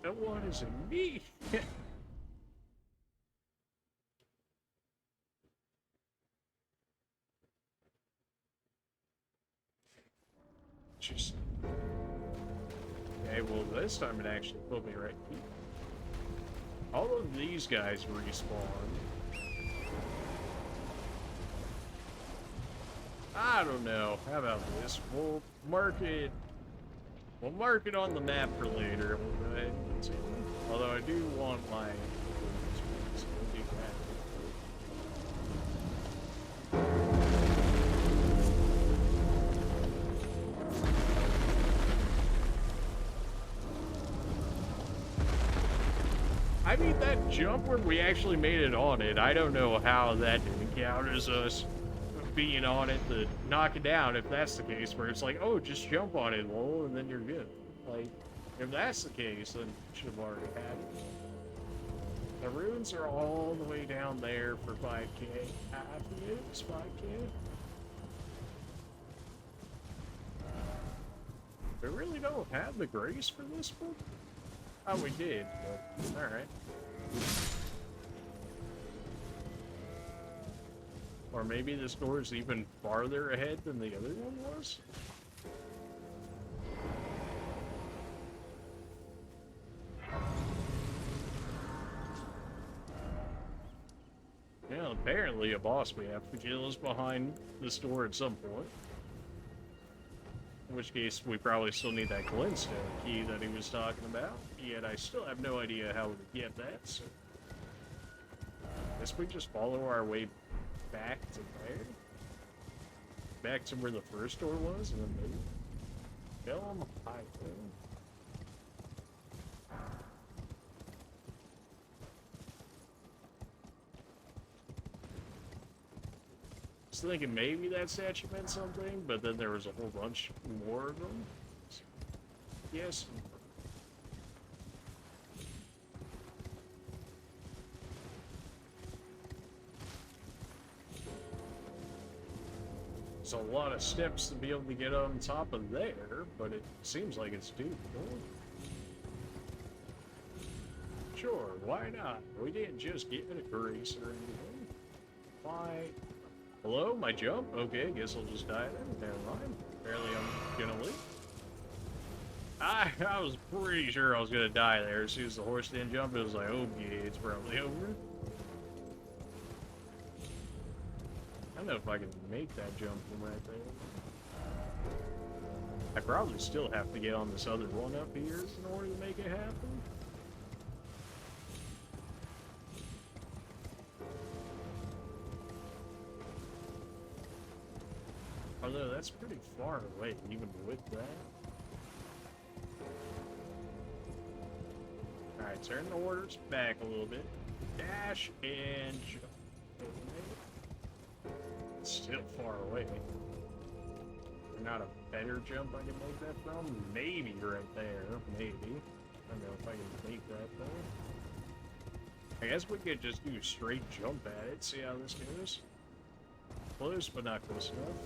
what is in me? Just okay, well this time it actually put me right here. All of these guys respawn. I don't know. How about this? We'll mark it on the map for later. We'll go ahead and continue. Although I do want my so we'll do that. I mean, that jump where we actually made it on it, I don't know how that didn't count as us being on it to knock it down, if that's the case, where it's like, oh, just jump on it, lol, and then you're good. Like, if that's the case, then you should have already had it. The ruins are all the way down there for 5k. It's 5k. We really don't have the grace for this one? Oh, we did, but alright. Or maybe this door is even farther ahead than the other one was? Yeah, apparently a boss we have to kill is behind this door at some point. In which case, we probably still need that glintstone key that he was talking about. Yet I still have no idea how to get that, so... guess we just follow our way back to there? Back to where the first door was, and then maybe... kill him? I think. I was thinking maybe that statue meant something, but then there was a whole bunch more of them. Yes. There's a lot of steps to be able to get on top of there, but it seems like it's doable. Sure, why not? We didn't just get a grace or anything. Why? Hello, my jump? Okay, guess I'll just die then. Never mind. Apparently I'm gonna leave. I was pretty sure I was gonna die there. As soon as the horse didn't jump, it was like, oh yeah, it's probably over. I don't know if I can make that jump from right there. I probably still have to get on this other one up here in order to make it happen. Although that's pretty far away, even with that. Alright, turn the orders back a little bit. Dash and jump. It's still far away. Not a better jump I can make that from? Maybe right there. Maybe. I don't know if I can make that though. I guess we could just do a straight jump at it, see how this goes. Close, but not close enough.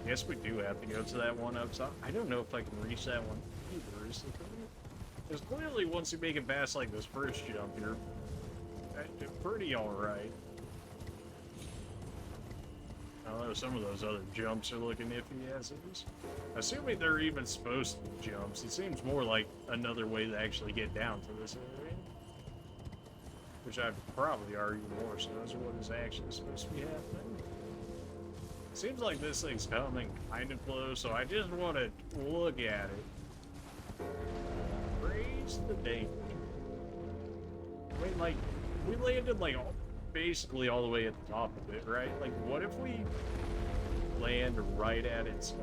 I guess we do have to go to that one up top. I don't know if I can reach that one either, is the thing. Because clearly once you make it past like this first jump, you're pretty alright. Although some of those other jumps are looking iffy as is. Assuming they're even supposed to be jumps, it seems more like another way to actually get down to this area. Which I'd probably argue more so is what is actually supposed to be happening. Seems like this thing's coming kind of close, so I just want to look at it. Raise the danger. Wait, like, we landed like basically all the way at the top of it, right? Like, what if we land right at its,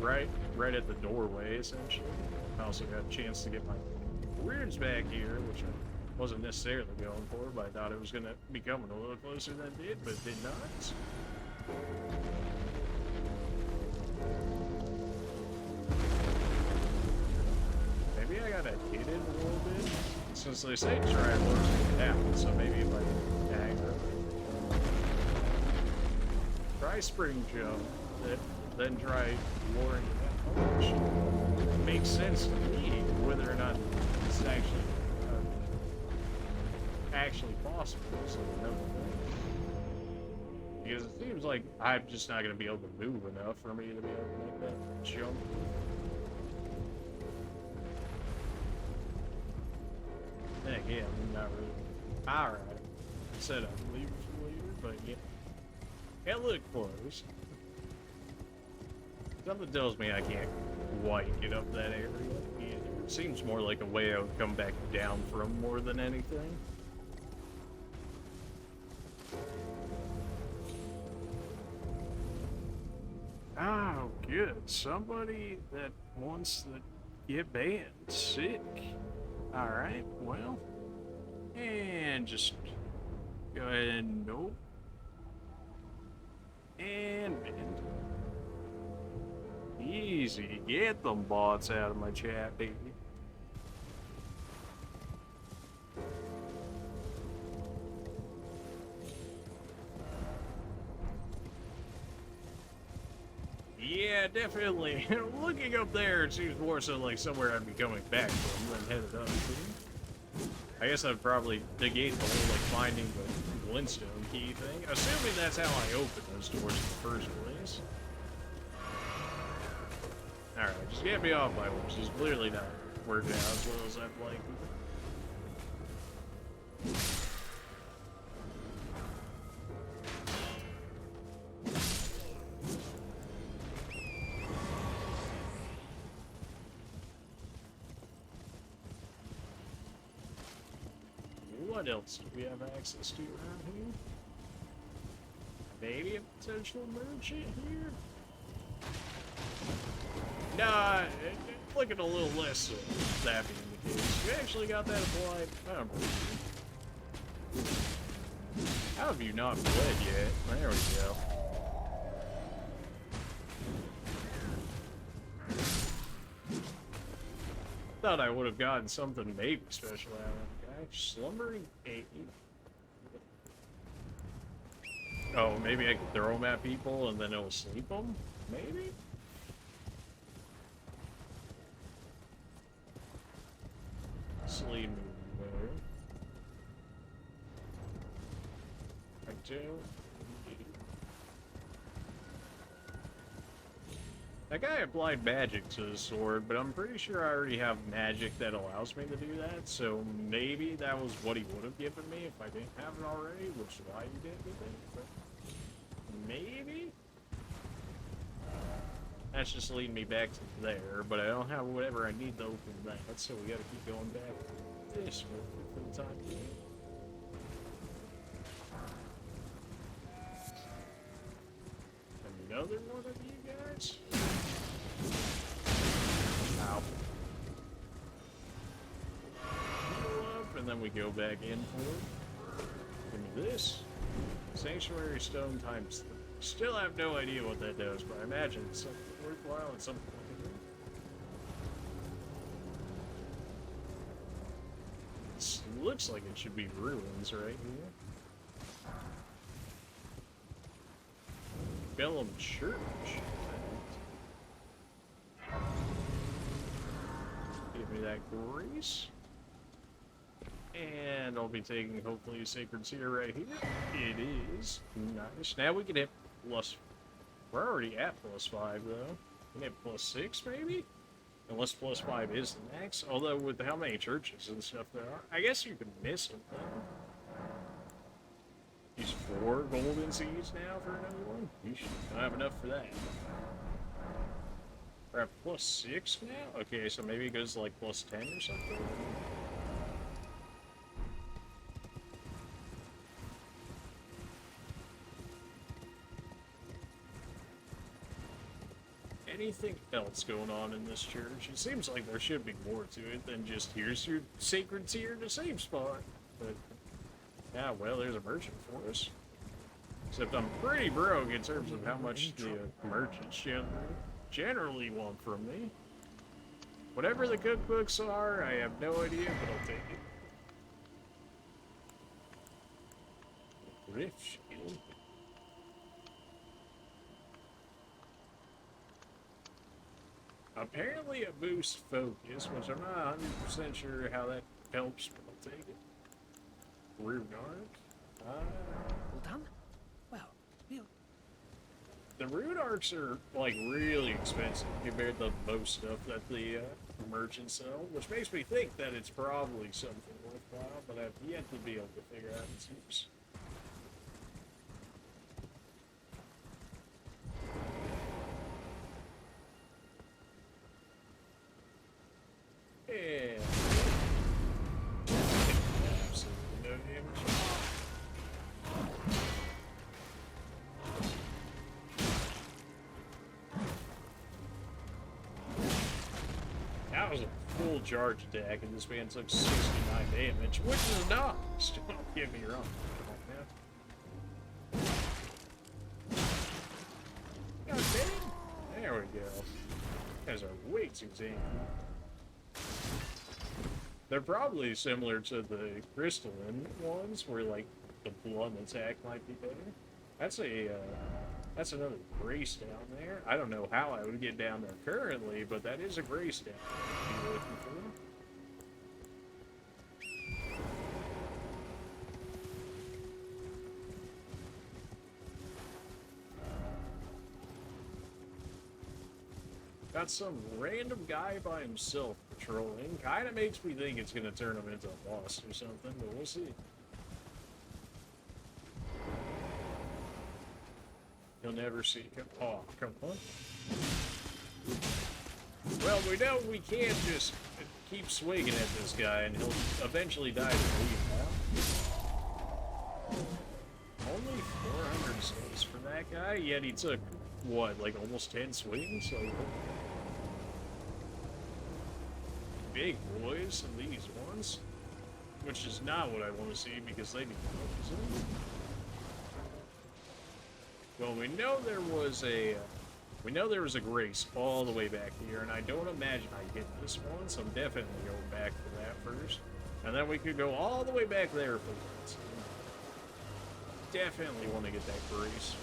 right at the doorway, essentially? I also got a chance to get my runes back here, which I wasn't necessarily going for, but I thought it was going to be coming a little closer than it did, but it did not. Maybe I gotta hit it a little bit, since they say try lowering it down, so maybe if I dagger. Try spring jump, then try lowering it down. Which makes sense to me, whether or not it's actually possible, so another thing. Because it seems like I'm just not going to be able to move enough for me to be able to make that jump. Heck yeah, I'm not really. Alright. I said I'd leave it later, but yeah. It looked close. Something tells me I can't quite get up that area. It seems more like a way I would come back down from more than anything. Oh, good. Somebody that wants to get banned. Sick. Alright, well. And just go ahead and nope. And bend. Easy. Get them bots out of my chat, baby. Yeah, definitely. Looking up there, it seems more so like somewhere I'd be coming back from than headed up to. I guess I'd probably negate the whole, like, finding the glintstone key thing. Assuming that's how I open those doors in the first place. Alright, just get me off my horse. It's clearly not working out as well as I'd like. What else do we have access to around here? Maybe a potential merchant here? Nah, looking a little less that being the case. You actually got that applied? I'm pretty sure. How have you not bled yet? There we go. Thought I would have gotten something maybe special out of that guy. Slumbering 8. Oh, maybe I could throw them at people and then it'll sleep them? Maybe? Sleep there. I do. That guy applied magic to his sword, but I'm pretty sure I already have magic that allows me to do that, so maybe that was what he would have given me if I didn't have it already, which is why he didn't give it. But maybe? That's just leading me back to there, but I don't have whatever I need to open that, so we gotta keep going back this way for the time being. Another one of you guys? Ow. Heal up, and then we go back in for it. Give me this. Sanctuary Stone times 3. Still have no idea what that does, but I imagine it's something worthwhile at some point. This looks like it should be ruins right here. Bellum Church. Give me that grace. And I'll be taking, hopefully, a Sacred Seer right here. It is. Nice. Now we can hit plus... We're already at +5, though. We can hit +6, maybe? Unless +5 is the max. Although, with how many churches and stuff there are, I guess you can miss them, then. Use 4 golden seeds now for another one? You should not have enough for that. We're at +6 now? Okay, so maybe it goes to like +10 or something? Anything else going on in this church? It seems like there should be more to it than just here's your sacred tier to save spot. But yeah, well, there's a merchant for us. Except I'm pretty broke in terms of how much the merchants generally want from me. Whatever the cookbooks are, I have no idea, but I'll take it. Rift shield. Apparently it boosts focus, which I'm not 100% sure how that helps, but I'll take it. Rune Arc. All done? Well, we'll... The rune arcs are, like, really expensive compared to most stuff that the merchants sell, which makes me think that it's probably something worthwhile, but I've yet to be able to figure out its use. Yeah. Absolutely no damage. That was a full charge attack, and this man took 69 damage, which is nice. Don't get me wrong. Come on, man. God damn. There we go. You guys are way too tame. They're probably similar to the crystalline ones, where like the blunt attack might be better. That's another grace down there. I don't know how I would get down there currently, but that is a grace down there to be looking for. Got some random guy by himself patrolling. Kind of makes me think it's going to turn him into a boss or something, but we'll see. He'll never see. Oh, come on. Well, we know we can't just keep swinging at this guy, and he'll eventually die to leave now. Only 400 souls for that guy, yet he took, what, like almost 10 swings? So big boys and these ones, which is not what I want to see because they need focusing. Well, we know there was a We know there was a grace all the way back here, and I don't imagine I get this one, so I'm definitely going back for that first. And then we could go all the way back there for that. So definitely want to get that grace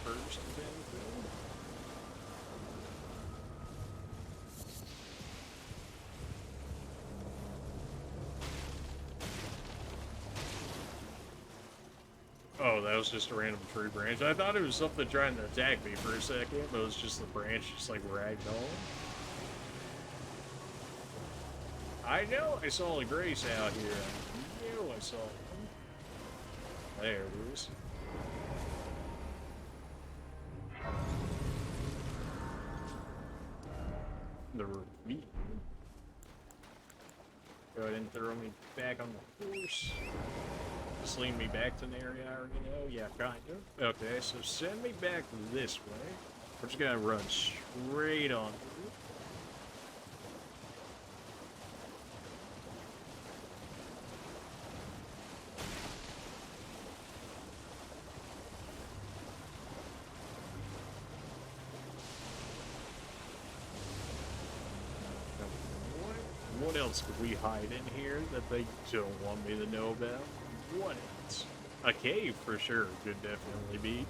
first, if anything. Oh, that was just a random tree branch. I thought it was something trying to attack me for a second, but it was just the branch just like ragdolling. I know I saw a grace out here. I knew I saw one. There it is. The ravine. Go ahead and throw me back on the horse. Just lead me back to an area I already know? Yeah, kind of. Okay, so send me back this way. We're just gonna run straight on through. What else could we hide in here that they don't want me to know about? What else? A cave for sure could definitely be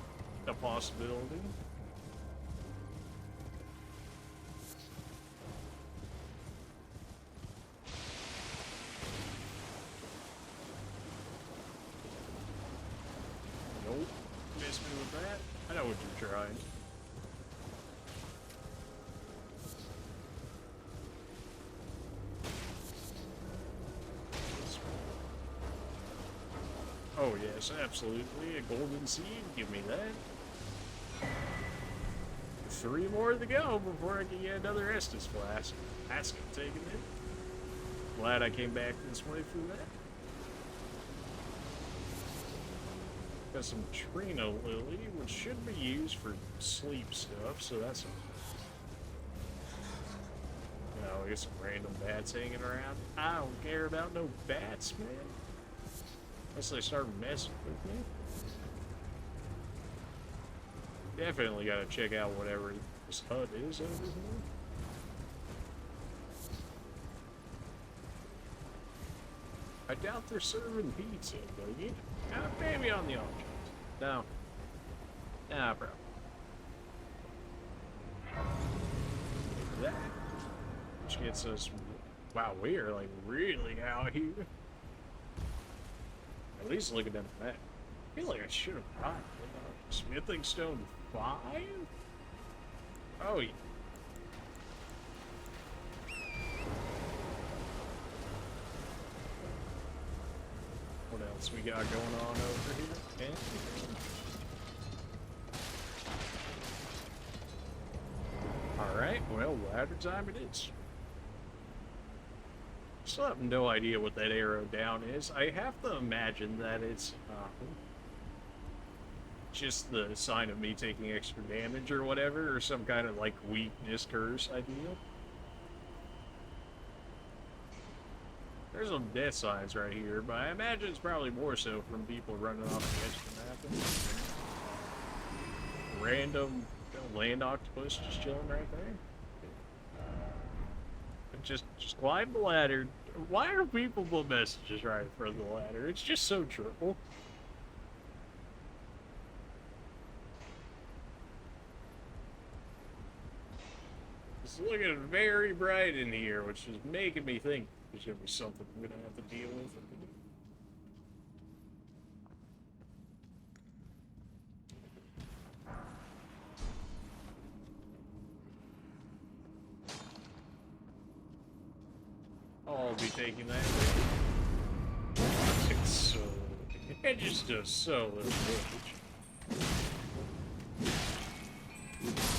a possibility. Nope. Miss me with that? I know what you're trying. Oh yes, absolutely. A golden seed, give me that. 3 more to go before I can get another Estus flask. That's gonna take a minute. Glad I came back this way for that. Got some Trina Lily, which should be used for sleep stuff, so that's we got some random bats hanging around. I don't care about no bats, man. Unless they start messing with me. Definitely gotta check out whatever this hut is over here. I doubt they're serving pizza, but maybe on the off chance. No. Nah, bro. Like that. Which gets us... Wow, we are like really out here. At least looking at the map. I feel like I should have brought Smithing Stone 5? Oh, yeah. What else we got going on over here? Anything? Alright, well, ladder time it is. Still have no idea what that arrow down is. I have to imagine that it's just the sign of me taking extra damage or whatever, or some kind of like weakness curse idea. There's some death signs right here, but I imagine it's probably more so from people running off the edge of the map. Random land octopus just chilling right there. Just climb the ladder. Why are people put messages right in front of the ladder? It's just so triple. It's looking very bright in here, which is making me think there's gonna be something we're gonna have to deal with. I'll be taking that. It's so... It just does so little damage.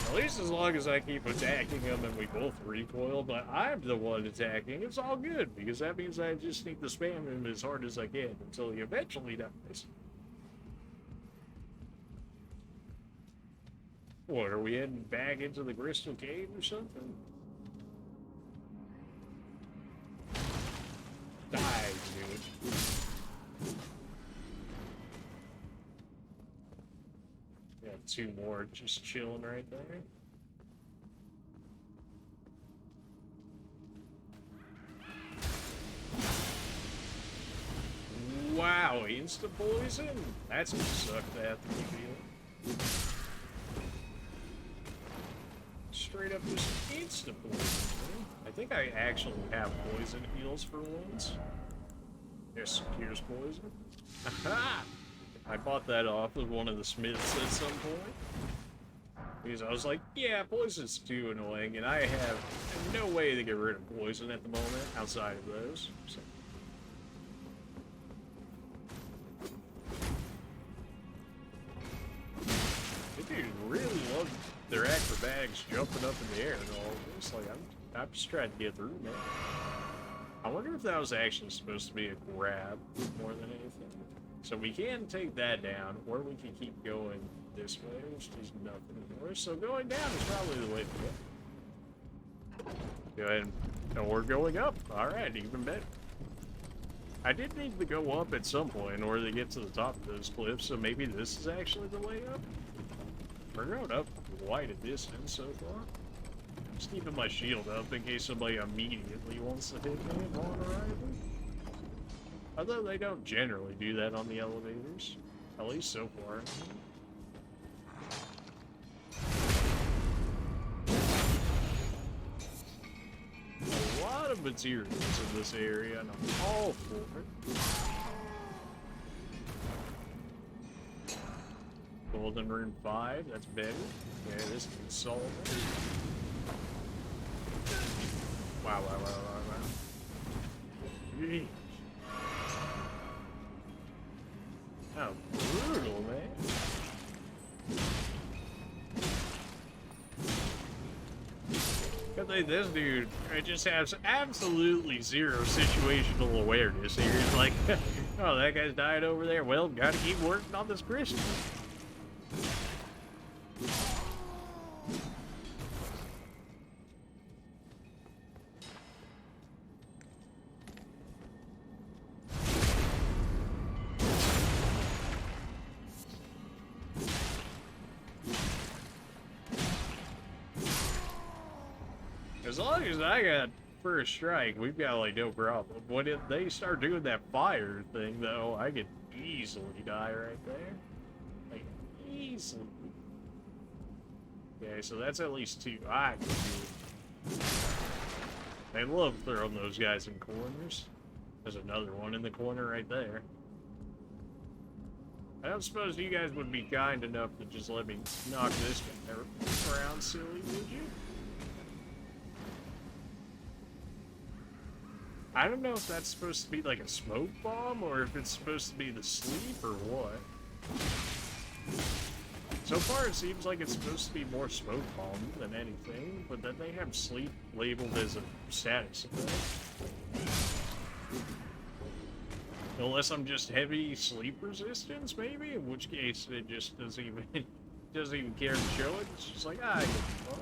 At least as long as I keep attacking him and we both recoil, but I'm the one attacking, it's all good, because that means I just need to spam him as hard as I can until he eventually dies. What, are we heading back into the Crystal Cave or something? Die, dude. Got 2 more just chilling right there. Wow, insta poison? That's gonna suck to have to keep healing. Straight up just insta poison. I think I actually have poison heals for once. Yes, here's poison. Aha! I bought that off of one of the smiths at some point. Because I was like, yeah, poison's too annoying, and I have no way to get rid of poison at the moment outside of those. So. The dude really love their acrobatics jumping up in the air and all this. Like, I'm just trying to get through, man. I wonder if that was actually supposed to be a grab more than anything. So we can take that down, or we can keep going this way, which does nothing more. So going down is probably the way to go. Go ahead and we're going up. Alright, even better. I did need to go up at some point in order to get to the top of those cliffs, so maybe this is actually the way up. We're going up quite a distance so far. Just keeping my shield up in case somebody immediately wants to hit me upon arrival. Although they don't generally do that on the elevators. At least so far. A lot of materials in this area, and I'm all for it. Golden Rune 5, that's better. Okay, this can solve it. Wow. Jeez. How brutal, man. Good thing this dude just has absolutely zero situational awareness here. He's like, oh, that guy's died over there. Well, gotta keep working on this Christian. As long as I got first strike, we've got like no problem. When they start doing that fire thing, though, I could easily die right there. Like, easily. Okay, so that's at least 2 I can do. They love throwing those guys in corners. There's another one in the corner right there. I don't suppose you guys would be kind enough to just let me knock this guy around silly, would you? I don't know if that's supposed to be like a smoke bomb or if it's supposed to be the sleep or what. So far it seems like it's supposed to be more smoke bomb than anything, but then they have sleep labeled as a status effect. Unless I'm just heavy sleep resistance, maybe, in which case it just doesn't even care to show it. It's just like, I get fun.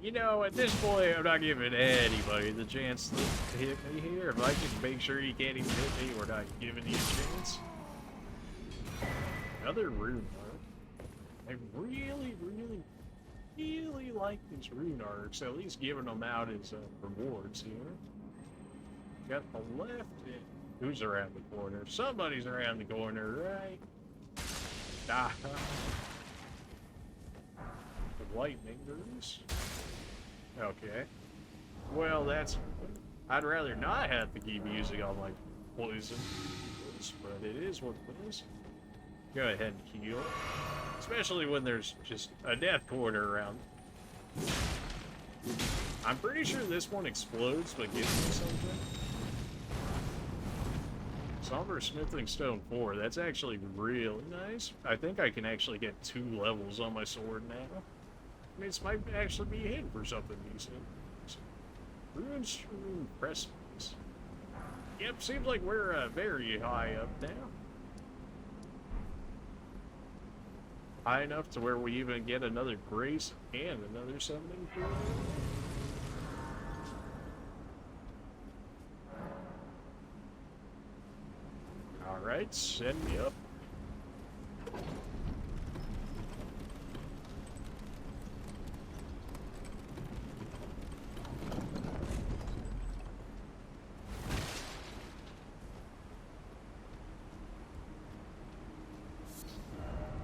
You know, at this point, I'm not giving anybody the chance to hit me here. If I can make sure you can't even hit me, we're not giving you a chance. Another rune arc. I really like these rune arcs. At least giving them out as rewards here. Got the left. Who's around the corner? Somebody's around the corner, right? Ah. The lightning runes. Okay. Well, that's... I'd rather not have to keep using all my poison, but it is what it is. Go ahead and heal. Especially when there's just a death corner around. I'm pretty sure this one explodes, but gives me something. Somber Smithing Stone 4, that's actually really nice. I think I can actually get 2 levels on my sword now. I mean, this might actually be a hint for something decent. Ruined Stream Precipice. Yep, seems like we're very high up now. High enough to where we even get another grace and another summoning for it. Alright, send me up.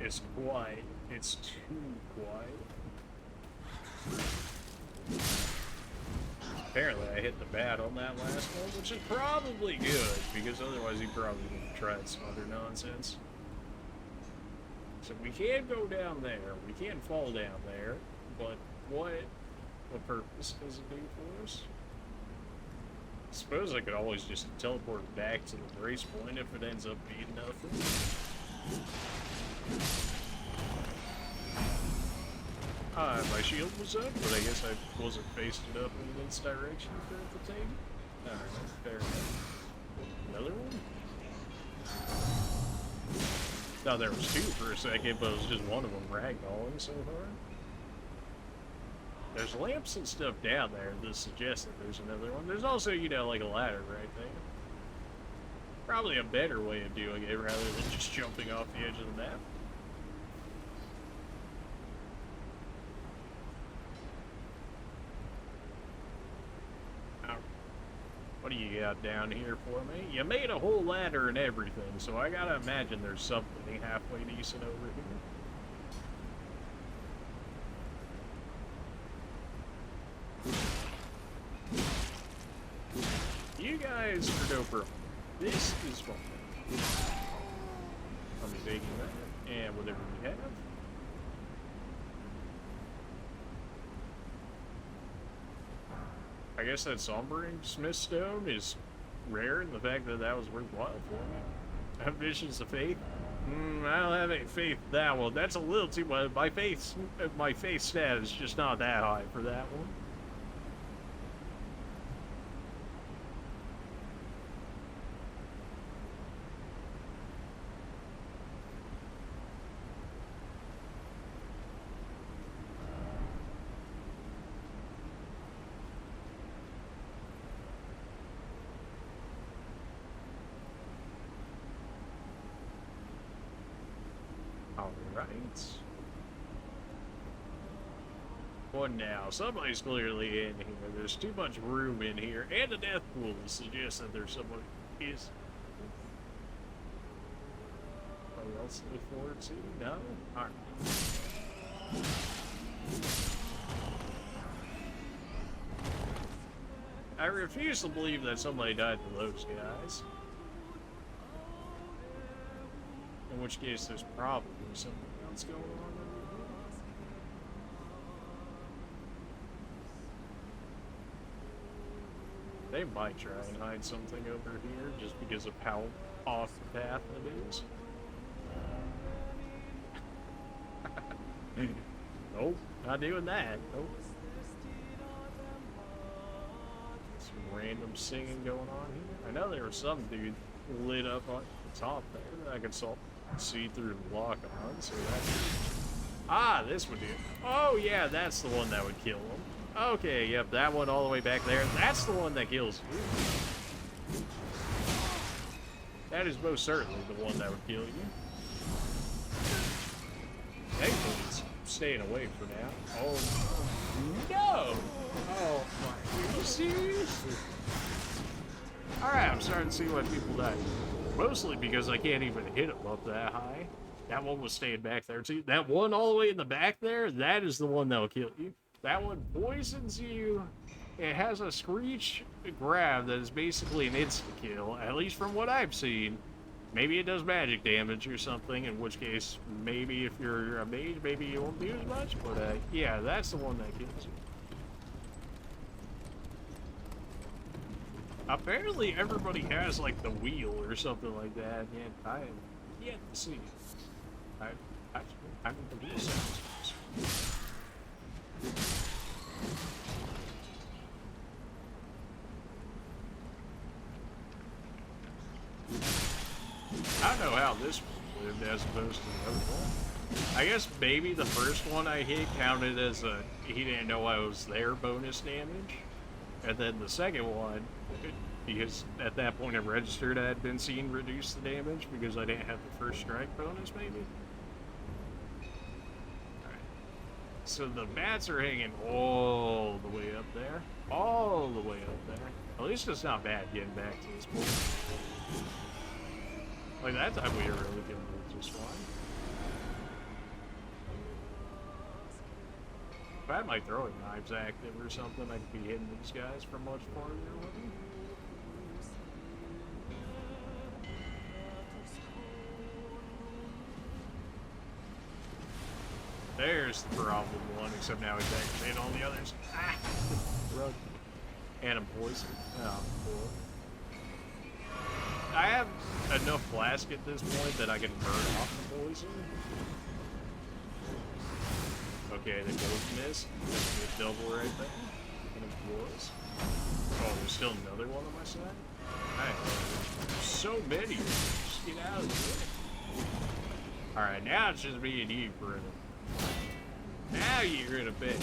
It's quiet. It's too quiet. Apparently I hit the bat on that last one, which is probably good, because otherwise he probably would have tried some other nonsense. So we can go down there, we can fall down there, but what purpose does it do for us? I suppose I could always just teleport back to the brace point if it ends up being nothing. My shield was up, but I guess I wasn't facing up in this direction for it to take. Alright, fair enough. Another one? Thought there was two for a second, but it was just one of them ragdolling so far. There's lamps and stuff down there that suggest that there's another one. There's also, you know, like a ladder right there. Probably a better way of doing it rather than just jumping off the edge of the map. What do you got down here for me? You made a whole ladder and everything, so I gotta imagine there's something halfway decent over here. You guys are no problem. This is fun. I'm taking that, and whatever we have. I guess that sombering smith stone is rare in the fact that that was worthwhile for me. Have visions of faith? I don't have any faith in that one. That's a little too much. My faith stat is just not that high for that one. One now. Somebody's clearly in here. There's too much room in here, and a death pool suggests that there's someone is. What else to look forward to? No? Alright. I refuse to believe that somebody died to those guys. In which case, there's probably something else going on over here. They might try and hide something over here just because of how off the path it is. Nope, not doing that. Nope. Some random singing going on here. I know there was some dude lit up on the top there that I could see through the lock on, so that's... Ah, this would do it. Oh yeah, that's the one that would kill him. Okay, yep, that one all the way back there. That's the one that kills you. That is most certainly the one that would kill you. Thankfully, it's staying away for now. Oh, no! Oh, my. Are you serious? Alright, I'm starting to see why people die. Mostly because I can't even hit them up that high. That one was staying back there, too. That one all the way in the back there, that is the one that will kill you. That one poisons you. It has a screech grab that is basically an insta-kill, at least from what I've seen. Maybe it does magic damage or something, in which case, maybe if you're a mage, maybe you won't do as much, but yeah, that's the one that kills you. Apparently everybody has, like, the wheel or something like that, and I have yet to see it. I need the wheel sounds. I don't know how this one lived as opposed to the other one. I guess maybe the first one I hit counted as a he didn't know I was there bonus damage. And then the second one, because at that point it registered I had been seen reduce the damage because I didn't have the first strike bonus maybe. So the bats are hanging all the way up there. All the way up there. At least it's not bad getting back to this point. Like that time we were really getting just fine. I had my throwing knives active or something, I could be hitting these guys from much farther away. There's the problem one, except now he's actually hitting all the others. Ah! Run. And I'm poisoned. Oh, boy. I have enough flask at this point that I can burn off the poison. Okay, they both missed. There's a double right there. And it was. Oh, there's still another one on my side? Alright. There's so many. Just get out of the way. Alright, now it's just me and you for a now you're in a bit.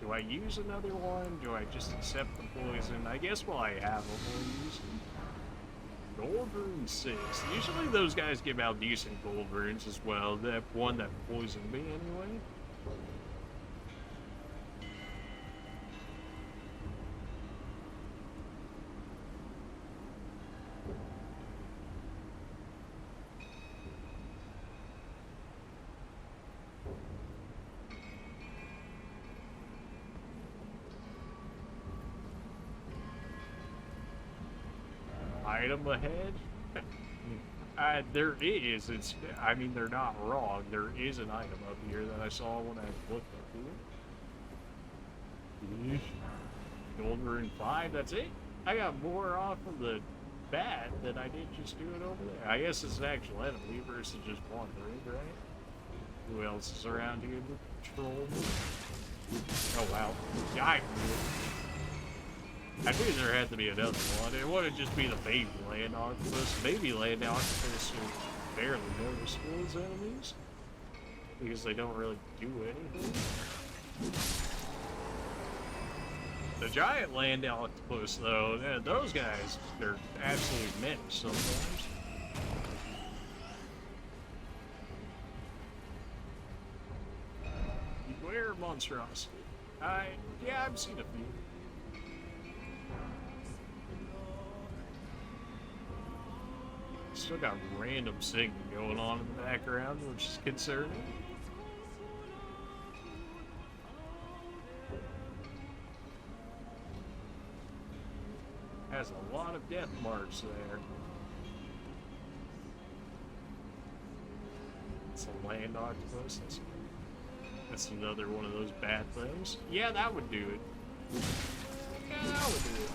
Do I use another one? Do I just accept the poison? I guess while I have them, we'll use them. Gold rune 6. Usually those guys give out decent gold runes as well. That one that poisoned me anyway. Item ahead? There is. I mean, they're not wrong. There is an item up here that I saw when I looked up here. Gold rune 5, that's it? I got more off of the bat than I did just do it over there. I guess it's an actual enemy versus just one raid, right? Who else is around here to patrol? Oh, wow. Guy. I knew there had to be another one. It wouldn't just be the baby land octopus. Baby land octopus are barely noticeable as enemies because they don't really do anything. The giant land octopus, though, those guys, they're absolute menace sometimes. Beware monstrosity. Yeah, I've seen a few. Still got random singing going on in the background, which is concerning. Has a lot of death marks there. It's a land octopus. That's another one of those bad things. Yeah, that would do it. Yeah, that would do it.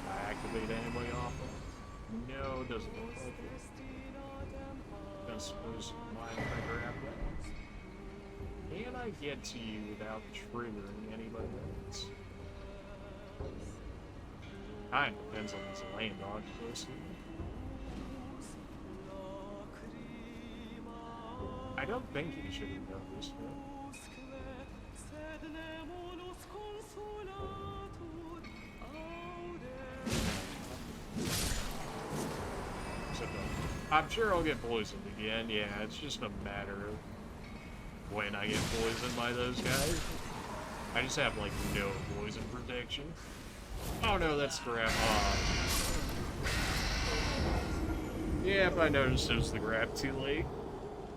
I activate anybody off of. No, it doesn't look like it. I suppose mind if I grab that? Can I get to you without triggering anybody else? Kinda depends on this land octopus. I don't think he should have done this though. I'm sure I'll get poisoned again. Yeah, it's just a matter of when I get poisoned by those guys. I just have, like, no poison protection. Oh no, that's grab. Yep, I noticed it was the grab too late.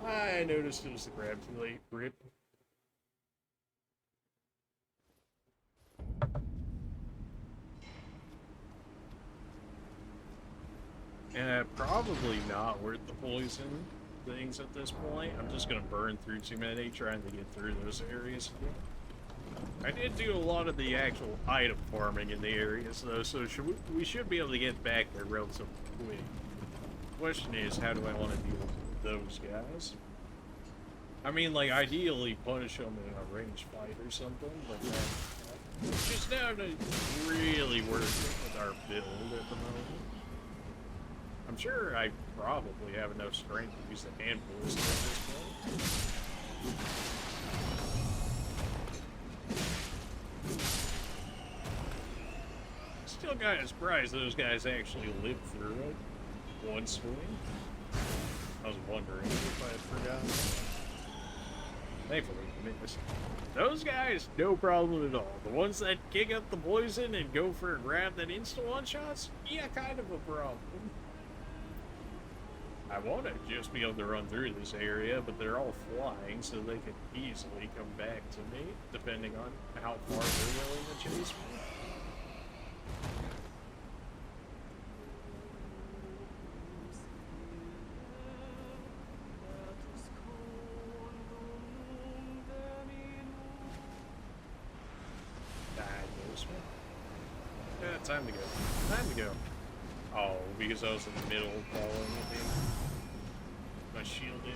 I noticed it was the grab too late. Rip. Probably not worth the poison things at this point. I'm just gonna burn through too many trying to get through those areas again. I did do a lot of the actual item farming in the areas though, so we should be able to get back there relatively quick. The question is, how do I want to deal with those guys? I mean, like, ideally punish them in a ranged fight or something, but it's just not really worth it with our build at the moment. I'm sure I probably have enough strength to use the hand ballistic at this point. Still kind of surprised those guys actually lived through it. One swing. I was wondering if I had forgotten. Thankfully, I missed. Those guys, no problem at all. The ones that kick up the poison and go for a grab that insta one-shots, yeah, kind of a problem. I want to just be able to run through this area, but they're all flying, so they could easily come back to me, depending on how far they're willing to chase me. Yeah, time to go. Time to go. Oh, because I was in the middle of falling with him. My shield in.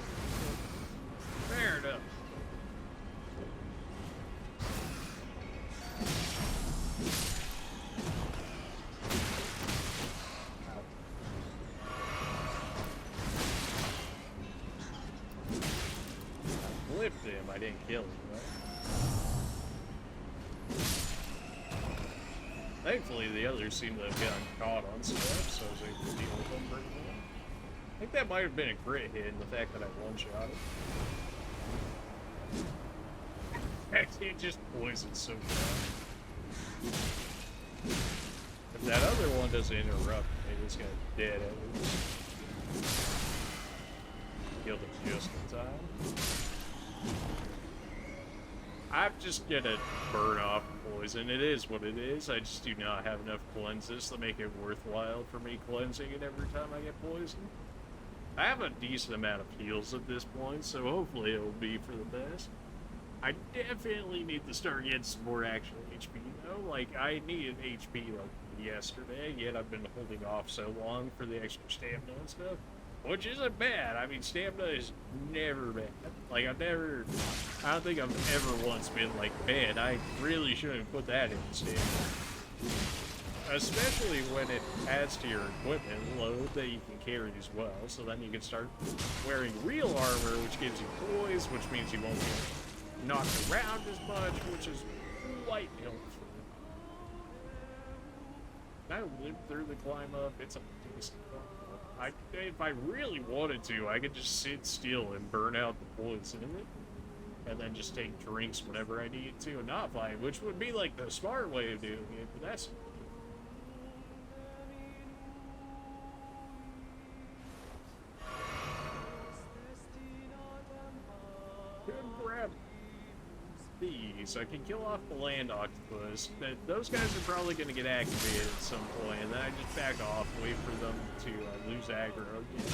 Fair enough. I flipped him, I didn't kill him, right? Thankfully, the others seem to have gotten caught on stuff, so I was able to deal with them pretty well. I think that might have been a crit hit in the fact that I one-shot it. Actually, it just poisons so fast. If that other one doesn't interrupt me, this guy's dead at least. Killed him just in time. I'm just gonna burn off poison. It is what it is. I just do not have enough cleanses to make it worthwhile for me cleansing it every time I get poisoned. I have a decent amount of heals at this point, so hopefully it will be for the best. I definitely need to start getting some more actual HP, though. Like, I needed HP, like, yesterday, yet I've been holding off so long for the extra stamina and stuff. Which isn't bad. I mean, stamina is never bad. Like, I don't think I've ever once been like, man, I really shouldn't put that in stamina. Especially when it adds to your equipment load that you can carry as well. So then you can start wearing real armor, which gives you poise, which means you won't get knocked around as much, which is quite helpful. I lived through the climb up. It's a decent climb up. If I really wanted to, I could just sit still and burn out the poison in it. And then just take drinks whenever I need to and not fly, which would be like the smart way of doing it, but that's... Could grab these. I can kill off the land octopus. Those guys are probably going to get activated at some point, and then I just back off, wait for them to lose aggro again.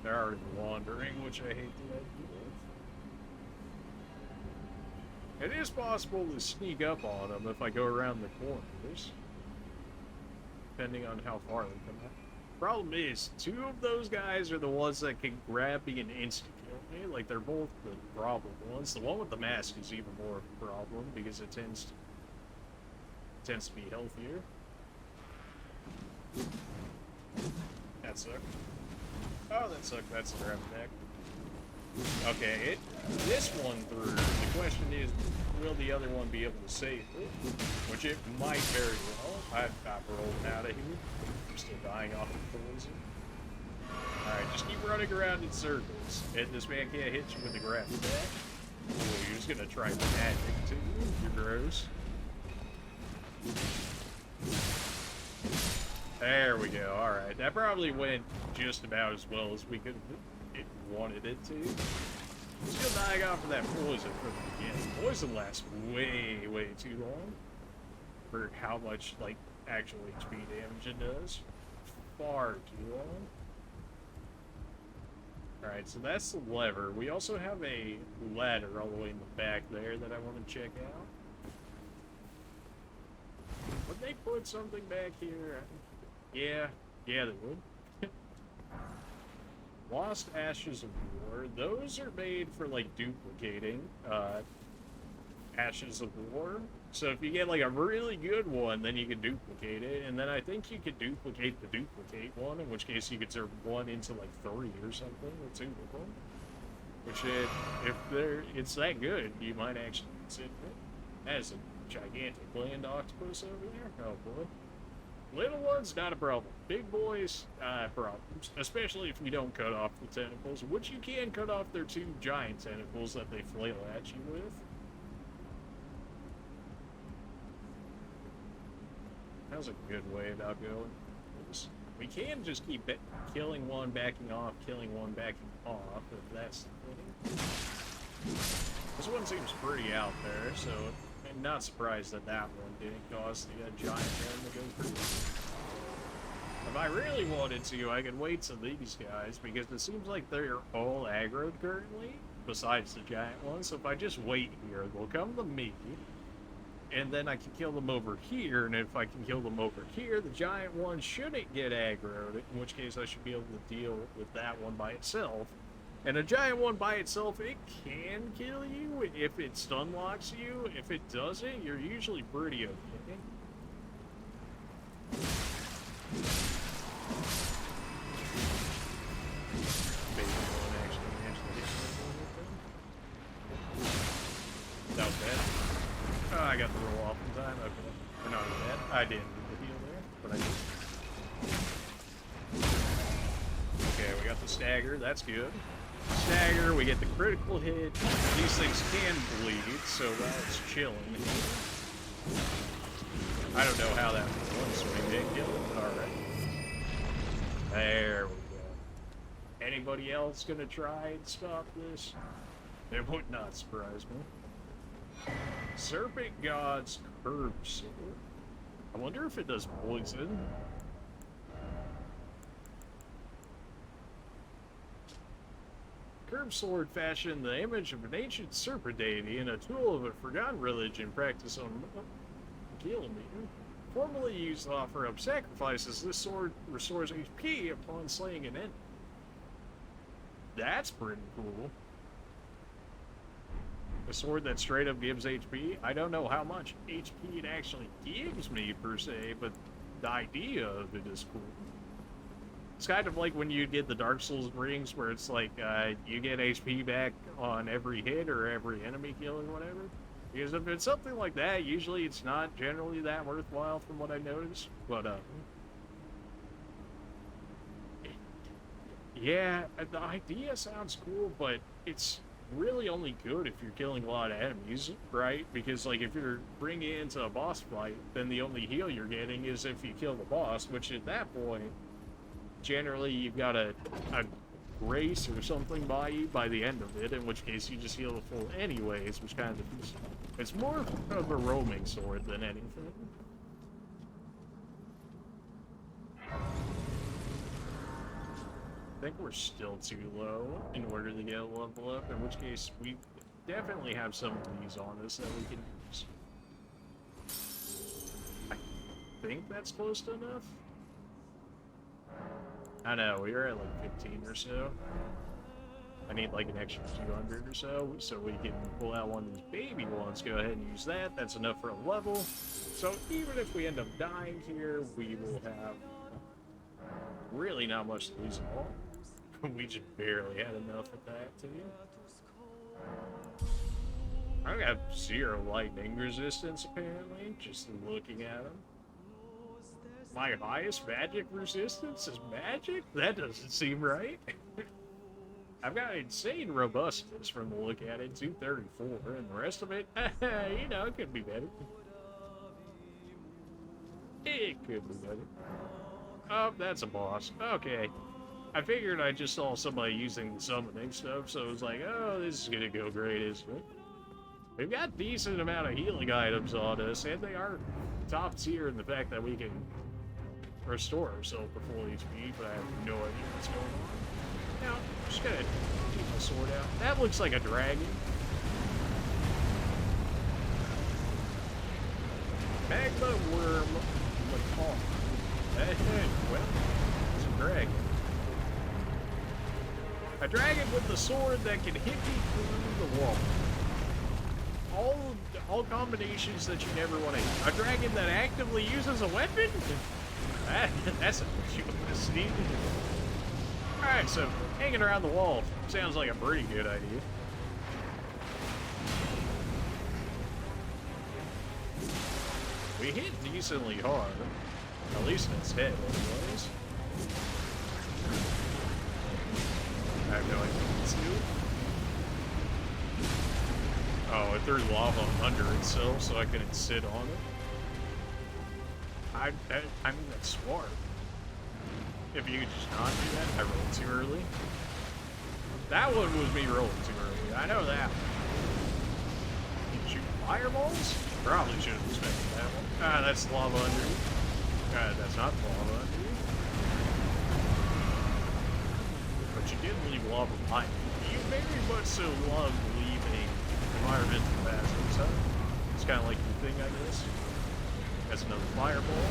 They're already wandering, which I hate to do. It is possible to sneak up on them if I go around the corners, depending on how far they come out. Problem is, two of those guys are the ones that can grab me and insta-kill me. Like, they're both the problem ones. The one with the mask is even more of a problem because it tends to be healthier. That sucked. Oh, that sucked. That's a grab back. Okay, this one through. The question is, will the other one be able to save it? Which it might very well. I've rolled out of here. I'm still dying off of poison. Alright, just keep running around in circles. And this man can't hit you with the grab back. Oh, he was gonna try magic too. You're gross. There we go. Alright, that probably went just about as well as we could have wanted it to. Still dying off of that poison from the beginning. Poison lasts way too long for how much, like, actual HP damage it does. Far too long. Alright, so that's the lever. We also have a ladder all the way in the back there that I want to check out. Would they put something back here? Yeah, they would. Lost Ashes of War. Those are made for, like, duplicating Ashes of War. So if you get, like, a really good one, then you can duplicate it. And then I think you could duplicate the duplicate one, in which case you could turn one into, like, 3 or something, or 2 of them. Which, it's that good, you might actually consider it. That is a gigantic land octopus over there. Oh, boy. Little ones, not a problem. Big boys, problems. Especially if you don't cut off the tentacles, which you can cut off their 2 giant tentacles that they flail at you with. That's a good way about going. We can just keep killing one, backing off, killing one, backing off, if that's the thing. This one seems pretty out there, so I'm not surprised that that one didn't cause the giant one to go through. If I really wanted to, I could wait to these guys, because it seems like they're all aggroed currently, besides the giant one, so if I just wait here, they'll come to me, and then I can kill them over here, and if I can kill them over here, the giant one shouldn't get aggroed, in which case I should be able to deal with that one by itself. And a giant one by itself, it can kill you if it stun locks you. If it doesn't, you're usually pretty okay. That was bad. Oh, I got the roll off in time. Okay. Or not bad. I didn't need the heal there, but I did. Okay, we got the stagger. That's good. Stagger, we get the critical hit. These things can bleed, so that's chilling. I don't know how that was. We did kill it. Alright. There we go. Anybody else gonna try and stop this? It would not surprise me. Serpent God's Curb Sword. I wonder if it does poison. Curb Sword fashioned the image of an ancient serpent deity and a tool of a forgotten religion practiced on Kilometer. Formerly used to offer up sacrifices, this sword restores HP upon slaying an enemy. That's pretty cool. A sword that straight up gives HP. I don't know how much HP it actually gives me per se, but the idea of it is cool. It's kind of like when you get the Dark Souls rings where it's like you get HP back on every hit or every enemy kill or whatever. Because if it's something like that, usually it's not generally that worthwhile from what I noticed. But yeah, the idea sounds cool, but it's really only good if you're killing a lot of enemies, right? Because like if you're bringing it into a boss fight, then the only heal you're getting is if you kill the boss, which at that point, generally you've got a grace or something by you by the end of it, in which case you just heal the full anyways, which kind of it's more of a roaming sword than anything. I think we're still too low in order to get a level up, in which case we definitely have some of these on us that we can use. I think that's close to enough. I know, we were at like 15 or so. I need like an extra 200 or so we can pull out one of these baby ones. Go ahead and use that. That's enough for a level. So even if we end up dying here, we will have really not much to lose at all. We just barely had enough of that too. I have 0 lightning resistance apparently, just looking at them. My highest magic resistance is magic? That doesn't seem right. I've got insane robustness from the look at it, 234, and the rest of it, you know, it could be better. It could be better. Oh, that's a boss. Okay. I figured I just saw somebody using the summoning stuff, so I was like, oh, this is gonna go great, isn't it? We've got a decent amount of healing items on us, and they are top tier in the fact that we can restore ourselves to full HP, but I have no idea what's going on. Now, I'm just gonna keep my sword out. That looks like a dragon. Magma worm macaw. Well, it's a dragon. A dragon with a sword that can hit me through the wall. All combinations that you never want to hit. A dragon that actively uses a weapon? That's a sneak. Alright, so hanging around the wall sounds like a pretty good idea. We hit decently hard. At least in its head, anyways. I have no idea what to do. Oh, it threw lava under itself so I couldn't sit on it. I mean, that's smart. If you could just not do that, I rolled too early. That one was me rolling too early. I know that one. You can shoot fireballs? Probably should have expected that one. Ah, that's lava underneath. That's not lava underneath. But you did leave lava behind. You very much so love leaving environmental hazards, huh? It's kind of like your thing, I guess. That's another fireball.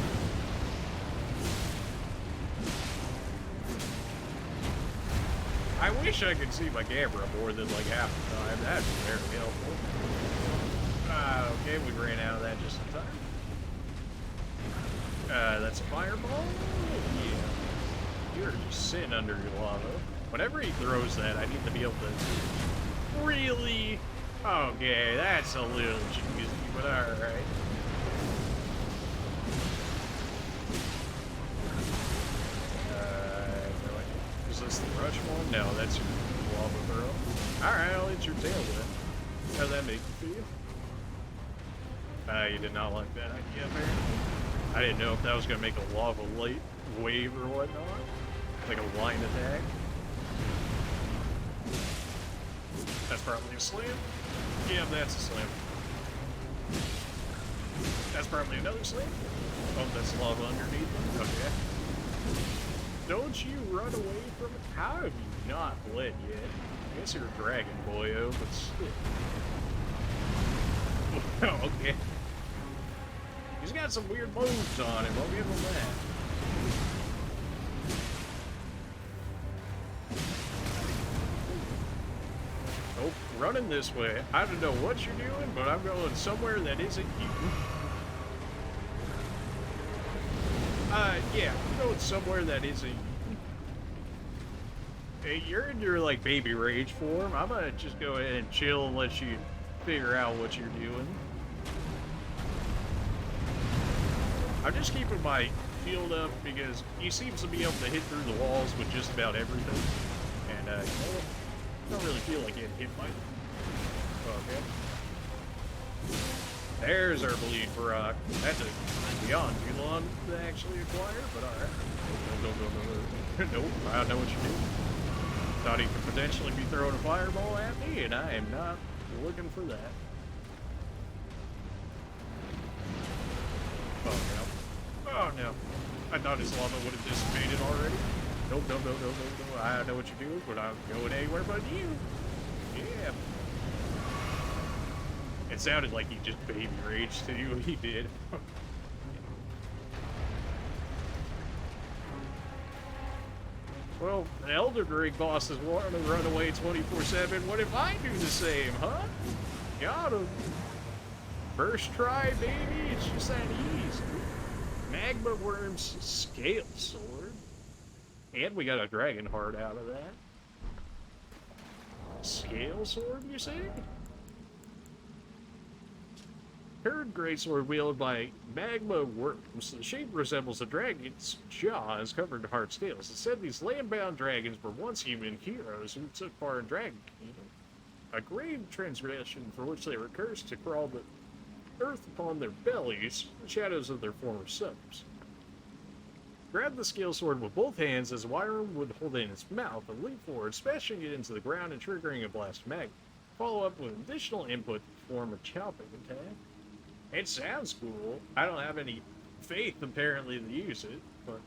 I wish I could see my camera more than like half the time. That'd be very helpful. Okay, we ran out of that just in time. That's a fireball? Yeah. You're just sitting under your lava. Whenever he throws that, I need to be able to really... Okay, that's a little cheesy, but alright. Is this the rush one? No, that's your lava throw. Alright, I'll hit your tail then. How'd that make you feel? You did not like that idea, apparently. I didn't know if that was going to make a lava light wave or whatnot. Like a line attack. That's probably a slam. Yeah, that's a slam. That's probably another slam. Oh, that's lava underneath. Okay. Don't you run away from it? How have you not bled yet? I guess you're a dragon boyo, but still. Okay. He's got some weird moves on him, I'll give him that. Nope, running this way. I don't know what you're doing, but I'm going somewhere that isn't you. Yeah, I'm going somewhere that isn't you. Hey, you're in your, like, baby rage form. I'm gonna just go ahead and chill and let you figure out what you're doing. I'm just keeping my shield up because he seems to be able to hit through the walls with just about everything. And, you know, I don't really feel like getting hit by them. Okay. There's our bleed for rock. That took beyond too long to actually acquire, but alright. No. Nope, I don't know what you're doing. Thought he could potentially be throwing a fireball at me, and I am not looking for that. Oh no. Oh no. I thought his lava would have dissipated already. Nope. I don't know what you're doing, but I'm going anywhere but you. Yeah. It sounded like he just baby raged to you. He did. Well, the Elden Ring bosses want to run away 24/7. What if I do the same, huh? Got him. First try, baby. It's just that easy. Magma Worm's Scale Sword. And we got a Dragon Heart out of that. Scale Sword, you say? Curved greatsword wielded by magma worms. The shape resembles a dragon's jaw and is covered in hard scales. It said these land-bound dragons were once human heroes who took part in Dragon Kingdom. A grave transgression for which they were cursed to crawl the earth upon their bellies, the shadows of their former selves. Grab the scale sword with both hands as a Wyvern would hold it in its mouth and leap forward, smashing it into the ground and triggering a blast of magma. Follow up with additional input to form a chopping attack. It sounds cool. I don't have any faith, apparently, to use it, but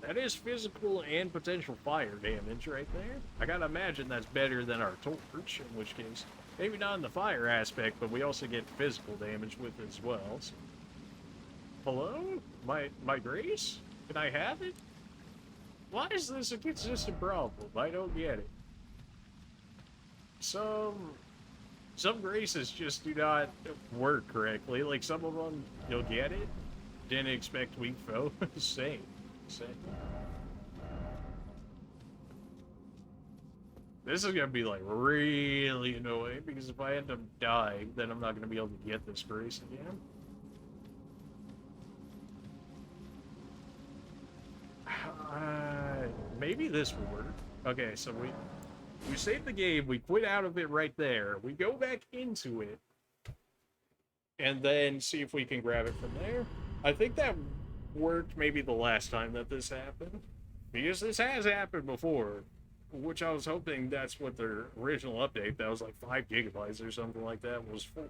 that is physical and potential fire damage right there. I gotta imagine that's better than our torch, in which case, maybe not in the fire aspect, but we also get physical damage with it as well. So. Hello? My grace? Can I have it? Why is this a consistent problem? I don't get it. Some graces just do not work correctly. Like, some of them, you'll get it. Didn't expect weak foe. Same. This is gonna be, like, really annoying, because if I end up dying, then I'm not gonna be able to get this grace again. Maybe this will work. Okay, so we save the game, we quit out of it right there, we go back into it, and then see if we can grab it from there. I think that worked maybe the last time that this happened. Because this has happened before, which I was hoping that's what their original update, that was like 5 gigabytes or something like that, was for.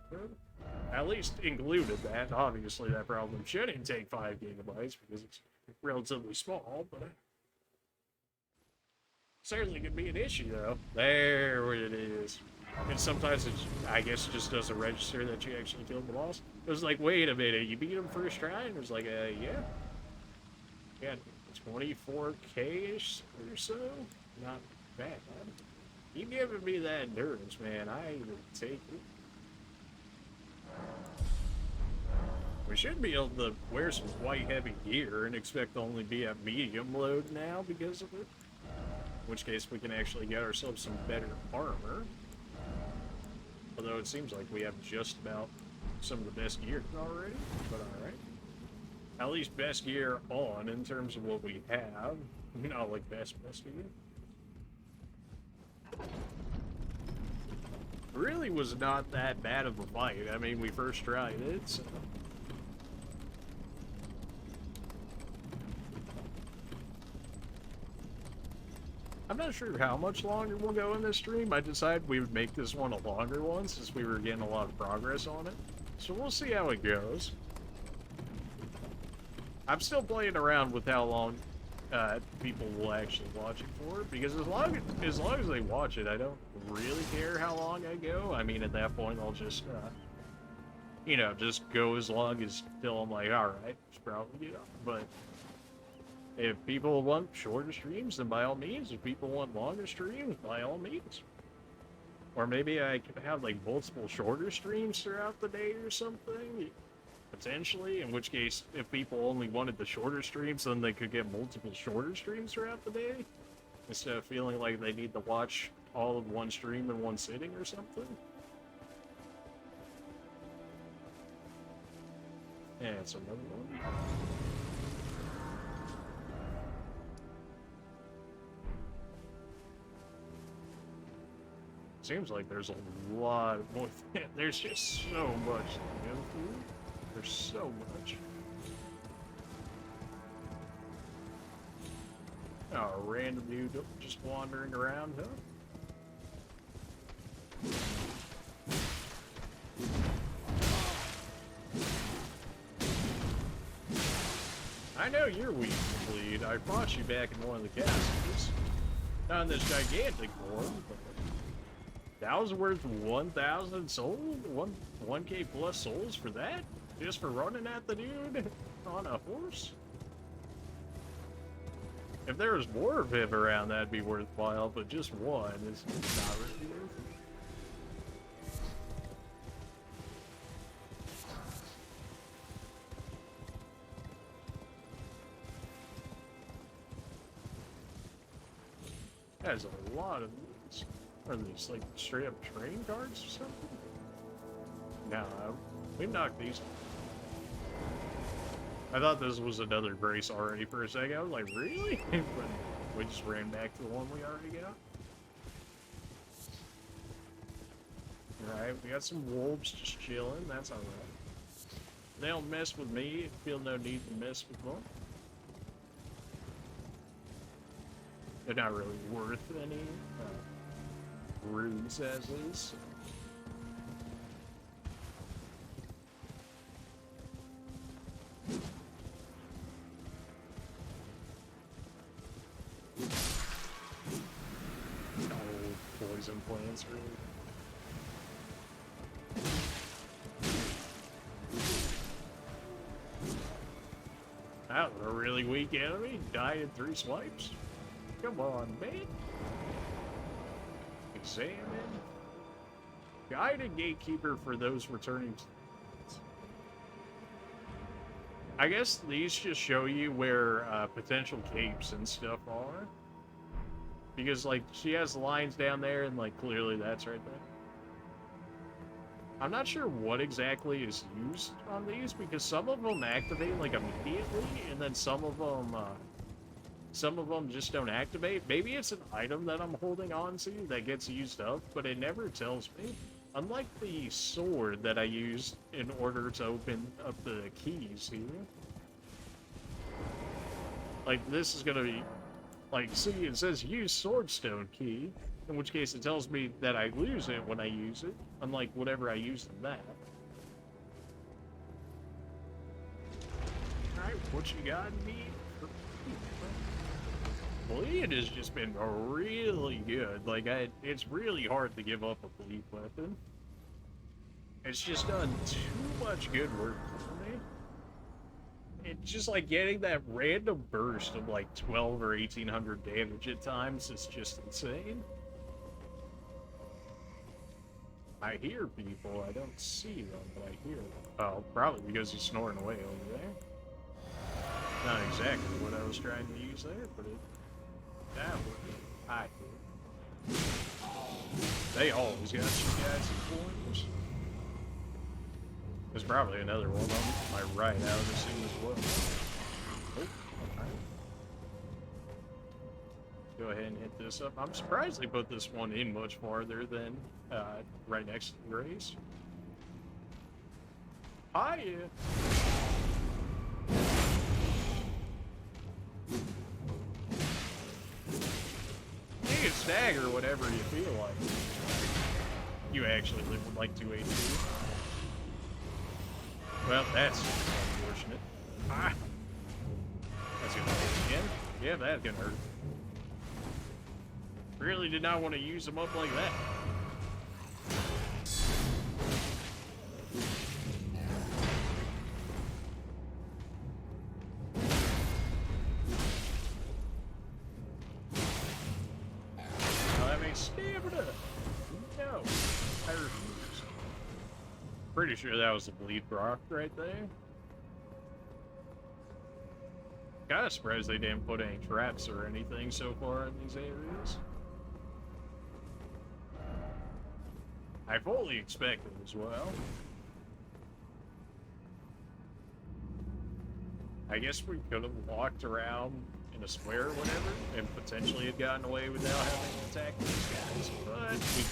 At least included that. Obviously, that problem shouldn't take 5 gigabytes because it's relatively small, but certainly could be an issue, though. There it is. And sometimes it, I guess, just doesn't register that you actually killed the boss. It was like, wait a minute, you beat him first try? And it was like, yeah. Yeah, 24K-ish or so? Not bad, man. You giving me that endurance, man. I will take it. We should be able to wear some quite heavy gear and expect to only be at medium load now because of it. In which case we can actually get ourselves some better armor. Although it seems like we have just about some of the best gear already, but alright. At least best gear on in terms of what we have. Not like best gear. Really was not that bad of a fight. I mean, we first tried it, so. I'm not sure how much longer we'll go in this stream. I decided we would make this one a longer one since we were getting a lot of progress on it. So we'll see how it goes. I'm still playing around with how long people will actually watch it for, because as long as they watch it, I don't really care how long I go. I mean, at that point, I'll just, you know, just go as long as till I'm like, alright, should probably get up. But if people want shorter streams, then by all means. If people want longer streams, by all means. Or maybe I could have, like, multiple shorter streams throughout the day or something. Potentially. In which case, if people only wanted the shorter streams, then they could get multiple shorter streams throughout the day. Instead of feeling like they need to watch all of one stream in one sitting or something. Yeah, it's another one. Seems like there's a lot more. There's just so much to go through. There's so much. Oh, a random dude just wandering around, huh? I know you're weak to bleed. I fought you back in one of the castles. Not in this gigantic form, but that was worth 1,000 souls? 1K plus souls for that? Just for running at the dude on a horse? If there was more of him around, that'd be worthwhile, but just one is not really worth it. There's a lot of these. Are these like straight up train cards or something? No, we knocked these. I thought this was another grace already for a second. I was like, really? But we just ran back to the one we already got. Alright, we got some wolves just chilling. That's alright. They don't mess with me. I feel no need to mess with them. They're not really worth any runes as is. Poison plants, really. That was a really weak enemy. Died in 3 swipes. Come on, man. Examine. Guided gatekeeper for those returning. I guess these just show you where potential capes and stuff are. Because, like, she has lines down there, and, like, clearly that's right there. I'm not sure what exactly is used on these, because some of them activate, like, immediately, and then some of them just don't activate. Maybe it's an item that I'm holding on to that gets used up, but it never tells me. Unlike the sword that I used in order to open up the keys here. Like, this is gonna be... Like, see, it says use swordstone key, in which case it tells me that I lose it when I use it, unlike whatever I use in that. Alright, what you got in me? Bleed has just been really good. Like, it's really hard to give up a bleed weapon. It's just done too much good work for me. It's just like getting that random burst of like 12 or 1800 damage at times is just insane. I hear people, I don't see them, but I hear them. Oh, probably because he's snoring away over there. Not exactly what I was trying to use there, but it... That would... I hear. They always got you guys in corners. There's probably another one on my right out of the scene as well. Oh, alright. Go ahead and hit this up. I'm surprised they put this one in much farther than right next to the Grace. Hiya! You can stagger whatever you feel like. You actually live with like 2 HP. Well, that's unfortunate. Ah! That's gonna hurt again. Yeah, that's gonna hurt. Really did not want to use them up like that. Oh, that makes stamina. No, I refuse. Pretty sure that was the bleed rock right there. Kinda surprised they didn't put any traps or anything so far in these areas. I fully expected as well. I guess we could have walked around in a square or whatever and potentially had gotten away without having to attack these guys, but we...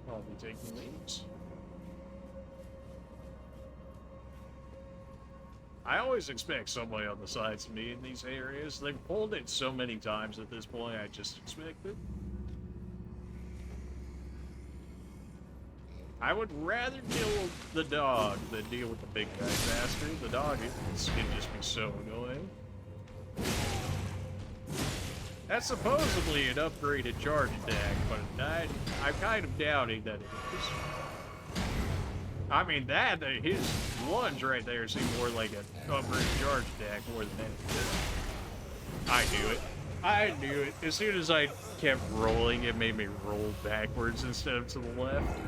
I'll be taking these. I always expect somebody on the sides of me in these areas. They've pulled it so many times at this point, I just expect it. I would rather deal with the dog than deal with the big guy faster. The dog can just be so annoying. That's supposedly an upgraded charge attack, but I'm kind of doubting that it is. I mean, his lunge right there seemed more like an upgraded charge attack more than anything. I knew it. I knew it. As soon as I kept rolling, it made me roll backwards instead of to the left.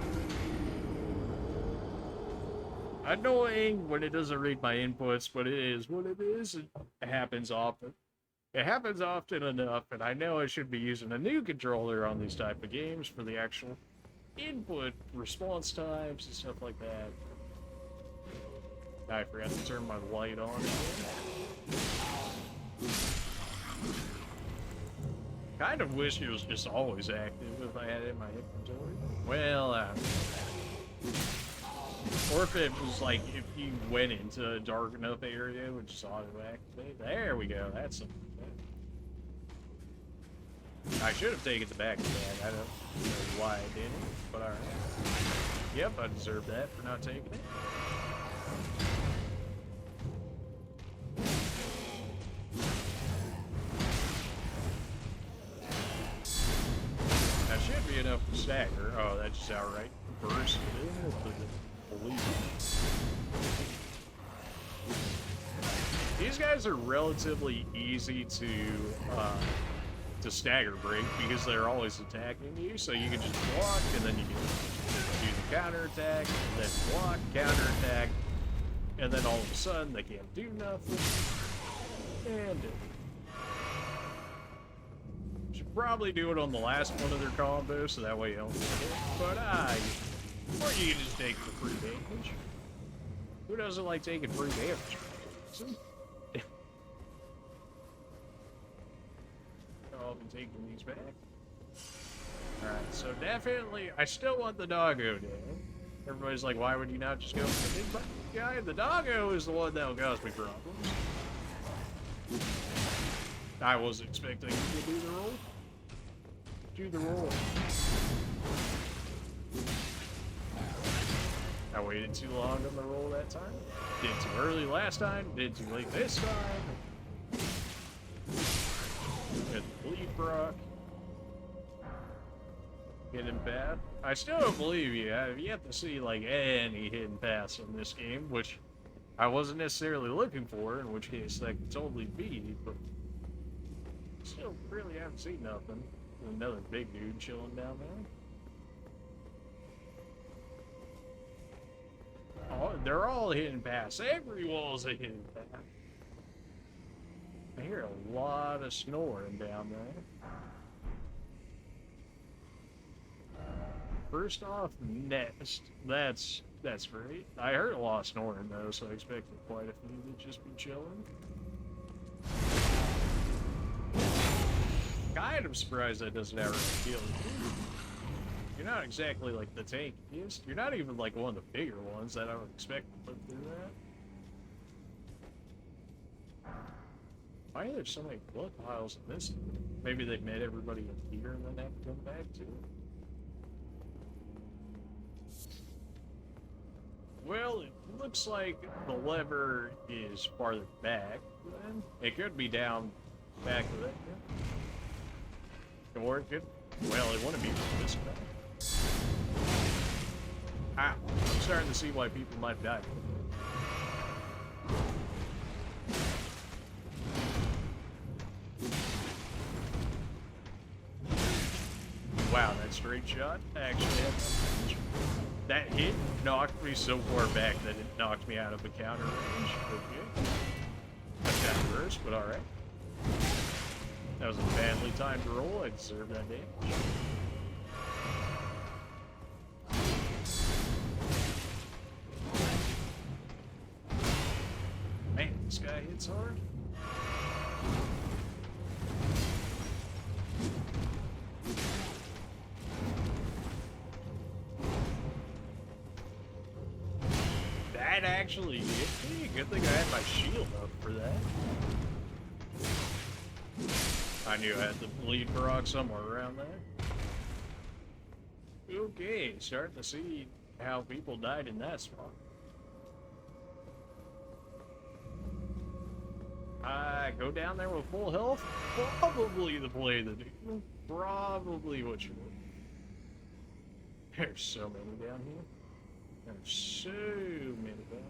Annoying when it doesn't read my inputs, but it is what it is. It happens often. It happens often enough, and I know I should be using a new controller on these type of games for the actual input response times and stuff like that. I forgot to turn my light on again. Kind of wish it was just always active if I had it in my inventory. Well, or if it was like, if you went into a dark enough area, it would just auto-activate. There we go, that's something. I should have taken the back of that. I don't know why I didn't, but alright. Yep, I deserve that for not taking it. That should be enough to stagger. Oh, that's just outright burst it in. These guys are relatively easy to stagger break because they're always attacking you, so you can just block and then you can do the counter attack, and then block, counter attack, and then all of a sudden they can't do nothing. And should probably do it on the last one of their combos so that way you don't get hit. But or you can just take the free damage. Who doesn't like taking free damage? I'll be taking these back. Alright, so definitely, I still want the doggo down. Everybody's like, why would you not just go for the big guy? The doggo is the one that'll cause me problems. I wasn't expecting him to do the roll. Do the roll. I waited too long on the roll that time. Did too early last time. Did too late this time. Hit the bleed proc. Hidden path. I still don't believe you. I've yet to see like any hidden paths in this game, which I wasn't necessarily looking for, in which case that could totally be, but still really haven't seen nothing. Another big dude chilling down there. Oh, they're all hidden paths. Every wall's a hidden path. I hear a lot of snoring down there. First off, nest. That's great. I heard a lot of snoring though, so I expected quite a few to just be chilling. Kind of surprised that doesn't ever kill you. You're not exactly like the tankiest. You're not even like one of the bigger ones that I would expect to put through that. Why are there so many blood piles in this? Maybe they met everybody in here and then have to come back to it. Well, it looks like the lever is farther back, then. It could be down back of it. Or it could, well, it wouldn't be this way. Ah, I'm starting to see why people might die. Wow, that straight shot actually had that hit knocked me so far back that it knocked me out of the counter range. Okay. That's kind of worse, but alright. That was a badly timed roll. I deserve that damage. Man, this guy hits hard. That actually hit me. Good thing I had my shield up for that. I knew I had the bleed proc somewhere around there. Okay, starting to see how people died in that spot. Go down there with full health? Probably the play to do. Probably what you would. There's so many down here. There's so many down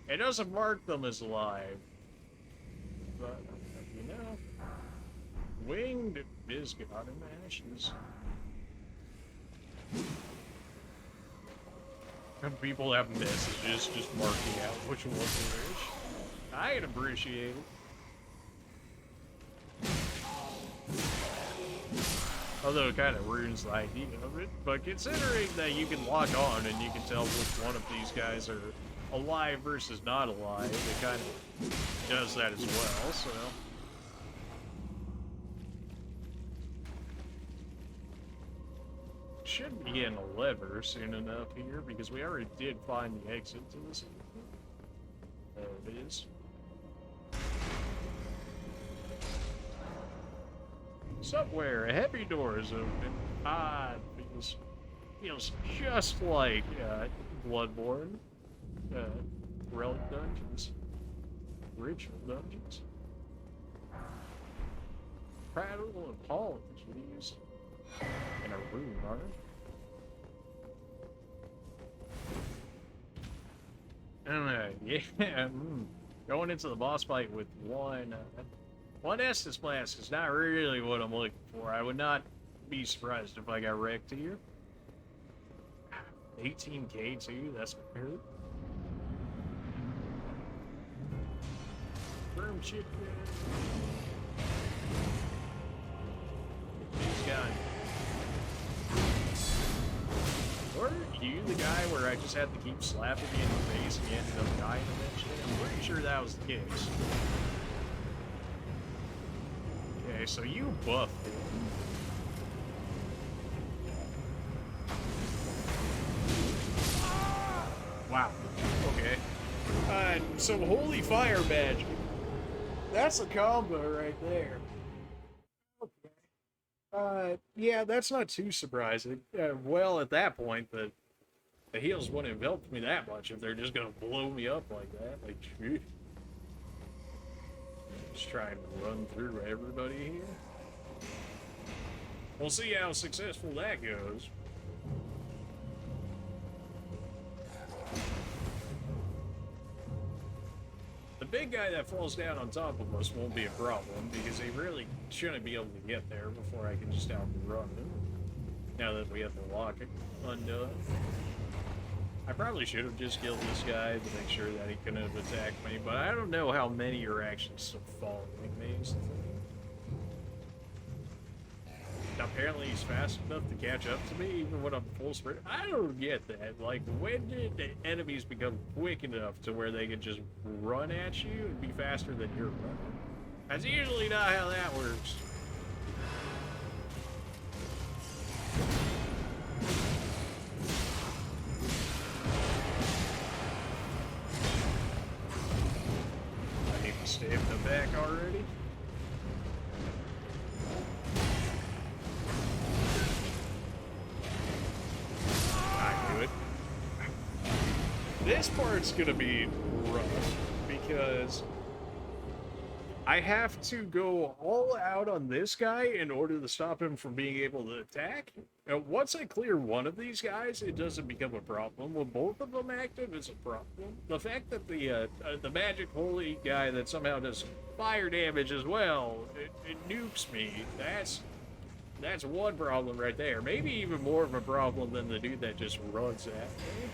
here. It doesn't mark them as alive. But, you know, winged is god in ashes. And people have messages just marking out which ones are which. I can appreciate it. Although it kind of ruins the idea of it. But considering that you can lock on and you can tell which one of these guys are alive versus not alive, it kind of does that as well, so. Should be getting a lever soon enough here because we already did find the exit to this. There it is. Somewhere a heavy door is open. Ah, it feels just like Bloodborne. Relic dungeons. Ritual dungeons. Prattle and apologies. In a room, are yeah. Going into the boss fight with one Estus Blast is not really what I'm looking for. I would not be surprised if I got wrecked here. 18k too, that's what hurt. Firm chip. He's gone. Or are you the guy where I just had to keep slapping you in the face and you ended up dying eventually? I'm pretty sure that was the case. Okay, so you buffed him. some holy fire magic. That's a combo right there. Okay. Yeah, that's not too surprising. Well, at that point, the heals wouldn't have helped me that much if they're just gonna blow me up like that. Like, phew. Just trying to run through everybody here. We'll see how successful that goes. The big guy that falls down on top of us won't be a problem, because he really shouldn't be able to get there before I can just outrun him. Now that we have the lock undone. I probably should have just killed this guy to make sure that he couldn't have attacked me, but I don't know how many are actually still following me. Apparently he's fast enough to catch up to me even when I'm full sprint. I don't get that. Like, when did the enemies become quick enough to where they can just run at you and be faster than you're running? That's usually not how that works. I need to stamina back already. This part's gonna be rough because I have to go all out on this guy in order to stop him from being able to attack. Now, once I clear one of these guys, it doesn't become a problem. When both of them active, it's a problem. The fact that the magic holy guy that somehow does fire damage as well, it nukes me. That's one problem right there. Maybe even more of a problem than the dude that just runs at me.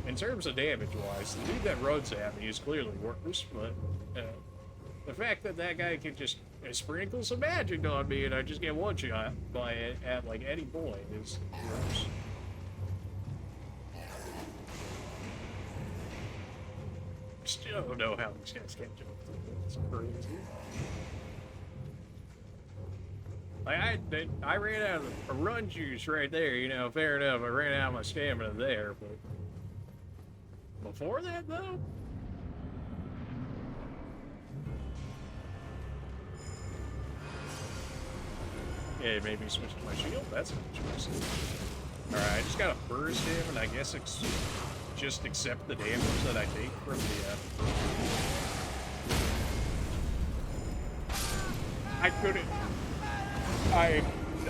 In terms of damage-wise, the dude that runs at me is clearly worse, but the fact that that guy can just sprinkle some magic on me and I just get one shot by it at like any point is gross. Still don't know how these guys catch up to me. It's crazy. Like, I ran out of a run juice right there, you know, fair enough. I ran out of my stamina there, but before that, though? Yeah, maybe switch to my shield. That's interesting. Alright, I just gotta burst him, and I guess just accept the damage that I take from the... I couldn't...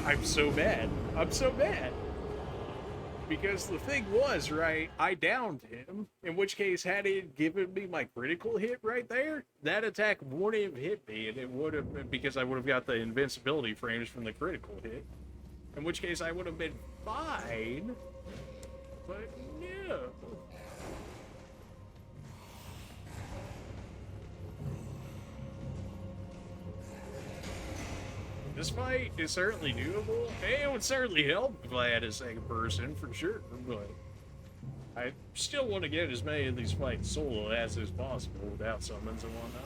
I'm so mad. I'm so mad. Because the thing was, right, I downed him, in which case, had it given me my critical hit right there, that attack wouldn't have hit me, and it would have been because I would have got the invincibility frames from the critical hit. In which case, I would have been fine, but no. This fight is certainly doable. It would certainly help if I had a second person, for sure, but I still want to get as many of these fights solo as is possible without summons and whatnot.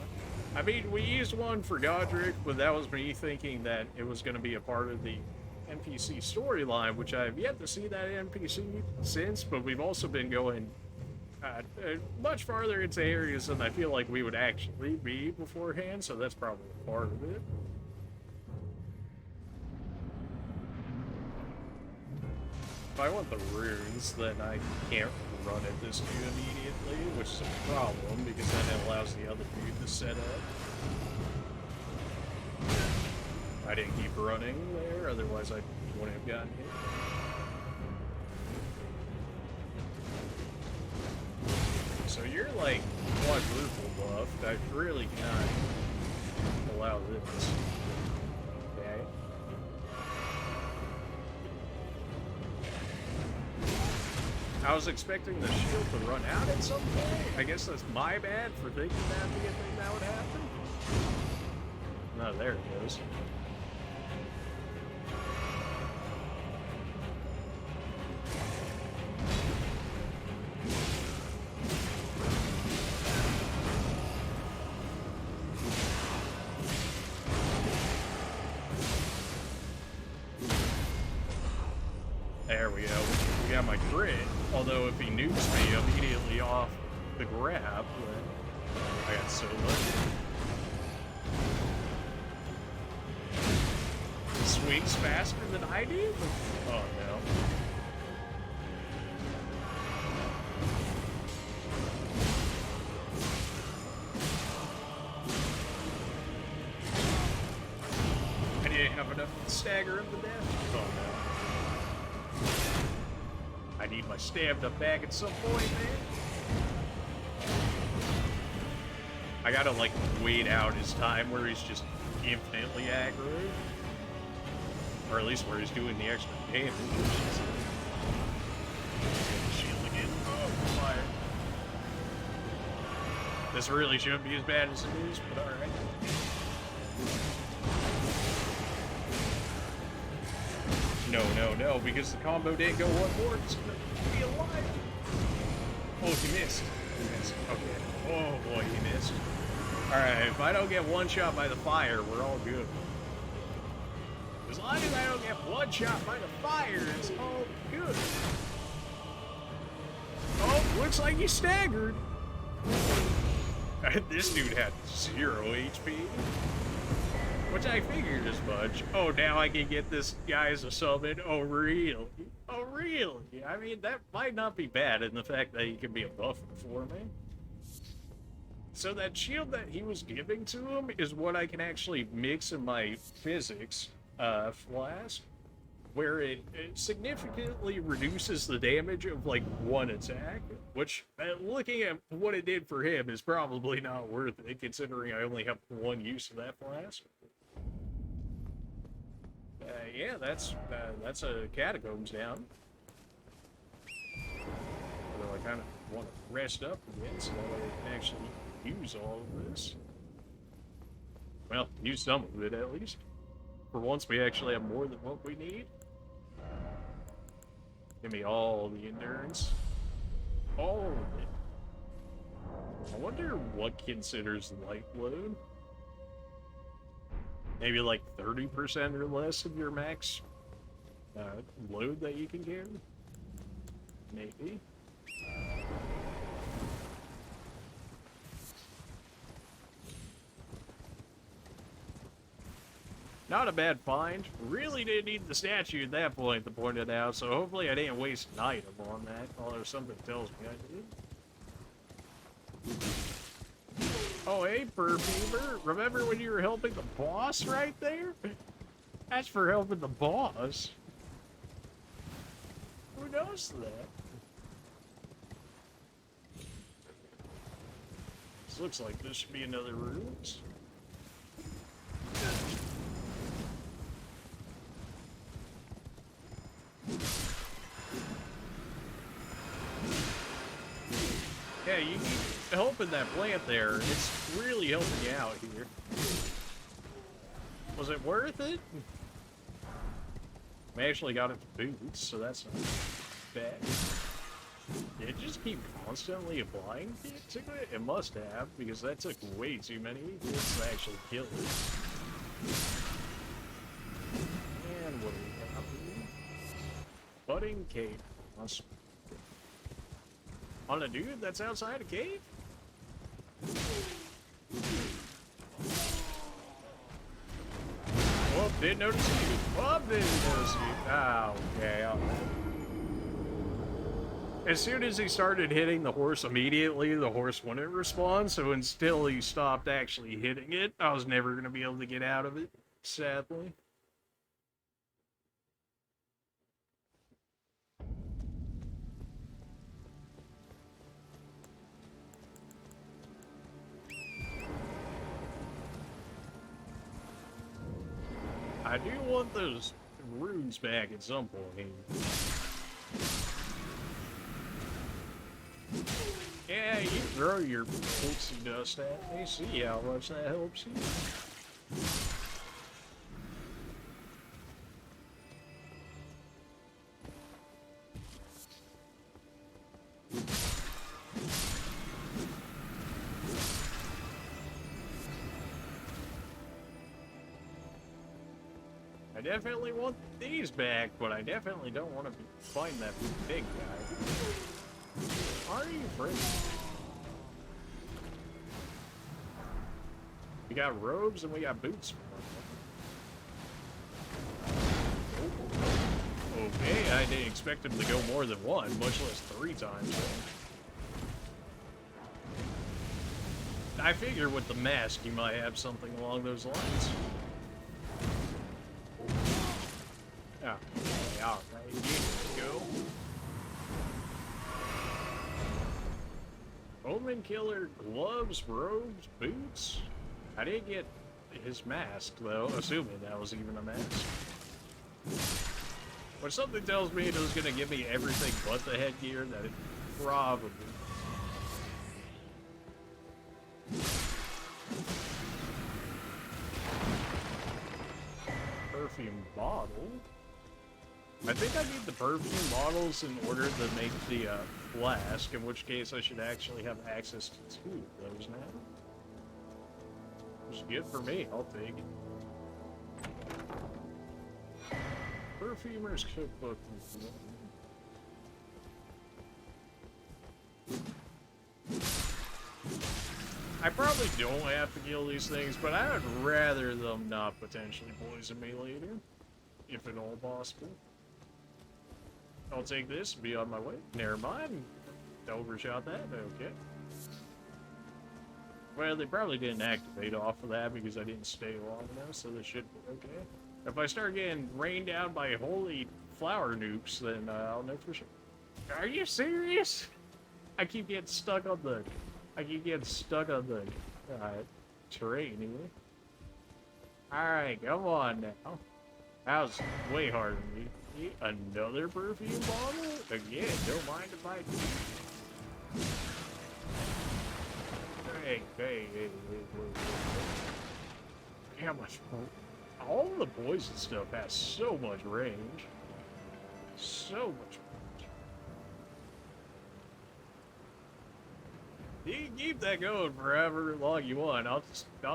I mean, we used one for Godric, but that was me thinking that it was going to be a part of the NPC storyline, which I have yet to see that NPC since, but we've also been going much farther into areas than I feel like we would actually be beforehand, so that's probably a part of it. If I want the runes, then I can't run at this dude immediately, which is a problem, because then it allows the other dude to set up. I didn't keep running there, otherwise I wouldn't have gotten hit. So you're like quadruple buffed. I really cannot allow this. Okay. I was expecting the shield to run out at some point. I guess that's my bad for thinking that'd be a thing that would happen. No, there it goes. There we go. We got my crit. Although if he nukes me immediately off the grab, but I got so lucky. Swings faster than I do? Oh no. I didn't have enough to stagger him to death. Oh no. I need my stamina back at some point, man. I gotta like wait out his time where he's just infinitely aggro. Or at least where he's doing the extra damage. Shield again. Oh, fire. This really shouldn't be as bad as it is, but alright. No, because the combo didn't go one more. It's gonna be alive. Oh, he missed. He missed. Okay. Oh boy, he missed. Alright, if I don't get one shot by the fire, we're all good. As long as I don't get one shot by the fire, it's all good. Oh, looks like he staggered. This dude had 0 HP. Which I figured as much. Oh, now I can get this guy as a summon. Oh, really? Oh, really? I mean, that might not be bad in the fact that he can be a buffer for me. So that shield that he was giving to him is what I can actually mix in my physics flask, where it significantly reduces the damage of like one attack, which looking at what it did for him is probably not worth it considering I only have one use of that flask. Yeah, that's a catacombs down. Although I kind of want to rest up again so that way I can actually use all of this. Well, use some of it at least. For once, we actually have more than what we need. Give me all the endurance. All of it. I wonder what considers light load. Maybe like 30% or less of your max load that you can carry? Maybe. Not a bad find. Really didn't need the statue at that point to point it out, so hopefully I didn't waste an item on that, although something tells me I did. Oh, hey, Perfumer. Remember when you were helping the boss right there? That's for helping the boss. Who knows that? This looks like this should be another ruins. Yeah, you need help in that plant there. It's really helping you out here. Was it worth it? I actually got it to boots, so that's not bad. Did it just keep constantly applying it to it? It must have, because that took way too many hits to actually kill it. And what do we have here? Budding cave. On a dude that's outside a cave? Whoop, didn't notice you. Whoop, didn't notice you. Ah, okay. As soon as he started hitting the horse immediately, the horse wouldn't respond, so until he stopped actually hitting it, I was never going to be able to get out of it, sadly. I do want those runes back at some point. Yeah, you throw your pixie dust at me, see how much that helps you. I definitely want these back, but I definitely don't want to find that big guy. Are you afraid? We got robes and we got boots. Okay, I didn't expect him to go more than one, much less 3 times. I figure with the mask, you might have something along those lines. Oh, okay, alright, here we go. Omen Killer, gloves, robes, boots. I didn't get his mask, though, assuming that was even a mask. But something tells me it was going to give me everything but the headgear that it probably... Perfume bottle? I think I need the perfume bottles in order to make the flask, in which case I should actually have access to 2 of those now. Which is good for me, I'll take it. Perfumer's cookbook. I probably don't have to kill these things, but I would rather them not potentially poison me later, if at all possible. I'll take this and be on my way. Never mind. Overshot that. Okay. Well, they probably didn't activate off of that because I didn't stay long enough, so this should be okay. If I start getting rained down by holy flower nukes, then I'll know for sure. Are you serious? I keep getting stuck on the... terrain here. Alright, come on now. That was way harder than me. Another perfume bottle? Again, don't mind if I do. Hey. How much... All the poison stuff has so much range. So much range. You can keep that going forever long you want. I'll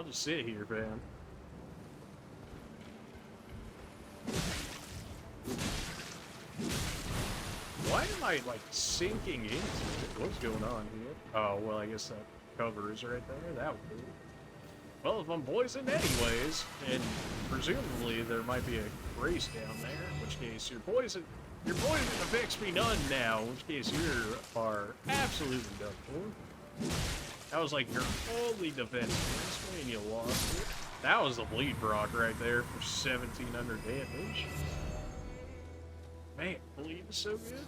just sit here, fam. Why am I like sinking into it? What's going on here? Oh well, I guess that cover is right there. That would be. Well, if I'm poisoned anyways, and presumably there might be a grace down there, in which case your poison affects me none now, in which case you are absolutely done for. That was like your only defense against me and you lost it. That was the bleed proc right there for 1700 damage. Man, bleed is so good.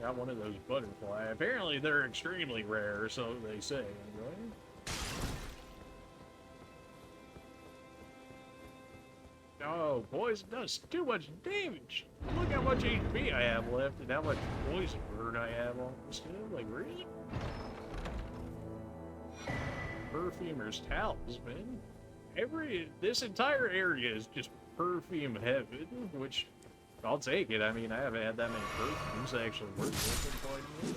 Got one of those butterfly. Apparently they're extremely rare, so they say, anyway. Oh, poison does too much damage. Look how much HP I have left and how much poison burn I have on this stuff. Like, really? Perfumer's talisman. This entire area is just perfume heaven, which I'll take it. I mean, I haven't had that many perfumes that actually work with it quite a bit.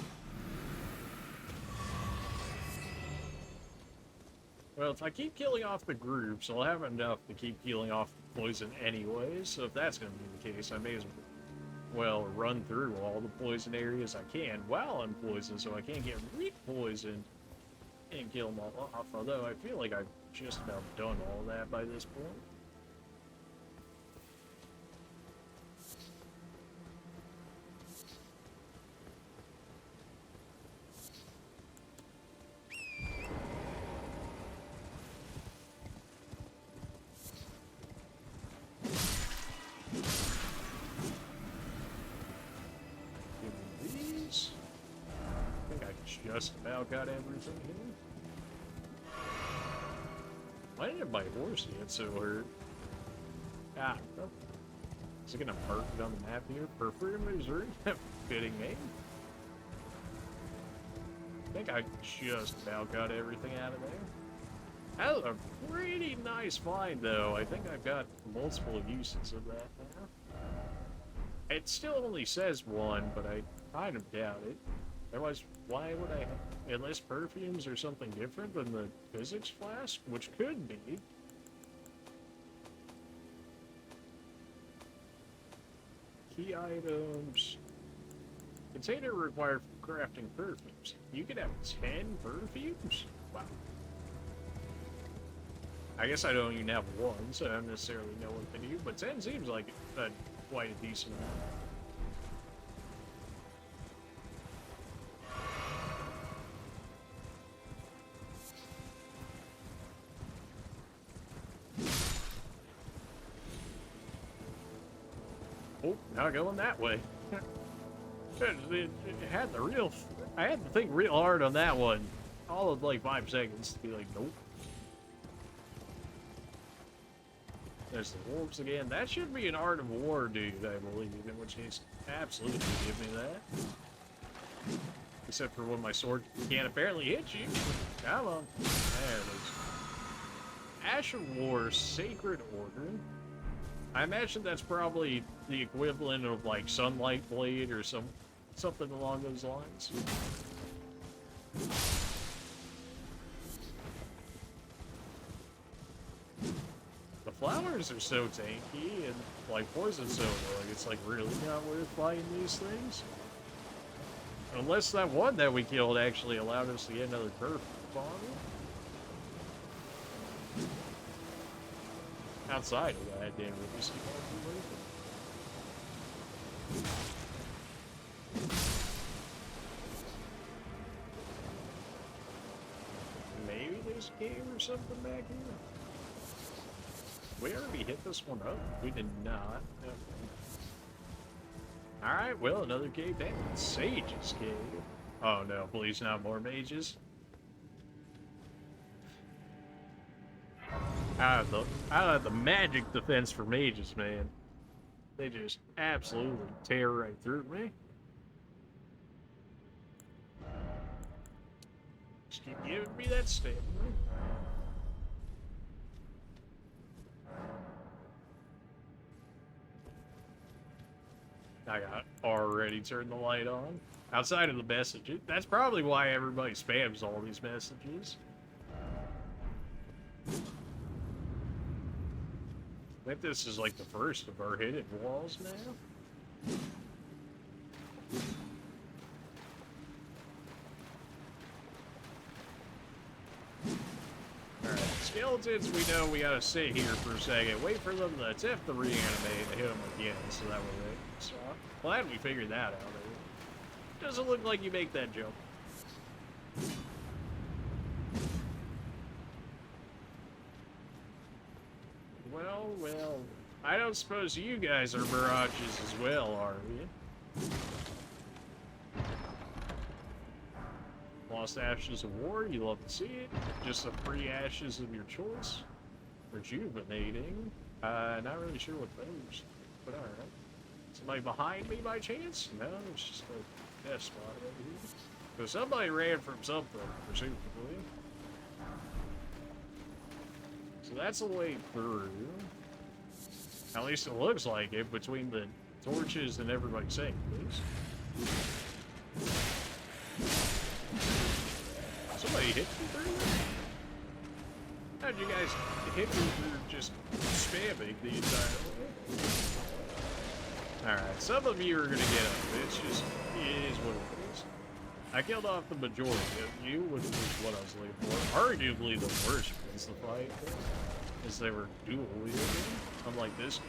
Well, if I keep killing off the groups, I'll have enough to keep killing off the poison anyways, so if that's going to be the case, I may as well run through all the poison areas I can while I'm poisoned so I can't get re-poisoned and kill them all off, although I feel like I've just about done all that by this point. Just about got everything here. Why did my horse get so hurt? Ah, is it gonna mark it on the map here? Perfume, Missouri? Fitting name. I think I just about got everything out of there. That was a pretty nice find, though. I think I've got multiple uses of that now. It still only says one, but I kind of doubt it. Otherwise, why would I have... Unless perfumes are something different than the physics flask, which could be. Key items. Container required for crafting perfumes. You could have 10 perfumes? Wow. I guess I don't even have one, so I don't necessarily know what to do, but 10 seems like quite a decent amount. Oh, not going that way. It had the real... I had to think real hard on that one. All of like 5 seconds to be like, nope. There's the wolves again. That should be an Art of War dude, I believe, in which case, absolutely give me that. Except for when my sword can't apparently hit you. Come on. There it is. Ash of War, Sacred Order. I imagine that's probably the equivalent of like Sunlight Blade or something along those lines. The flowers are so tanky and like poison's so annoying, it's like really not worth fighting these things. Unless that one that we killed actually allowed us to get another perfect bottle. Outside of that, I didn't really see maybe there's a cave or something back here. We already hit this one up. We did not. Okay. Alright, well, another cave down. Sage's cave. Oh no, please not more mages. I have the magic defense for mages, man. They just absolutely tear right through me. Just keep giving me that stamina. I got already turned the light on. Outside of the messages. That's probably why everybody spams all these messages. I think this is like the first of our hidden walls now. Alright, skeletons, we know we gotta sit here for a second, wait for them to attempt to reanimate and hit them again, so that way they stop. Glad we figured that out. Doesn't look like you make that jump. Well, I don't suppose you guys are mirages as well, are you? Lost Ashes of War, you love to see it. Just the free ashes of your choice. Rejuvenating. Not really sure what those, but alright. Somebody behind me by chance? No, it's just a death spot right here. So somebody ran from something, presumably. So that's the way through. At least it looks like it, between the torches and everybody saying please. Somebody hit me through there? How'd you guys hit me through just spamming the entire way? Alright, some of you are gonna get up. It's just, it is what it is. I killed off the majority of you, which was what I was looking for. Arguably the worst ones to fight, as they were dual wielding, unlike this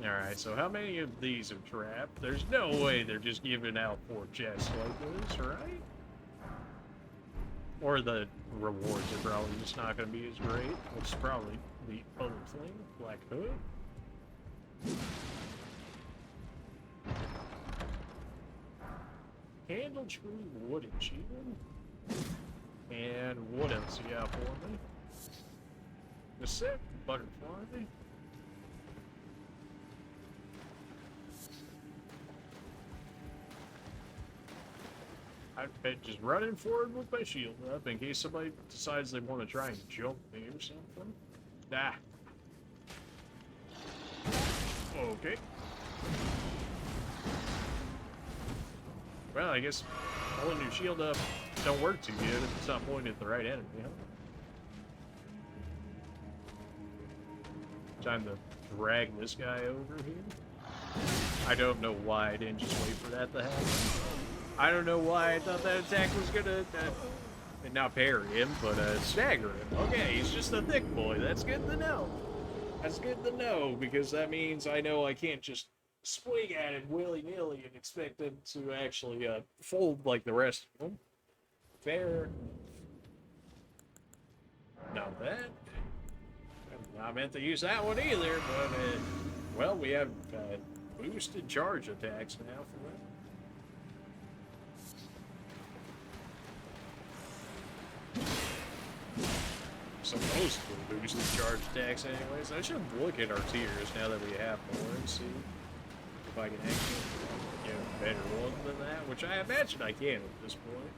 guy. Alright, so how many of these are trapped? There's no way they're just giving out 4 chests like this, right? Or the rewards are probably just not going to be as great, which is probably the other thing. Black Hood. Candle Tree Wood Achievement. And what else you got for me? The sick butterfly. I'm just running forward with my shield up in case somebody decides they want to try and jump me or something. Nah. Okay. Well, I guess holding your shield up don't work too good if it's not pointing at the right enemy, huh? Time to drag this guy over here. I don't know why I didn't just wait for that to happen. I don't know why I thought that attack was gonna And not parry him, but stagger him. Okay, he's just a thick boy. That's good to know. That's good to know, because that means I know I can't just swing at him willy-nilly and expect him to actually fold like the rest of them. Fair. Not that. I'm not meant to use that one either, but, well, we have boosted charge attacks now for that. Supposed to be boosted charge attacks anyways. I should look at our tiers now that we have more and see if I can actually get a better one than that, which I imagine I can at this point.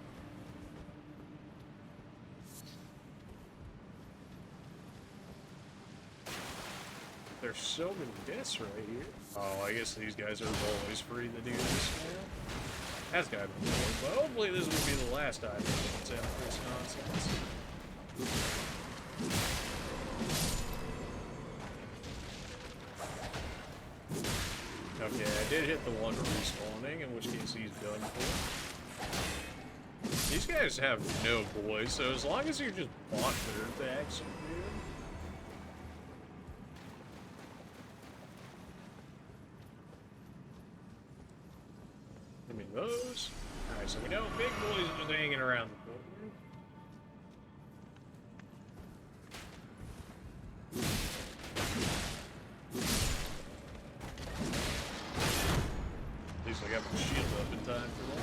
There's so many deaths right here. Oh, I guess these guys are always free to do this now. That's gotta be more, but hopefully this will be the last time we attempt this nonsense. Okay, I did hit the one respawning, in which case he's done for. These guys have no voice, so as long as you just block their attacks, you're good. Give me those. Alright, so we know big boys are just hanging around the corner. At least I got my shield up in time for that.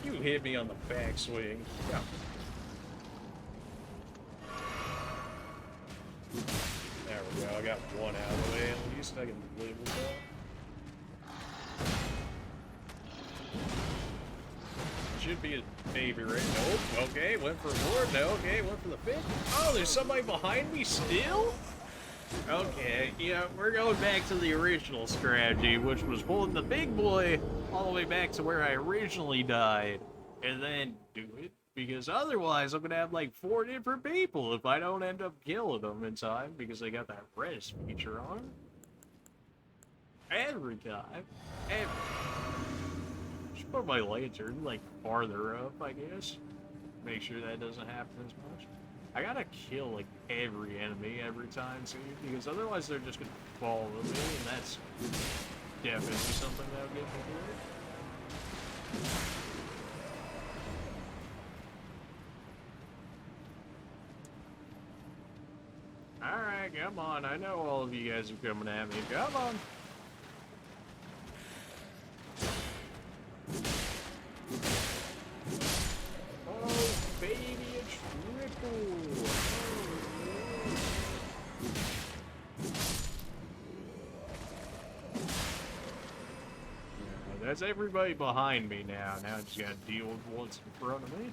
You hit me on the backswing. Yeah. There we go. I got one out of the way at least. I can live with that. Should be a baby right. Nope. Okay, went for more. No, okay, went for the fifth. Oh, there's somebody behind me still? Okay, yeah, we're going back to the original strategy, which was pulling the big boy all the way back to where I originally died, and then do it. Because otherwise, I'm gonna have like 4 different people if I don't end up killing them in time, because they got that rest feature on. Every time. Just put my lantern like farther up, I guess. Make sure that doesn't happen as much. I gotta kill like every enemy every time too, because otherwise they're just gonna follow me, and that's definitely something that would get me good. Alright, come on. I know all of you guys are coming at me. Come on. Oh, baby, a triple. That's everybody behind me now. Now I just gotta deal with what's in front of me.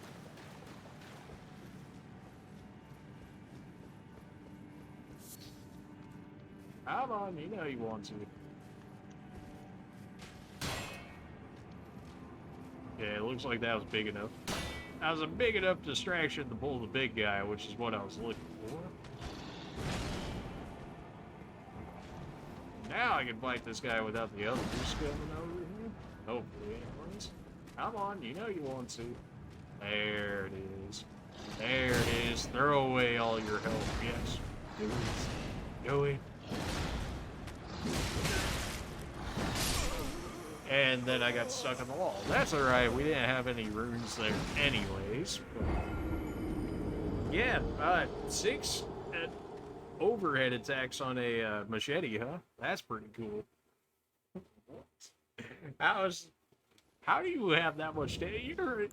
Come on, you know you want to. Yeah, it looks like that was big enough. That was a big enough distraction to pull the big guy, which is what I was looking for. Now I can fight this guy without the others coming over here. Hopefully, anyways. Come on, you know you want to. There it is. There it is. Throw away all your health. Yes. Do it. Do it. And then I got stuck on the wall. That's alright, we didn't have any runes there anyways. But yeah, 6 overhead attacks on a machete, huh? That's pretty cool. How do you have that much stamina?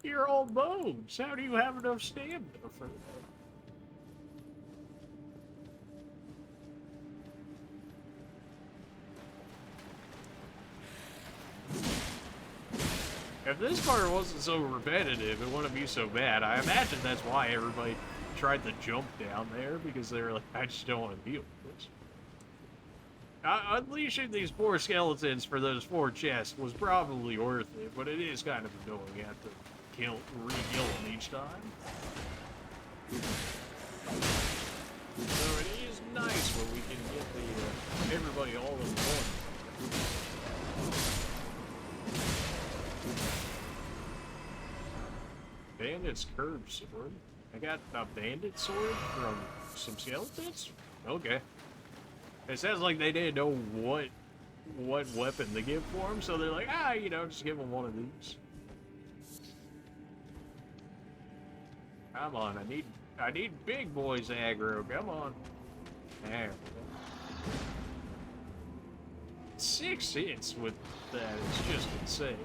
You're all bones. How do you have enough stamina for that? If this part wasn't so repetitive, it wouldn't be so bad. I imagine that's why everybody tried to jump down there, because they were like, I just don't want to deal with this. Unleashing these 4 skeletons for those 4 chests was probably worth it, but it is kind of annoying. You have to re-kill them each time. So it is nice when we can get the everybody all in one. Bandit's curved sword. I got a bandit sword from some skeletons? Okay. It sounds like they didn't know what weapon to give for him, so they're like, you know, just give him one of these. Come on, I need big boys aggro, come on. There. 6 hits with that is just insane.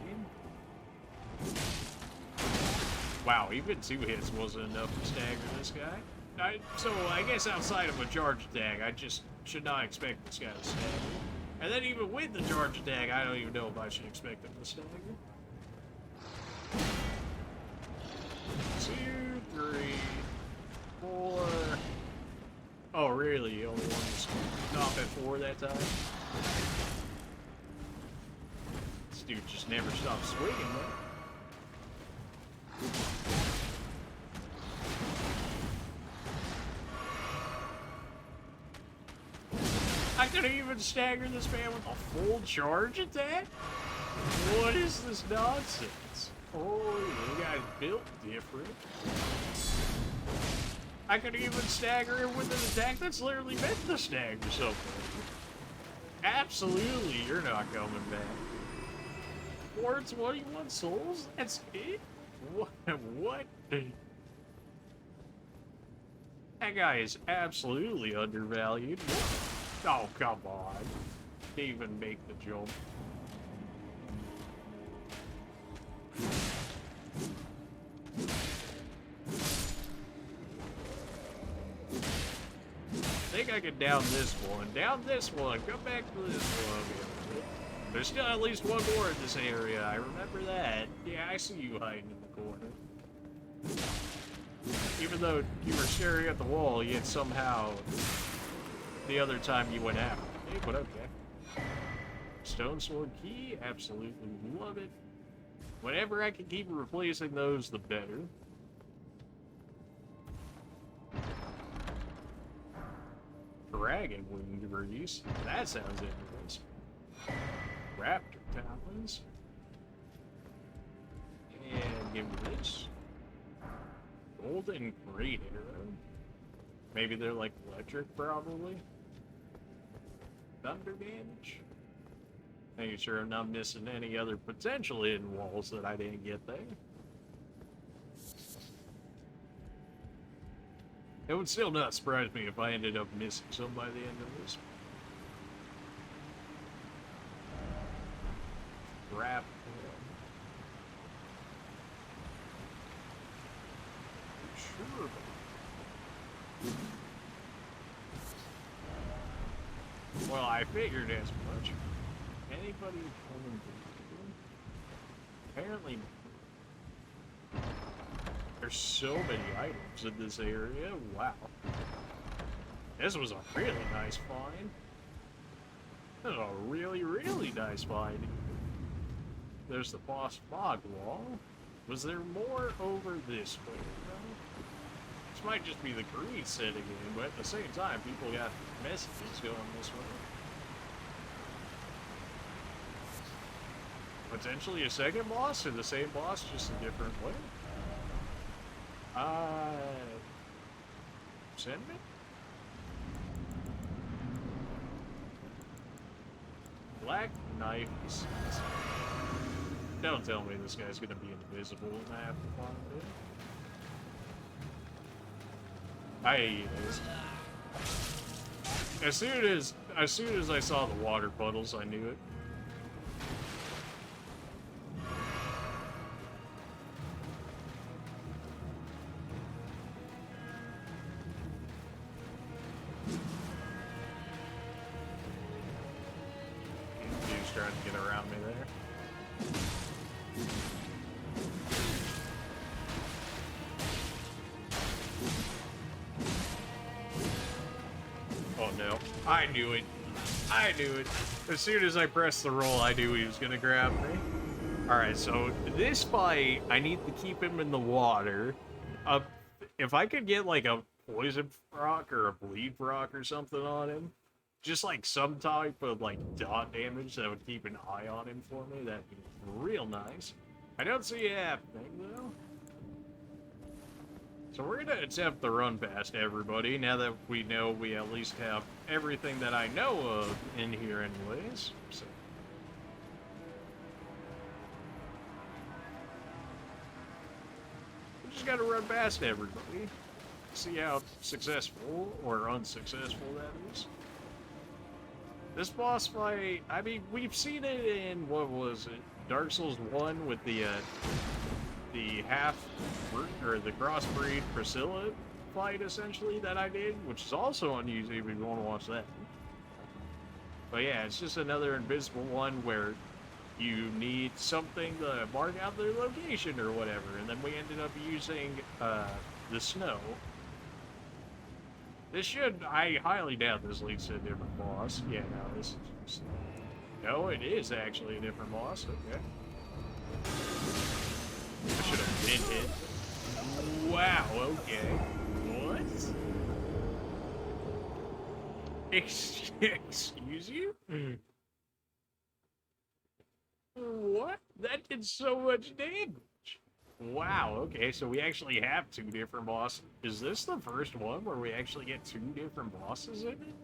Wow, even 2 hits wasn't enough to stagger this guy. So I guess outside of a charge attack, I just should not expect this guy to stagger. And then even with the charge attack, I don't even know if I should expect him to stagger. 2, 3, 4. Oh, really? You only want to stop at 4 that time? This dude just never stops swinging, man. I could even stagger this man with a full charge attack? What is this nonsense? Oh, you guys built different. I could even stagger him with an attack that's literally meant to stagger something. Absolutely, you're not coming back. 421 souls? That's it? What? That guy is absolutely undervalued. Oh, come on. Can't even make the jump. I think I can down this one. Down this one. Come back to this one. There's still at least one more in this area. I remember that. Yeah, I see you hiding in the corner. Even though you were staring at the wall, yet somehow the other time you went after me, but okay. Stone sword key, absolutely love it. Whenever I can keep replacing those, the better. Dragon wing grease, that sounds interesting. Raptor talons. And give me this. Golden great arrow. Maybe they're like electric, probably. Thunder damage. Making sure I'm not missing any other potential hidden walls that I didn't get there. It would still not surprise me if I ended up missing some by the end of this. Wrap. Sure. Well, I figured as much. Anybody coming through? Apparently not. There's so many items in this area. Wow. This was a really nice find. This was a really, really nice find. There's the boss fog wall. Was there more over this way? This might just be the greed setting in, but at the same time, people got messages going this way. Potentially a second boss, or the same boss, just a different way? Send me? Black knife. Don't tell me this guy's gonna be invisible and I have to find it. I as soon as I saw the water puddles, I knew it. Dude's trying to get around me there. Oh no. I knew it. I knew it. As soon as I pressed the roll, I knew he was gonna grab me. Alright, so this fight, I need to keep him in the water. If I could get like a poison rock or a bleed rock or something on him, just like some type of like dot damage that would keep an eye on him for me, that'd be real nice. I don't see it happening though. So we're gonna attempt to run past everybody now that we know we at least have everything that I know of in here anyways. So. We just gotta run past everybody. See how successful or unsuccessful that is. This boss fight, I mean, we've seen it in, what was it, Dark Souls 1 with the half, or the crossbreed Priscilla fight, essentially, that I did, which is also on YouTube if you want to watch that. But yeah, it's just another invisible one where you need something to mark out their location or whatever, and then we ended up using the snow. This should, I highly doubt this leads to a different boss. Yeah, no, this is just, no, it is actually a different boss, okay. I should have been hit. Wow, okay. What? Excuse you? What? That did so much damage. Wow, okay, so we actually have two different bosses. Is this the first one where we actually get two different bosses in it?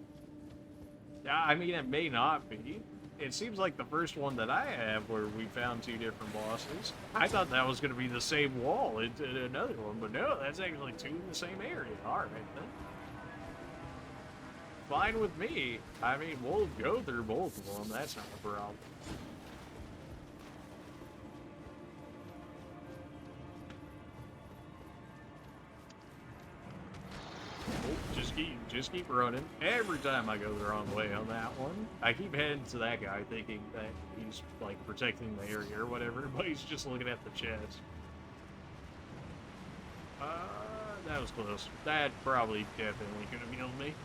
Yeah, I mean, it may not be. It seems like the first one that I have where we found two different bosses. I thought that was going to be the same wall in another one, but no, that's actually two in the same area. Alright, then. Fine with me. I mean, we'll go through both of them. That's not a problem. Just keep running. Every time I go the wrong way on that one, I keep heading to that guy thinking that he's, like, protecting the area or whatever, but he's just looking at the chest. That was close. That probably definitely could have killed me.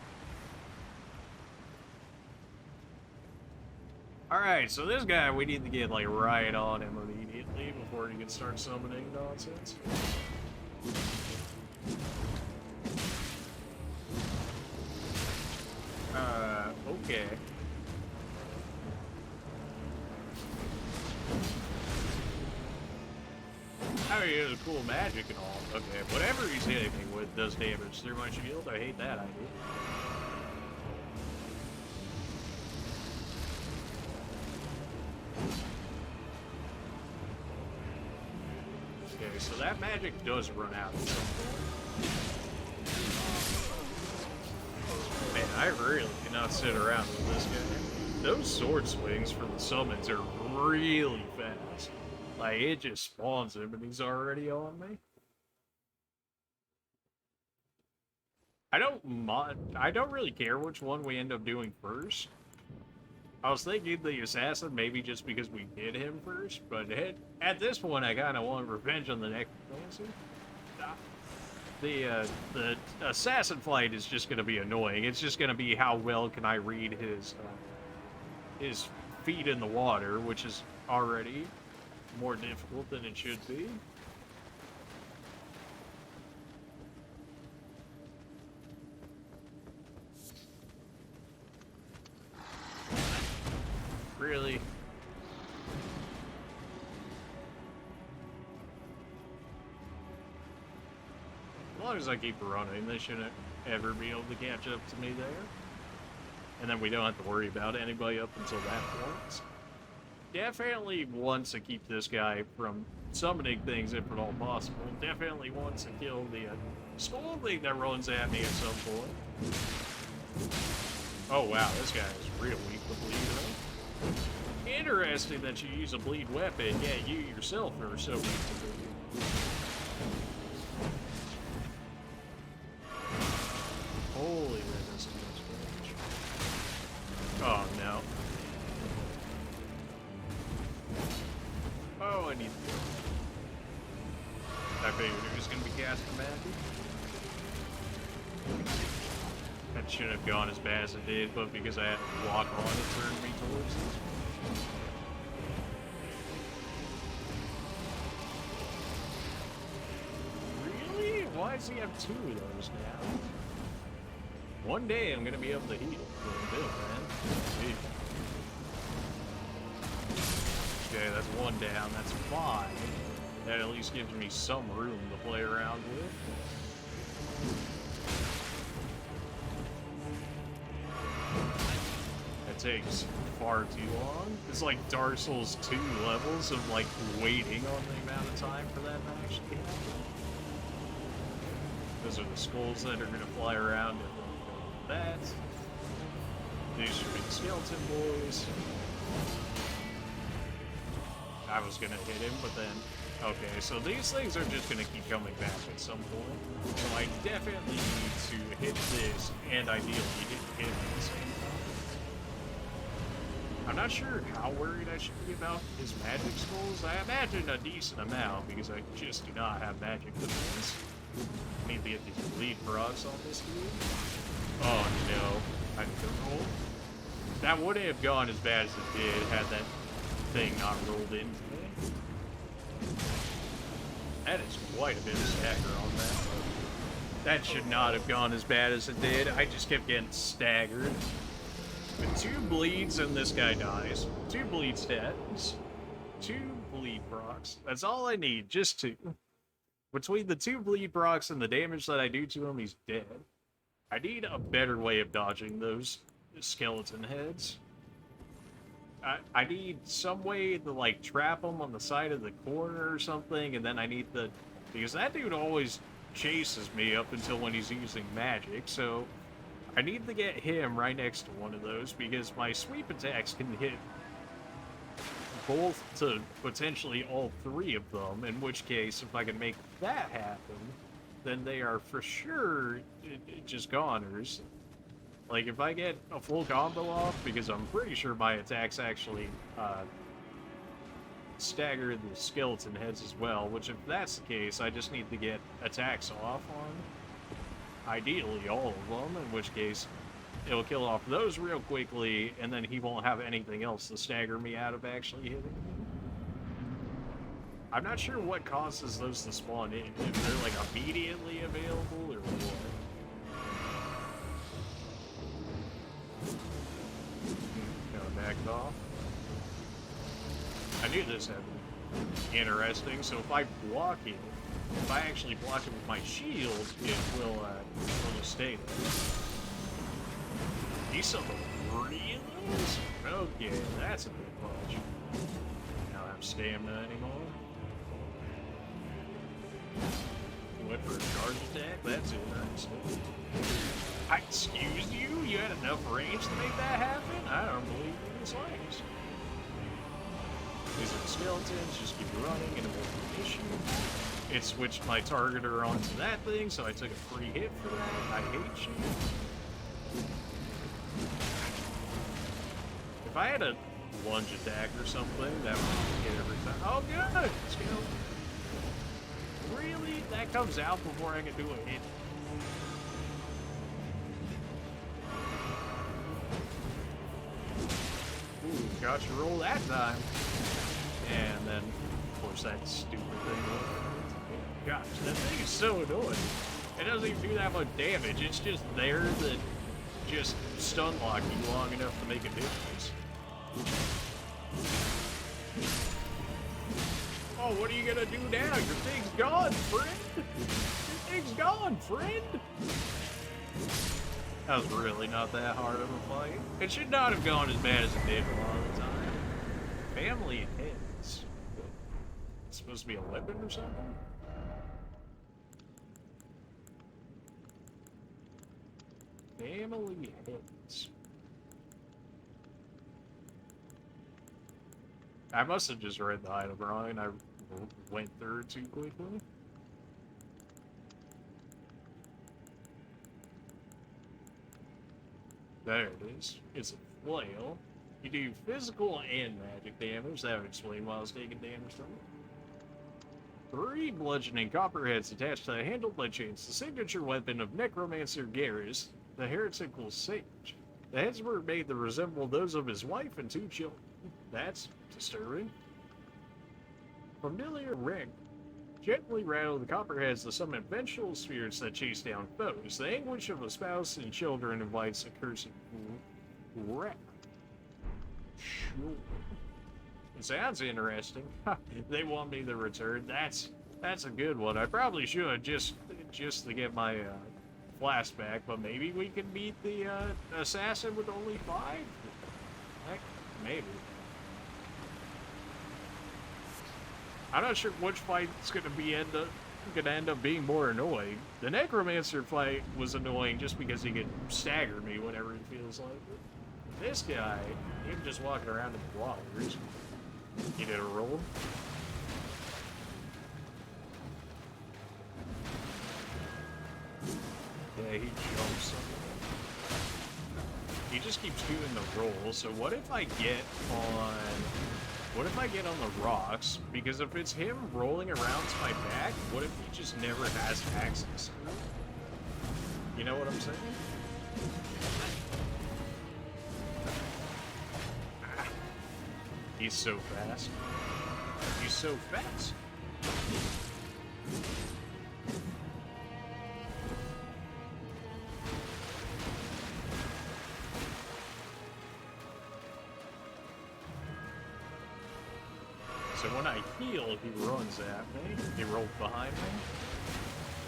Alright, so this guy, we need to get, like, right on him immediately before he can start summoning nonsense. Okay. I mean, it was cool magic and all. Okay, whatever he's hitting me with does damage through my shield. I hate that idea. Okay, so that magic does run out at some point. Man, I really cannot sit around with this guy. Those sword swings for the summons are really fast. Like, it just spawns him and he's already on me. I don't really care which one we end up doing first. I was thinking the assassin, maybe just because we did him first, but at this point I kind of want revenge on the necromancer. The assassin fight is just going to be annoying. It's just going to be how well can I read his feet in the water, which is already more difficult than it should be. Really? As long as I keep running, they shouldn't ever be able to catch up to me there. And then we don't have to worry about anybody up until that point. Definitely wants to keep this guy from summoning things if at all possible. Definitely wants to kill the skull thing that runs at me at some point. Oh wow, this guy is real weak to bleed, huh? Interesting that you use a bleed weapon, yeah, you yourself are so weak to bleed. Holy resistance. Oh no. Oh, I need to go. I figured he was going to be casting magic. That shouldn't have gone as bad as it did, but because I had to walk on, it turned me towards this. Really? Why does he have two of those now? One day I'm gonna be able to heal for a bit, man. Gee. Okay, that's one down. That's 5. That at least gives me some room to play around with. That takes far too long. It's like Dark Souls 2 levels of like waiting on the amount of time for that to actually happen. Those are the skulls that are gonna fly around and that. These should be the skeleton boys. I was gonna hit him, but then... Okay, so these things are just gonna keep coming back at some point. So I definitely need to hit this, and ideally hit him at the same time. I'm not sure how worried I should be about his magic skulls. I imagine a decent amount, because I just do not have magic defense. I need to get these bleed procs on this dude. Oh no, I need to roll. That wouldn't have gone as bad as it did had that thing not rolled into me. That is quite a bit of stagger on that. That should not have gone as bad as it did. I just kept getting staggered. With 2 bleeds and this guy dies. 2 bleed stats. 2 bleed procs. That's all I need, just 2. Between the 2 bleed procs and the damage that I do to him, he's dead. I need a better way of dodging those skeleton heads. I need some way to, like, trap them on the side of the corner or something, and then I need the... Because that dude always chases me up until when he's using magic, so... I need to get him right next to one of those, because my sweep attacks can hit both to potentially all 3 of them, in which case, if I can make that happen, then they are for sure just goners. Like, if I get a full combo off, because I'm pretty sure my attacks actually stagger the skeleton heads as well, which if that's the case, I just need to get attacks off on, ideally all of them, in which case it'll kill off those real quickly, and then he won't have anything else to stagger me out of actually hitting me. I'm not sure what causes those to spawn in, if they're like immediately available or what. Back it off. I knew this had been interesting, so if I block it, if I actually block it with my shield, it will just stay there. These some reels? Okay, that's a bit much. I don't have stamina anymore. You went for a charge attack? That's interesting. Excuse you? You had enough range to make that happen? I don't believe you in this life. These are the skeletons, just keep running and it won't be an issue. It switched my targeter onto that thing, so I took a free hit for that. I hate you. If I had a lunge attack or something, that would hit every time. Oh, good! Skeleton. Really? That comes out before I can do a hit? Ooh, got you roll that time. And then, of course, that stupid thing. Gosh, that thing is so annoying. It doesn't even do that much damage. It's just there to just stun lock you long enough to make a difference. Oh, what are you gonna do now? Your thing's gone, friend! Your thing's gone, friend! That was really not that hard of a fight. It should not have gone as bad as it did a lot of the time. Family heads. It's supposed to be a weapon or something? Family heads. I must have just read the item wrong and I went through it too quickly. There it is. It's a flail. You do physical and magic damage. That would explain why I was taking damage from it. 3 bludgeoning copperheads attached to the handle by chains. The signature weapon of Necromancer Garrus, the heretical sage. The heads were made to resemble those of his wife and 2 children. That's disturbing. Familiar ring. Gently rattle the copperheads to summon vengeful spirits that chase down foes. The anguish of a spouse and children invites a cursed wrath. Sure. It sounds interesting. They want me to return. That's a good one. I probably should just to get my flashback, but maybe we can beat the assassin with only 5? Heck, maybe. I'm not sure which fight's gonna end up being more annoying. The necromancer fight was annoying just because he could stagger me whenever he feels like it. This guy, him just walking around in the waters. He did a roll. Yeah, he jumps. He just keeps doing the roll. So what if I get on... What if I get on the rocks? Because if it's him rolling around to my back, what if he just never has access? You know what I'm saying? Ah. He's so fast. He's so fast. So when I heal, he runs at me. He rolls behind me.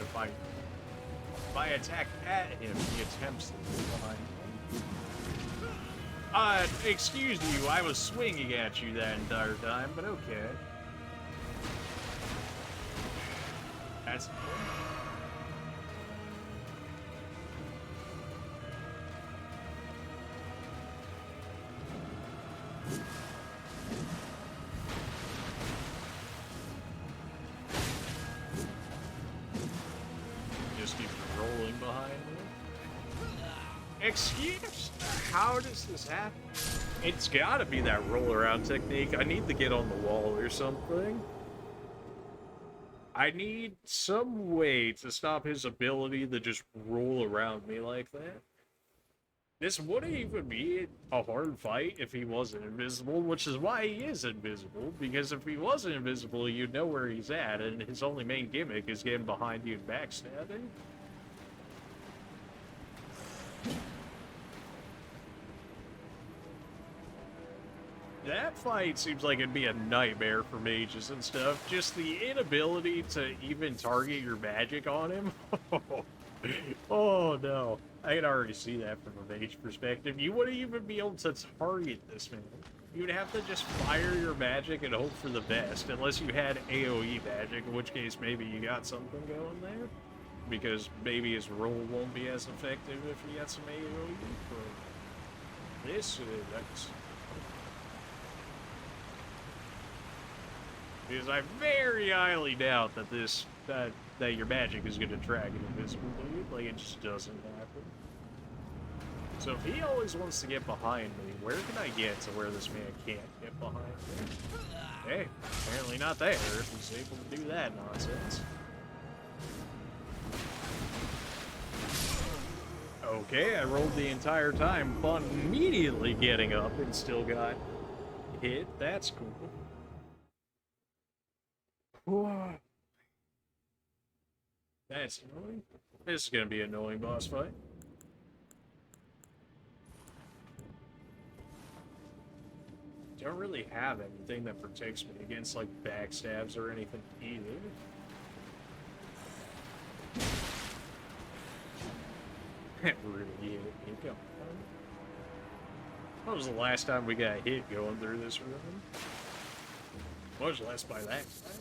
If I attack at him, he attempts to roll behind me. Excuse you, I was swinging at you that entire time, but okay. That's cool. Excuse? How does this happen? It's gotta be that roll around technique. I need to get on the wall or something. I need some way to stop his ability to just roll around me like that. This wouldn't even be a hard fight if he wasn't invisible, which is why he is invisible, because if he wasn't invisible, you'd know where he's at, and his only main gimmick is getting behind you and backstabbing. That fight seems like it'd be a nightmare for mages and stuff. Just the inability to even target your magic on him. Oh no. I can already see that from a mage perspective. You wouldn't even be able to target this man. You'd have to just fire your magic and hope for the best. Unless you had AoE magic, in which case maybe you got something going there. Because maybe his roll won't be as effective if he got some AoE. But this that's... Because I very highly doubt that that your magic is going to track an invisible dude. Like, it just doesn't happen. So if he always wants to get behind me, where can I get to where this man can't get behind me? Hey, apparently not there if he's able to do that nonsense. Okay, I rolled the entire time, but immediately getting up and still got hit. That's cool. That's annoying. This is gonna be an annoying boss fight. Don't really have anything that protects me against like backstabs or anything either. That really hit me. Come on. When was the last time we got hit going through this room? Much less by that guy.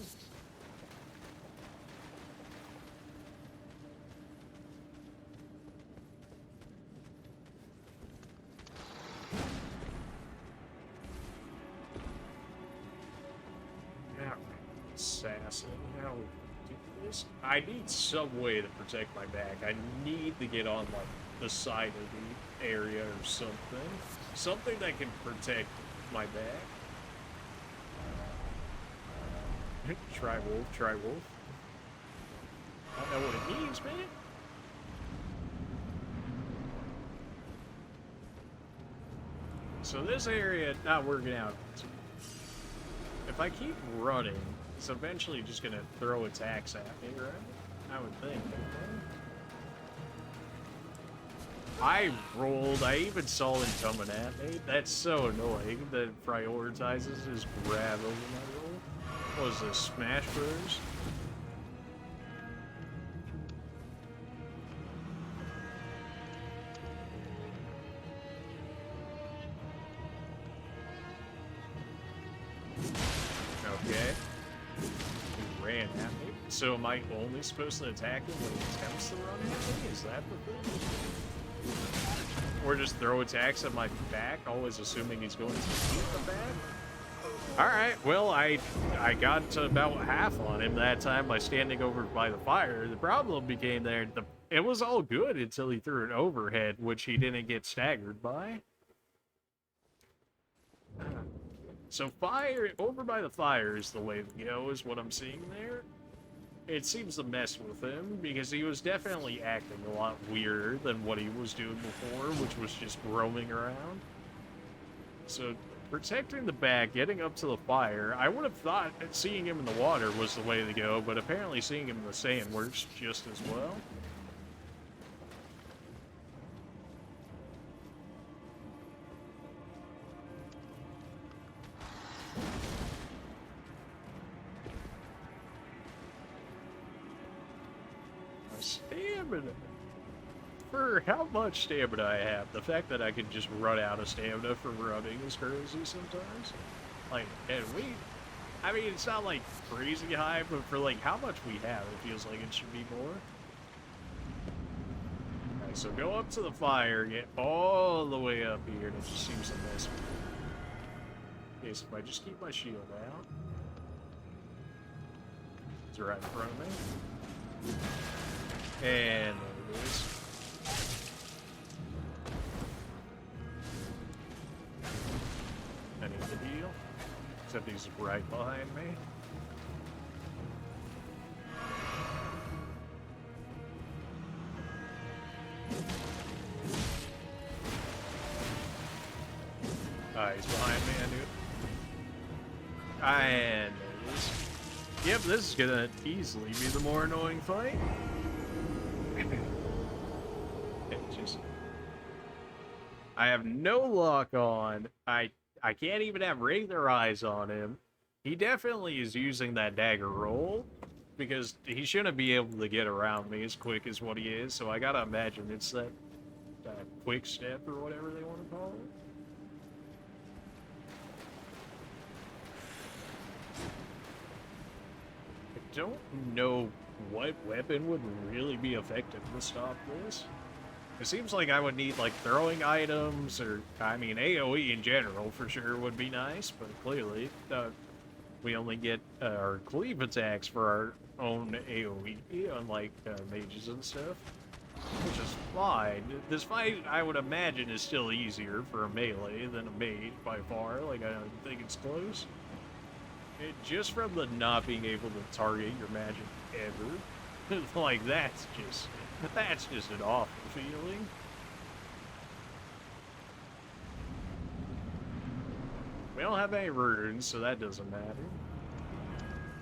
Assassin, how do we do this? I need some way to protect my back. I need to get on like the side of the area or something. Something that can protect my back. Try wolf, try wolf. I don't know what it means, man. So this area not working out. If I keep running, it's eventually just gonna throw attacks at me, right? I would think. I rolled, I even saw him coming at me. That's so annoying that it prioritizes his grab over my roll. What was this, Smash Bros? ran at me. So am I only supposed to attack him when he attempts to run at me? Is that the thing? Or just throw attacks at my back, always assuming he's going to keep the back? Alright, well, I got to about half on him that time by standing over by the fire. The problem became there, it was all good until he threw an overhead, which he didn't get staggered by. So fire, over by the fire is the way to go, is what I'm seeing there. It seems to mess with him, because he was definitely acting a lot weirder than what he was doing before, which was just roaming around. So, protecting the back, getting up to the fire, I would have thought that seeing him in the water was the way to go, but apparently seeing him in the sand works just as well. Stamina. For how much stamina I have, the fact that I can just run out of stamina from running is crazy sometimes. Like, and I mean, it's not like crazy high, but for like how much we have, it feels like it should be more. Alright, so go up to the fire, get all the way up here, and it just seems to mess with me. Okay, so if I just keep my shield out, it's right in front of me. And there it is. I need to heal. Except he's right behind me. He's behind me, I knew. And there it is. Yep, this is gonna easily be the more annoying fight. I have no luck on. I can't even have regular eyes on him. He definitely is using that dagger roll, because he shouldn't be able to get around me as quick as what he is, so I gotta imagine it's that quick step or whatever they want to call it. I don't know what weapon would really be effective to stop this. It seems like I would need, like, throwing items, or, I mean, AoE in general for sure would be nice, but clearly, we only get our cleave attacks for our own AoE, unlike mages and stuff, which is fine. This fight, I would imagine, is still easier for a melee than a mage by far. Like, I don't think it's close. Just from the not being able to target your magic ever, like, that's just an awful feeling. We don't have any runes, so that doesn't matter.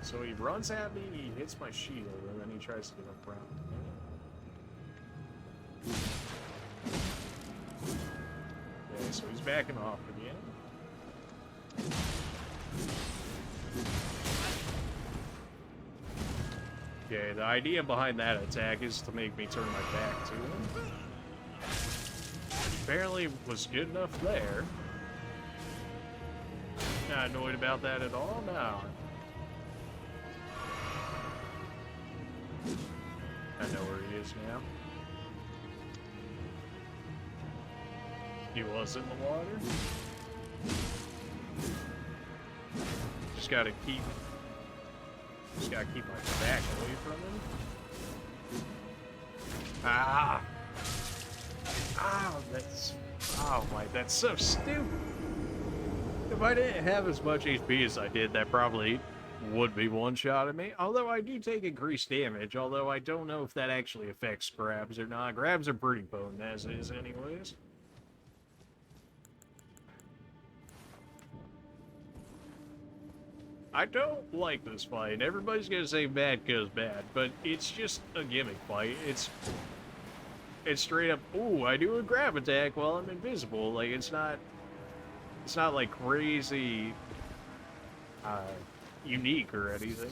So he runs at me, he hits my shield, and then he tries to get up around me. Okay, so he's backing off again. Okay, the idea behind that attack is to make me turn my back to him. Apparently was good enough there. Not annoyed about that at all? No. I know where he is now. He was in the water. Just gotta keep my back away from him. Ah! That's so stupid. If I didn't have as much HP as I did, that probably would be one-shotting me. Although I do take increased damage, although I don't know if that actually affects grabs or not. Grabs are pretty potent as is anyways. I don't like this fight. Everybody's gonna say bad goes bad, but it's just a gimmick fight. It's straight up, ooh, I do a grab attack while I'm invisible. Like, it's not like crazy unique or anything.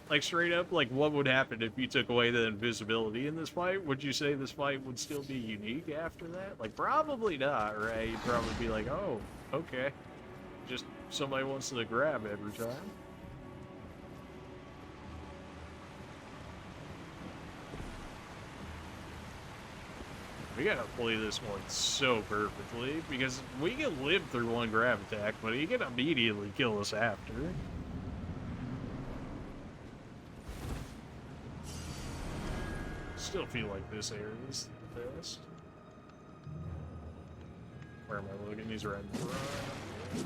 Like, straight up, like, what would happen if you took away the invisibility in this fight? Would you say this fight would still be unique after that? Like, probably not, right? You'd probably be like, oh, okay. Just somebody wants to grab every time. We gotta play this one so perfectly, because we can live through one grab attack, but he can immediately kill us after. Still feel like this area is the best. Where am I looking? He's right in front.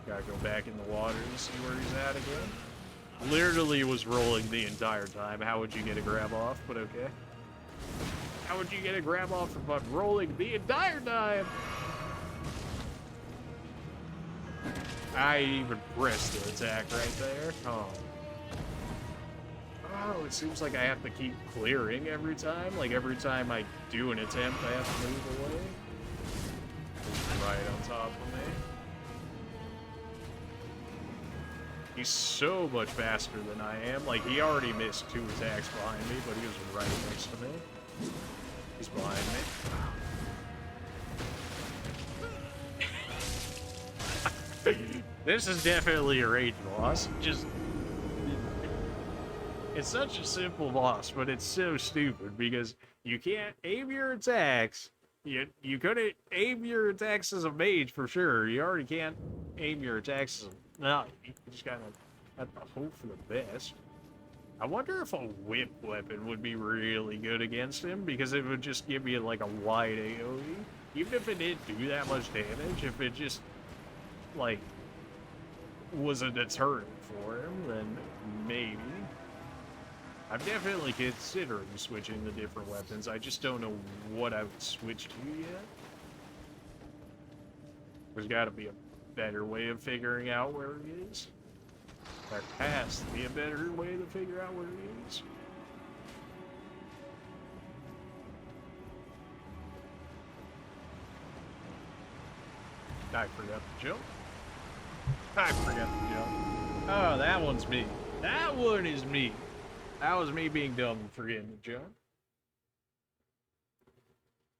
Gotta go back in the water and see where he's at again. Literally was rolling the entire time. How would you get a grab off? But okay. How would you get a grab off if I'm rolling the entire time? I even pressed the attack right there. Oh. Oh, it seems like I have to keep clearing every time. Like every time I do an attempt, I have to move away. He's right on top of me. He's so much faster than I am. Like, he already missed 2 attacks behind me, but he was right next to me. He's behind me. This is definitely a rage boss. Just... It's such a simple boss, but it's so stupid, because you can't aim your attacks. You couldn't aim your attacks as a mage, for sure. You already can't aim your attacks as a... No, you just gotta have to hope for the best. I wonder if a whip weapon would be really good against him, because it would just give you like a wide AoE. Even if it didn't do that much damage, if it just, like, was a deterrent for him, then maybe. I'm definitely considering switching to different weapons. I just don't know what I would switch to yet. There's gotta be a better way of figuring out where he is. There has to be a better way to figure out where he is. I forgot to jump. I forgot to jump. Oh, that one's me. That one is me. That was me being dumb and forgetting to jump.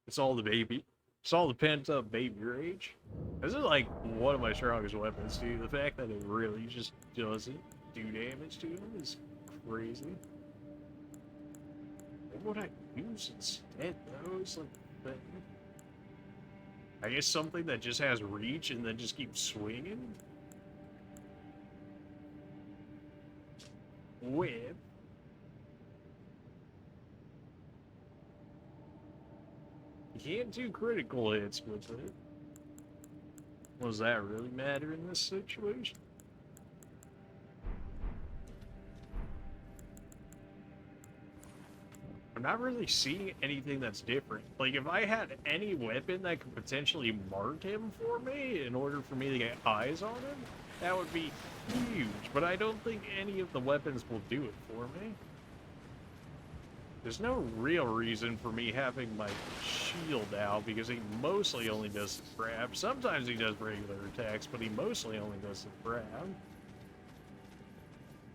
It's all the baby. It's all the pent-up baby rage. This is like one of my strongest weapons, too. The fact that it really just doesn't do damage to him is crazy. What would I use instead, though? It's like, I guess something that just has reach and then just keeps swinging? Whip. You can't do critical hits with it. Does that really matter in this situation? I'm not really seeing anything that's different. Like, if I had any weapon that could potentially mark him for me in order for me to get eyes on him, that would be huge. But I don't think any of the weapons will do it for me. There's no real reason for me having my shield out, because he mostly only does the grab. Sometimes he does regular attacks, but he mostly only does the grab.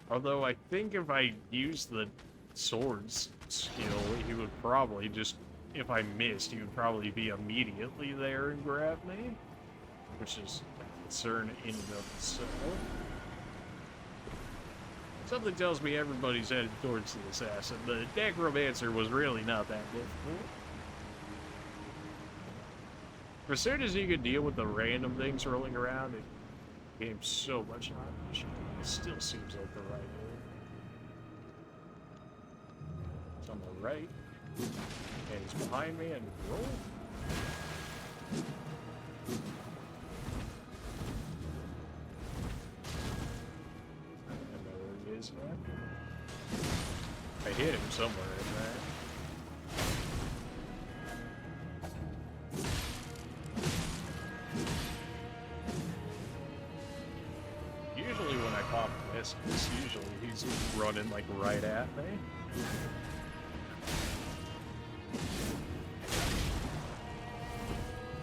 Although I think if I use the swords skill, he would probably just, if I missed, he would probably be immediately there and grab me, which is a concern in and of itself. Something tells me everybody's headed towards the assassin. The necromancer was really not that difficult. As soon as you can deal with the random things rolling around, it became so much more efficient. It still seems like the right move. It's on the right, and he's behind me, and roll. I hit him somewhere in there. Usually when I pop this, usually he's running like right at me.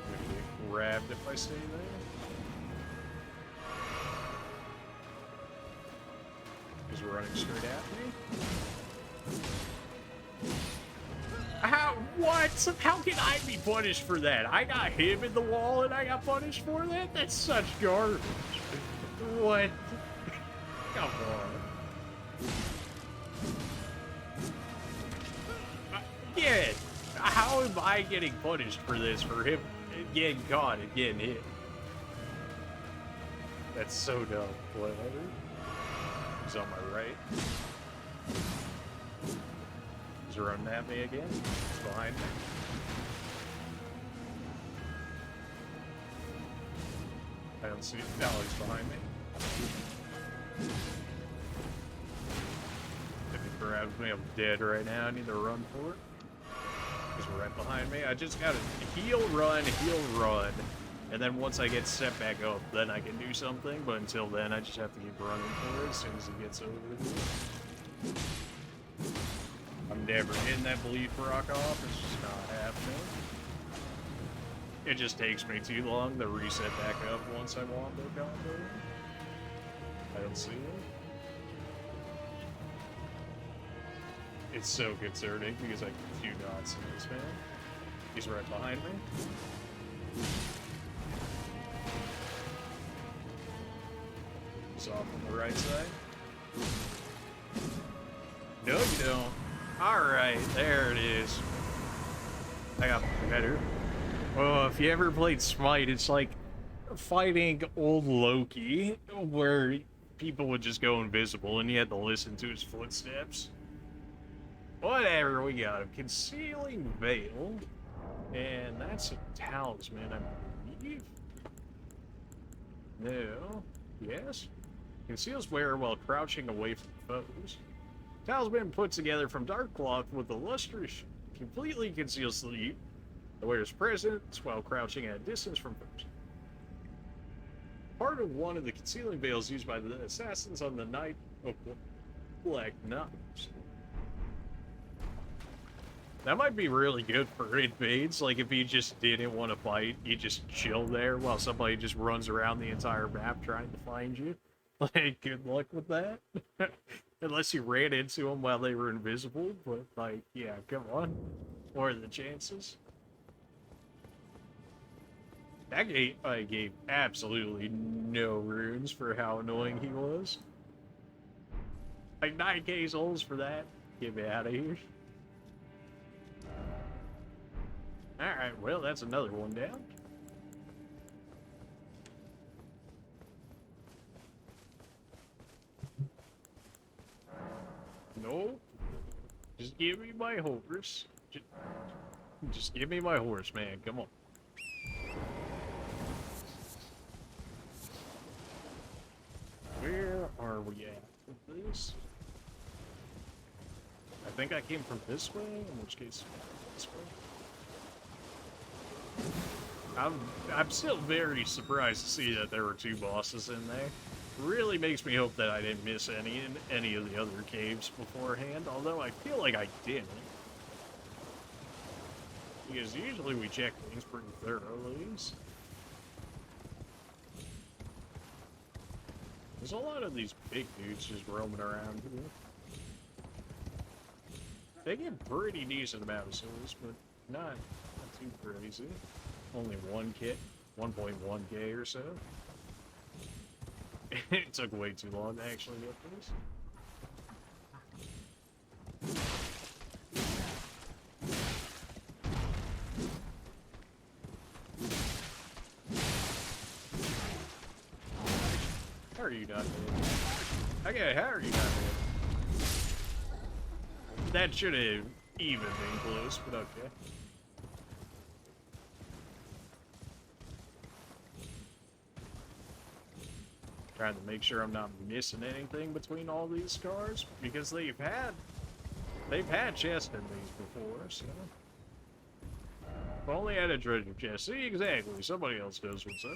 I'm gonna get grabbed if I stay there. He's running straight at me. How? What? How can I be punished for that? I got him in the wall and I got punished for that? That's such garbage. What? Come on. Again, how am I getting punished for this, for him getting caught and getting hit? That's so dumb. Whatever. He's on my right. He's running at me again. He's behind me. I don't see it. Now he's behind me. If he grabs me, I'm dead right now. I need to run for it. He's right behind me. I just gotta heal, run, and then once I get set back up, then I can do something. But until then, I just have to keep running for it as soon as he gets over here. I'm never getting that bleed rock off. It's just not happening. It just takes me too long to reset back up once I want the combo. I don't see it. It's so concerning because I get a few dots in this man. He's right behind me. He's off on the right side. No, you don't. Alright, there it is. I got better. Oh, if you ever played Smite, it's like fighting old Loki, where people would just go invisible and you had to listen to his footsteps. Whatever, we got him. Concealing Veil. And that's a talisman, I believe. No. Yes? Conceals wearer while crouching away from foes. Talisman put together from dark cloth with a lustrous completely conceals the wearer's presence while crouching at a distance from foes. Part of one of the concealing veils used by the assassins on the night of Black Nights. That might be really good for invades, like if you just didn't want to fight, you just chill there while somebody just runs around the entire map trying to find you. Like, good luck with that. Unless you ran into them while they were invisible, but like, yeah, come on. What are the chances? That guy gave absolutely no runes for how annoying he was. Like 9k souls for that? Get me out of here. Alright, well, that's another one down. No. Just give me my horse. Just give me my horse, man. Come on. Where are we at with this? I think I came from this way, in which case, this way. I'm still very surprised to see that there were 2 bosses in there. Really makes me hope that I didn't miss any of the other caves beforehand, although I feel like I didn't. Because usually we check things pretty thoroughly. There's a lot of these big dudes just roaming around here. They get pretty decent amount of souls, but not too crazy. Only 1 kit, 1.1k or so. It took way too long to actually get this. How are you not dead? Okay, how are you not dead? That should have even been close, but okay. Trying to make sure I'm not missing anything between all these scars, because they've had chests in these before, so. If only I had a treasure chest. See, exactly. Somebody else knows what's up.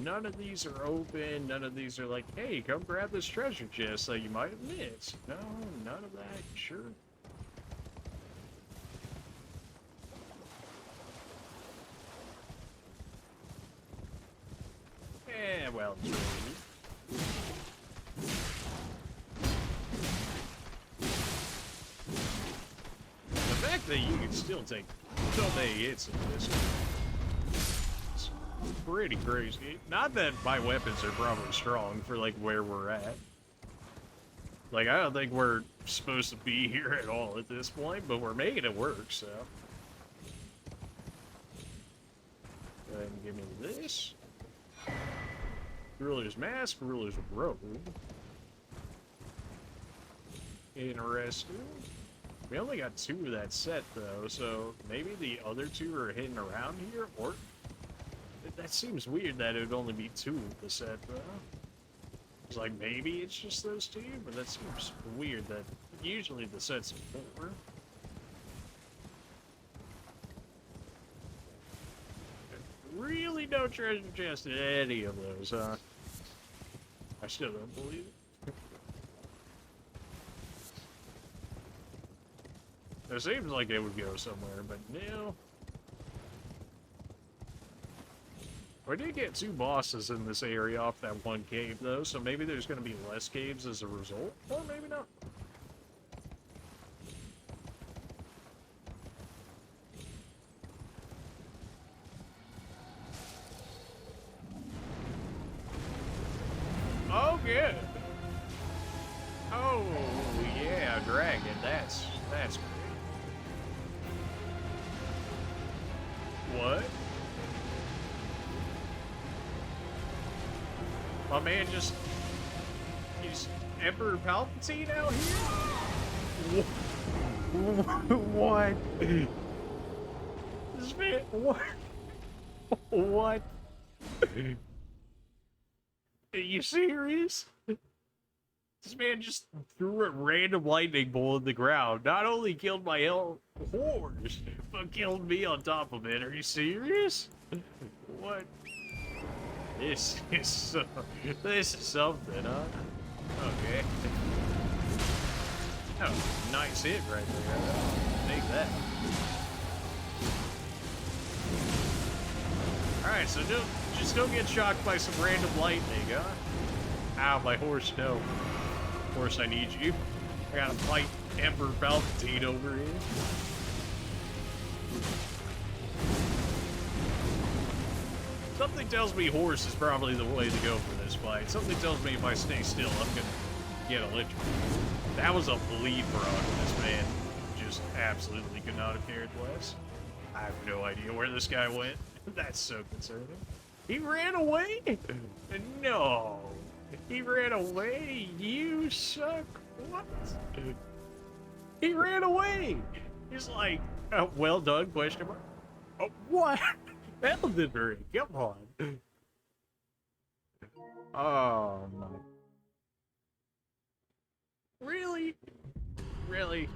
None of these are open. None of these are like, hey, come grab this treasure chest that you might have missed. No, none of that. Sure. Yeah, well, it's really neat. The fact that you can still take so many hits in this is pretty crazy. Not that my weapons are probably strong for like where we're at. Like, I don't think we're supposed to be here at all at this point, but we're making it work, so. Go ahead and give me this. Ruler's mask, ruler's robe. Interesting. We only got 2 of that set, though, so maybe the other 2 are hidden around here, or... That seems weird that it would only be 2 of the set, though. It's like, maybe it's just those 2, but that seems weird that usually the set's 4. Really no treasure chest in any of those, huh? I still don't believe it. It seems like it would go somewhere, but no. We did get 2 bosses in this area off that one cave, though, so maybe there's going to be less caves as a result, or maybe not. Oh, good. Oh, yeah, dragon. That's great. What? My man he's Emperor Palpatine out here? What? This man, what? What? Are you serious? This man just threw a random lightning bolt in the ground. Not only killed my horse, but killed me on top of it. Are you serious? What? This is something, huh? Okay. Oh, nice hit right there. Take that. Alright, so just don't get shocked by some random lightning, huh? Ow, my horse, no. Horse, I need you. I gotta fight Emperor Palpatine over here. Something tells me horse is probably the way to go for this fight. Something tells me if I stay still, I'm gonna get electrocuted. That was a bleed rock. This man just absolutely could not have cared less. I have no idea where this guy went. That's so concerning. He ran away? No. He ran away? You suck. What? He ran away. He's like, oh, well done, question mark. Oh, what? Elden ring, come on. Oh my. Really? Really?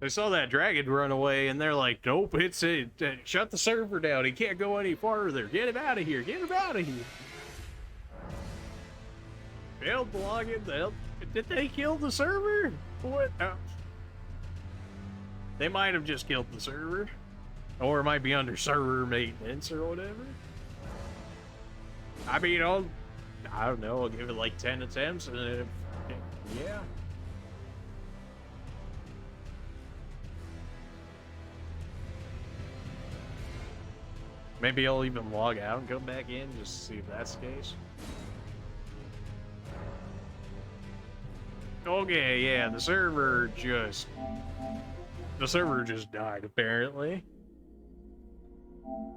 They saw that dragon run away and they're like, nope, it's it. Shut the server down. He can't go any farther. Get him out of here. Get him out of here. Failed login. Did they kill the server? What? Oh. They might have just killed the server. Or it might be under server maintenance or whatever. I mean, I don't know. I'll give it like 10 attempts and then, yeah. Maybe I'll even log out and come back in just to see if that's the case. Okay, yeah, the server just died apparently.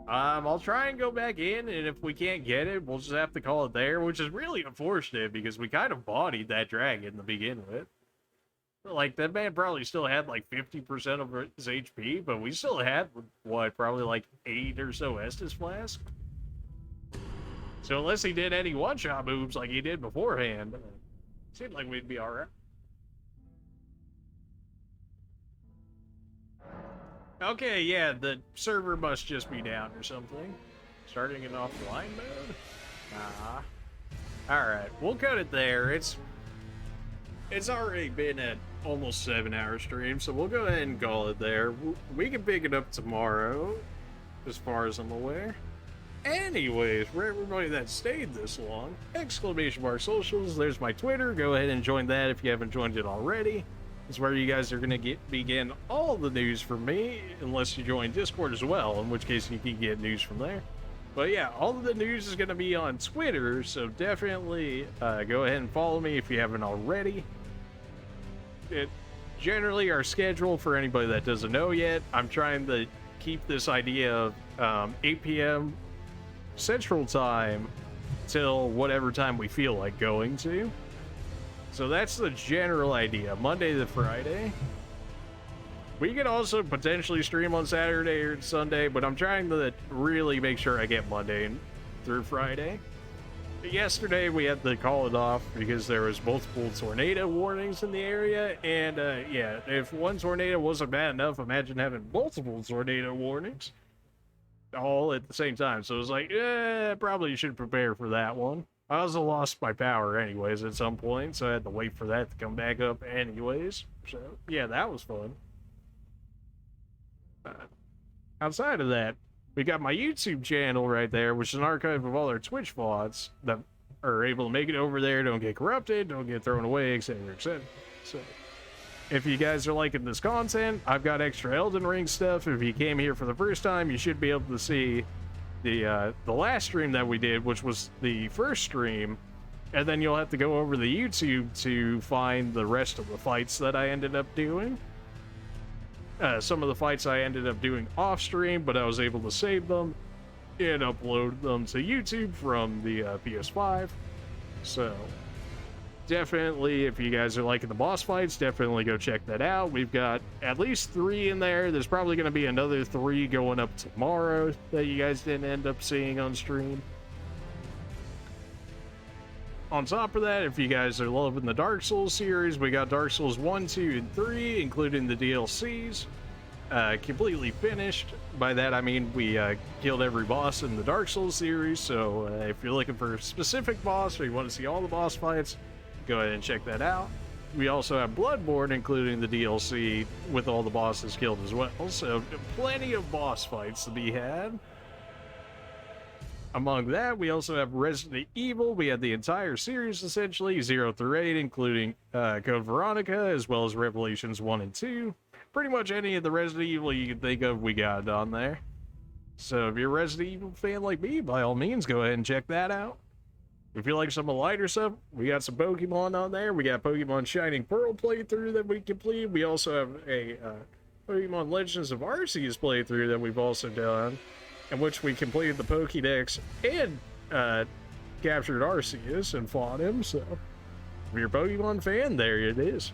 I'll try and go back in, and if we can't get it, we'll just have to call it there, which is really unfortunate because we kind of bodied that dragon to begin with. Like, that man probably still had like 50% of his HP, but we still had, what, probably like 8 or so Estus Flasks? So unless he did any one-shot moves like he did beforehand, it seemed like we'd be alright. Okay, yeah, the server must just be down or something. Starting in offline mode? Alright, we'll cut it there. It's already been at almost 7-hour stream, so we'll go ahead and call it there. We can pick it up tomorrow, as far as I'm aware. Anyways, for everybody that stayed this long, !socials, there's my Twitter. Go ahead and join that if you haven't joined it already. It's where you guys are going to be getting all the news from me, unless you join Discord as well, in which case you can get news from there. But yeah, all of the news is going to be on Twitter, so definitely go ahead and follow me if you haven't already. Generally, our schedule, for anybody that doesn't know yet, I'm trying to keep this idea of 8 p.m. Central Time till whatever time we feel like going to. So that's the general idea, Monday to Friday. We could also potentially stream on Saturday or Sunday, but I'm trying to really make sure I get Monday through Friday. Yesterday we had to call it off because there was multiple tornado warnings in the area, and yeah, if one tornado wasn't bad enough, imagine having multiple tornado warnings all at the same time. So it was like, probably you should prepare for that one. I also lost my power anyways at some point, so I had to wait for that to come back up anyways. So yeah, that was fun. Outside of that, we got my YouTube channel right there, which is an archive of all our Twitch VODs that are able to make it over there, don't get corrupted, don't get thrown away, etc., etc. So, if you guys are liking this content, I've got extra Elden Ring stuff. If you came here for the first time, you should be able to see the last stream that we did, which was the first stream, and then you'll have to go over the YouTube to find the rest of the fights that I ended up doing. Some of the fights I ended up doing off stream, but I was able to save them and upload them to YouTube from the PS5. So definitely, if you guys are liking the boss fights, definitely go check that out. We've got at least 3 in there. There's probably going to be another 3 going up tomorrow that you guys didn't end up seeing on stream. On top of that, if you guys are loving the Dark Souls series, we got Dark Souls 1, 2, and 3, including the DLCs, completely finished. By that I mean we killed every boss in the Dark Souls series, so if you're looking for a specific boss or you want to see all the boss fights, go ahead and check that out. We also have Bloodborne, including the DLC, with all the bosses killed as well, so plenty of boss fights to be had. Among that, we also have Resident Evil. We had the entire series, essentially, 0 through 8, including Code Veronica, as well as Revelations 1 and 2. Pretty much any of the Resident Evil you can think of, we got on there. So if you're a Resident Evil fan like me, by all means, go ahead and check that out. If you like some of the lighter stuff, we got some Pokemon on there. We got Pokemon Shining Pearl playthrough that we completed. We also have a Pokemon Legends of Arceus playthrough that we've also done, in which we completed the Pokédex and captured Arceus and fought him. So if you're a Pokemon fan, there it is.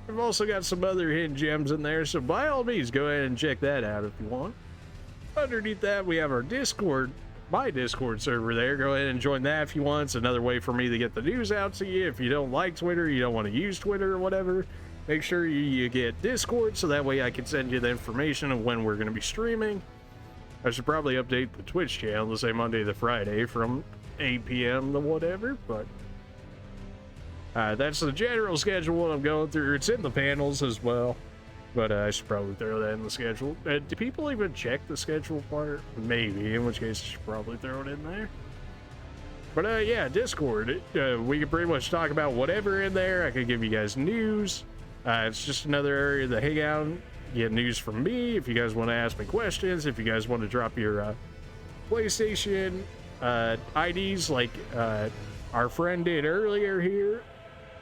We've also got some other hidden gems in there, so by all means, go ahead and check that out if you want. Underneath that, we have our Discord, my Discord server there. Go ahead and join that if you want. It's another way for me to get the news out to you. If you don't like Twitter, you don't want to use Twitter or whatever, make sure you get Discord, so that way I can send you the information of when we're going to be streaming. I should probably update the Twitch channel to say Monday to Friday from 8 p.m. to whatever, but that's the general schedule I'm going through. It's in the panels as well, but I should probably throw that in the schedule. Do people even check the schedule part? Maybe, in which case I should probably throw it in there. But yeah, Discord, we can pretty much talk about whatever in there. I could give you guys news. It's just another area to hang out, get news from me. If you guys want to ask me questions, if you guys want to drop your PlayStation IDs like our friend did earlier here,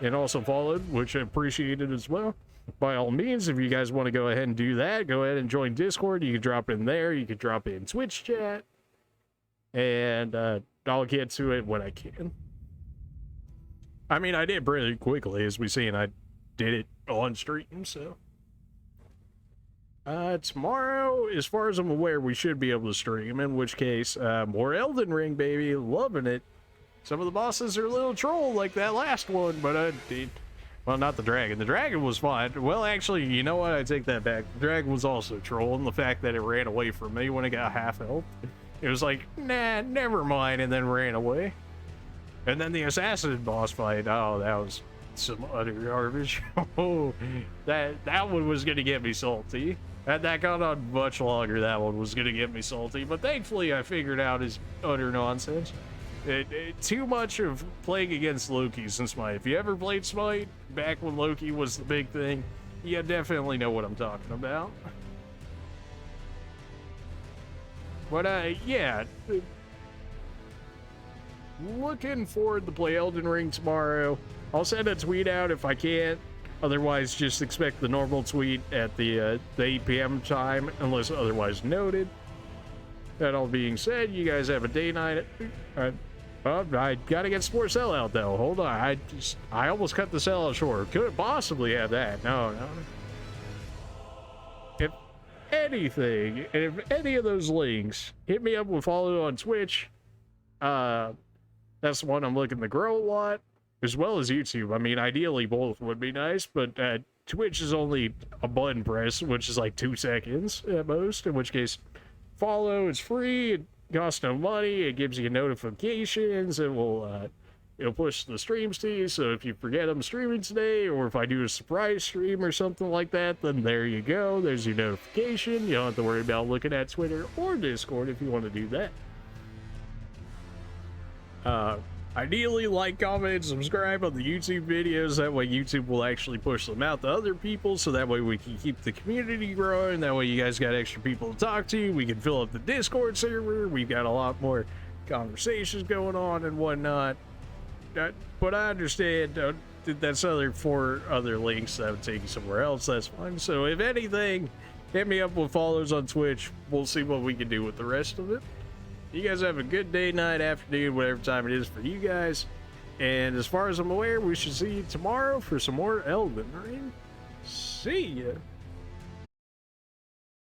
and also followed, which I appreciated as well. By all means, if you guys want to go ahead and do that, go ahead and join Discord. You can drop in there. You can drop in Twitch chat. And I'll get to it when I can. I mean, I did pretty quickly, as we see, and I did it on stream, so. Tomorrow, as far as I'm aware, we should be able to stream, in which case, more Elden Ring, baby. Loving it. Some of the bosses are a little troll like that last one, but well, not the dragon. The dragon was fine. Well, actually, you know what? I take that back. The dragon was also troll, and the fact that it ran away from me when it got half health. It was like, nah, never mind, and then ran away. And then the assassin boss fight, oh, that was some utter garbage. Oh, that one was gonna get me salty. Had that gone on much longer, that one was gonna get me salty. But thankfully, I figured out his utter nonsense. Too much of playing against Loki since Smite. If you ever played Smite, back when Loki was the big thing, you definitely know what I'm talking about. But, yeah. Looking forward to play Elden Ring tomorrow. I'll send a tweet out if I can't. Otherwise, just expect the normal tweet at the 8 p.m. time, unless otherwise noted. That all being said, you guys have a day night. I gotta get some more sellout though. Hold on, I almost cut the sellout short. Couldn't possibly have that. No. If anything, if any of those links, hit me up with follow on Twitch. That's the one I'm looking to grow a lot, as well as YouTube. I mean, ideally both would be nice, but Twitch is only a button press, which is like 2 seconds at most. In which case, follow is free. It costs no money. It gives you notifications. It will it'll push the streams to you. So if you forget I'm streaming today, or if I do a surprise stream or something like that, then there you go. There's your notification. You don't have to worry about looking at Twitter or Discord if you want to do that. Ideally, like, comment, and subscribe on the YouTube videos. That way YouTube will actually push them out to other people, so that way we can keep the community growing. That way you guys got extra people to talk to. We can fill up the Discord server. We've got a lot more conversations going on and whatnot. But I understand that's 4 other links that would take you somewhere else. That's fine. So if anything, hit me up with follows on Twitch. We'll see what we can do with the rest of it. You guys have a good day, night, afternoon, whatever time it is for you guys. And as far as I'm aware, we should see you tomorrow for some more Elden Ring. See ya.